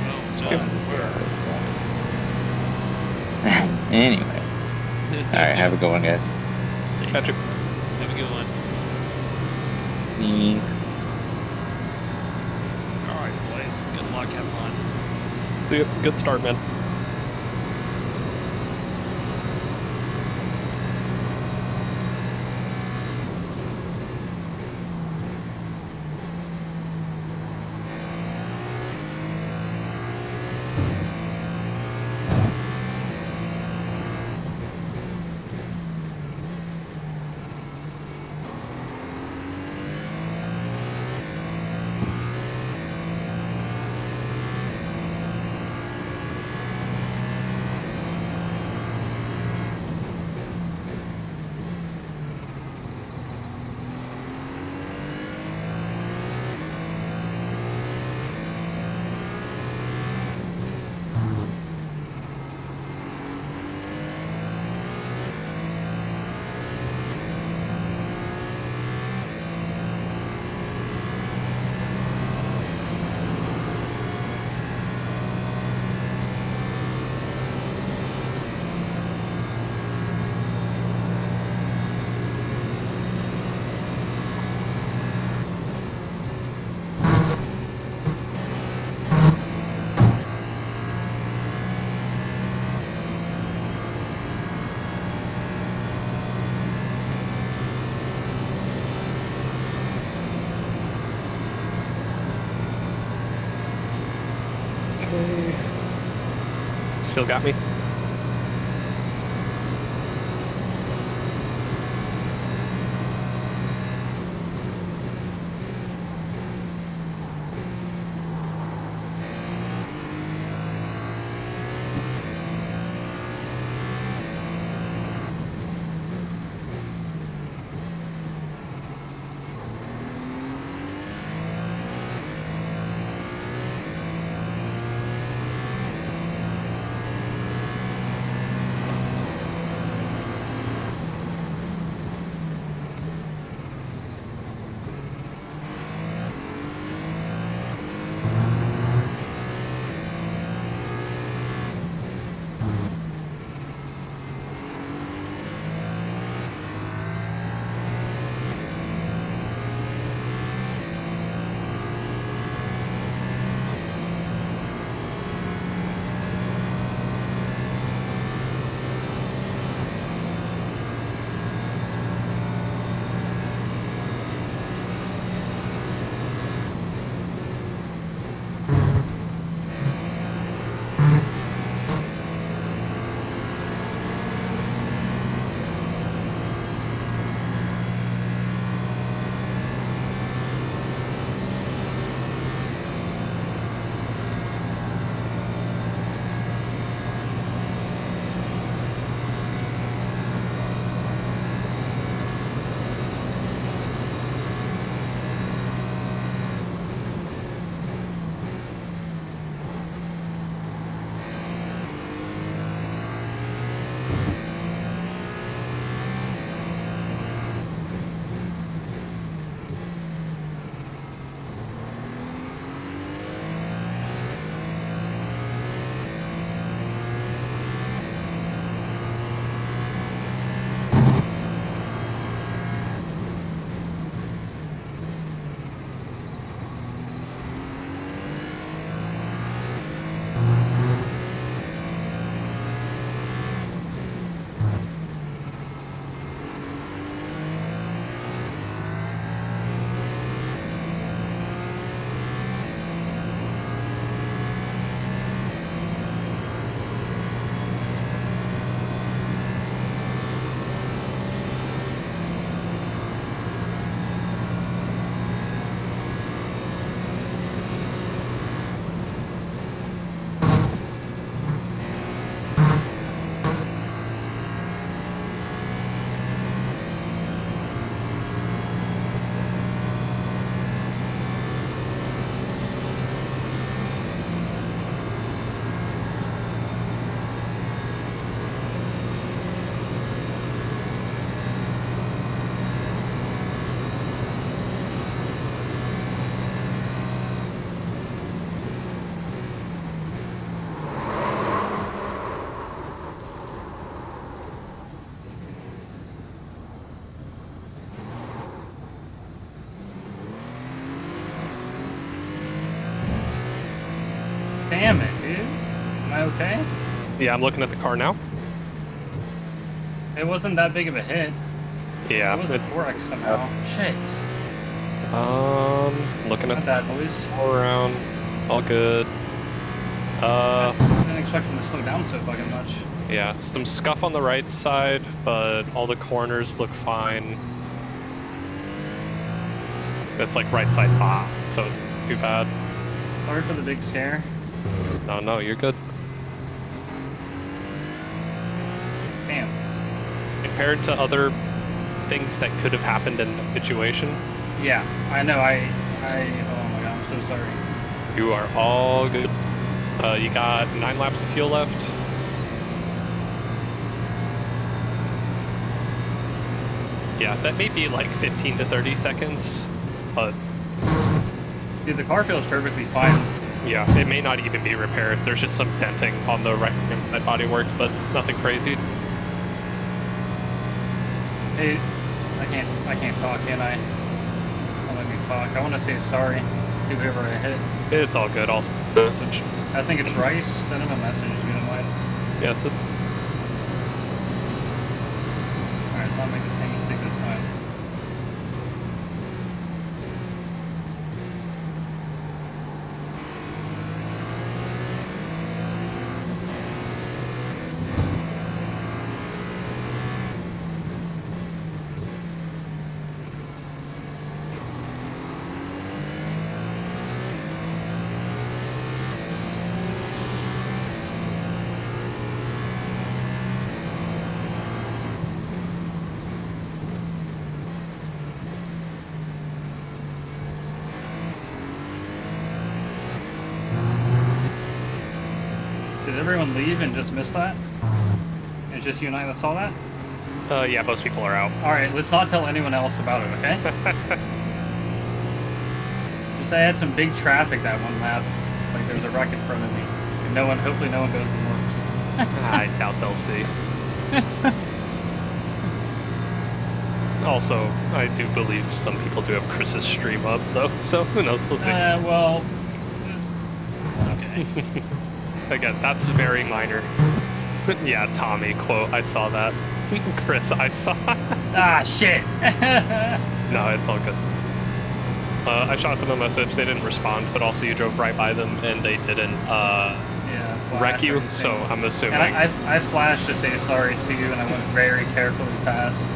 Oh, so Wanted to see how where? this going. Anyway, all right, have a good one, guys. Catch you. Have a good one. Thanks. All right, boys. Good luck. Have fun. Good start, man. Okay. Still got me? Damn it, dude. Am I okay? Yeah, I'm looking at the car now. It wasn't that big of a hit. Yeah. It was a 4X somehow. Shit. Looking at Not the bad, boys. all around. All good. I didn't expect him to slow down so fucking much. Yeah, some scuff on the right side, but all the corners look fine. It's like right side top, so it's not too bad. Sorry for the big scare. No, you're good. Damn. Compared to other things that could have happened in that situation, Yeah, I know. Oh my god, I'm so sorry. you are all good. You got 9 laps of fuel left. Yeah, that may be like 15 to 30 seconds, but Dude, the car feels perfectly fine. yeah, it may not even be repaired. There's just some denting on the right that body worked, but nothing crazy. Hey, I can't talk, can I? Don't let me talk. I want to say sorry to whoever I hit. It's all good. I'll send a message. I think it's Rice. Send him a message if you don't mind. Yes. Alright, so I'll make the same mistake this time. Did everyone leave and just miss that? It's just you and I that saw that? Yeah, most people are out. Alright, let's not tell anyone else about it, okay? Just say I had some big traffic that one lap. Like there was a wreck in front of me. And hopefully no one goes and looks. I doubt they'll see. Also, I do believe some people do have Chris's stream up, though, so who knows, we'll see. Well, it's okay. Again, that's very minor. Yeah, Tommy quote, I saw that. Chris, I saw Ah, shit! No, it's all good. I shot them a message, they didn't respond, but also you drove right by them and they didn't wreck you, so I'm assuming. And I flashed to say sorry to you and I went very carefully past.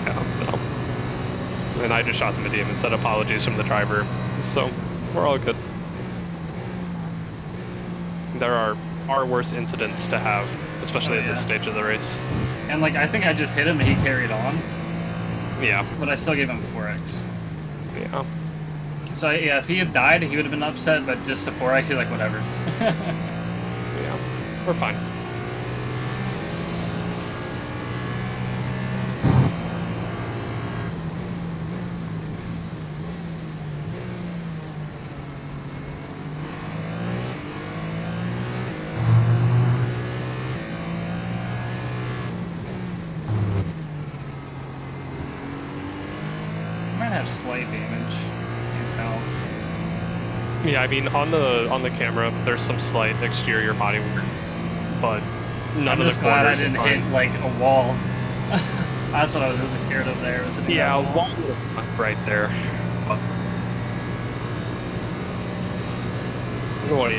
Yeah, no. And I just shot them a DM and said apologies from the driver, so we're all good. There are far worse incidents to have, especially at this stage of the race. And like, I think I just hit him and he carried on. Yeah. But I still gave him 4X. Yeah. So yeah, if he had died, he would have been upset, but just the 4X, he's like, whatever. Yeah, we're fine. Might have slight damage. Can't tell. Yeah, I mean on the camera, there's some slight exterior body work, but none I'm of just the glad I corners are didn't fine. hit like a wall. That's what I was really scared of there. Was hitting Yeah, that wall was right there. What?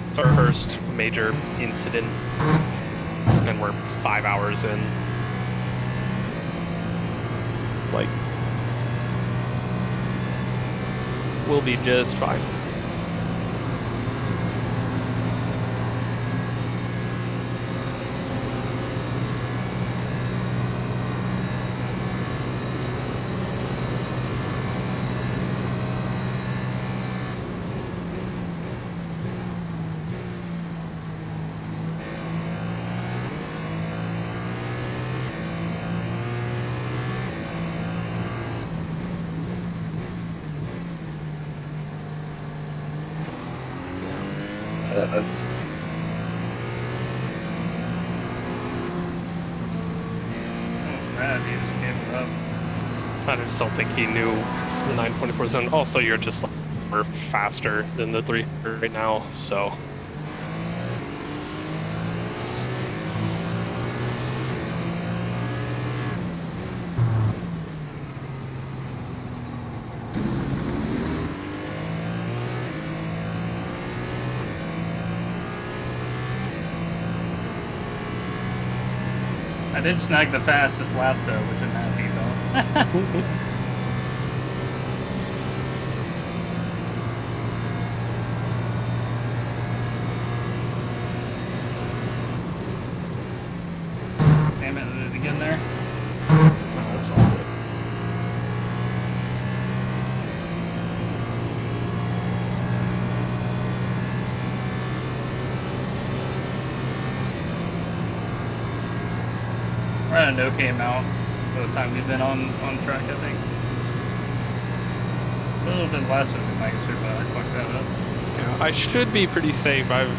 It's our first major incident, and we're 5 hours in. Like, we'll be just fine. I just don't think he knew the 924 zone. Also, you're just like are faster than the 300 right now, so. I did snag the fastest lap though, which I'm happy about. Damn it, did it again there? No, that's all good. We're at an okay amount for the time we've been on track, I think. A little bit less would have been nicer, but I fucked that up. Yeah, I should be pretty safe. I've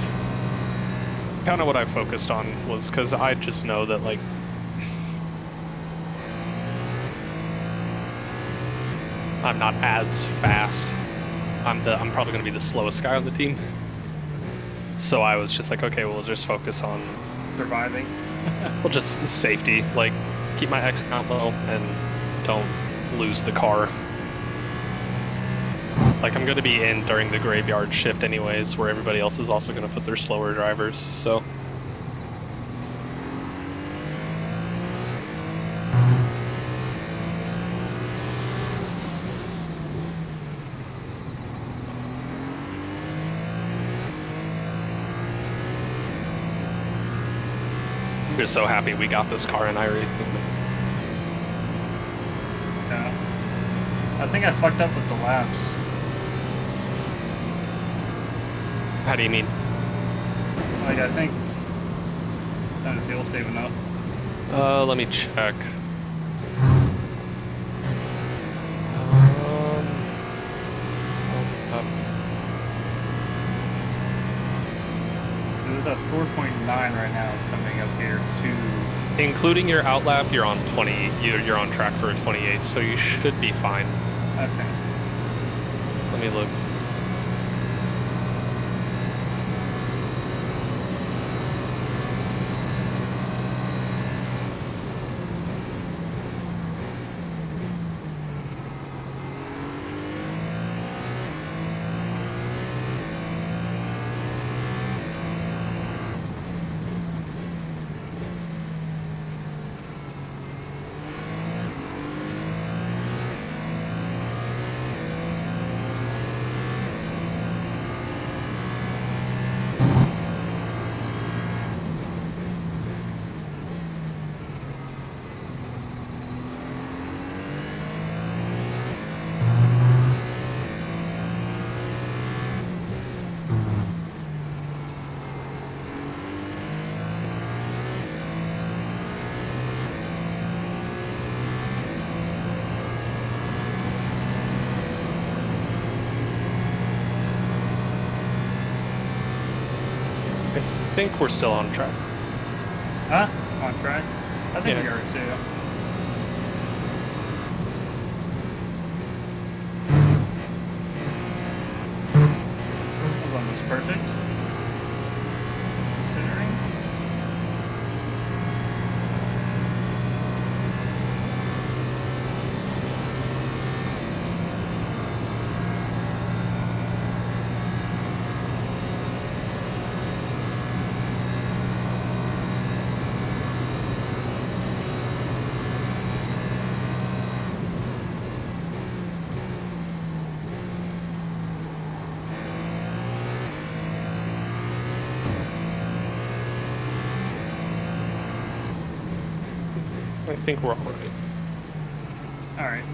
kind of what I focused on was because I just know that like I'm not as fast. I'm probably going to be the slowest guy on the team. So I was just like, okay, we'll just focus on Surviving. well, just safety. Like keep my X count low and don't lose the car. Like I'm going to be in during the graveyard shift anyways, where everybody else is also going to put their slower drivers. So. We're so happy we got this car in iRacing. Yeah. I think I fucked up with the laps. How do you mean? Like, I think I didn't feel safe enough. Let me check. It was at 4.9 right now coming up here to... Including your outlap, you're on 20. You're on track for a 28, so you should be fine. Okay. Let me look. I think we're still on track. Huh? On track? I think Yeah. we are too. That one was perfect. Considering. I think we're all right. Alright.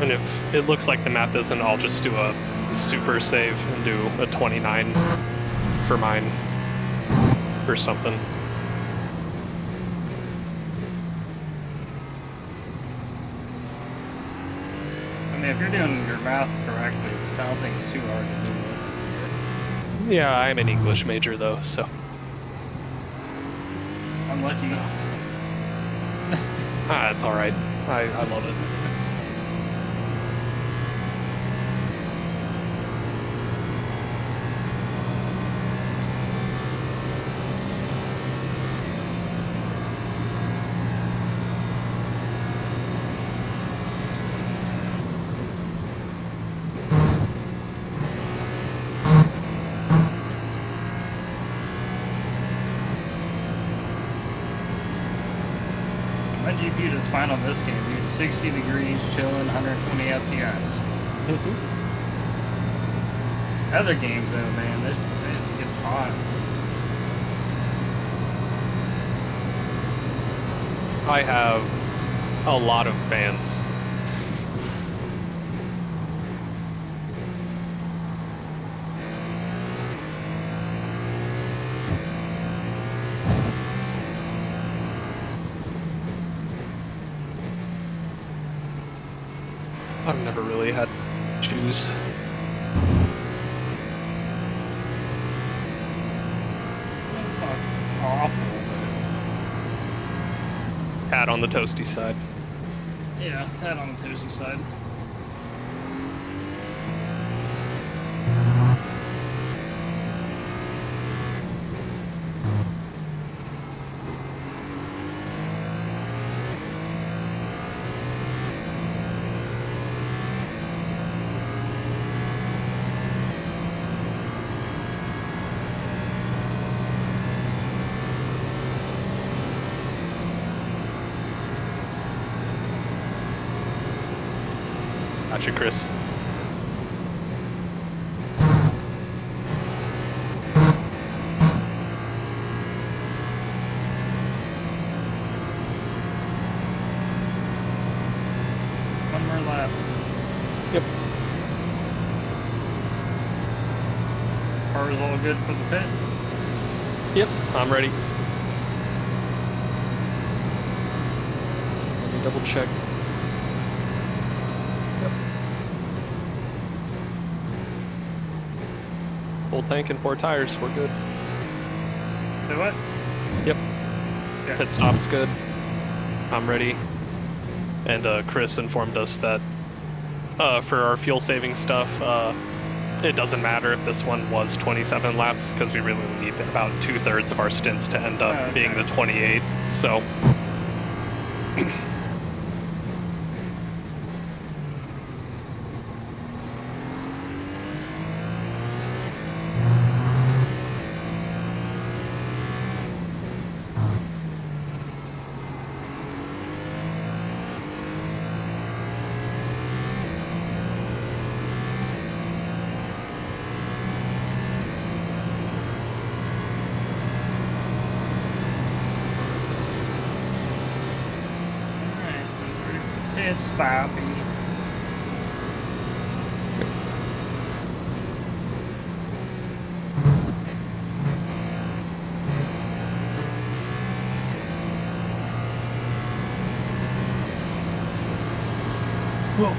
And if it looks like the math isn't, I'll just do a super save and do a 29 for mine or something. I mean, if you're doing your math correctly, which I don't think it's too hard to do. Yeah, I'm an English major though, so. I'm lucky. It's alright. I love it. GPU that's fine on this game, dude. 60 degrees, chilling, 120 FPS. Other games, though, man, it gets hot. I have a lot of fans. I've never really had shoes. It's not awful, Hat on the toasty side. but yeah, that on the toasty side. Gotcha, Chris. One more lap. Yep. Car's all good for the pit. Yep, I'm ready. Let me double check. Yep. Full tank and 4 tires, we're good. Do it? Yep. Yeah. Pit stop's good. I'm ready. And Chris informed us that for our fuel saving stuff, it doesn't matter if this one was 27 laps because we really need about 2/3 of our stints to end up being the 28. So. It's stoppy. Whoa.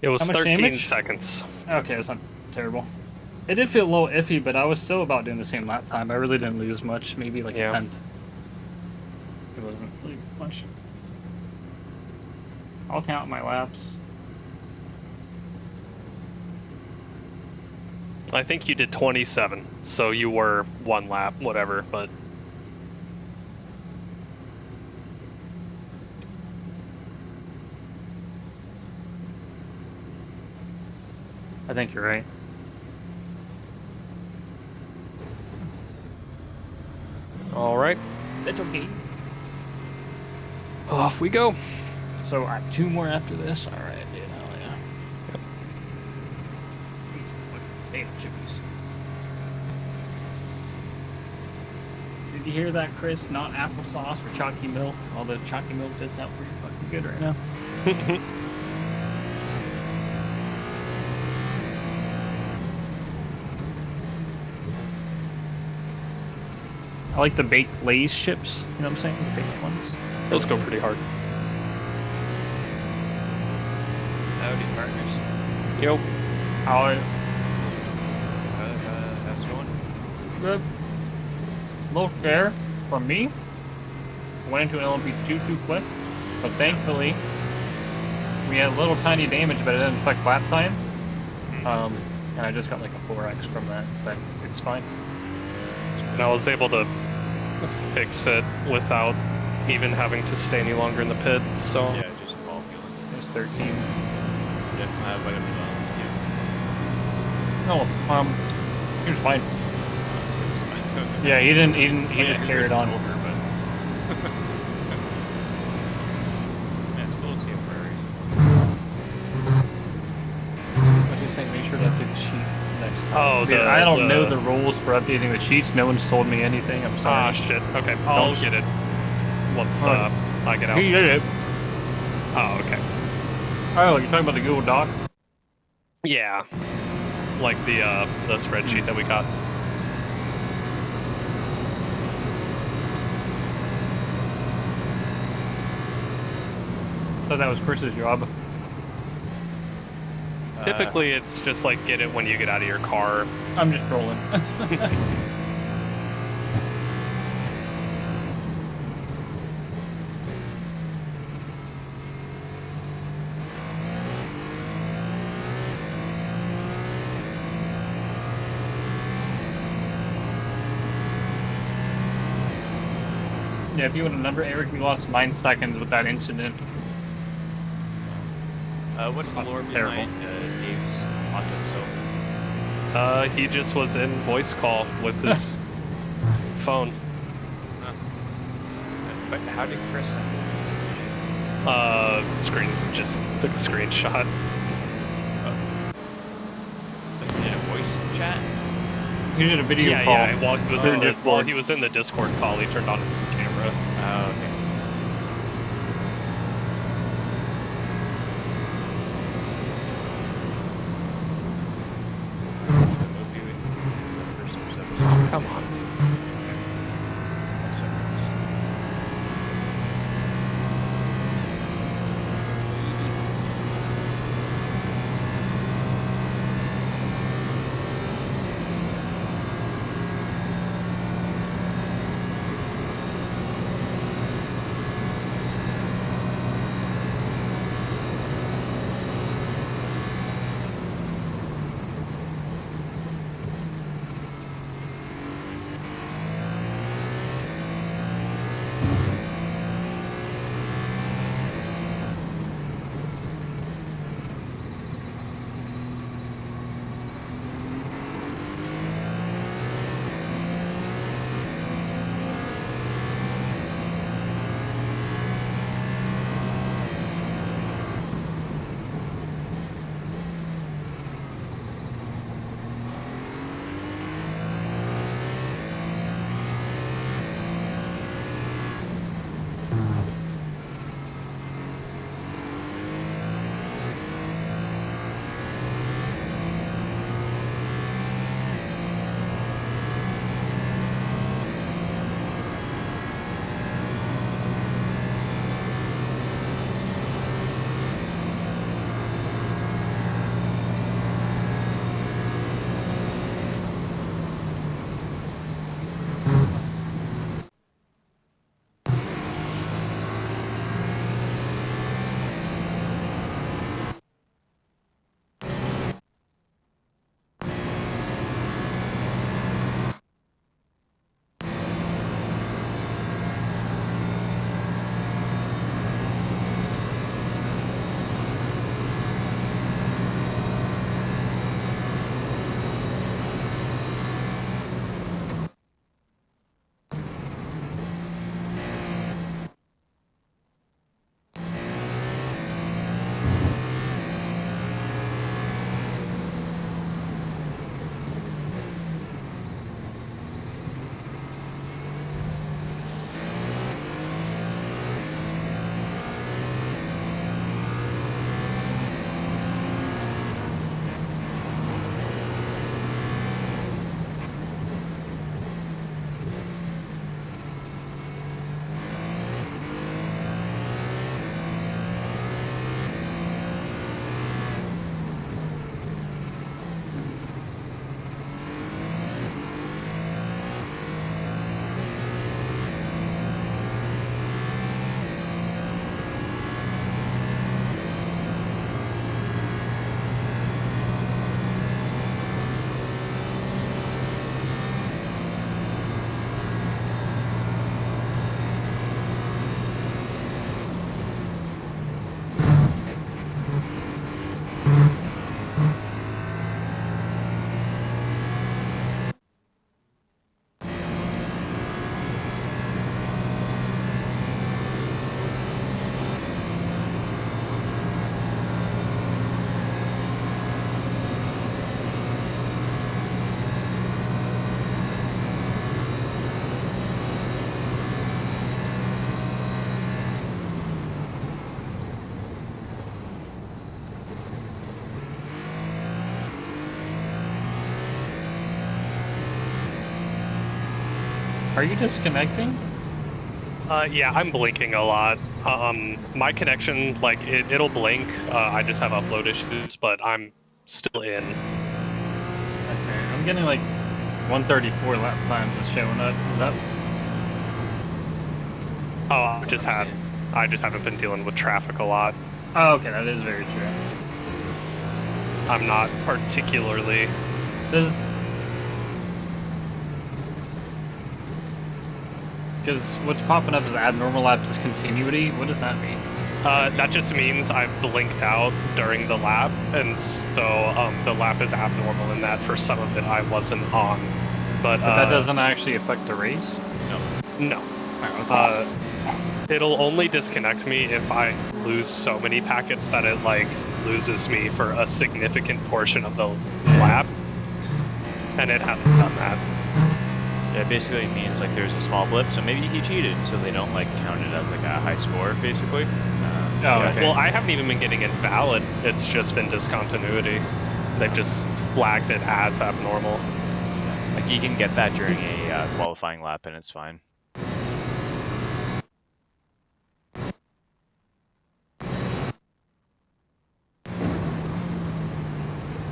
It was How much 13 damage? seconds. Okay, that's not terrible. It did feel a little iffy, but I was still about doing the same lap time. I really didn't lose much, maybe like a tenth. It wasn't really much. I'll count my laps. I think you did 27, so you were 1 lap, whatever, but... I think you're right. Alright. That's okay. Off we go. So I have 2 more after this. Alright, dude. Hell yeah. Yep. These potato chippies. Did you hear that, Chris? Not applesauce or chalky milk. All the chalky milk does sound pretty fucking good right now. I like the baked Lay's chips. You know what I'm saying? The baked ones. Those go pretty hard. Howdy, partners. Yo. How's it going? Good. Little care from me. Went into an LMP2 too quick. But thankfully, we had a little tiny damage, but it didn't affect lap time. And I just got like a 4x from that, but it's fine. And I was able to fix it without even having to stay any longer in the pit, so... Yeah, just ball fueling. It was 13. Yeah, whatever. No, he was fine. Yeah, he just carried on. Over, but... yeah, it's cool to see a Ferrari. What'd you say? Make sure to update the sheet next time. Oh, Dude, I don't know the rules for updating the sheets. No one's told me anything. I'm sorry. Ah, shit. Okay, I'll get it once I get out. He did it. Oh, okay. Oh, you're talking about the Google Doc? Yeah. Like the spreadsheet that we got. Thought that was Chris's job. Typically, it's just like get it when you get out of your car. I'm just trolling. Yeah, if you want a number, Eric, we lost 9 seconds with that incident. What's the lore behind Dave's auto He just was in voice call with his phone. But how did Chris send Just took a screenshot. Like, he did a voice chat? He did a video call. Yeah, while he was in the Discord call, he turned on his camera. Oh, okay. Come on. Are you disconnecting? Yeah, I'm blinking a lot. My connection, like, it'll blink. I just have upload issues, but I'm still in. Okay, I'm getting like 134 lap times is showing up. Is that? Oh, I just haven't been dealing with traffic a lot. Oh, okay, that is very true. I'm not particularly. Because what's popping up is abnormal lap discontinuity. What does that mean? That just means I've blinked out during the lap, and so the lap is abnormal in that for some of it I wasn't on. But that doesn't actually affect the race? No. It'll only disconnect me if I lose so many packets that it like loses me for a significant portion of the lap, and it hasn't done that. Yeah, it basically means like there's a small blip, so maybe he cheated, so they don't like count it as like a high score, basically. Okay. Well, I haven't even been getting invalid. It's just been discontinuity. They've just flagged it as abnormal. Like you can get that during a qualifying lap, and it's fine.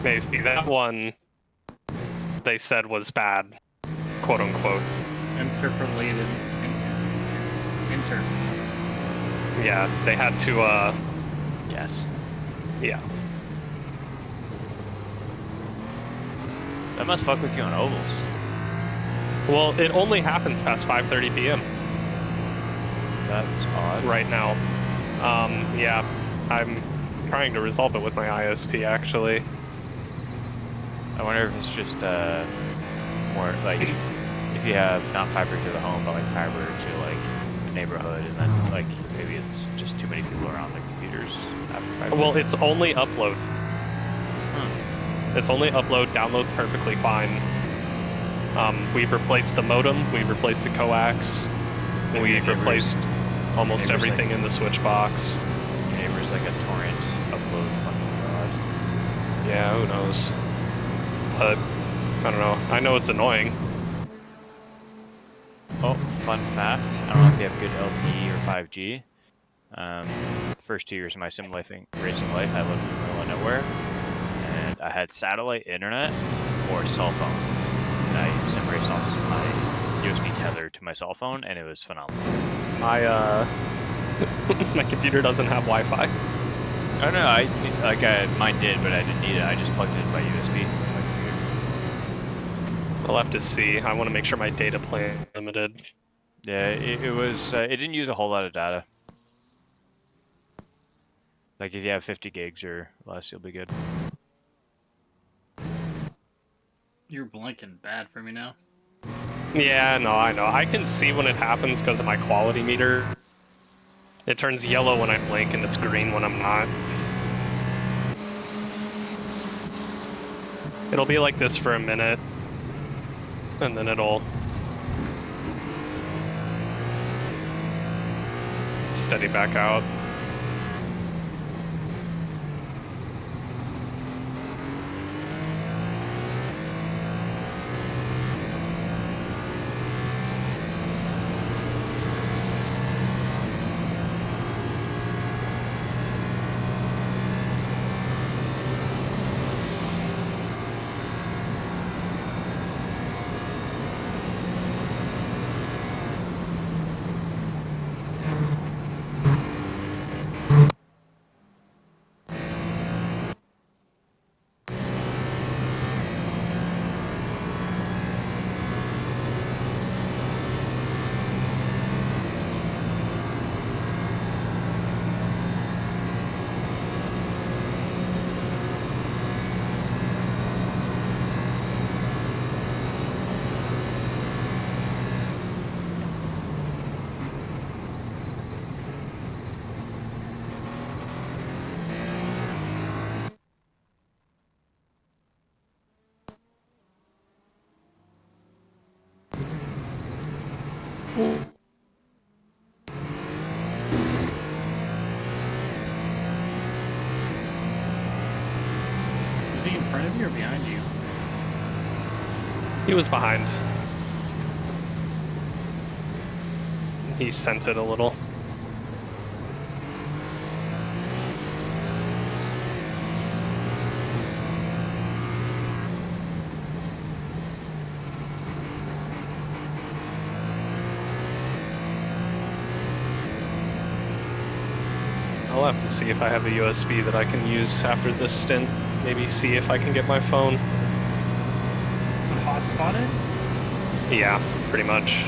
Basically, that one they said was bad, quote unquote. Interpolated. Inter. Yeah, they had to, Yes. Yeah. That must fuck with you on ovals. Well, it only happens past 5:30 p.m. That's odd. Right now. Yeah, I'm trying to resolve it with my ISP, actually. I wonder if it's just more like if you have not fiber to the home, but like fiber to like the neighborhood, and then like maybe it's just too many people around the computers after 5. Well, it's only upload. It's only upload. Download's perfectly fine. We've replaced the modem. We've replaced the coax. We've replaced almost everything in the switch box. Your neighbor's like a torrent upload. Fucking god. Yeah, who knows? But I don't know. I know it's annoying. Oh, fun fact. I don't know if you have good LTE or 5G. First 2 years of my sim racing life, I lived in the middle of nowhere, and I had satellite internet or cell phone. And I sim raced off my USB tether to my cell phone, and it was phenomenal. My my computer doesn't have Wi-Fi. Oh no, mine did, but I didn't need it. I just plugged it in by USB. I'll have to see. I want to make sure my data plan is limited. Yeah, it was. It didn't use a whole lot of data. Like if you have 50 gigs or less, you'll be good. You're blinking bad for me now. Yeah, no, I know. I can see when it happens because of my quality meter. It turns yellow when I blink and it's green when I'm not. It'll be like this for a minute, and then it'll steady back out. Is he in front of you or behind you? He was behind. He sent it a little. I'll have to see if I have a USB that I can use after this stint. Maybe see if I can get my phone. Hotspot it? Yeah, pretty much.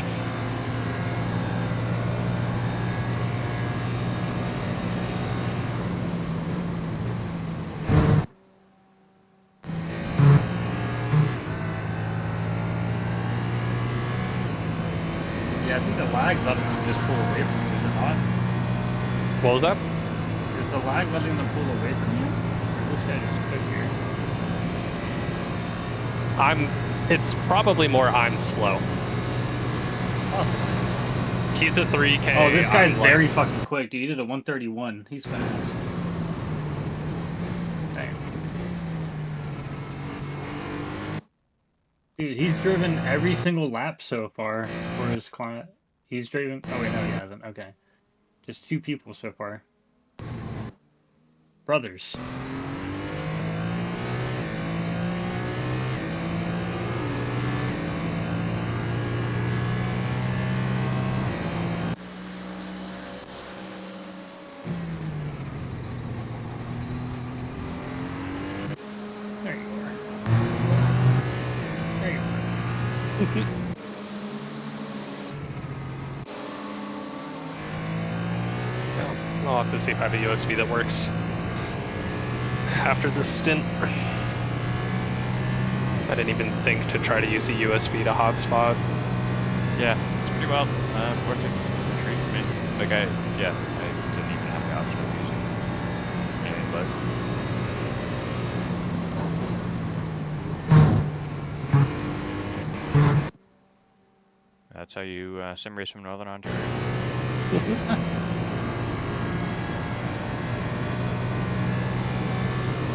Yeah, I think the lag's letting them just pull away from you, is it not? What was that? Is the lag letting them pull away from you? Or this guy just quit here? It's probably more I'm slow. Oh, He's a 3K. oh this guy's I'm like- very fucking quick, dude. He did a 131. He's fast. Damn. Dude, he's driven every single lap so far for his client. He's driven... Oh, wait, no, he hasn't. Okay. Just 2 people so far. Brothers. There you are. There you are. I'll have to see if I have a USB that works after this stint. I didn't even think to try to use a USB to hotspot. Yeah, it's pretty well worth a treat for me. Like I didn't even have the option of using anything but. That's how you sim race from Northern Ontario.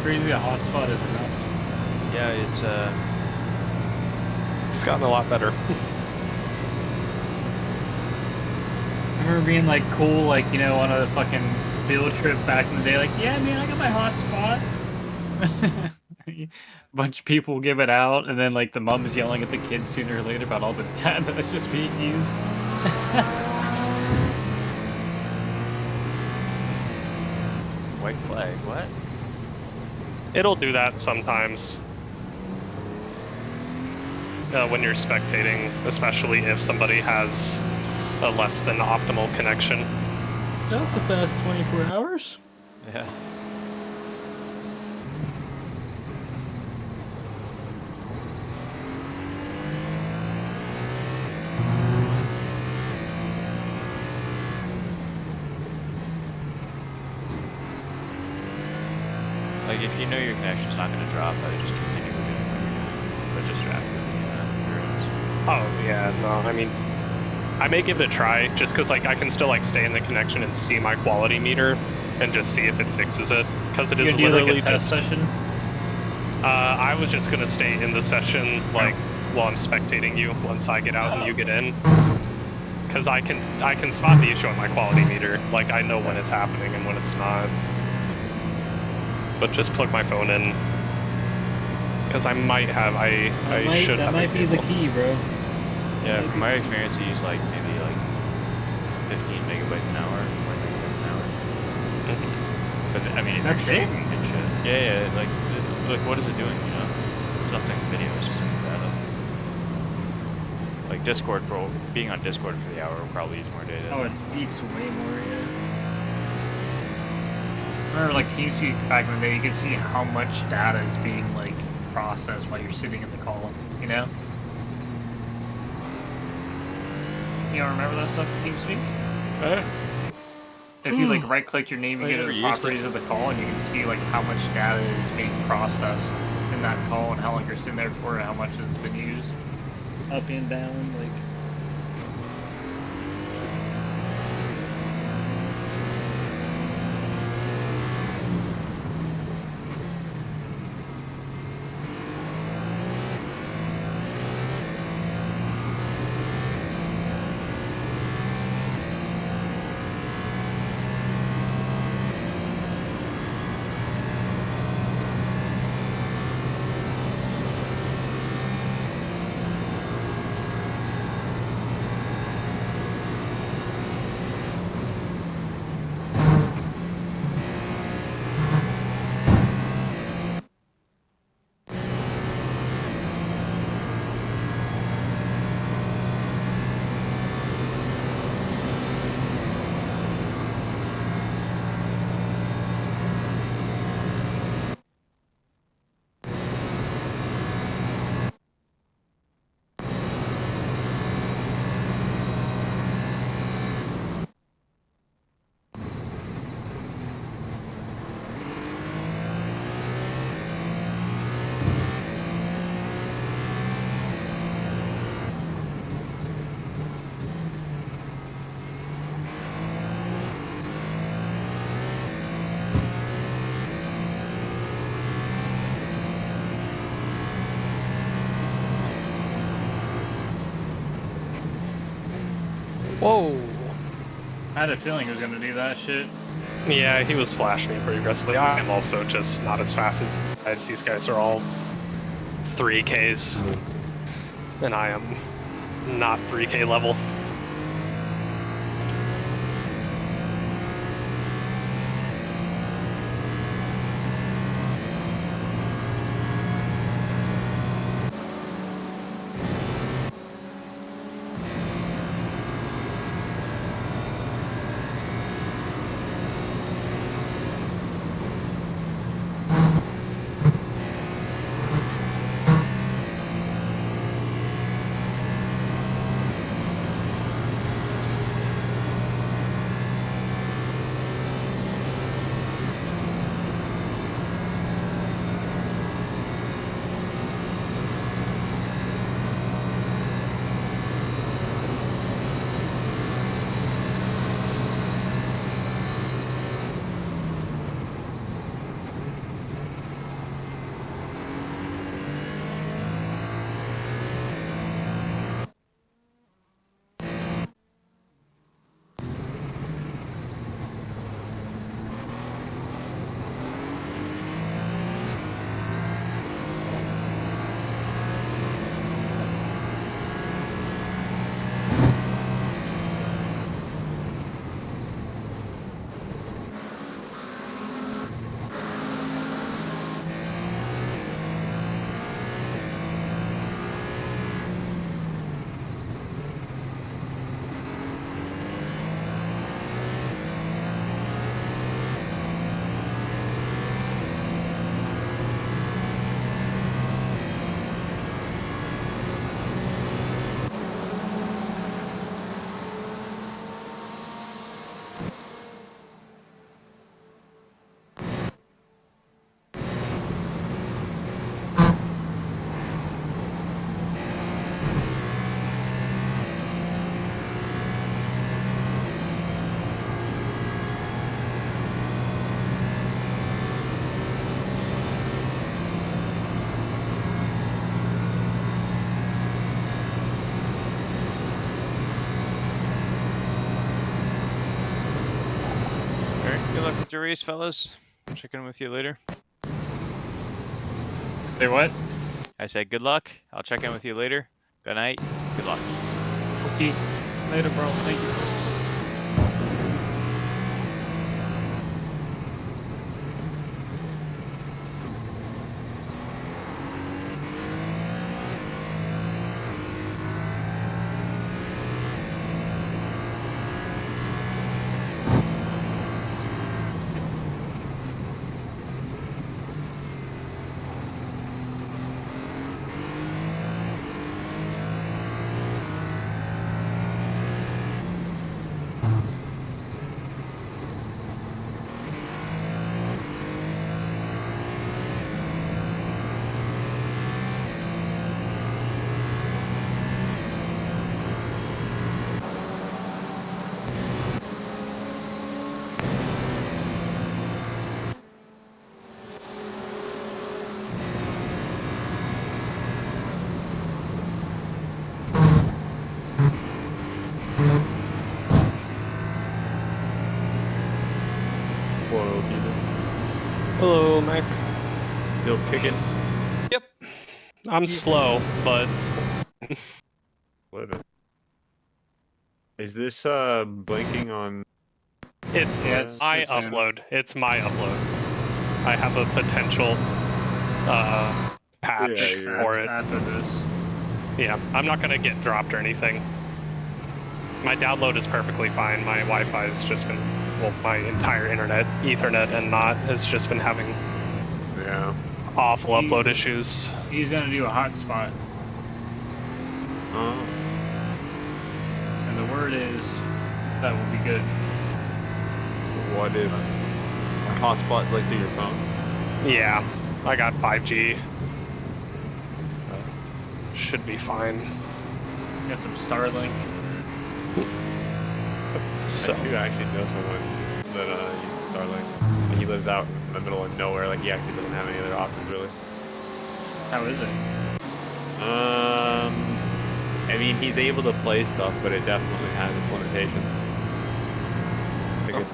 Crazy a hotspot is enough. Yeah, It's gotten a lot better. I remember being like cool, like, you know, on a fucking field trip back in the day, like, yeah, man, I got my hotspot. Bunch of people give it out, and then like the mom's yelling at the kids sooner or later about all the data that's just being used. white flag. What? It'll do that sometimes. When you're spectating, especially if somebody has a less than optimal connection. That's a fast 24 hours. Yeah. Like, if you know your connection's not going to drop, I would just continue doing what you're doing, but just after the endurance. Oh, yeah, no, I mean, I may give it a try, just because, like, I can still, like, stay in the connection and see my quality meter, and just see if it fixes it, because it is literally like a test session? I was just gonna stay in the session, like, while I'm spectating you, once I get out and you get in. Because I can spot the issue on my quality meter, like, I know when it's happening and when it's not. But just plug my phone in, because I might have, I should have. That might be the key, bro. Yeah, from my experience, I use like maybe like 15 megabytes an hour, 20 megabytes an hour. But I mean, if That's you're it? streaming and shit, yeah, like what is it doing? You know, it's not sending video; it's just sending data. Like Discord, being on Discord for the hour will probably use more data. Oh, it eats way more, yeah. I remember, like, TeamSpeak back in the day, you could see how much data is being, like, processed while you're sitting in the call, you know? You don't remember that stuff in TeamSpeak? If you, like, right-click your name, you get the properties of the call, and you can see, like, how much data is being processed in that call, and how long you're sitting there for, and how much has been used. Up and down, like... Whoa. I had a feeling he was gonna do that shit. Yeah, he was flashing me pretty aggressively. I am also just not as fast as these guys are all 3Ks. And I am not 3K level. Alright, good luck with your race, fellas. I'll check in with you later. Say what? I said good luck. I'll check in with you later. Good night. Good luck. Okay. Later, bro. Thank you. Whoa, Peter. Hello, Mac. Still kicking. Yep. I'm slow, but Living. Is this blinking on? it's my upload. It's my upload. I have a potential patch for it. After this. Yeah, I'm not gonna get dropped or anything. My download is perfectly fine. My Wi-Fi's just been, well, my entire internet, Ethernet and not, has just been having awful upload issues. He's gonna do a hotspot. Oh. And the word is that will be good. What if a hotspot like through your phone? Yeah, I got 5G. Should be fine. Got some Starlink. So. I do actually know someone that uses Starlink. And he lives out in the middle of nowhere. Like he actually doesn't have any other options really. How is it? I mean, he's able to play stuff, but it definitely has its limitations. I think it's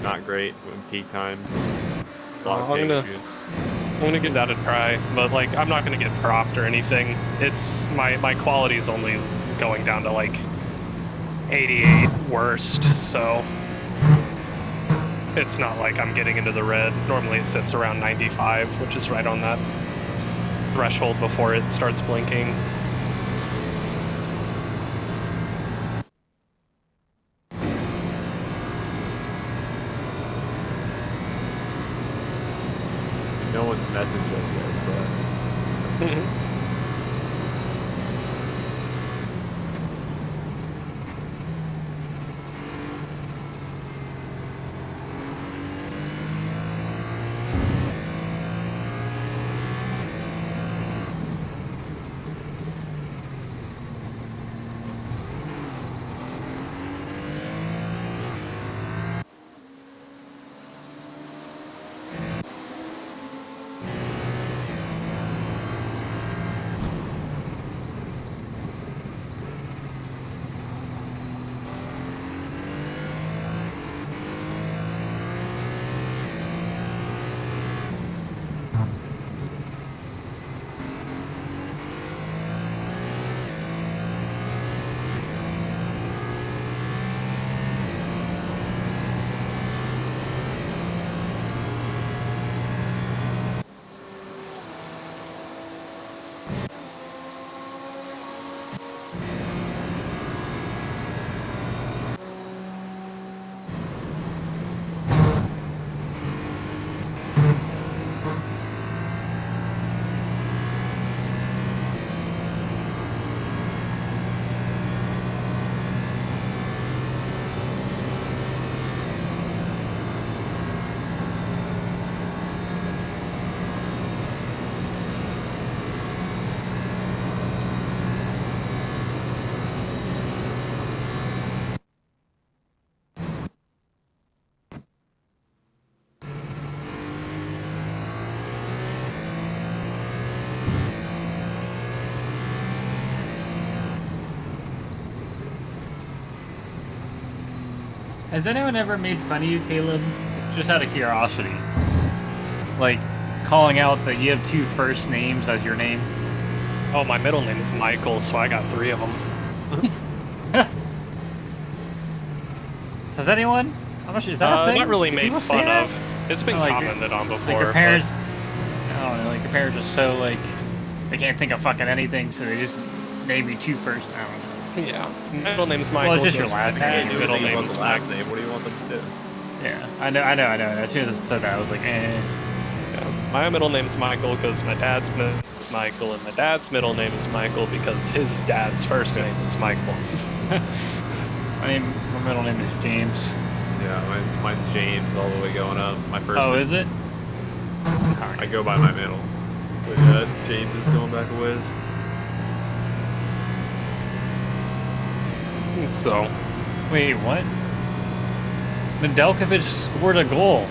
not great when peak time. A lot of I'm ping gonna issues. I'm gonna give that a try, but like I'm not gonna get propped or anything. It's my quality is only going down to like 88 worst, so it's not like I'm getting into the red. Normally it sits around 95, which is right on that threshold before it starts blinking. No one's messaged us yet, so that's Has anyone ever made fun of you, Caleb? Just out of curiosity. Like, calling out that you have 2 first names as your name? Oh, my middle name is Michael, so I got 3 of them. Has anyone? How much is that a thing? Not really Do made people say fun that? of. It's been Like, commented on before. Like your parents, I don't know, like your parents are so like, they can't think of fucking anything, so they just name you 2 first. I don't know. Yeah. Middle name's Michael. Well, it's just your last name. Middle name is last name. What do you want them to do? Yeah, I know. As soon as I said that, I was like, eh. Yeah. My middle name's Michael because my dad's middle is Michael, and my dad's middle name is Michael because his dad's first name is Michael. My middle name is James. Yeah, mine's James all the way going up. My first Oh, name. is it? I go by my middle. But yeah, it's James is going back a ways. So. Wait, what? Nedeljkovic scored a goal.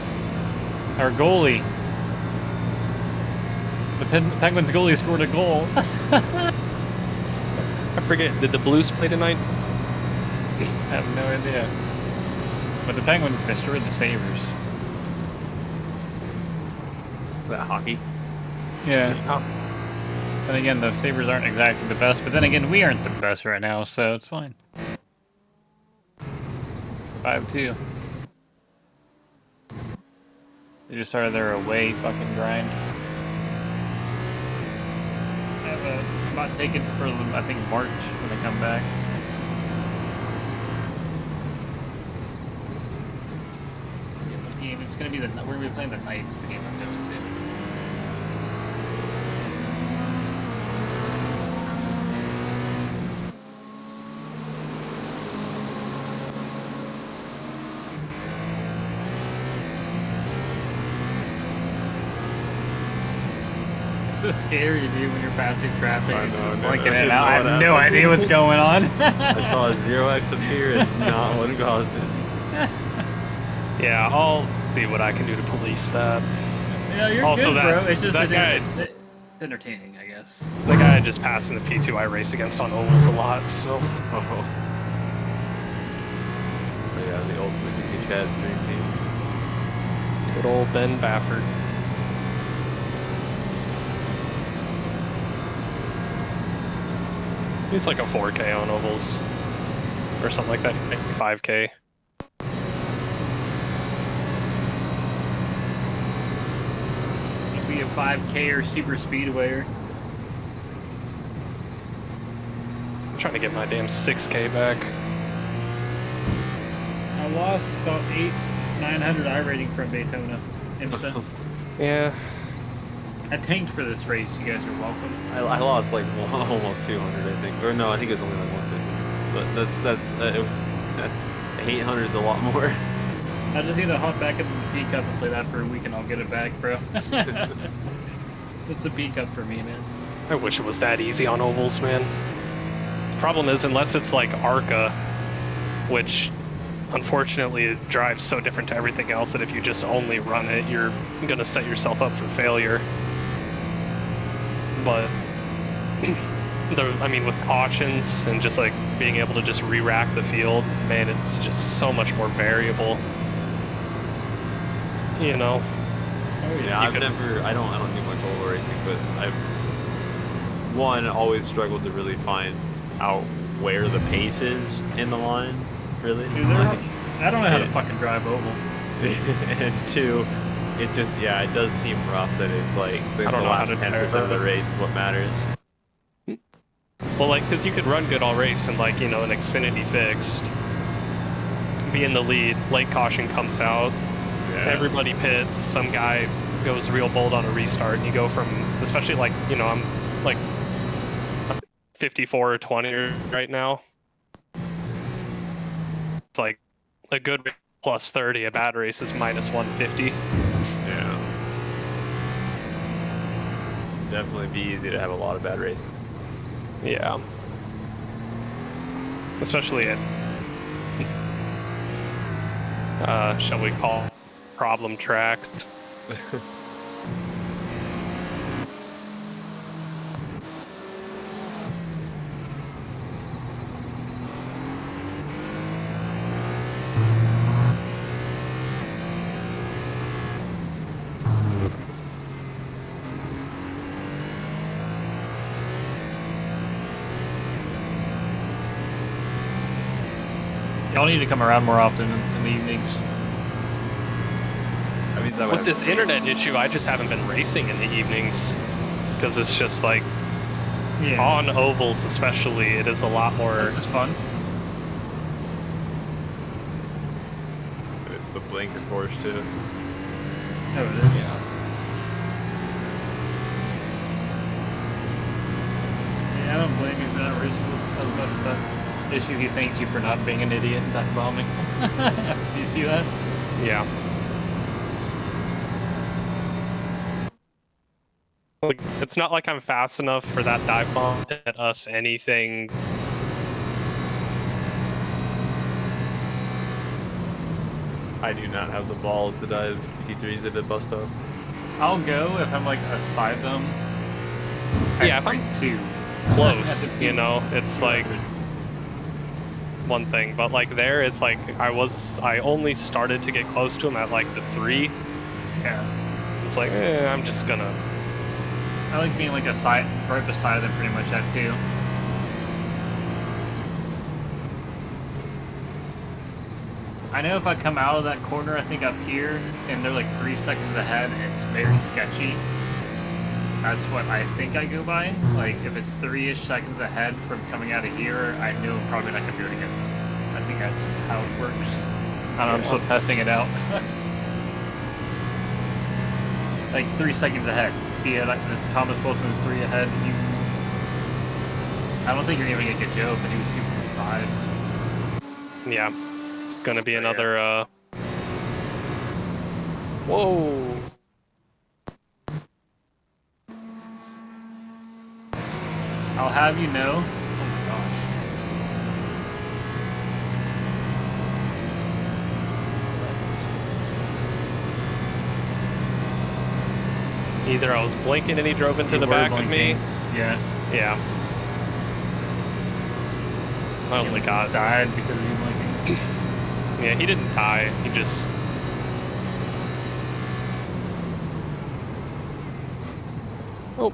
Our goalie. The Penguins goalie scored a goal. I forget, did the Blues play tonight? I have no idea. But the Penguins destroyed the Sabres. Is that hockey? Yeah. And again, the Sabres aren't exactly the best, but then again, we aren't the best right now, so it's fine. 5-2. They just started their away fucking grind. I bought tickets for, I think, March when they come back. Game. It's gonna be we're gonna be playing the Knights, the game I'm going to. It's so scary, dude, when you're passing traffic and just blinking it out. I have no idea what's going on. I saw a 0x appear and not what caused this. Yeah, I'll see what I can do to police that. Yeah, you're also good, that, bro. It's just that guy, it's entertaining, I guess. Yes. The guy I just passed in the P2 I race against on ovals a lot, so. Oh. But yeah, the ultimate could be Chad's dream team. Good old Ben Baffert. He's like a 4K on ovals. Or something like that, maybe 5K. It'd be a 5K or super speedwayer. I'm trying to get my damn 6K back. I lost about 900 iRating from Daytona. IMSA. Yeah. I tanked for this race. You guys are welcome. I lost like almost 200, I think. Or no, I think it was only like 150. But that's 800 is a lot more. I just need to hop back into the P Cup and play that for a week and I'll get it back, bro. It's the P Cup for me, man. I wish it was that easy on ovals, man. The problem is, unless it's like ARCA, which unfortunately it drives so different to everything else that if you just only run it, you're gonna set yourself up for failure. But I mean, with cautions and just like being able to just re-rack the field, man, it's just so much more variable. You know. Yeah, I don't do much oval racing, but I've always struggled to really find out where the pace is in the line, really. Dude, I don't know how to fucking drive oval. And two, it just, yeah, it does seem rough that it's like the last 10% of the race is what matters. Well, like, because you could run good all race and, like, you know, an Xfinity fixed, be in the lead, late caution comes out, everybody pits, some guy goes real bold on a restart, and you go from, especially, like, you know, I'm, like, 54 or 20 right now. It's like a good race plus 30, a bad race is minus 150. Yeah. Definitely be easy to have a lot of bad racing. Yeah. Especially at, shall we call problem tracks. Y'all need to come around more often in the evenings. With this internet issue, I just haven't been racing in the evenings because it's just like on ovals, especially, it is a lot more. This is fun. It's the blinker course too. Oh, it is. Yeah. Yeah, I don't blame you for not racing as much of that issue. He thanked you for not being an idiot and dive bombing. Do you see that? Yeah. Like, it's not like I'm fast enough for that dive bomb to hit us anything. I do not have the balls to dive PT3s at the bus stop. I'll go if I'm like aside them. Yeah, if I'm too close, you know, it's like one thing, but like there, it's like I only started to get close to him at like the 3. Yeah. It's like, I'm just gonna. I like being like right beside them pretty much at 2. I know if I come out of that corner, I think up here, and they're like 3 seconds ahead, it's very sketchy. That's what I think I go by. Like, if it's 3-ish seconds ahead from coming out of here, I know I'm probably not going to be able to get them. I think that's how it works. I don't know, I'm still testing it out. Like 3 seconds ahead. See, like this Thomas Wilson is 3 ahead. I don't think you're even going to get Joe if he was 2.5. Yeah. It's gonna be another, Whoa! I'll have you know. Oh my gosh. Either I was blinking and he drove into You the were back of me, blinking. Yeah. Yeah. Oh my god. Died because of you blinking. Yeah, he didn't die. He just... Oh.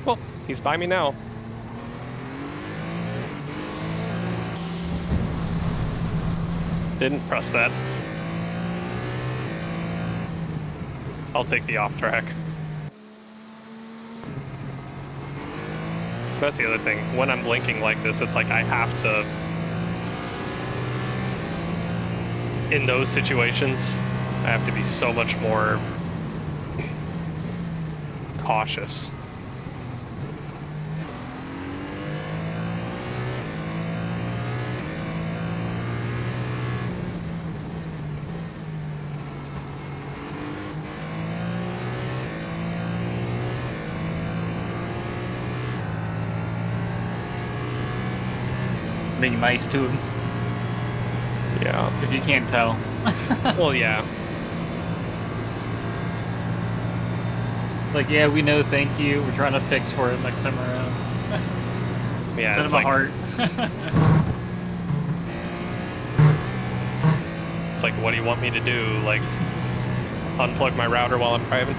Well, he's by me now. Didn't press that. I'll take the off track. That's the other thing. When I'm blinking like this, it's like I have to... In those situations, I have to be so much more cautious. Being nice to him. Yeah. If you can't tell. Well, yeah. Like, yeah, we know, thank you. We're trying to fix for it next time around. Yeah, Send it's him a like, heart. it's like, what do you want me to do? Like, unplug my router while I'm driving?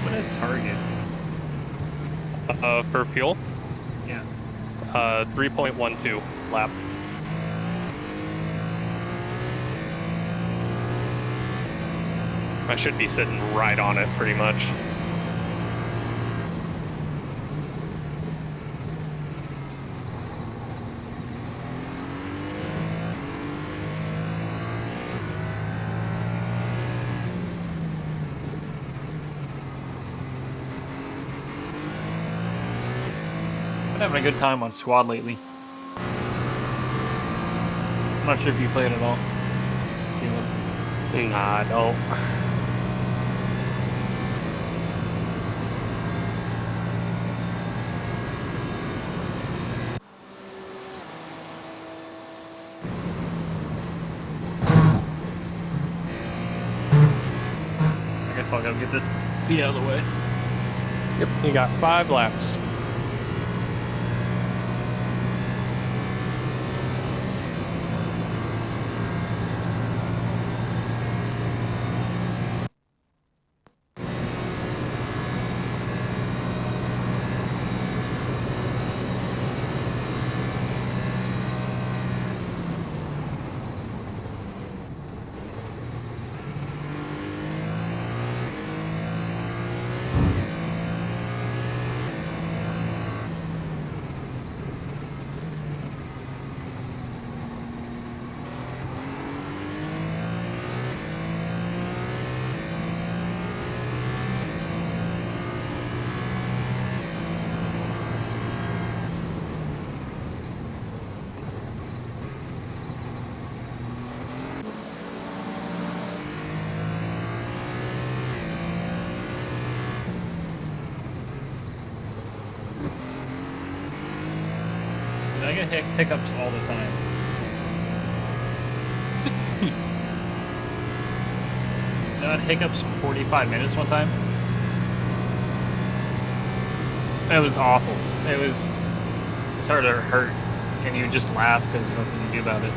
What is target? For fuel? Yeah. 3.12 lap. I should be sitting right on it, pretty much. Been having a good time on squad lately. I'm not sure if you played at all. Nah, I don't. I guess I'll go get this P out of the way. Yep, you got 5 laps. I get hiccups all the time. I had hiccups for 45 minutes one time. It was awful. It started to hurt, and you just laugh because there's nothing to do about it.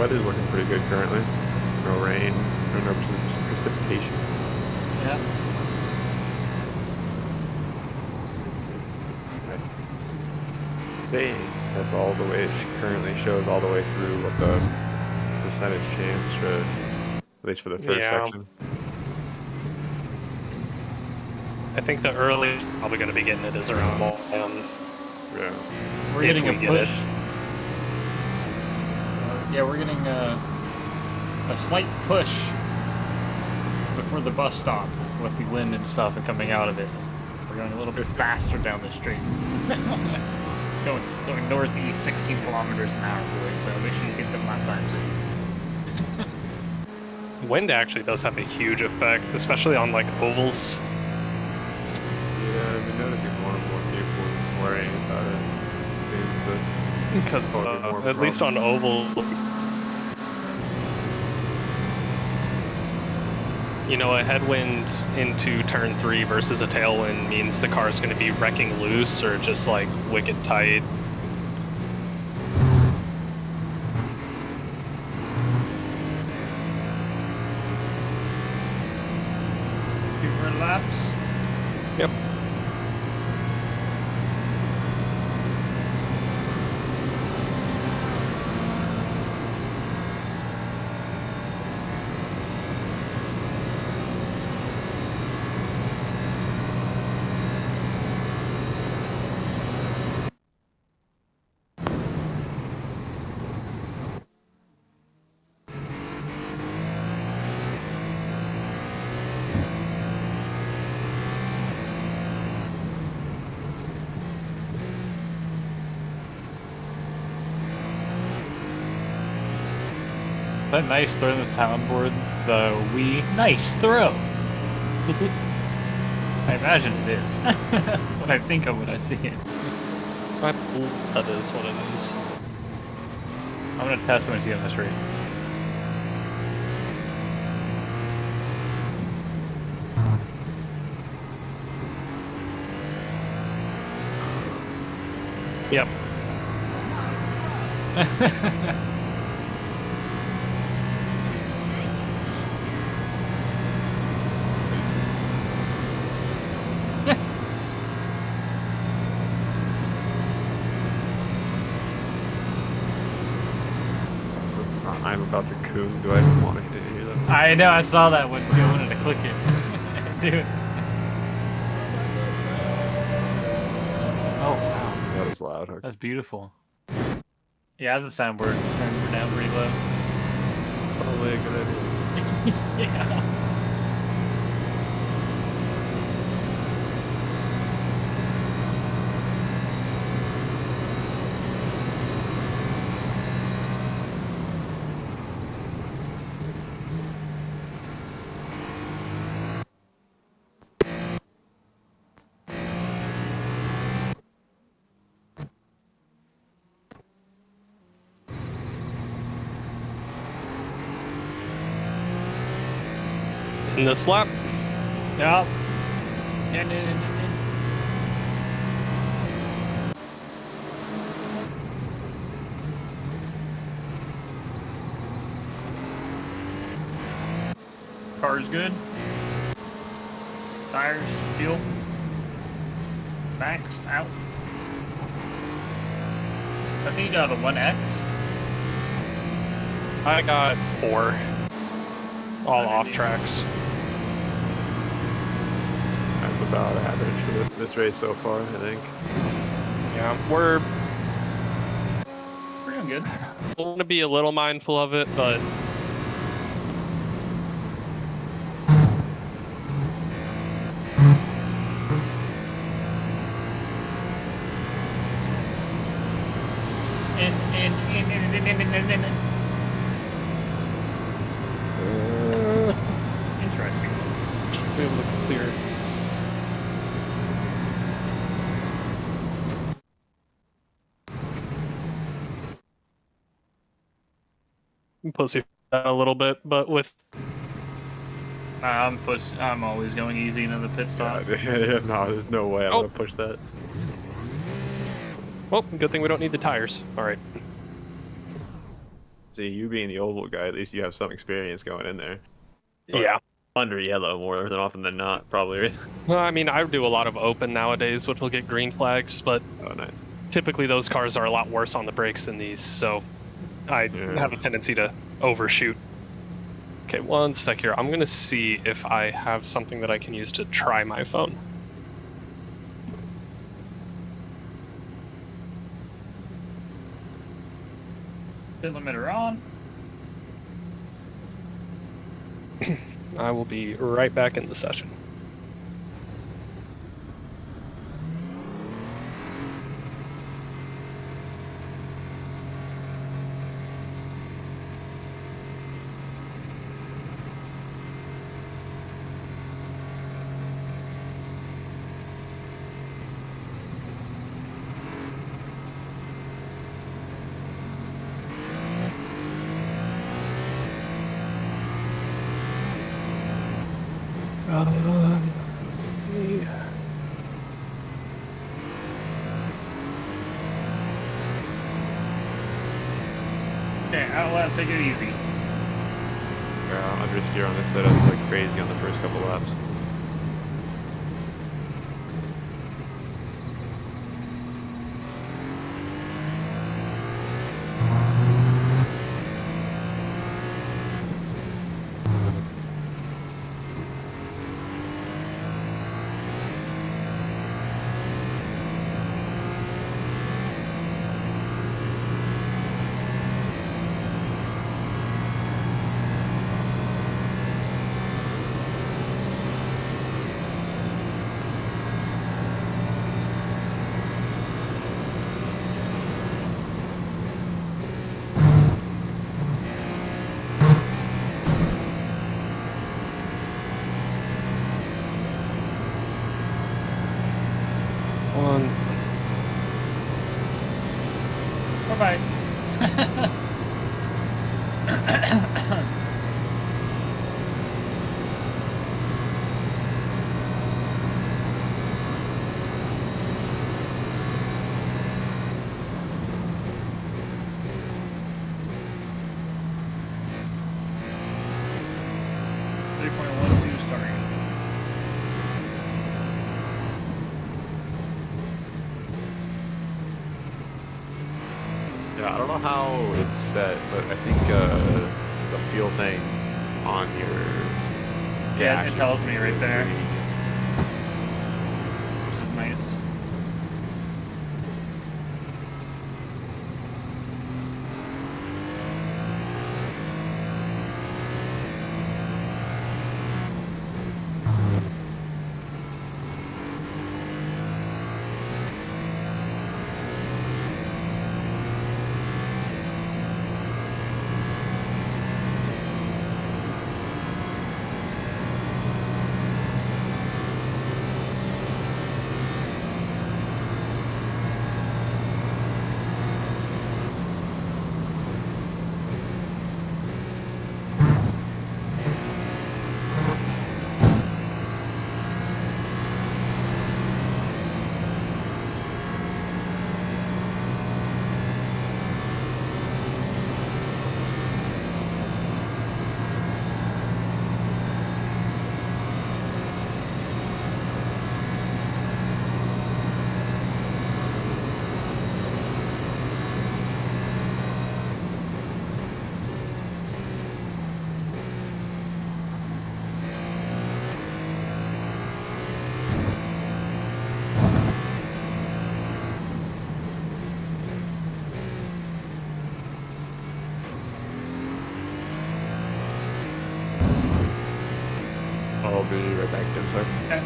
weather's looking pretty good currently. No rain, no precipitation. Yeah. I think that's all the way. It currently shows all the way through what the percentage chance should, at least for the first Yeah. section. I think the earliest probably going to be getting it is around Yeah. We're if getting we a get push. it. Yeah, we're getting a slight push before the bus stop with the wind and stuff and coming out of it. We're going a little bit faster down the street. going northeast 16 kilometers an hour, boys, so make sure you get them lap times in. Wind actually does have a huge effect, especially on like ovals. Yeah, I've been noticing more and more people worrying about it. Seems to Because more at least on oval, you know, a headwind into turn 3 versus a tailwind means the car is going to be wrecking loose or just like wicked tight. Few more laps. Yep. That nice throw in this soundboard, the nice throw. I imagine it is. That's what I think of when I see it. I believe that is what it is. I'm gonna test when I see it on the street. Yep. I'm about to coup. Do I even want to hear that? I know, I saw that one too. I wanted to click it. Dude. Oh, wow. That was loud. Okay. That's beautiful. Yeah, that's a soundboard. Turn down pretty low. Probably a good idea. Yeah. In this lap? Yep. Car's good. Tires, fuel. Maxed out. I think you got a 1X. I got 4. All off tracks. That's about average for this race so far, I think. Yeah, we're doing good. We'll want to be a little mindful of it, but Interesting. should be able to clear. Pussy a little bit, but with I'm always going easy into the pit stop. Yeah, no, there's no way I'm gonna push that. well, good thing we don't need the tires. All right. See, you being the oval guy, at least you have some experience going in there. But Yeah. under yellow more than often than not, probably. Well, I mean, I do a lot of open nowadays, which will get green flags, but Oh, nice. typically those cars are a lot worse on the brakes than these, so I have a tendency to overshoot. Okay, one sec here. I'm gonna see if I have something that I can use to try my phone. Speed limiter on. I will be right back in the session. Let's see. Okay, out left, take it easy. Yeah, understeer on this setup like crazy on the first couple laps. One. Bye-bye. 3.12 starting. Yeah, I don't know how it's set, but I think the fuel thing on your Yeah, it tells me right there. Which is nice. I'll be right back then, sir. Okay.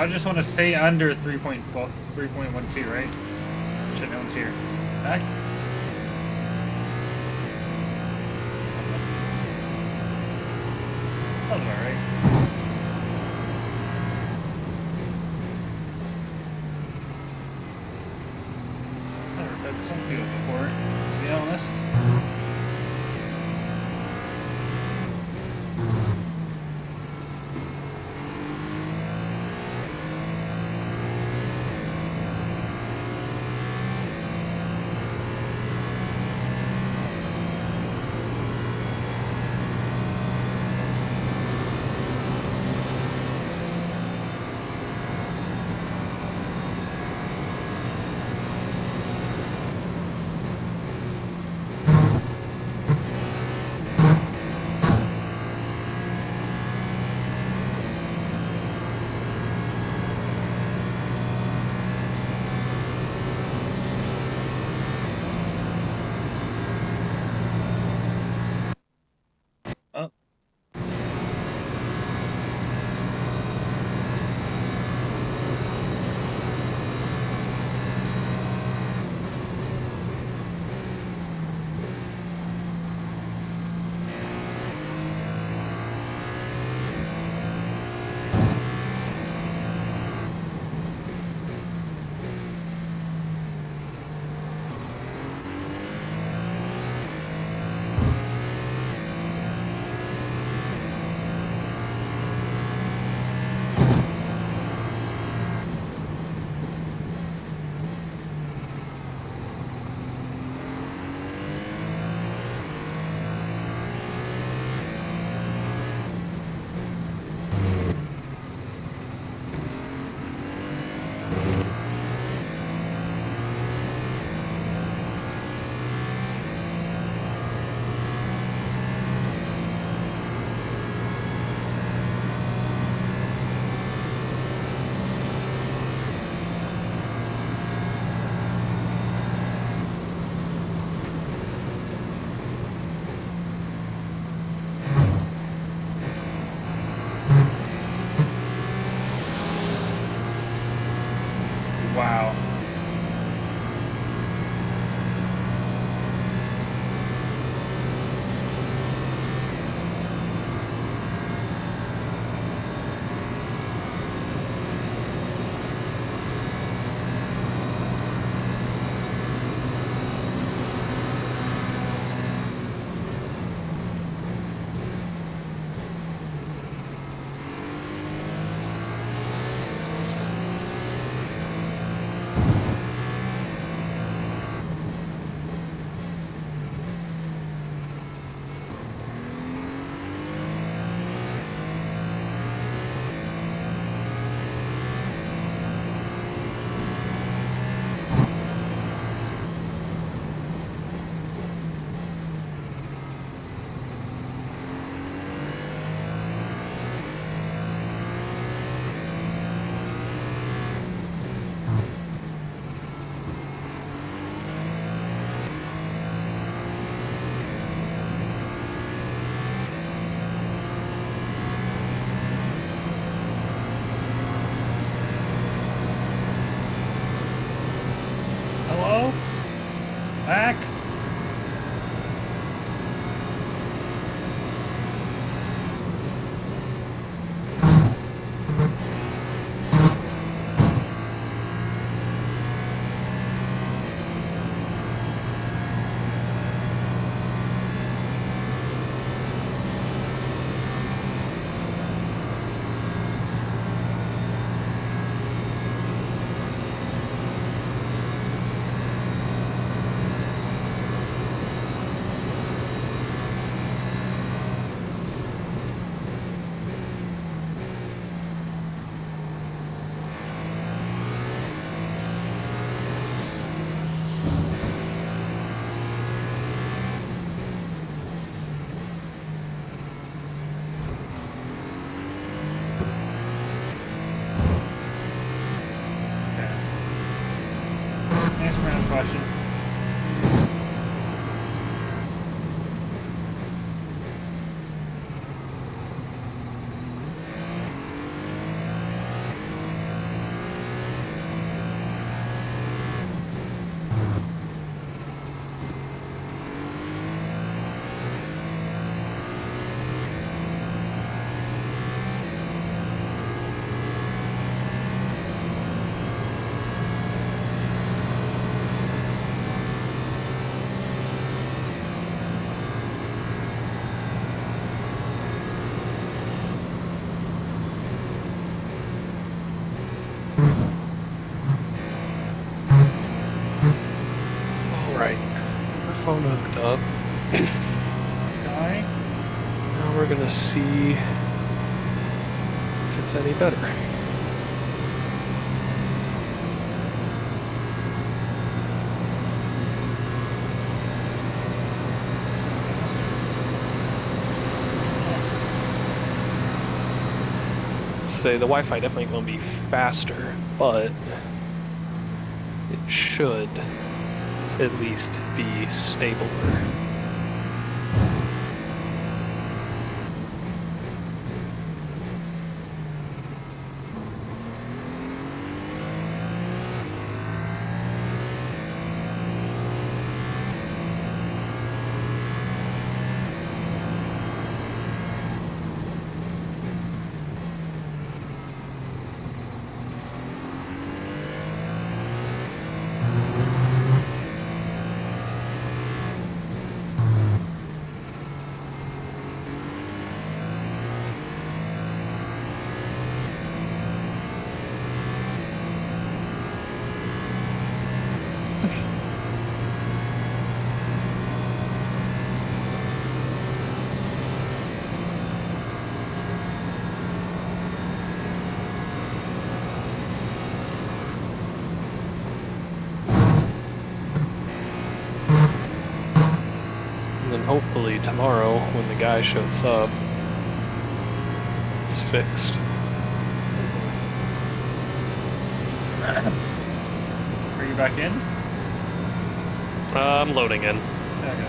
I just want to stay under 3.12, right? Shit, no one's here. Back? That was alright. Never focused on field before, to be honest. Wow. Hello? Back? Next random question. Alright. My phone hooked up. Okay. Now we're gonna see if it's any better. Say the Wi-Fi definitely gonna be faster, but it should at least be stabler. And then hopefully tomorrow, when the guy shows up, it's fixed. Are you back in? I'm loading in. Okay.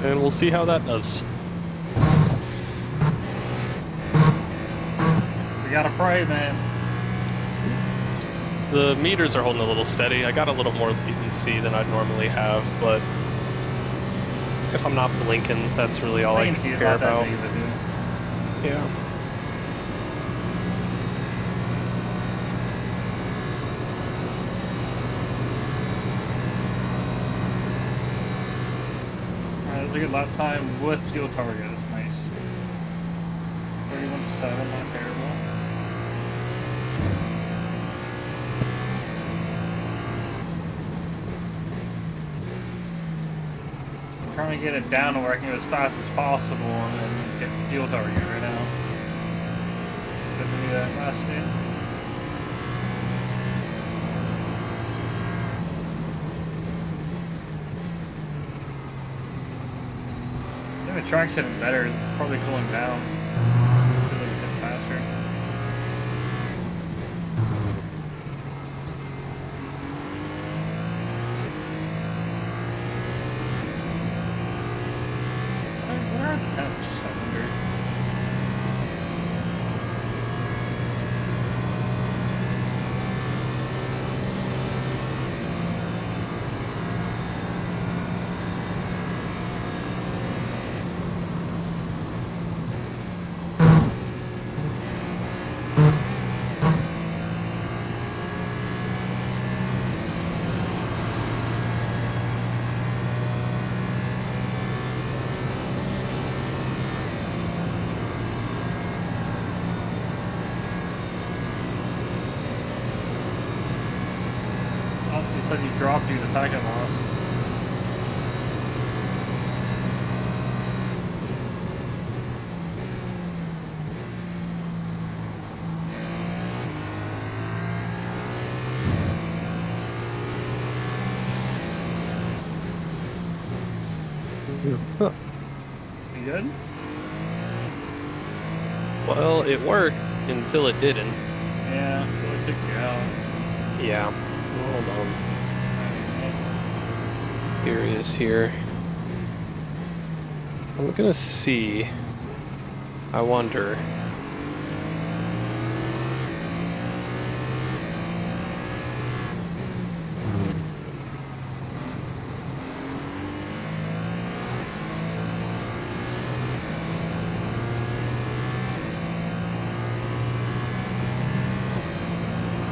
And we'll see how that does. We gotta pray, man. The meters are holding a little steady. I got a little more latency than I'd normally have, but if I'm not blinking, that's really all I Latency is care not that about. big of a deal. Yeah. Alright, look at lap time with fuel target. That's nice. 31.7, not terrible. I'm trying to get it down to where I can go as fast as possible and then get fuel target right now. Couldn't do that last spin. I think the track's hitting better. It's probably cooling down. I feel like it's hitting faster. What are the temps, I wonder? Oh, you said you dropped due to packet loss. Huh. You good? Well, it worked until it didn't. Yeah, so it took you out. Yeah. Hold on. Curious here. I'm gonna see. I wonder.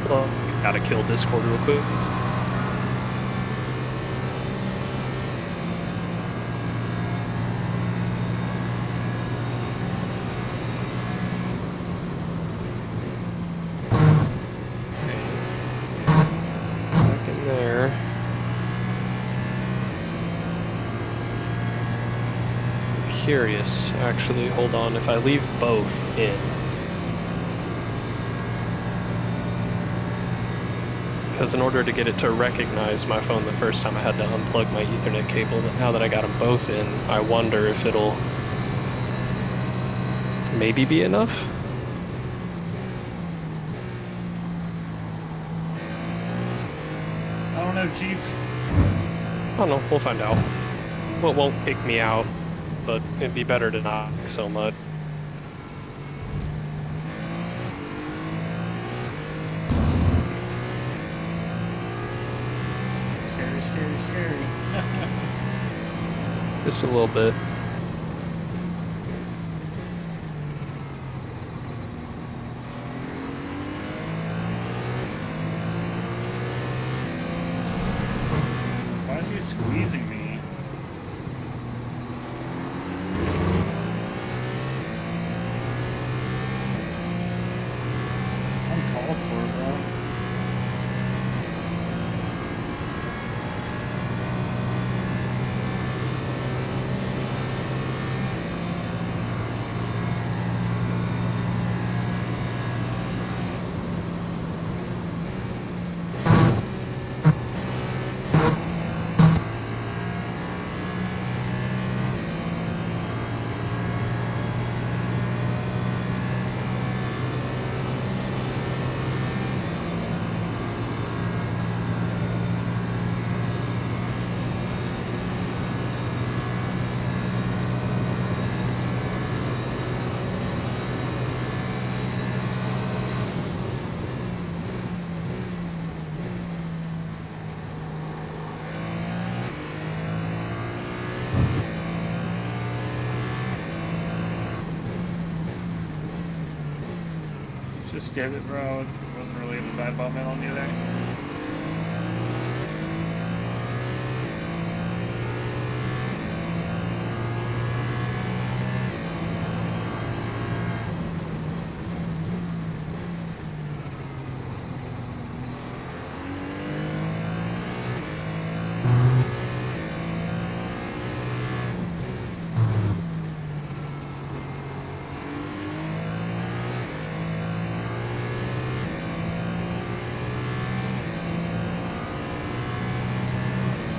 Well, gotta kill Discord real quick. Back in there. I'm curious, actually. Hold on. If I leave both in. Because in order to get it to recognize my phone the first time, I had to unplug my Ethernet cable. But now that I got them both in, I wonder if it'll maybe be enough. I don't know, Chief. I don't know. We'll find out. Well, it won't kick me out, but it'd be better to not so much. Scary, scary, scary. Just a little bit. Why is he squeezing me? Uncalled for, bro. Just give it, bro. Wasn't really a bad bum in on you there.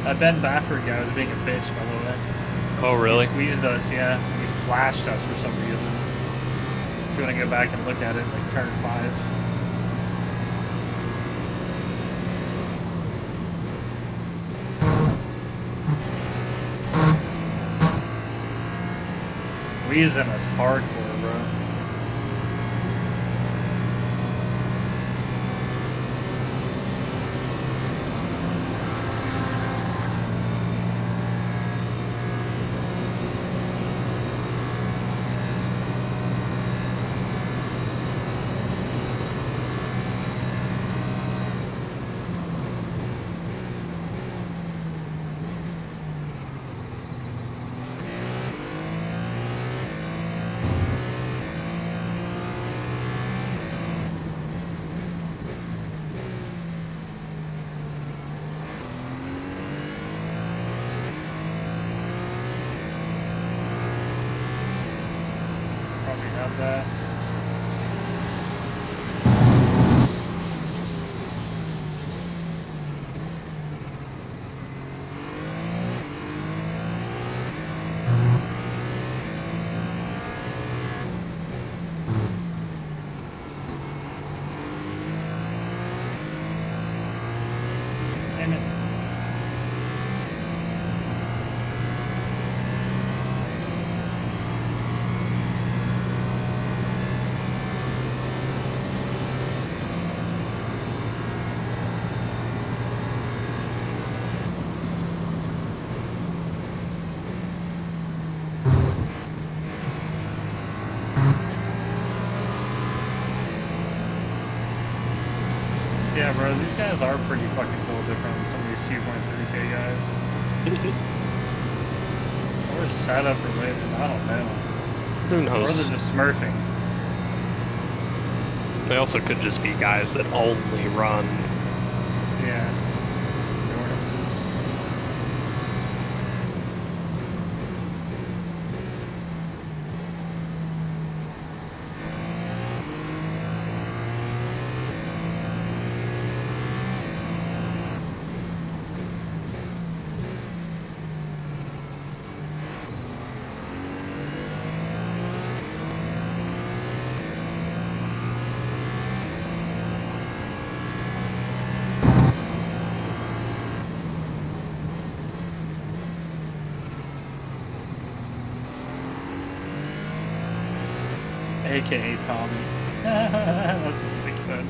That Ben Baffert guy was being a bitch, by the way. Oh, really? He squeezed us, yeah. He flashed us for some reason. If you want to go back and look at it, like turn 5. Squeezing us hardcore, bro. Probably have that. Yeah, bro, these guys are pretty fucking cool different than some of these 2.3K guys. Or setup related, I don't know. Who Or knows? they're just smurfing. They also could just be guys that only run. Yeah. AKA Tommy. That's what Vic said.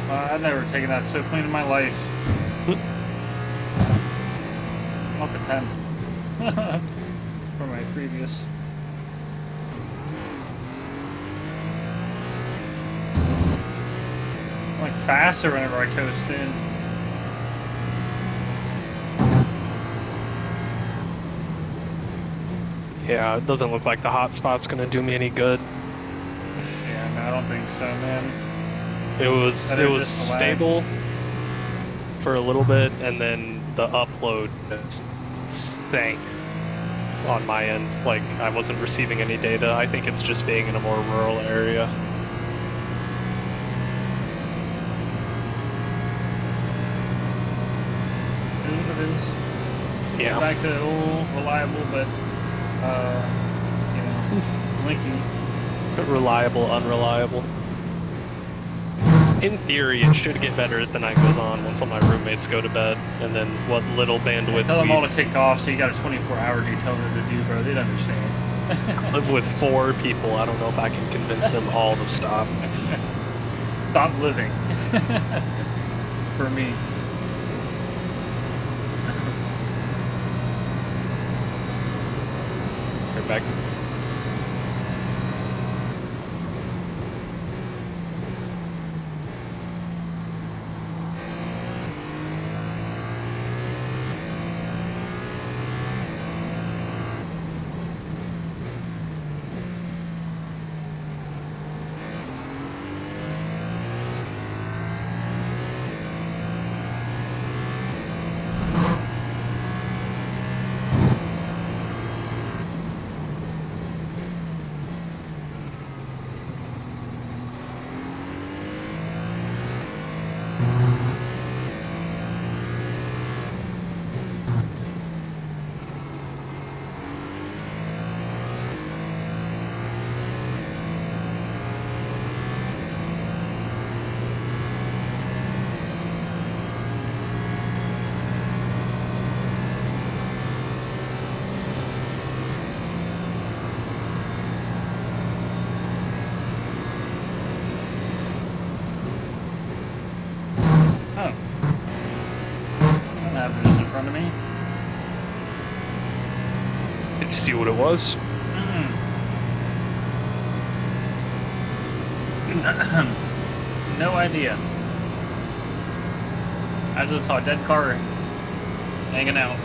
I've never taken that so clean in my life. I'm up at 10 for my previous. I'm like faster whenever I coast in. Yeah, it doesn't look like the hot spot's gonna do me any good. Yeah, no, I don't think so, man. It was Better it was just lag. stable for a little bit, and then the upload just stank on my end. Like I wasn't receiving any data. I think it's just being in a more rural area. It is. Yeah. Back to old reliable, but you know, blinky. Reliable, unreliable. In theory, it should get better as the night goes on once all my roommates go to bed, and then what little bandwidth Tell them we all to kick off, so you got a 24-hour Daytona to do, bro. They'd understand. live with 4 people. I don't know if I can convince them all to stop. Stop living. For me. Right back. Oh. That happened in front of me. Did you see what it was? No idea. I just saw a dead car hanging out.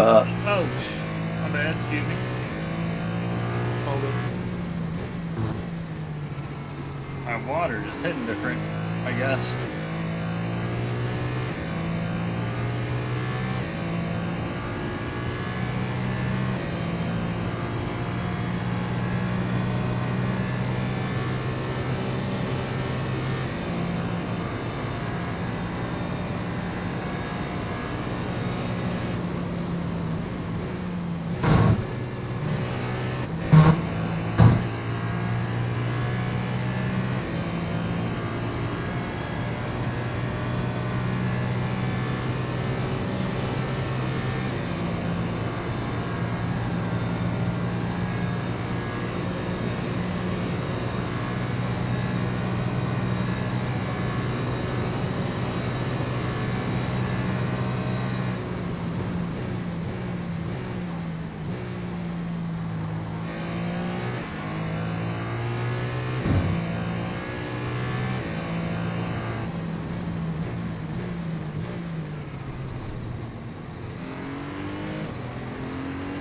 Oh, my bad. Excuse me. All good. My water just hitting different, I guess.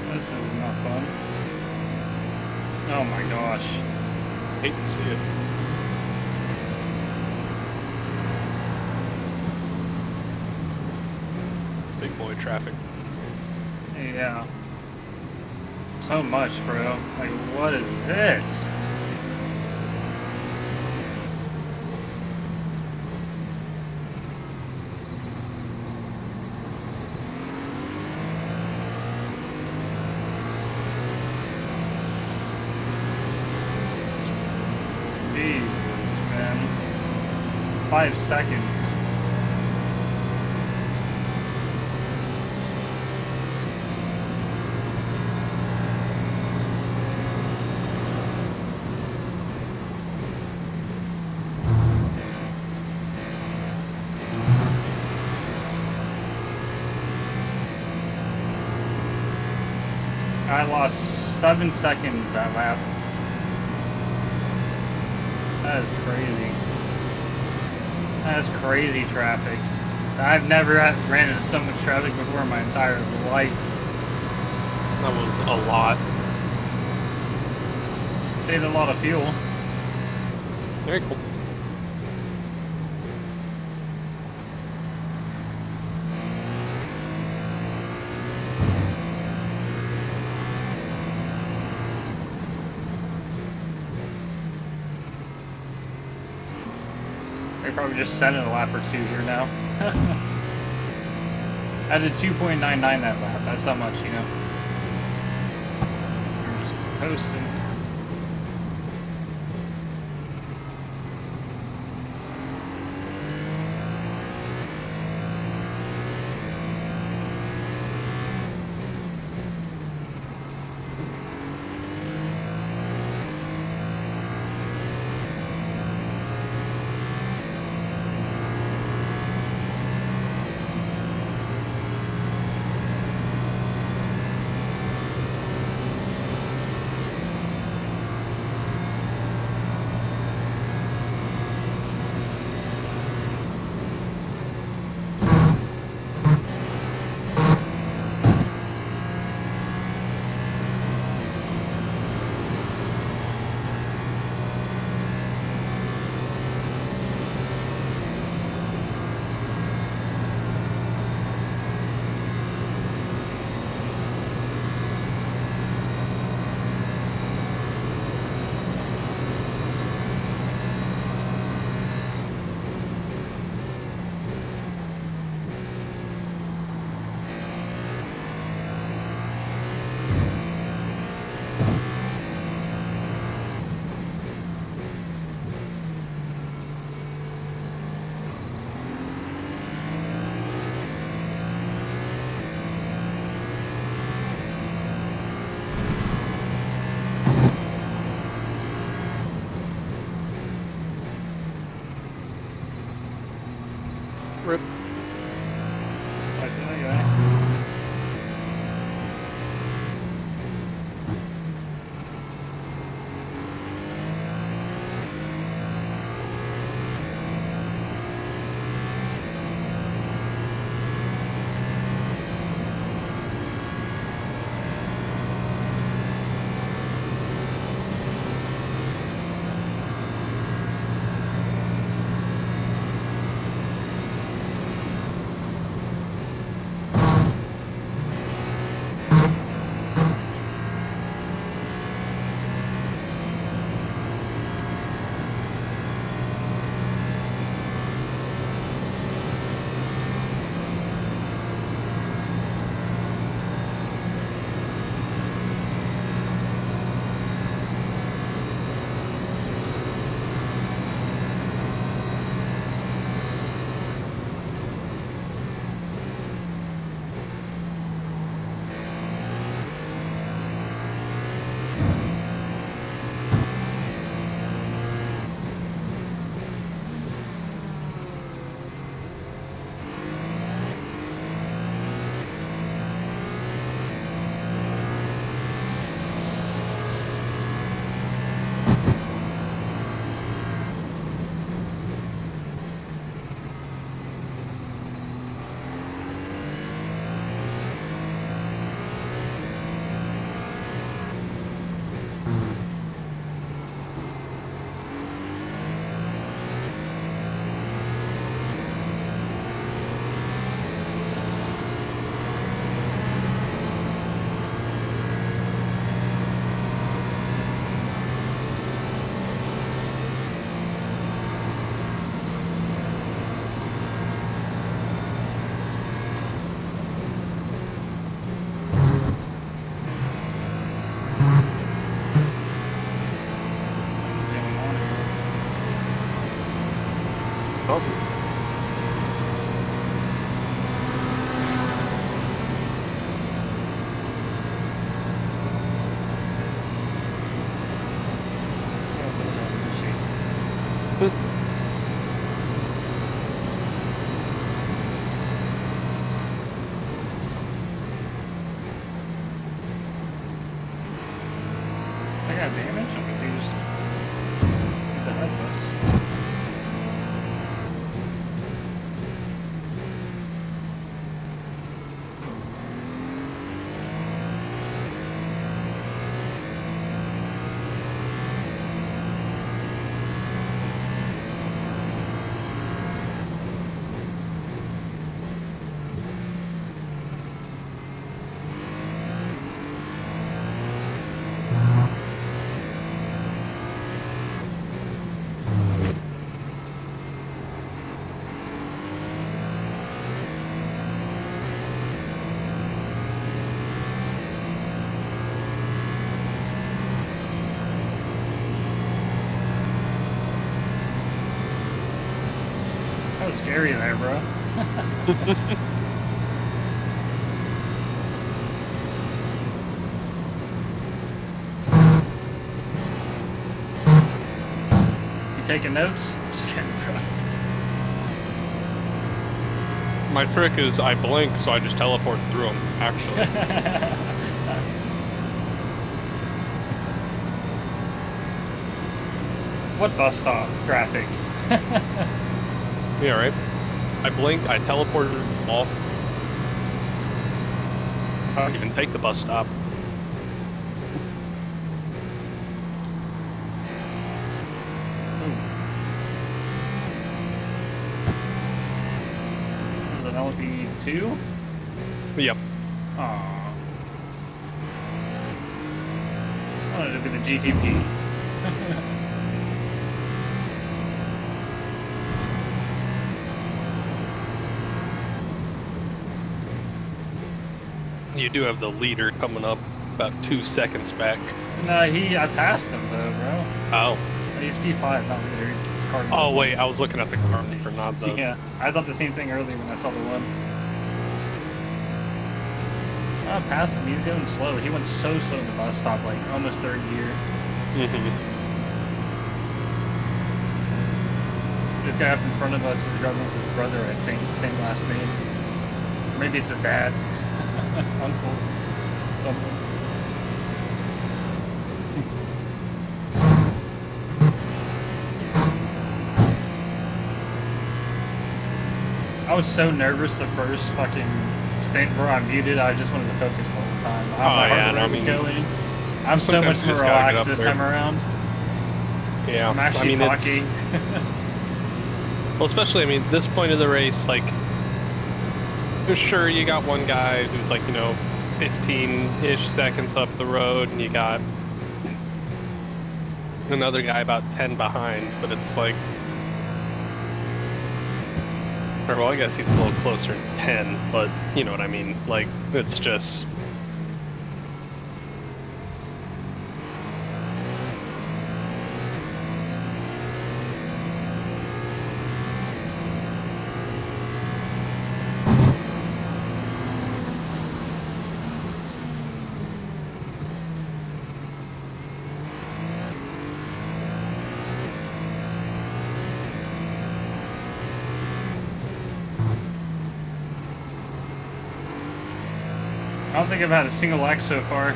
This is not fun. Oh my gosh. Hate to see it. Big boy traffic. Yeah. So much, bro. Like, what is this? Jesus, man. 5 seconds. I lost 7 seconds that lap. That is crazy. That's crazy traffic. I've never ran into so much traffic before in my entire life. That was a lot. Saved a lot of fuel. Very cool. They probably just set it a lap or two here now. I did 2.99 that lap. That's how much, you know. I'm just coasting. Rip. I feel like that. Oh. I got damage. I'm confused. He's ahead of us. That was scary there, bro. You taking notes? Just kidding, bro. My trick is I blink, so I just teleport through them, actually. What bus stop graphic? Yeah, right? I blink, I teleport off. I don't even take the bus stop. Is it LB2? Yep. Aww. I wanted to be the GTP. You do have the leader coming up about 2 seconds back. No, I passed him though, bro. Oh. He's P5, not leader. He's cardinal. Oh, wait, I was looking at the car for not the... Yeah, I thought the same thing earlier when I saw the one. I passed him. He's going slow. He went so slow in the bus stop, like almost third gear. This guy up in front of us is driving with his brother, I think. Same last name. Maybe it's a dad. Uncle. Something. I was so nervous the first fucking stint where I muted. I just wanted to focus the whole time. My heart rate was going. I'm so much more relaxed this time around. Yeah, I'm actually talking. Well, especially, I mean, this point of the race, like, sure, you got one guy who's like, 15-ish seconds up the road, and you got another guy about 10 behind, but it's like, or well, I guess he's a little closer to 10, but you know what I mean? Like, it's just... I don't think I've had a single X so far. I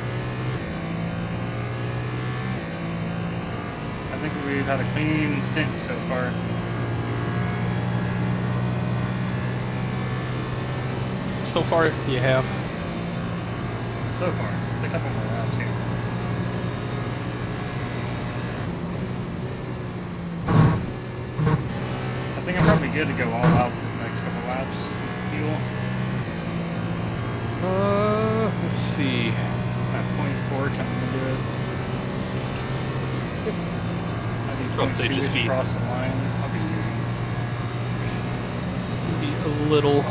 think we've had a clean stint so far. So far, you have. So far. A couple more laps here. I think I'm probably good to go all out the next couple laps. Fuel. Let's see. At .4 coming into it. I think I'd say just be across the line. I'll be using. a little.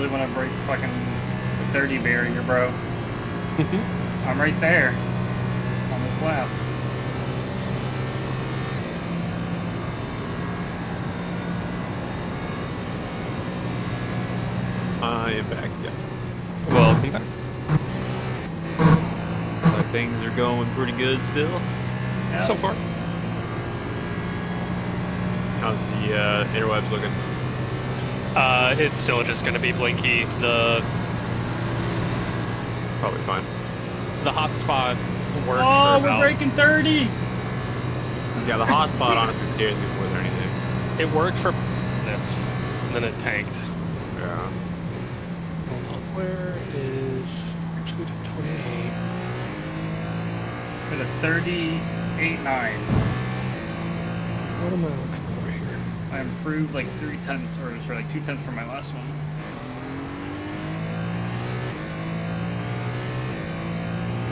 really want to break fucking the 30 barrier, bro. I'm right there on this lap. I am back. Yeah. Welcome back. Things are going pretty good still. Yeah. So far. How's the interwebs looking? It's still just going to be blinky. Probably fine. The hotspot worked Oh, for we're about... breaking 30! Yeah, the hotspot honestly scares me more than anything. It worked for minutes, and then it tanked. Yeah. Hold on, where is... Actually, the 28. At a 38.9. What am I looking for here? I improved like 3 tenths, or sorry, like 2 tenths from my last one.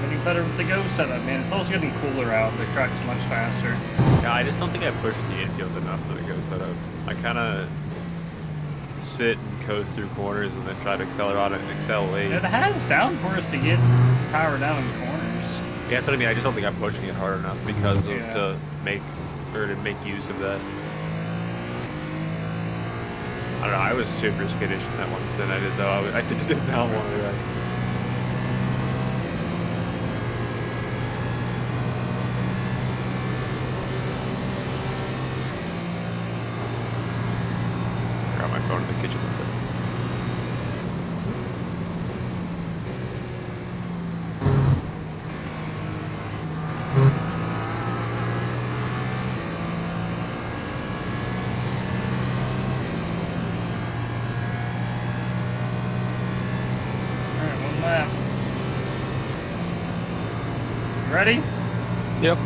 Getting better with the Go setup, man. It's also getting cooler out. The track's much faster. Yeah, I just don't think I pushed the infield enough for the Go setup. I kind of sit and coast through corners and then try to accelerate. It has downforce to get power down in corners. Yeah, that's what I mean. I just don't think I'm pushing it hard enough because of to make use of that. I don't know. I was super skittish in that one stint I did though. I did not want to. Got my phone in the kitchen. One second. Alright, one lap. Ready? Yep.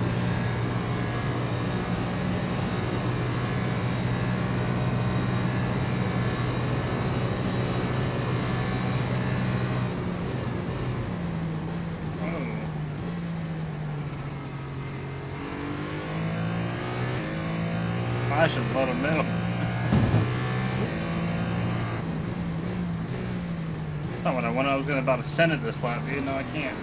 I should let him know. That's not what I wanted. I was going to about ascend it this lap, dude. No, I can't.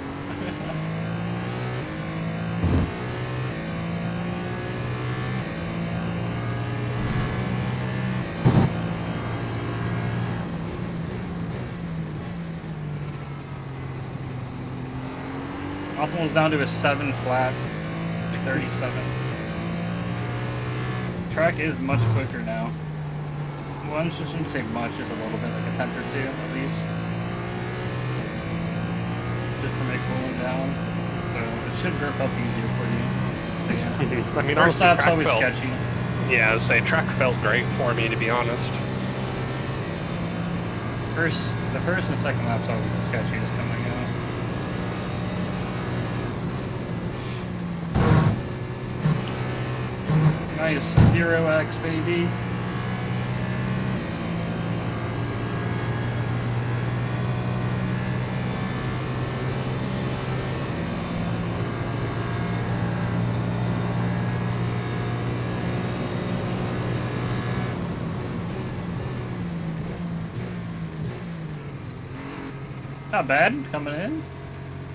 Almost down to a 7 flat, 37. Track is much quicker now. Well, I shouldn't say much, just a little bit, like a tenth or two at least. Just from it cooling down. So it should grip up easier for you. Yeah. I mean, First honestly, lap's track always felt, sketchy. Yeah, I'd say track felt great for me, to be honest. The first and second lap's always the sketchiest coming out. Nice 0x, baby. Not bad coming in.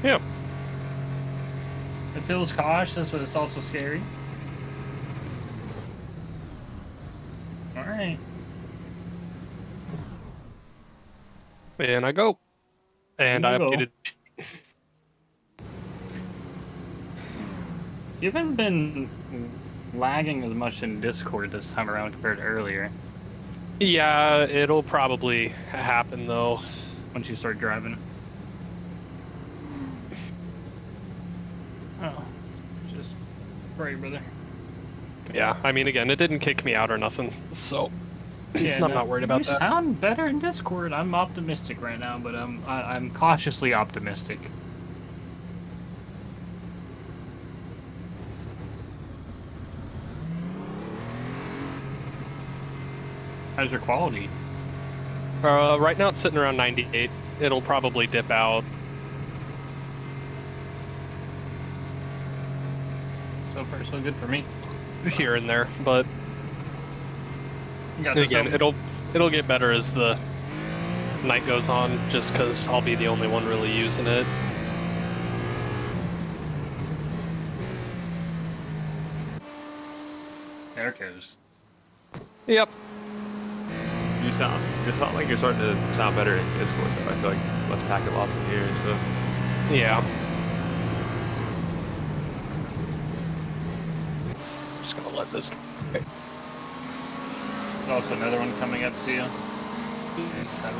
Yeah. It feels cautious, but it's also scary. Alright. And I go. And I updated. You haven't been lagging as much in Discord this time around compared to earlier. Yeah, it'll probably happen though. Once you start driving. Oh. Just pray, brother. Yeah, I mean, again, it didn't kick me out or nothing, so Yeah, I'm not worried about you that. sound better in Discord. I'm optimistic right now, but I'm cautiously optimistic. How's your quality? Right now it's sitting around 98. It'll probably dip out. So far, so good for me. Here and there, but You got this again, over. it'll get better as the night goes on, just because I'll be the only one really using it. There it goes. Yep. You sound like you're starting to sound better in Discord though. I feel like less packet loss in here, so Yeah. Just gonna let this. There's also another one coming up to you. 7.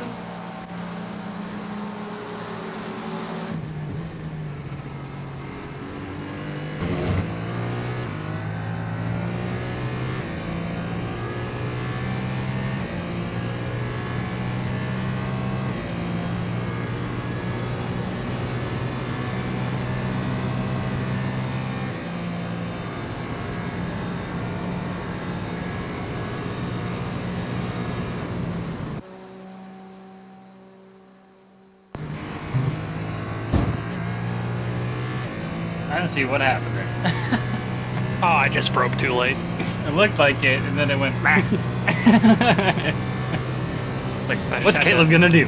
I don't see what happened there. Oh, I just broke too late. It looked like it, and then it went back. It's like, what's Caleb gonna do?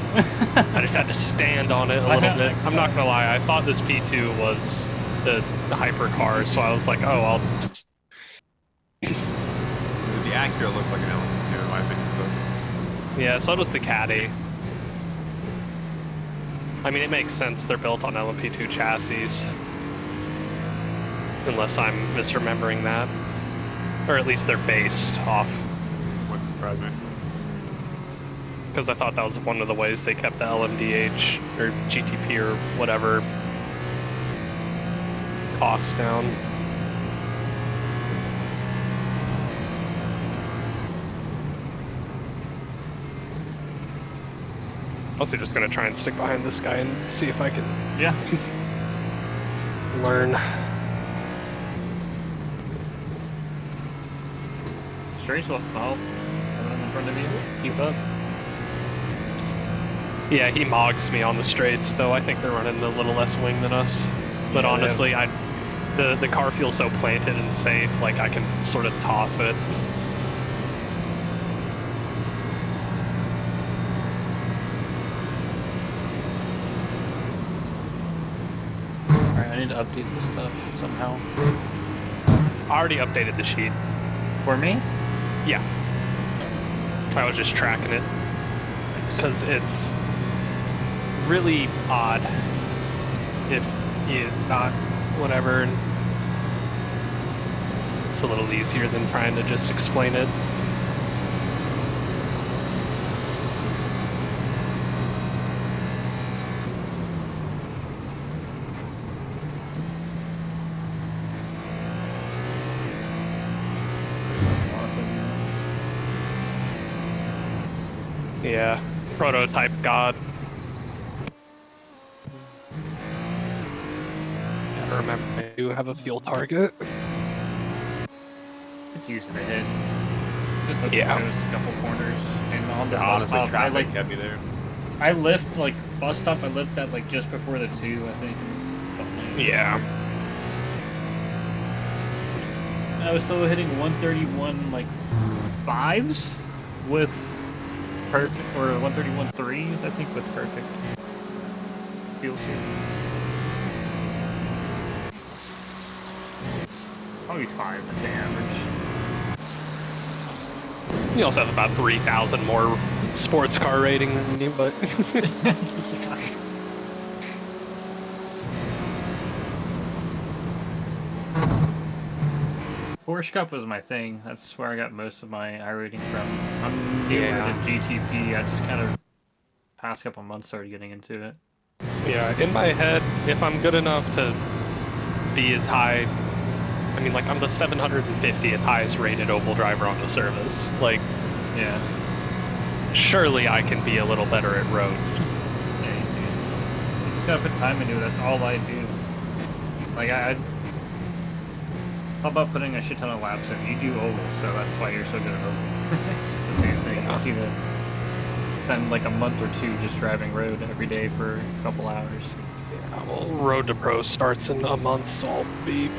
I just had to stand on it a little bit. I'm not gonna lie, I thought this P2 was the hypercar, so I was like, oh, I'll just... the Acura looked like an LMP2 in my opinion. So. Yeah, so does the Caddy. I mean, it makes sense. They're built on LMP2 chassis. Unless I'm misremembering that. Or at least they're based off. Wouldn't surprise me. Because I thought that was one of the ways they kept the LMDH or GTP or whatever costs down. Also just gonna try and stick behind this guy and see if I can learn. Straight will help. Coming in front of you. Keep up. Yeah, he mogs me on the straights, though. I think they're running a little less wing than us. But Yeah, honestly, the car feels so planted and safe, like I can sort of toss it. Alright, I need to update this stuff somehow. I already updated the sheet. For me? Yeah. I was just tracking it. Because it's really odd if you not whatever. And it's a little easier than trying to just explain it. Yeah, prototype god. Gotta remember, I do have a fuel target. It's used to the hit. Just look Yeah. at those couple corners. And on the bus Honestly, stop, traffic kept me there. I lift, like, bus stop, I lift at, like, just before the 2, I think. Yeah. I was still hitting 131, like, 5s with perfect, or 131 3s, I think, with perfect fuel sheet. Probably 5, I say average. You also have about 3,000 more sports car rating than you, but... Porsche Cup was my thing. That's where I got most of my iRating from. I'm newer to GTP. I just kind of past couple months started getting into it. Yeah, in my head, if I'm good enough to be as high, I mean, like, I'm the 750th highest rated oval driver on the service. Like, yeah, surely I can be a little better at road. Yeah, you do. You just gotta put time into it. That's all I do. Like, it's all about putting a shit ton of laps in. You do oval, so that's why you're so good at oval. It's just the same thing. You just need to spend like a month or two just driving road every day for a couple hours. Yeah, well, Road to Pro starts in a month, so I'll be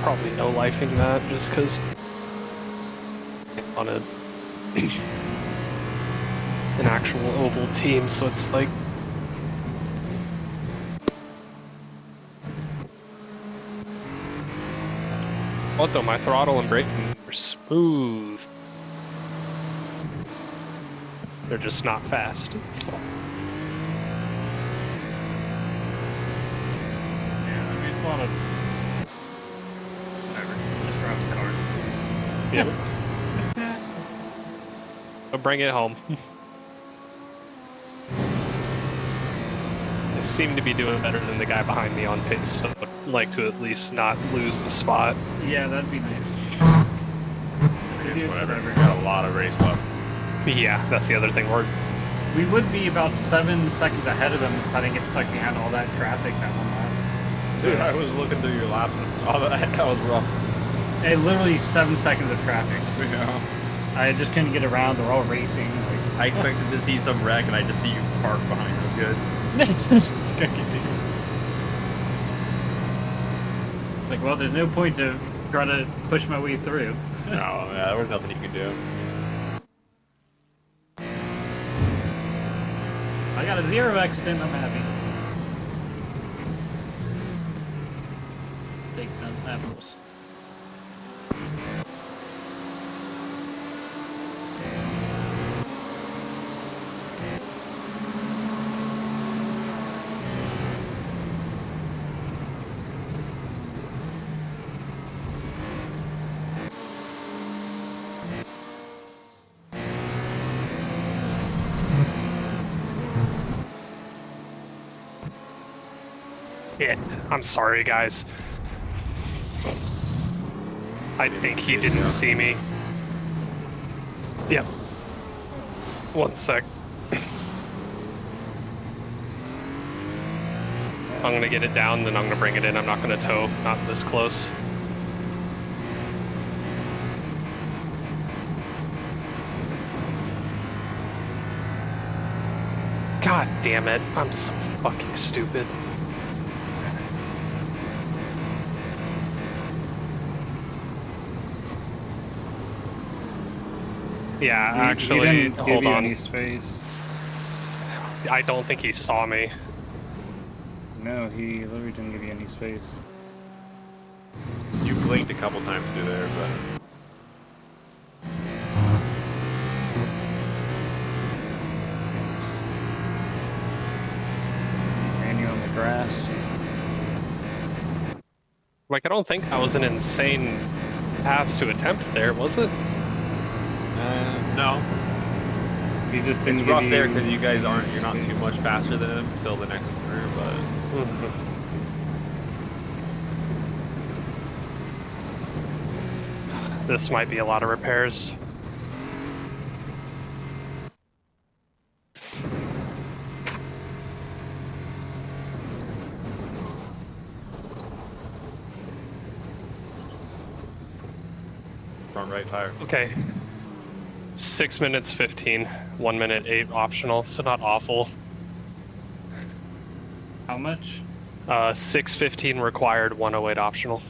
probably no lifing that just because I want to an actual oval team, so it's like. What though? My throttle and braking are smooth. They're just not fast. Yeah, I mean, it's a lot of. Whatever. Just drive the car. Yeah. So bring it home. I seem to be doing better than the guy behind me on pace, so I'd like to at least not lose a spot. Yeah, that'd be nice. Whatever. We got a lot of race left. Yeah, that's the other thing. We would be about 7 seconds ahead of him if I didn't get stuck behind all that traffic that one lap. Dude, I was looking through your lap and all that was rough. Hey, literally 7 seconds of traffic. Yeah. I just couldn't get around. They're all racing. Like, I expected to see some wreck, and I just see you park behind those guys. like, well, there's no point to try to push my way through. No, yeah, there was nothing you could do. I got a 0 accident. I'm happy. Take them apples. Shit. I'm sorry, guys. I think he didn't see me. Yep. 1 sec. I'm gonna get it down, then I'm gonna bring it in. I'm not gonna tow, not this close. God damn it, I'm so fucking stupid. Yeah, actually, he didn't give hold you on. any space. I don't think he saw me. No, he literally didn't give you any space. You blinked a couple times through there, but... Ran you on the grass. Like, I don't think that was an insane pass to attempt there, was it? No. He just It's rough there because you guys aren't, you're not too much faster than him until the next corner, but... This might be a lot of repairs. Front right tire. Okay. 6 minutes 15, 1 minute 8 optional, so not awful. How much? 6:15 required, 108 optional.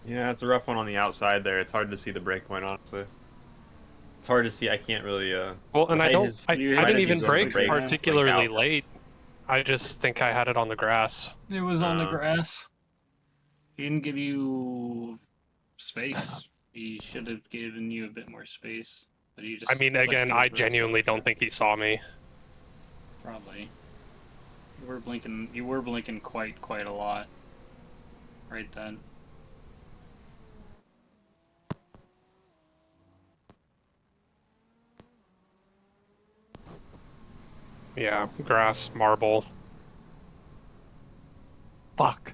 Yeah, it's a rough one on the outside there. It's hard to see the brake point, honestly. It's hard to see. I can't really, Well, and I didn't even brake brakes, particularly like, late. I just think I had it on the grass. It was on the grass. He didn't give you space. He should have given you a bit more space. But you just I mean, again, I genuinely don't think he saw me. Probably. You were blinking. You were blinking quite a lot. Right then. Yeah, grass, marble. Fuck.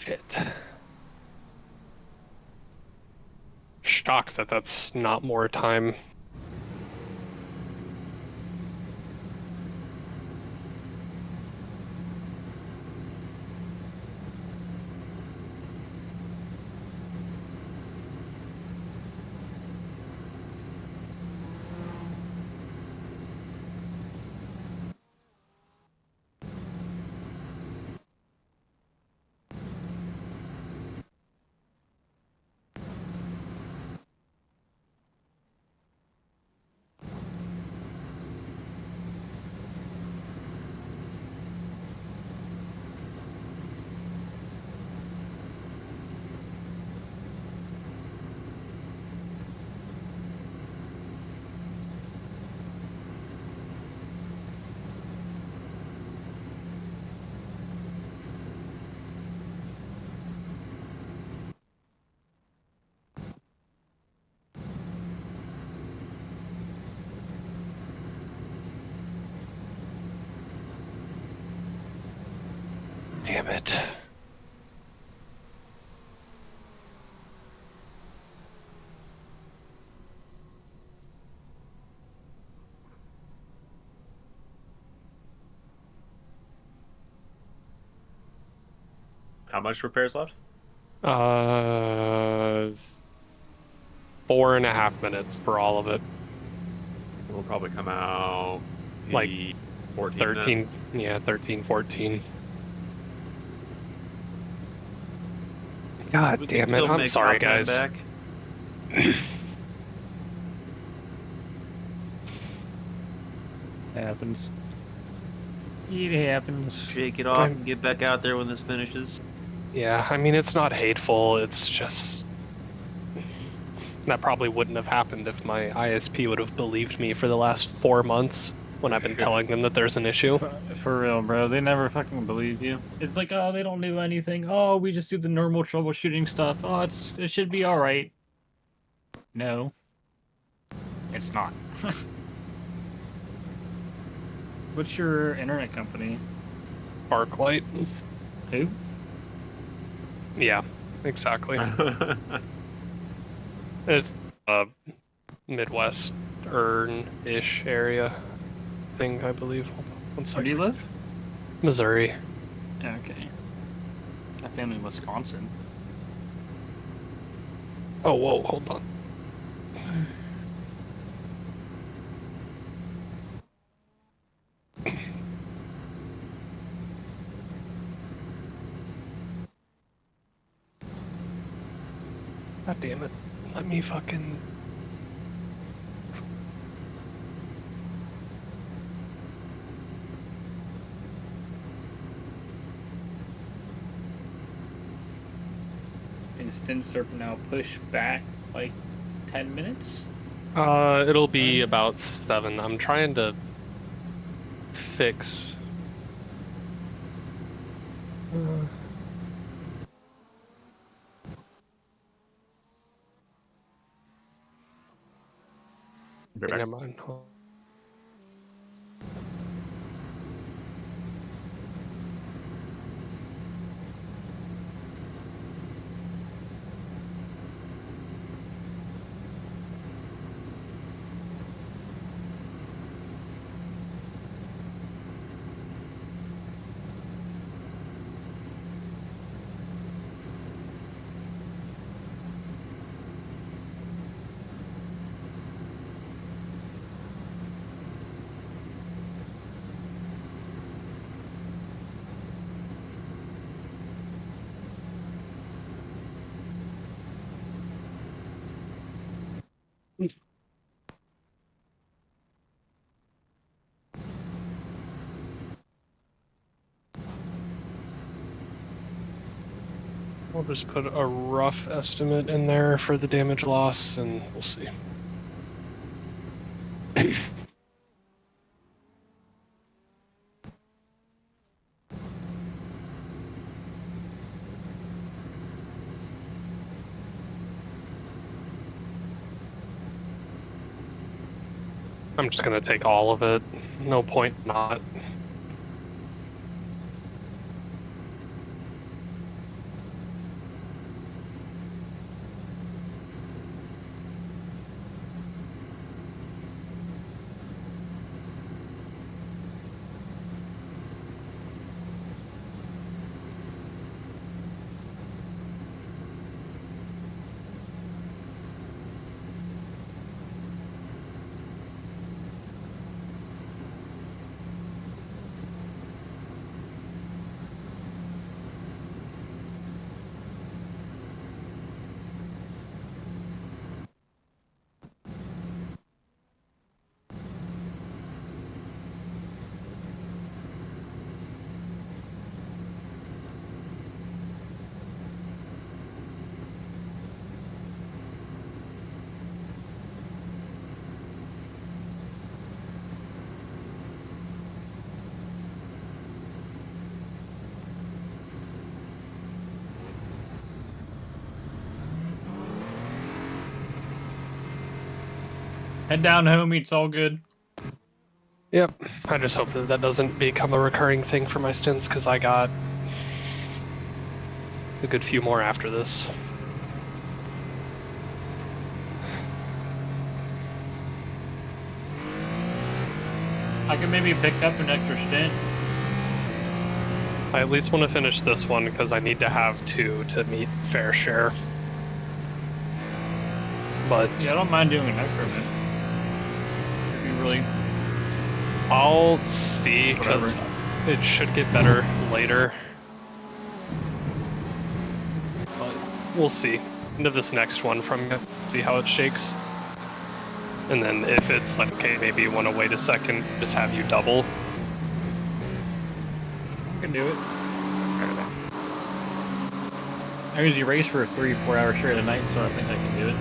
Shit. Shocked that that's not more time. Damn it. How much repairs left? 4.5 minutes for all of it. We'll probably come out Like 14 13, then. yeah, 13, 14. God We can damn it. still I'm make sorry, Top Man guys. back. Happens. It happens. Shake it off and get back out there when this finishes. Yeah, I mean, it's not hateful. It's just. That probably wouldn't have happened if my ISP would have believed me for the last 4 months when I've been telling them that there's an issue. For real, bro. They never fucking believe you. It's like, oh, they don't do anything. Oh, we just do the normal troubleshooting stuff. Oh, it should be alright. No. It's not. What's your internet company? Sparklight. Who? Yeah, exactly. It's a Midwestern-ish area thing, I believe. Hold on one second. Where do you live? Missouri. Okay. I family in Wisconsin. Oh, whoa, hold on. God damn it. Let me fucking... Instant Serp now push back like 10 minutes? It'll be about 7. I'm trying to fix... Never mind. We'll just put a rough estimate in there for the damage loss, and we'll see. I'm just gonna take all of it. No point not. Head down, homie. It's all good. Yep. I just hope that that doesn't become a recurring thing for my stints, because I got a good few more after this. I can maybe pick up an extra stint. I at least want to finish this one because I need to have 2 to meet fair share. But yeah, I don't mind doing an extra, man. If you really. I'll see, because it should get better later. But we'll see. Into this next one from you, see how it shakes. And then if it's like, okay, maybe you want to wait a second, just have you double. I can do it. I usually race for 3-4 hours straight a night, so I think I can do it.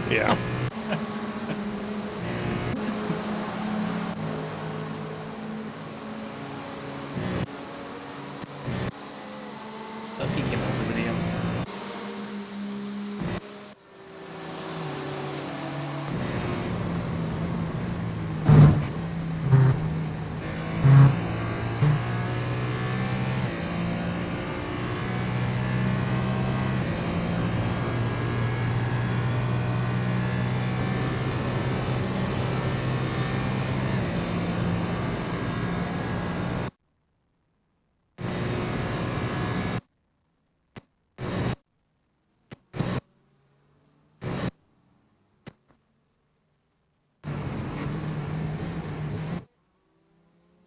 Yeah. He came over with him.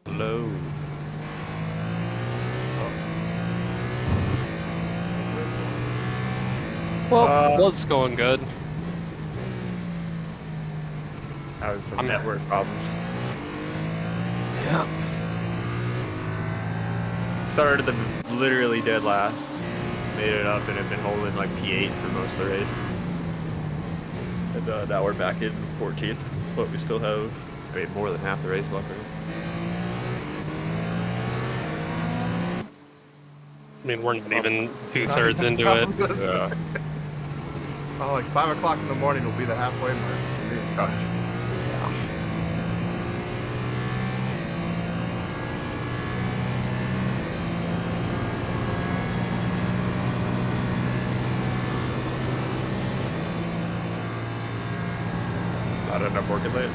Hello. Well, was going good. That was some network problems. Yeah. Started the literally dead last. Made it up and have been holding like P8 for most of the race. And now we're back in 14th, but we still have more than half the race left. I mean, we're not even 2/3 into it. Yeah. Oh, like 5 o'clock in the morning will be the halfway mark for me. Gosh. Not enough working late.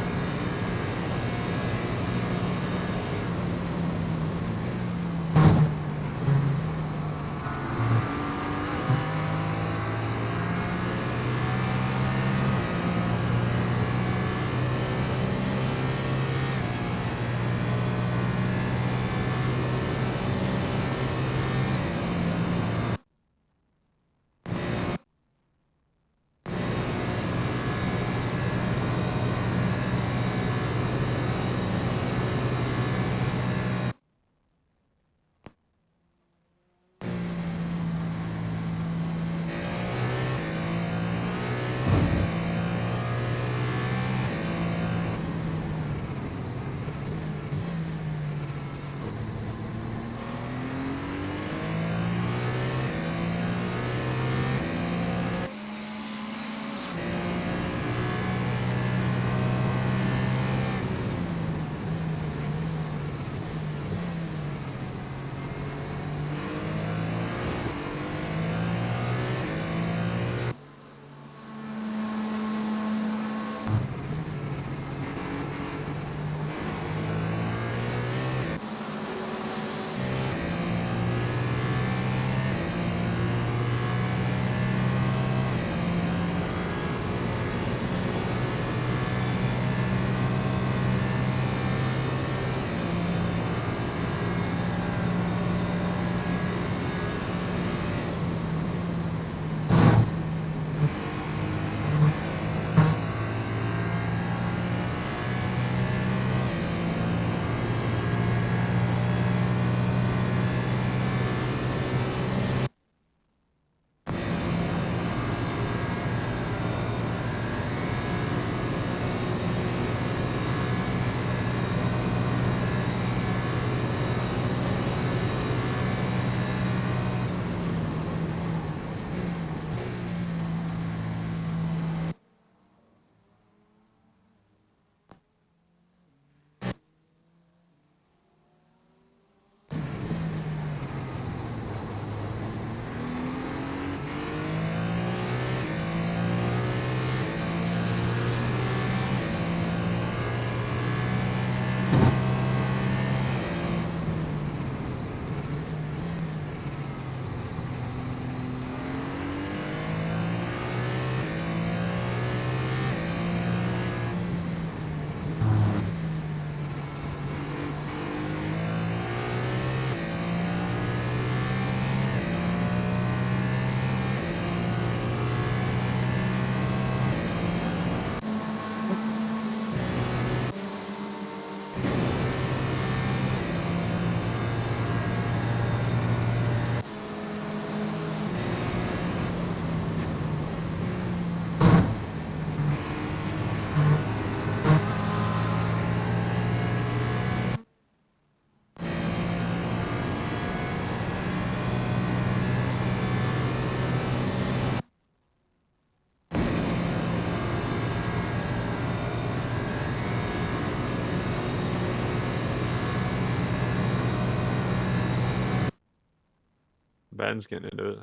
Ryan's getting into it.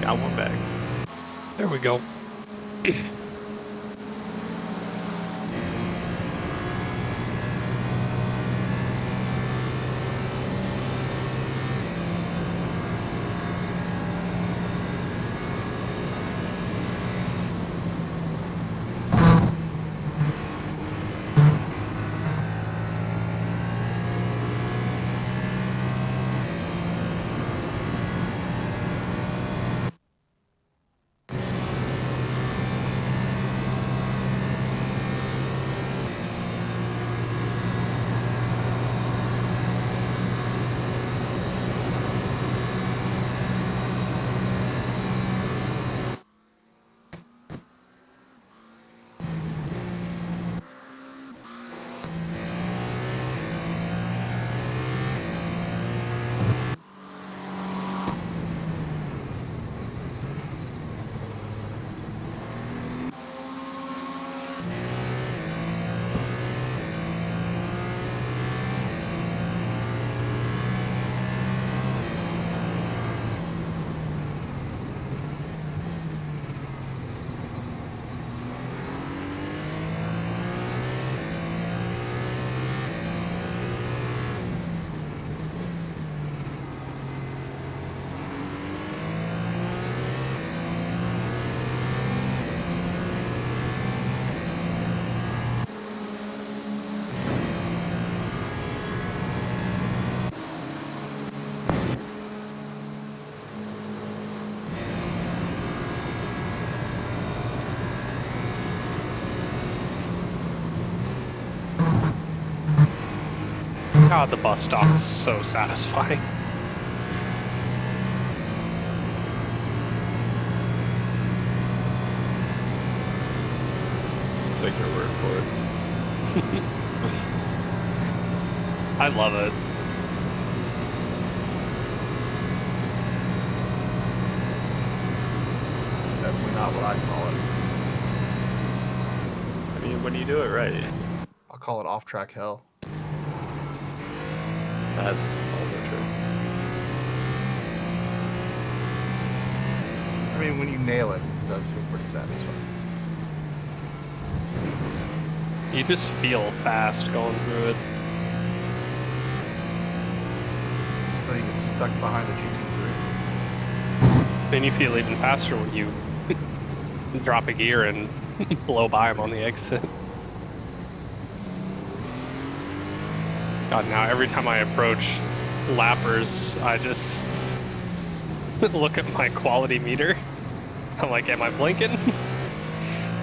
Got one back. There we go. God, the bus stop is so satisfying. Take your word for it. I love it. Definitely not what I'd call it. I mean, when you do it right, I'll call it off-track hell. that's also true. I mean, when you nail it, it does feel pretty satisfying. You just feel fast going through it. until you get stuck behind the GT3. Then you feel even faster when you drop a gear and blow by him on the exit. God, now every time I approach lappers, I just look at my quality meter. I'm like, am I blinking?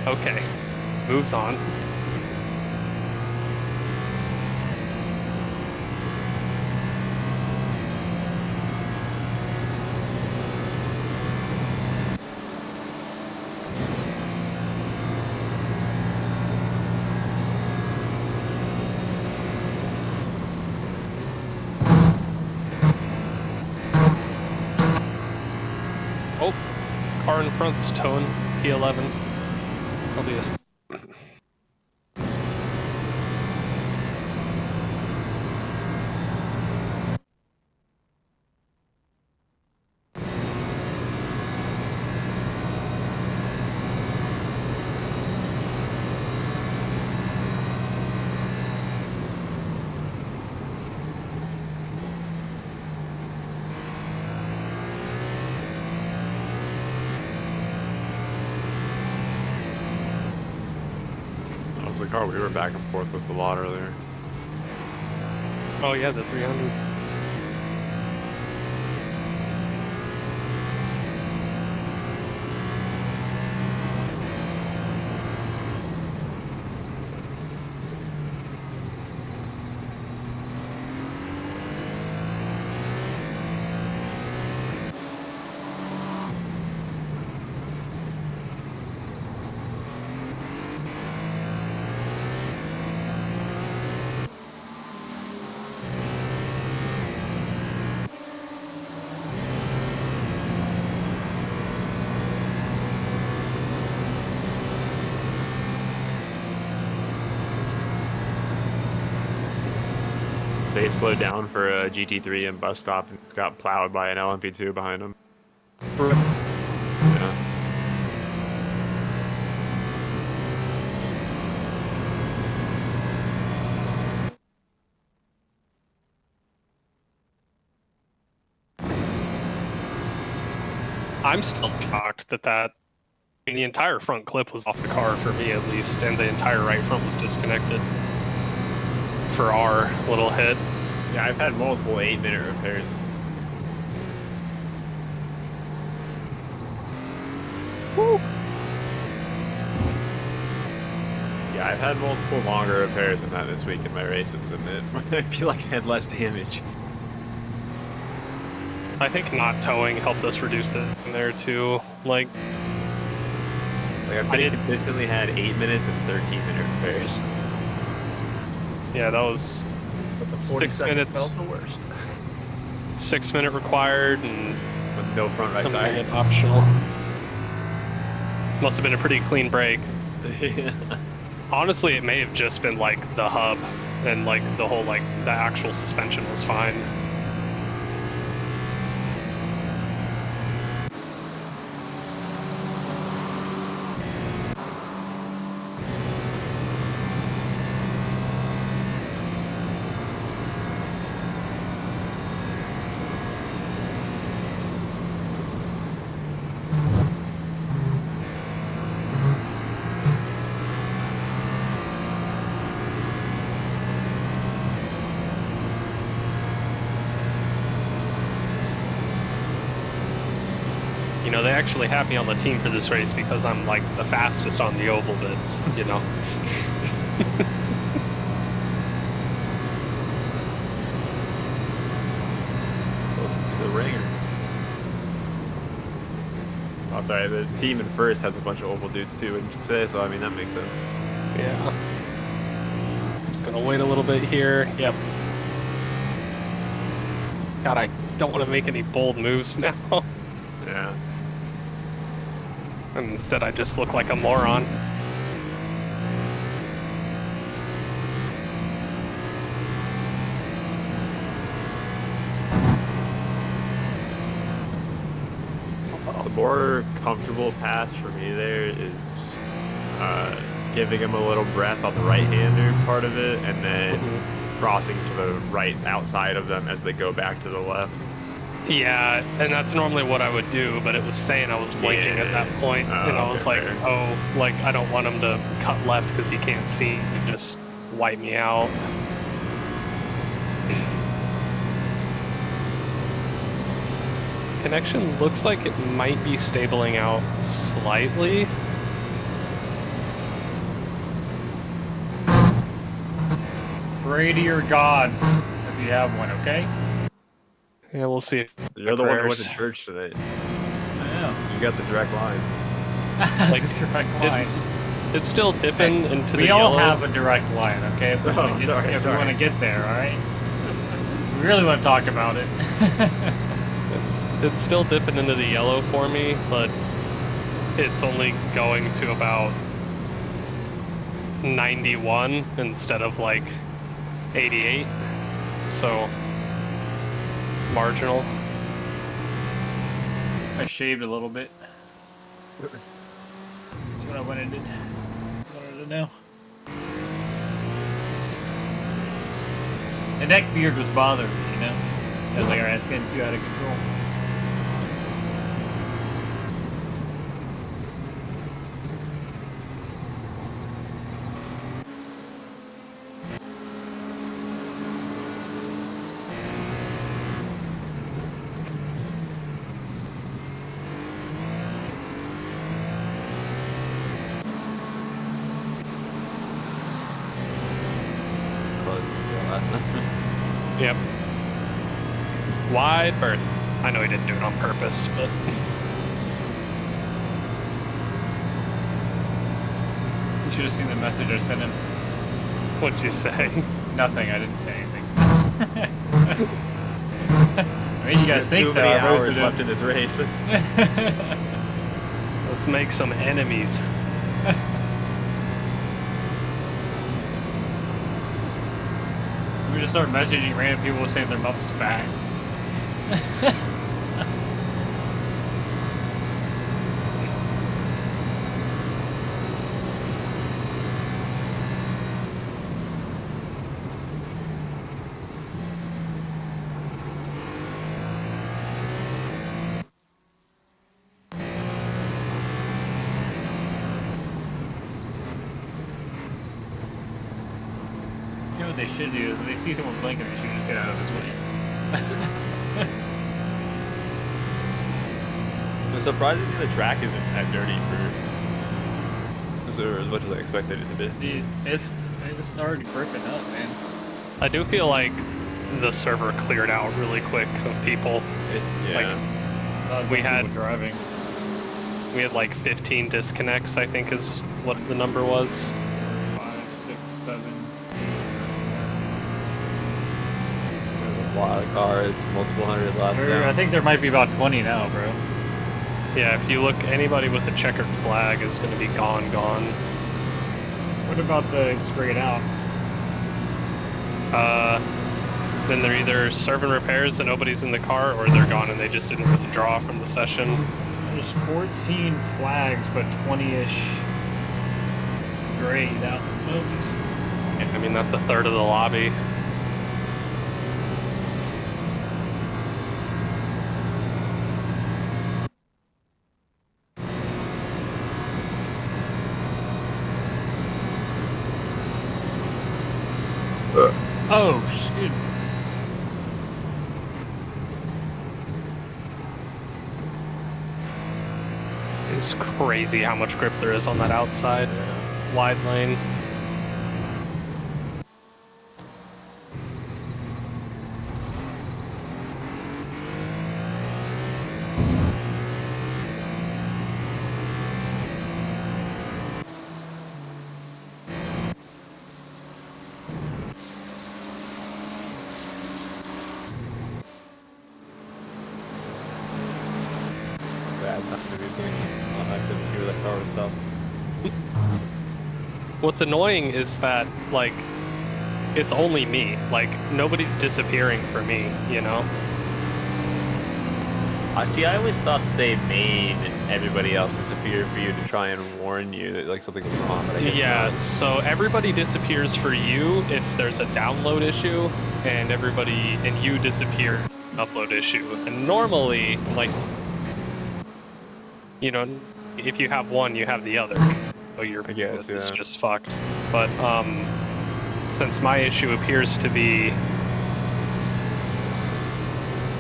Okay, moves on. Oh, car in front's towing P11. Probably a... That was the car we were back and forth with a lot earlier. Oh yeah, the 300. They slowed down for a GT3 and bus stop and got plowed by an LMP2 behind them. Yeah. I'm still shocked that I mean, the entire front clip was off the car for me at least, and the entire right front was disconnected for our little hit. Yeah, I've had multiple 8-minute repairs. Woo! Yeah, I've had multiple longer repairs than that this week in my races, and I feel like I had less damage. I think not towing helped us reduce it in there too. Like I've pretty consistently had 8 minutes and 13-minute repairs. Yeah, that was But the 6 minutes. felt the worst. 6 minute required and with no front right a tire. minute optional. Must have been a pretty clean break. Yeah. Honestly, it may have just been like the hub and like the whole like the actual suspension was fine. You know, they actually have me on the team for this race because I'm like the fastest on the oval bits, you know. The ringer. Oh, sorry, the team in first has a bunch of oval dudes too, wouldn't you say? So, I mean, that makes sense. Yeah. Gonna wait a little bit here. Yep. God, I don't want to make any bold moves now. Yeah. And instead, I just look like a moron. The more comfortable pass for me there is giving him a little breath on the right-hander part of it, and then crossing to the right outside of them as they go back to the left. Yeah, and that's normally what I would do, but it was saying I was blinking at that point, and I was like, fair. oh, like, I don't want him to cut left because he can't see and just wipe me out. Connection looks like it might be stabling out slightly. Pray to your gods if you have one, okay? Yeah, we'll see. You're the one who went to church today. Yeah. You got the direct line. Like, direct line. It's still dipping into the We all yellow. have a direct line, okay? If we want to get there, all right? We really want to talk about it. It's still dipping into the yellow for me, but it's only going to about 91 instead of like 88, so marginal. I shaved a little bit. That's what I wanted to know. The neck beard was bothering me, you know? I was like, alright, it's getting too out of control. Yep. Wide berth. I know he didn't do it on purpose, but... You should have seen the message I sent him. What'd you say? Nothing, I didn't say anything. I mean, you guys think too that many I hours roasted left him. in this race. Let's make some enemies. We're gonna start messaging random people saying their mom's fat. You know what they should do is if they see someone blinking, they should just get out of his way. But surprisingly, the track isn't that dirty for as much as I expected it to be. Dude, it's already gripping up, man. I do feel like the server cleared out really quick of people. Yeah. Like, we had driving. We had like 15 disconnects, I think is what the number was. 5, 6, 7. A lot of cars, multiple hundred laps down. I think there might be about 20 now, bro. Yeah, if you look, anybody with a checkered flag is going to be gone. What about the it's grayed out? Then they're either serving repairs and nobody's in the car, or they're gone and they just didn't withdraw from the session. There's 14 flags, but 20-ish grayed out movies. Yeah, I mean, that's a third of the lobby. Oh, shit. It's crazy how much grip there is on that outside wide lane. Bad time to be blinking. I couldn't see where that car was stopped. What's annoying is that, like, it's only me. Like, nobody's disappearing for me, you know? I see. I always thought that they made everybody else disappear for you to try and warn you that like something was wrong, but I guess Yeah, not. so everybody disappears for you if there's a download issue, and you disappear if there's an upload issue. And normally, like, you know, if you have one, you have the other. So your I guess, it's yeah. just fucked. But since my issue appears to be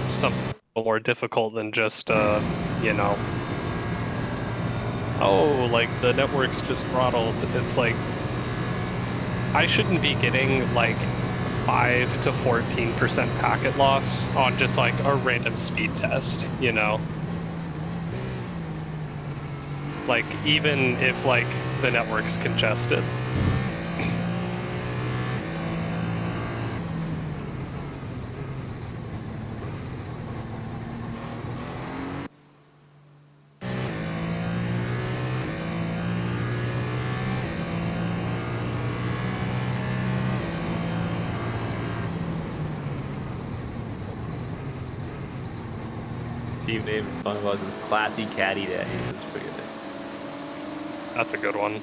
something more difficult than just you know, oh, like the network's just throttled. It's like I shouldn't be getting like 5 to 14% packet loss on just like a random speed test, you know? Like even if like the network's congested. Team name in front of us is Classy Caddy Daddies. That's pretty good. That's a good one.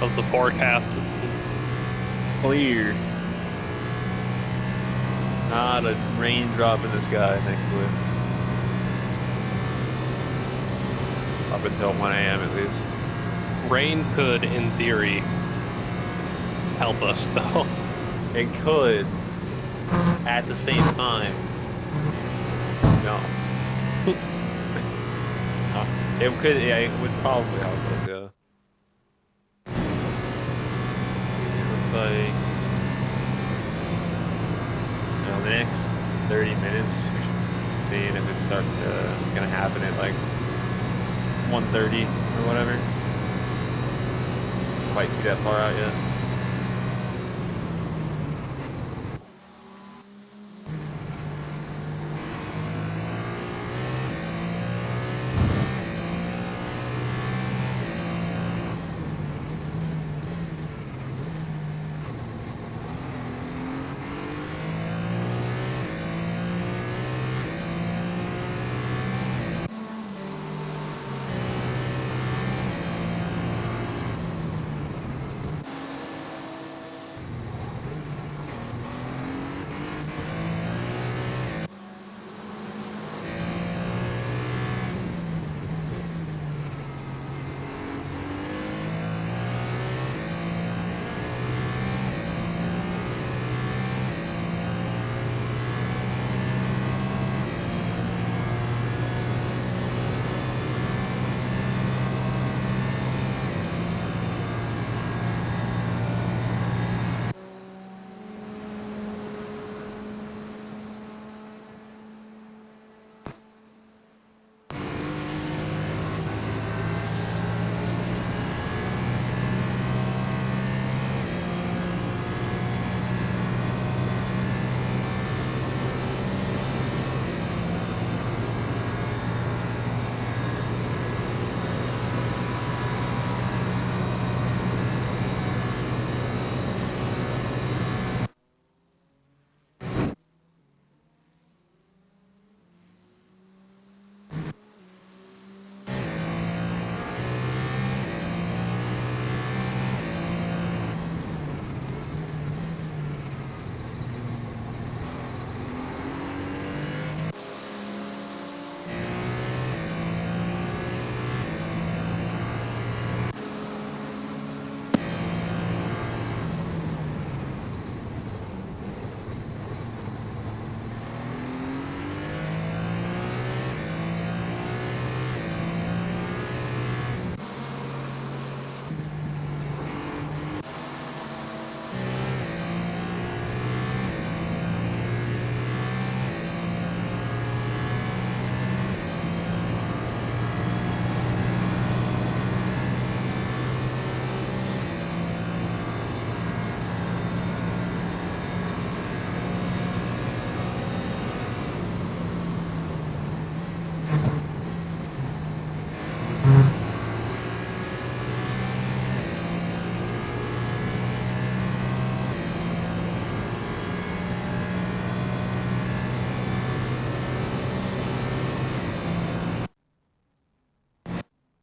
How's the forecast? Clear. Not a raindrop in the sky, thankfully. Up until 1 a.m. at least. Rain could, in theory, help us, though. It could. At the same time. No. It could, yeah, it would probably help us, yeah. It looks like, the next 30 minutes, we should be seeing if it's gonna happen at like 1:30 or whatever. Quite see that far out yet.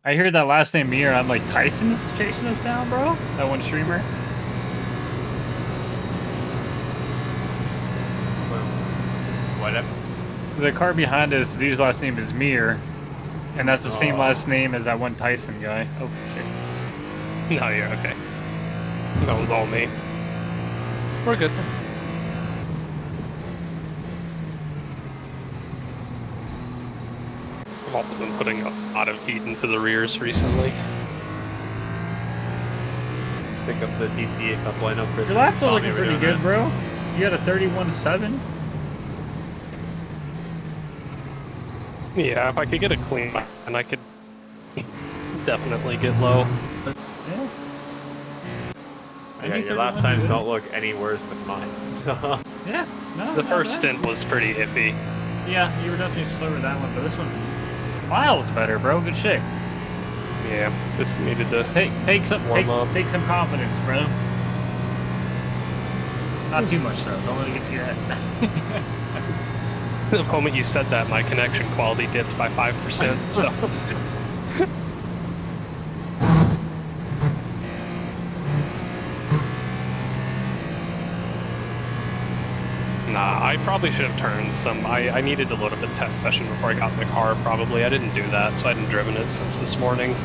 I hear that last name Mir. I'm like, Tyson's chasing us down, bro? That one streamer? What? The car behind us, the dude's last name is Mir. And that's the same last name as that one Tyson guy. Oh, shit. No, you're okay. That was all me. We're good. I've also been putting a lot of heat into the rears recently. Pick up the TC Cup lineup. Chris Your laps are Tommy looking were pretty doing good, that. bro. You got a 31.7. Yeah, if I could get a clean, and I could definitely get low. Yeah. Yeah, your lap times don't look any worse than mine. So. Yeah, no. The not first bad. stint was pretty iffy. Yeah, you were definitely slower that one, but this one's miles better, bro. Good shit. Yeah, this needed to take some warm up. Take some confidence, bro. Not too much though. Don't let it get to your head. The moment you said that, my connection quality dipped by 5%. So. Nah, I probably should have turned some. I needed to load up a test session before I got in the car, probably. I didn't do that, so I hadn't driven it since this morning.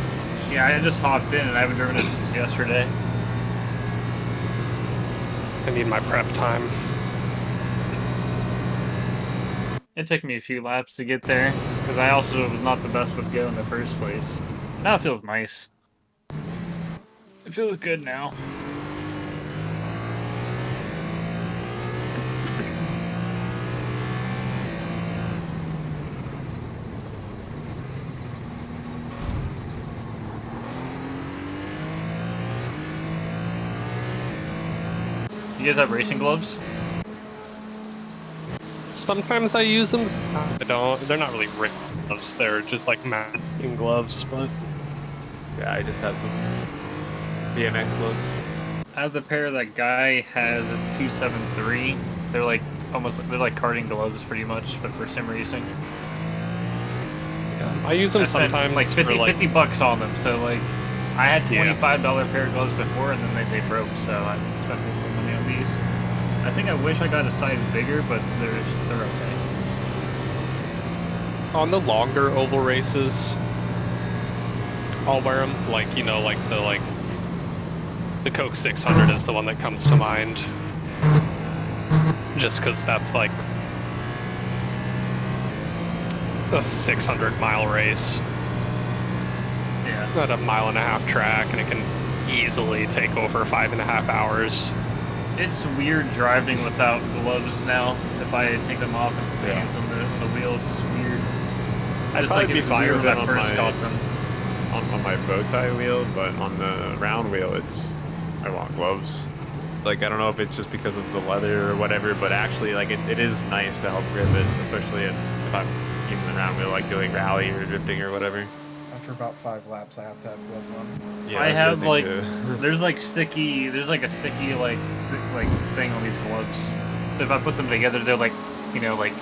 Yeah, I just hopped in and I haven't driven it since yesterday. I need my prep time. It took me a few laps to get there. Because I also was not the best with Go in the first place. Now it feels nice. It feels good now. You guys have racing gloves? Sometimes I use them. I don't. They're not really racing gloves. They're just like mounting gloves. But Yeah, I just have some BMX gloves. I have the pair that guy has. It's 273. They're like they're like karting gloves pretty much, but for sim racing. yeah, I use them sometimes like 50, for like 50 bucks on them. So like, I had $25 pair of gloves before, and then they broke. So I spent more money on these. I think I wish I got a size bigger, but they're okay. on the longer oval races. I'll wear them like the Coke 600 is the one that comes to mind. Just because that's like a 600-mile race. Yeah. At a 1.5-mile track, and it can easily take over 5.5 hours. It's weird driving without gloves now. If I take them off and put my hands on the wheel, it's weird. I'd probably be fine with when it I first got them. on my bow tie wheel, but on the round wheel, I want gloves. Like, I don't know if it's just because of the leather or whatever, but actually, like, it is nice to help grip it, especially if I'm using the round wheel, like doing rally or drifting or whatever. After about 5 laps, I have to have gloves on. Yeah, I that's the have other like, thing, too. there's like a sticky thing on these gloves. So if I put them together, they're like, go like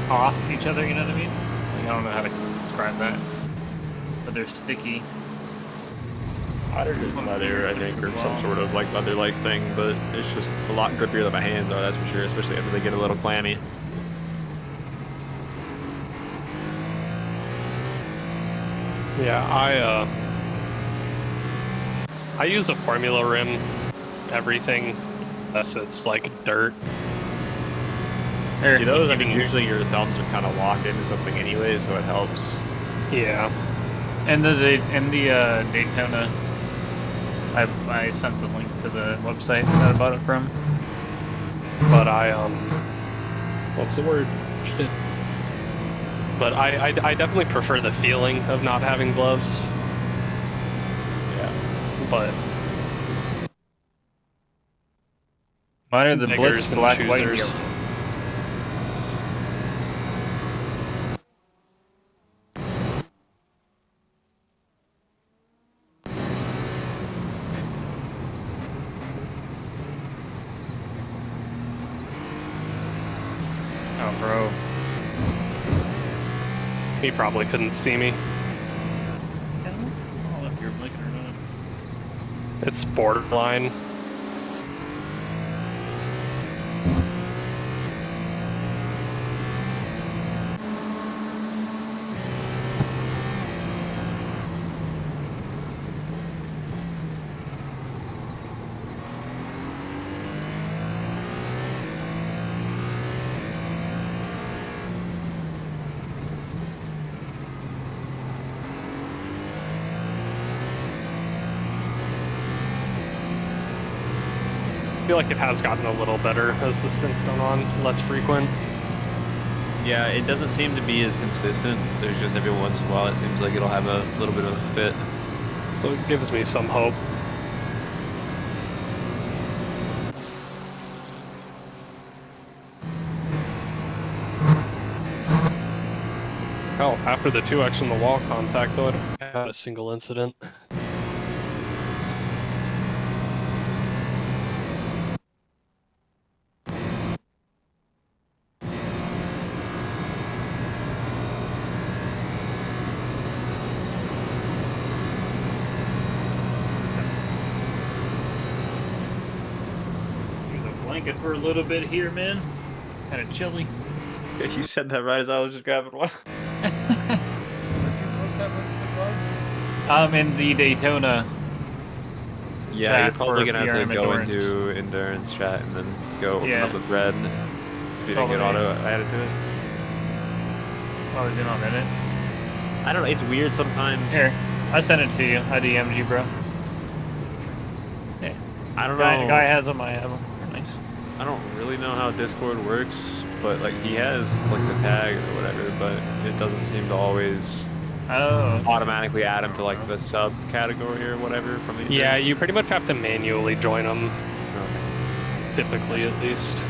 off each other. You know what I mean? Like, I don't know how to describe that, but they're sticky. Either just leather, I think, or some sort of like leather-like thing, but it's just a lot grippier than my hands are, that's for sure, especially after they get a little clammy. Yeah, I use a formula rim. Everything, unless it's like dirt. See, those, I mean, usually your thumbs are kind of locked into something anyway, so it helps. Yeah. And the Daytona, I sent the link to the website that I bought it from. But what's the word? Shit. But I definitely prefer the feeling of not having gloves. Yeah. But mine are the Diggers Blitz and black, white, and choosers. yellow. Oh, bro. He probably couldn't see me. I don't know if you're blinking or not. It's borderline. I feel like it has gotten a little better as the stints gone on, less frequent. Yeah, it doesn't seem to be as consistent. There's just every once in a while it seems like it'll have a little bit of a fit. So it gives me some hope. Hell, after the 2x on the wall contact, though, I don't have a single incident. Use a blanket for a little bit here, man. Kind of chilly. Yeah, you said that right as I was just grabbing one. Where'd you post that link to the blog? In the Daytona. Yeah, chat you're probably for gonna have to PRM go endurance. into endurance chat and then go open Yeah. up the thread if you didn't get Totally. auto added to it. Oh, is it not in it? I don't know. It's weird sometimes. Here, I sent it to you. I DM'd you, bro. Yeah. I don't know. Guy has them. I have them. They're nice. I don't really know how Discord works, but like he has like the tag or whatever, but it doesn't seem to always automatically add him to like the subcategory or whatever from the Yeah, you pretty much have to manually join them. Typically, at least.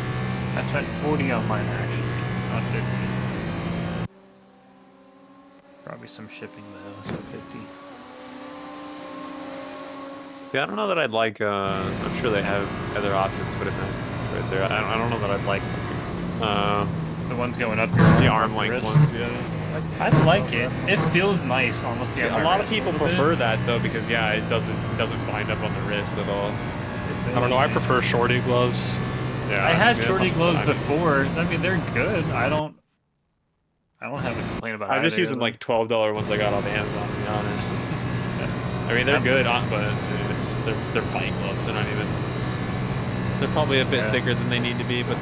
I spent 40 on mine actually, not 50. Probably some shipping though, so 50. Yeah, I don't know that I'd like. I'm sure they have other options, but if not, right there, I don't know that I'd like. The ones going up the arm length ones. Yeah. I like it. It feels nice, honestly. See, a lot of people prefer that though because yeah, it doesn't bind up on the wrist at all. I don't know. I prefer shorty gloves. Yeah, I had shorty gloves before. I mean, they're good. I don't have a complaint about. I'm just either using of like $12 ones I got on Amazon, to be honest. I mean, they're good, but they're bike gloves. They're not even. They're probably a bit thicker than they need to be, but.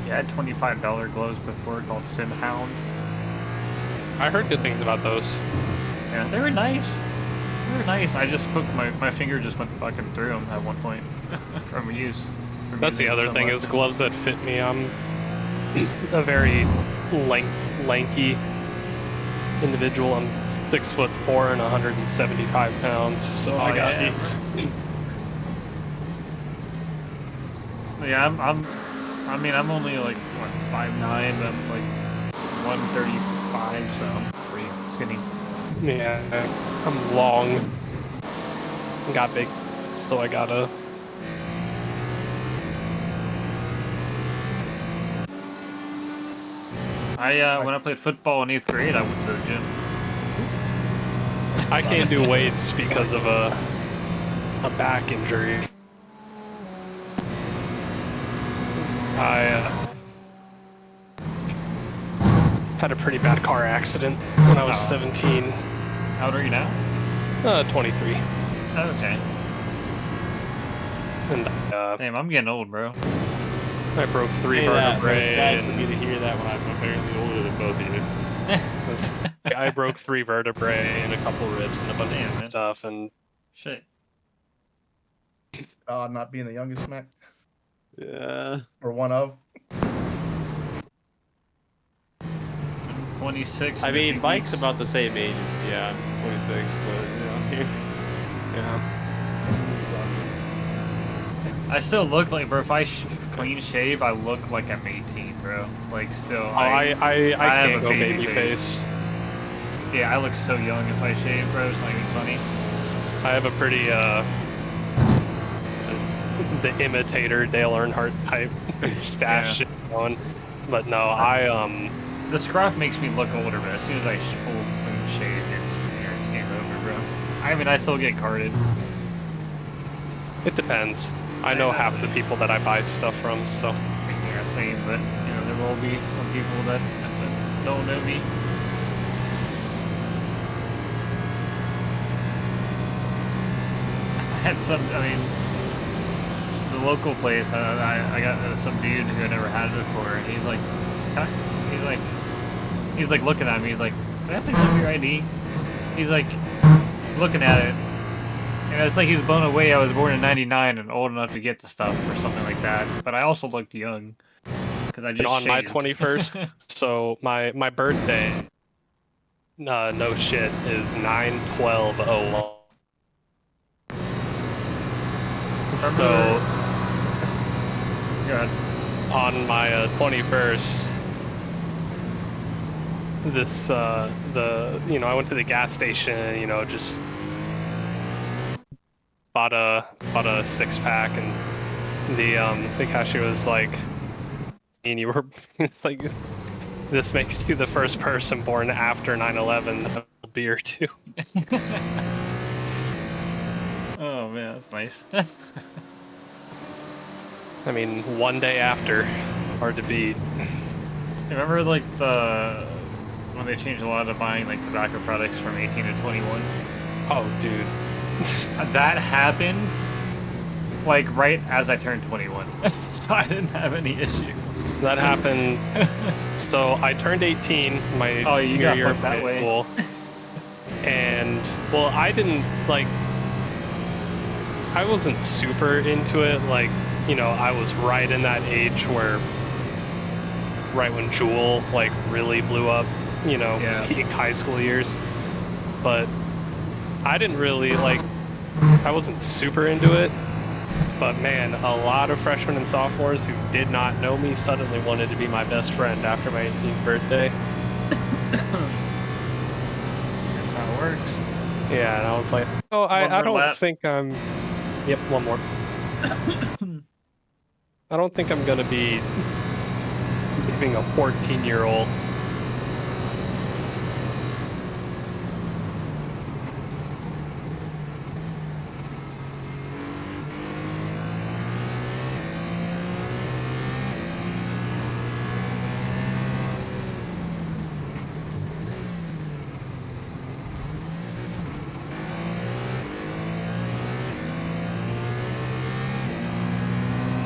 Yeah, I had $25 gloves before called Simhound. I heard good things about those. Yeah, they were nice. They were nice. I just put my finger just went fucking through them at one point from use. That's the other thing is gloves that fit me. I'm a very lanky individual. I'm 6'4" and 175 pounds, so I got. Yeah, I mean, I'm only like what 5'9", but I'm like 135, so I'm pretty skinny. Yeah, I'm long. Got big, so I gotta. When I played football in 8th grade, I went to the gym. I can't do weights because of a back injury. I had a pretty bad car accident when I was 17. How old are you now? 23. Okay. And damn, I'm getting old, bro. I broke 3 Say that, but it's vertebrae. sad for me to hear that when I'm apparently older than both of you. I broke 3 vertebrae and a couple ribs and a bunch of stuff, and shit. Not being the youngest, Mac. Yeah. Or one of. 26. I mean, Mike's about the same age. Yeah, I'm 26, but yeah. I still look like, bro. If I clean shave, I look like I'm 18, bro. Like, still. I have can't a go baby face. Yeah, I look so young if I shave, bro. It's not even funny. I have a pretty the imitator Dale Earnhardt type stash shit going, but no, the scruff makes me look older, but as soon as I full clean shave, it's game over, bro. I mean, I still get carded. It depends. I know half the people that I buy stuff from, so. Yeah, same, but you know, there will be some people that don't know me. I had some, I mean, the local place, I got some dude who had never had it before, and he's like looking at me, he's like, do I have to look at your ID? He's like, looking at it, and it's like he was blown away. I was born in '99 and old enough to get the stuff or something like that, but I also looked young, because I just on my shaved. 21st, so my birthday, no shit, is 9/12/01. So, on my 21st, this I went to the gas station, just bought a 6-pack, and the cashier was like, and you were it's like, this makes you the first person born after 9/11 to have a beer too. Oh man, that's nice. I mean, one day after, hard to beat. Remember like when they changed a lot of buying like tobacco products from 18 to 21? Oh, dude. That happened like right as I turned 21. So I didn't have any issue. That happened. So I turned 18 my Oh, you senior got year of fucked that high way. school. And, well, I didn't, like, I wasn't super into it. Like, you know, I was right in that age where, right when Jewel, like, really blew up, you know, peak high school years. But I didn't really, like, I wasn't super into it. But man, a lot of freshmen and sophomores who did not know me suddenly wanted to be my best friend after my 18th birthday. That's how it works. Yeah, and I was like, oh, I don't lap. think I'm... Yep, one more. I don't think I'm going to be leaving a 14-year-old.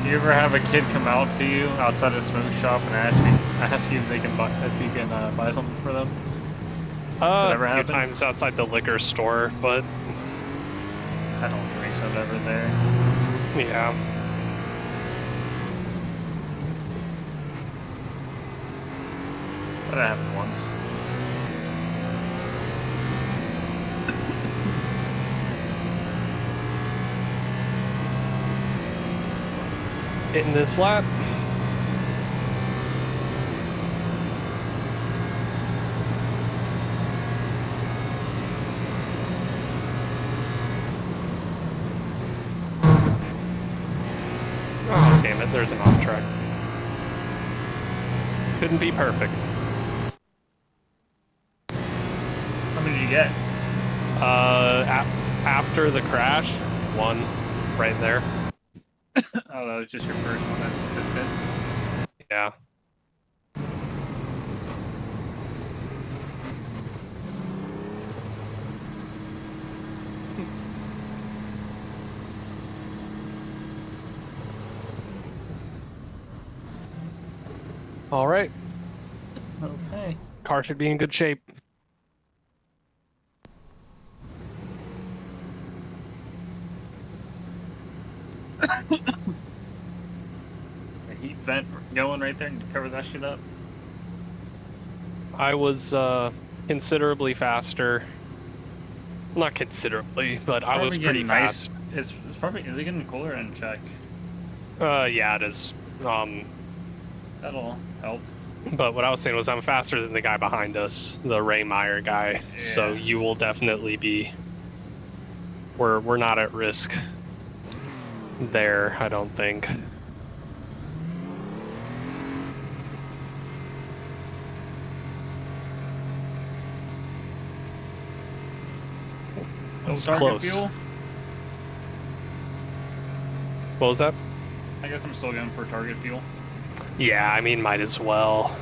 Do you ever have a kid come out to you outside a smoke shop and ask you if they can buy buy something for them? Has that ever A few happened? times outside the liquor store, but... I don't drink, so I'm never there. Yeah. That happened once. In this lap. Oh, damn it, there's an off track. Couldn't be perfect. How many did you get? After the crash, one right there. Oh, that was just your first one. That's distant. Yeah. All right. Okay. Car should be in good shape. A heat vent going right there and cover that shit up. I was considerably faster. Not considerably, but I was Probably pretty getting nice. fast. It's probably, is it getting cooler? And check. Yeah, it is. That'll help. But what I was saying was I'm faster than the guy behind us, the Ray Meyer guy. Yeah. So you will definitely be. We're not at risk there, I don't think. It's close. Fuel? What was that? I guess I'm still going for target fuel. Yeah, I mean, might as well.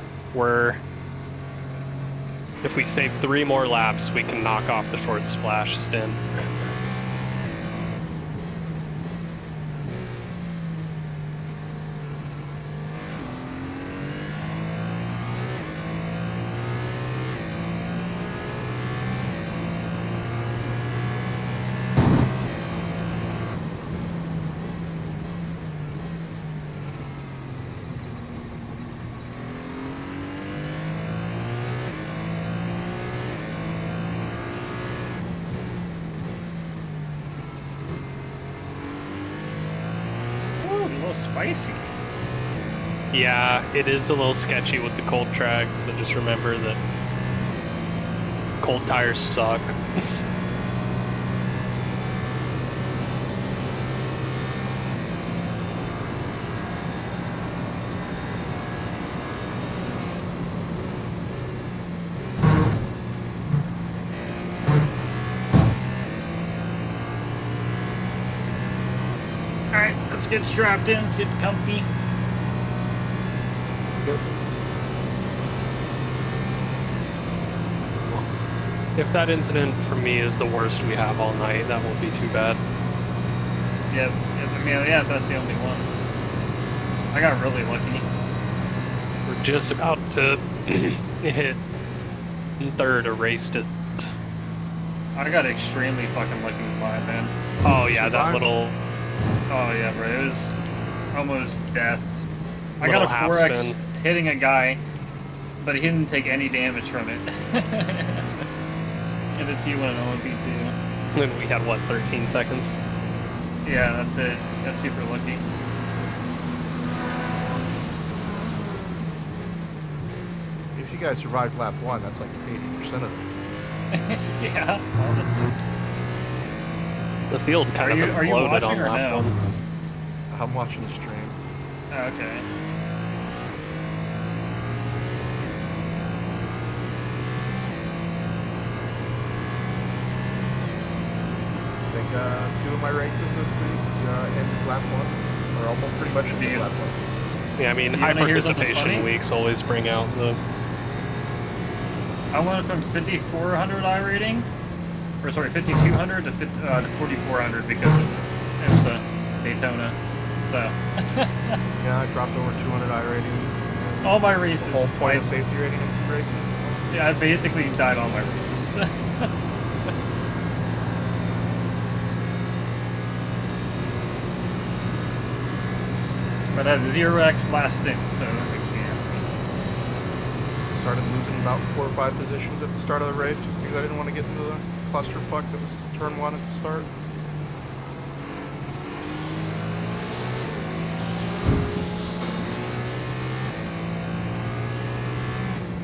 If we save 3 more laps, we can knock off the short splash stint. Ooh, a little spicy. Yeah, it is a little sketchy with the cold track, so just remember that cold tires suck. Alright, let's get strapped in, let's get comfy. If that incident for me is the worst we have all night, that won't be too bad. Yeah, I mean, yeah, that's the only one. I got really lucky. just about to hit third a race to. I got extremely fucking lucky with mine, man. Oh yeah, that little. Oh yeah, bro. It was almost death. I Little got a half 4x spin. hitting a guy, but he didn't take any damage from it. In the T1 and OMP2. And we had what, 13 seconds? Yeah, that's it. That's super lucky. If you guys survived lap 1, that's like 80% of this. Yeah, honestly. The field kind of Are you imploded watching on or lap no? 1. I'm watching the stream. Oh, okay. I think 2 of my races this week ended lap 1, or almost pretty much ended lap 1. Yeah, I mean, You high wanna hear something participation funny? weeks always bring out the. I went from 5,400 iRating, or sorry, 5,200 to 4,400 because of IMSA Daytona. So. Yeah, I dropped over 200 iRating. All my races. The whole point of safety rating in 2 races. Yeah, I basically died all my races. But I had 0x last stint, so that makes me happy. Started losing about 4 or 5 positions at the start of the race just because I didn't want to get into the clusterfuck that was turn 1 at the start.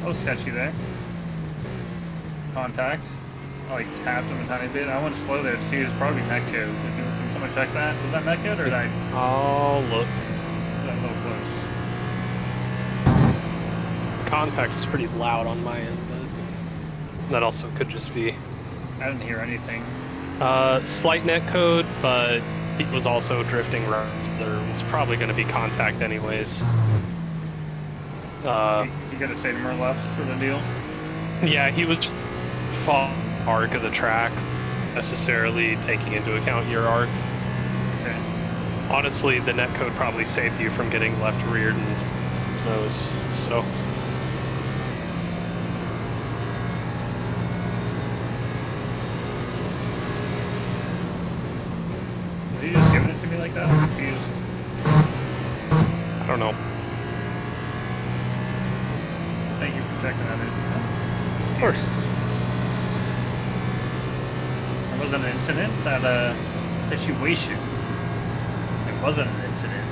That was sketchy there. Contact. I like tapped him a tiny bit. I went slow there too. It's probably net code. Can someone check that? Was that net code or did I? Oh, look. That a little close. Contact is pretty loud on my end, but that also could just be. I didn't hear anything. Slight net code, but he was also drifting right. So there was probably going to be contact anyways. You got a stadium or left for the deal? Yeah, he was far arc of the track, necessarily taking into account your arc. Okay. Honestly, the net code probably saved you from getting left reared in his nose, so. Did you just give it to me like that? I'm confused. I don't know. Thank you for checking that in. Of course. There wasn't an incident, that situation. It wasn't an incident.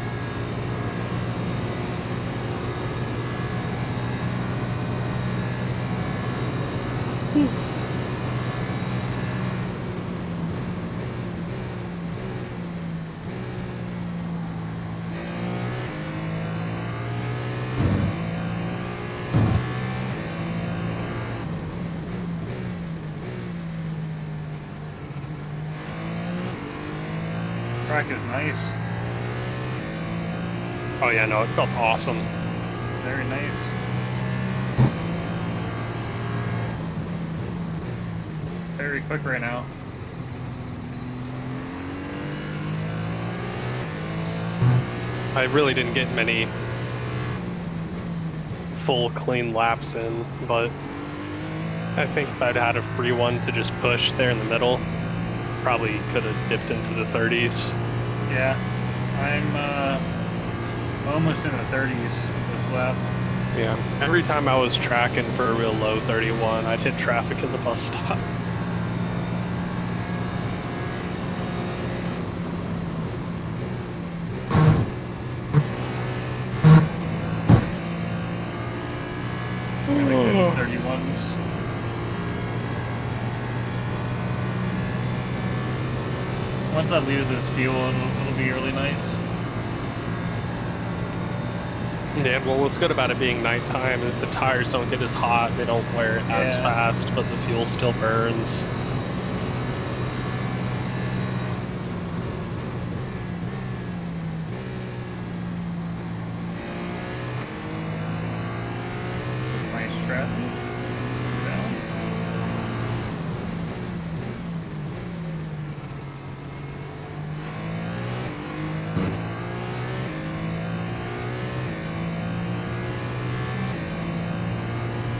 Track is nice. Oh yeah, no, it felt awesome. Very nice. Very quick right now. I really didn't get many full clean laps in, but I think if I'd had a free one to just push there in the middle, probably could have dipped into the 30s. Yeah, I'm almost in the 30s this lap. Yeah, every time I was tracking for a real low 31, I'd hit traffic in the bus stop. Like 31s. Once I leave this fuel, it'll be really nice. Yeah, well, what's good about it being nighttime is the tires don't get as hot, they don't wear it as Yeah. fast, but the fuel still burns. Some nice traffic. Slow down.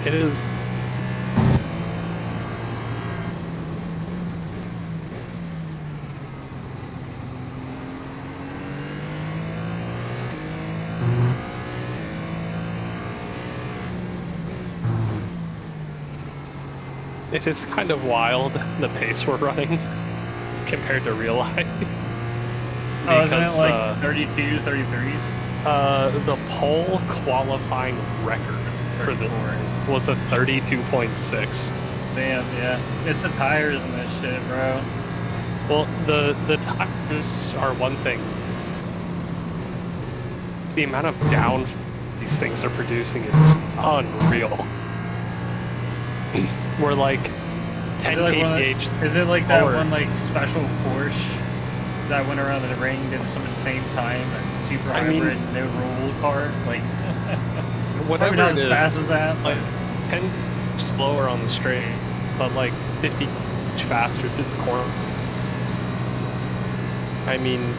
It is. It is kind of wild, the pace we're running compared to real life. Oh, isn't it like 32, 33s? The pole qualifying record for the was a 32.6. Damn, yeah. It's the tires and this shit, bro. Well, the tires are one thing. The amount of down these things are producing is unreal. We're like 10 kph. Is it like that one like special Porsche that went around the ring did some insane time and super hybrid no roll car? Like whatever not it as is, fast as that. Like 10 slower on the straight, but like 50 faster through the corner. I mean,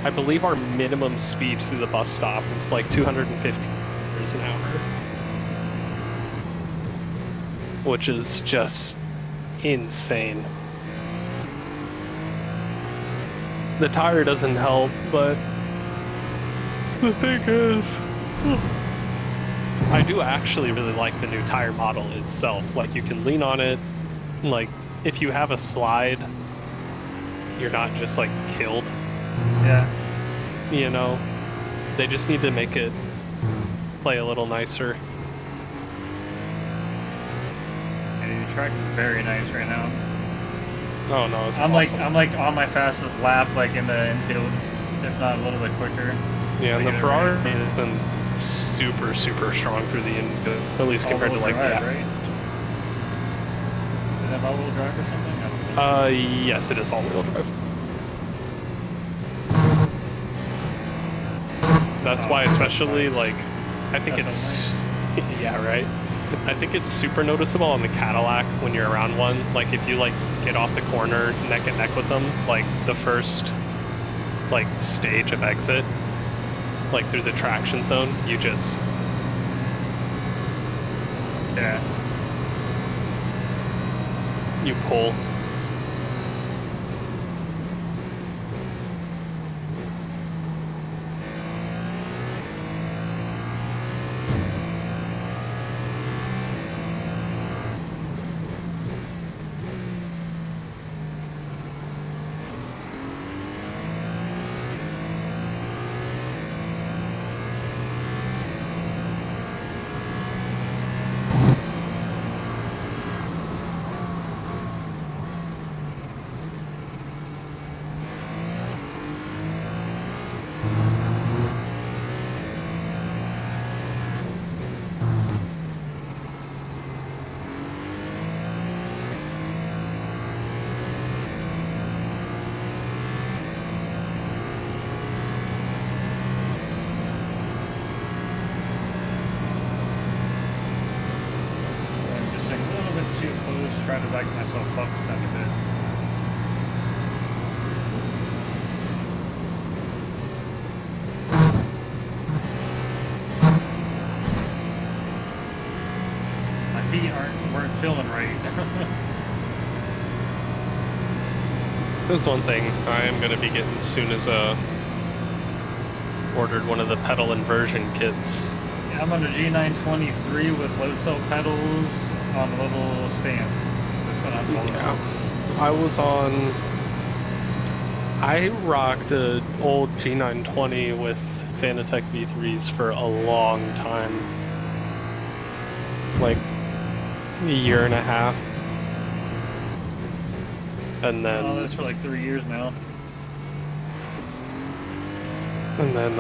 I believe our minimum speed through the bus stop is like 250 kilometers an hour, which is just insane. The tire doesn't help, but the thing is, I do actually really like the new tire model itself. Like, you can lean on it, like, if you have a slide, you're not just like killed. Yeah. You know, they just need to make it play a little nicer. And the track is very nice right now. Oh no, it's I'm awesome. I'm like on my fastest lap, like in the infield, if not a little bit quicker. Yeah, and the Ferrari has been super strong through the infield, at least compared to like drive, right? Is that all-wheel drive or something? Yes, it is all-wheel drive. That's why, especially like, I think it's yeah, right. I think it's super noticeable on the Cadillac when you're around one. Like, if you like get off the corner neck and neck with them, like the first like stage of exit, like through the traction zone, you just you pull. Trying to back myself up a bit. My feet weren't feeling right. There's one thing I am going to be getting as soon as ordered one of the pedal inversion kits. Yeah, I'm on a G923 with load cell pedals on a little stand. Yeah, I rocked an old G920 with Fanatec V3s for a long time. Like a year and a half. And then... Oh, that's for like 3 years now. And then,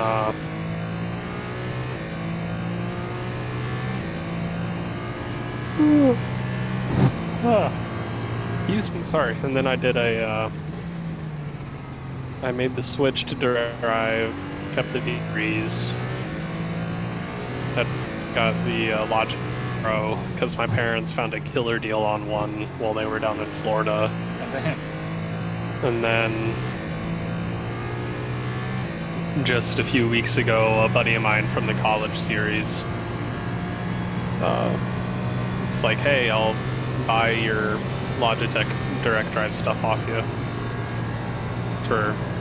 excuse me, sorry. And then I did I made the switch to drive, kept the V3s, got the Logic Pro, because my parents found a killer deal on one while they were down in Florida. And then just a few weeks ago, a buddy of mine from the college series. It's like, hey, I'll buy your Logitech direct drive stuff off you.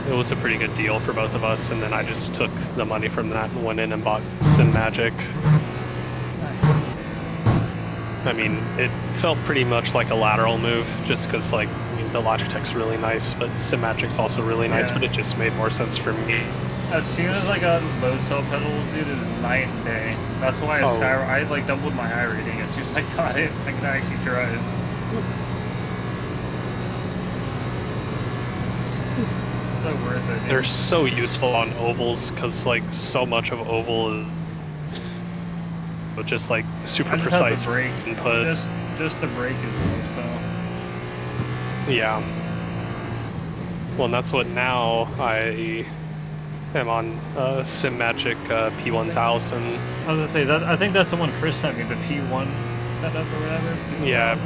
It was a pretty good deal for both of us, and then I just took the money from that and went in and bought SimMagic. I mean, it felt pretty much like a lateral move, just because, like, I mean, the Logitech's really nice, but SimMagic's also really nice, but it just made more sense for me. As soon as I got load cell pedals, dude, it was night and day. That's why I like doubled my iRating as soon as I got it. I can actually drive. So worth it. They're so useful on ovals, because, like, so much of oval is just, like, super precise brake input. Just the brake is low, so. Yeah. Well, and that's what now I am on SimMagic P1000. I was gonna say that I think that's the one Chris sent me, the P1 setup or whatever. P1000. Yeah,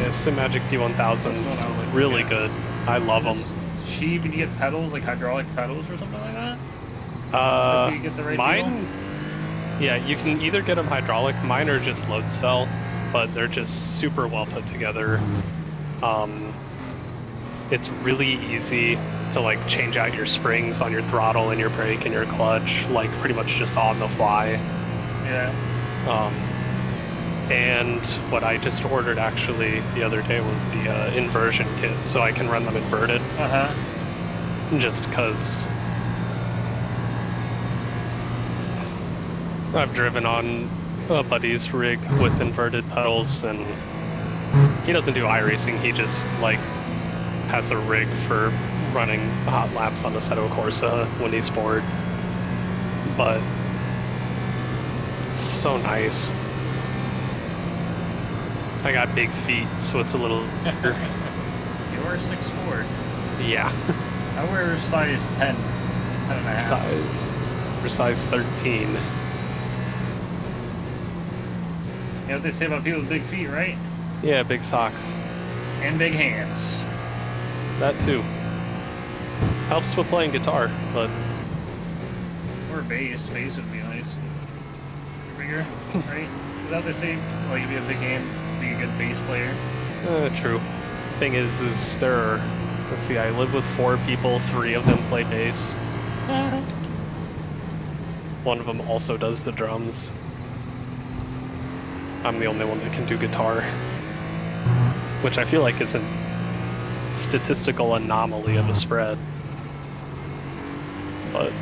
SimMagic P1000's really good. I love them. Cheap, and you get pedals, like hydraulic pedals or something like that. If you get the right mine. deal? Yeah, you can either get them hydraulic. Mine are just load cell, but they're just super well put together. It's really easy to like change out your springs on your throttle and your brake and your clutch, like pretty much just on the fly. Yeah. And what I just ordered actually the other day was the inversion kit, so I can run them inverted. Just because I've driven on a buddy's rig with inverted pedals, and he doesn't do iRacing, he just like has a rig for running hot laps on the Assetto Corsa when he's bored. But it's so nice. I got big feet, so it's a little... You are 6'4". Yeah. I wear size 10. 10 and a half. We're size 13. You know what they say about people with big feet, right? Yeah, big socks. And big hands. That too. Helps with playing guitar, but... Or bass. Bass would be nice. Bigger, right? Is that they say, like, if you have big hands, be a good bass player? True. Thing is there are... Let's see, I live with 4 people, 3 of them play bass. One of them also does the drums. I'm the only one that can do guitar. Which I feel like is a statistical anomaly of a spread. But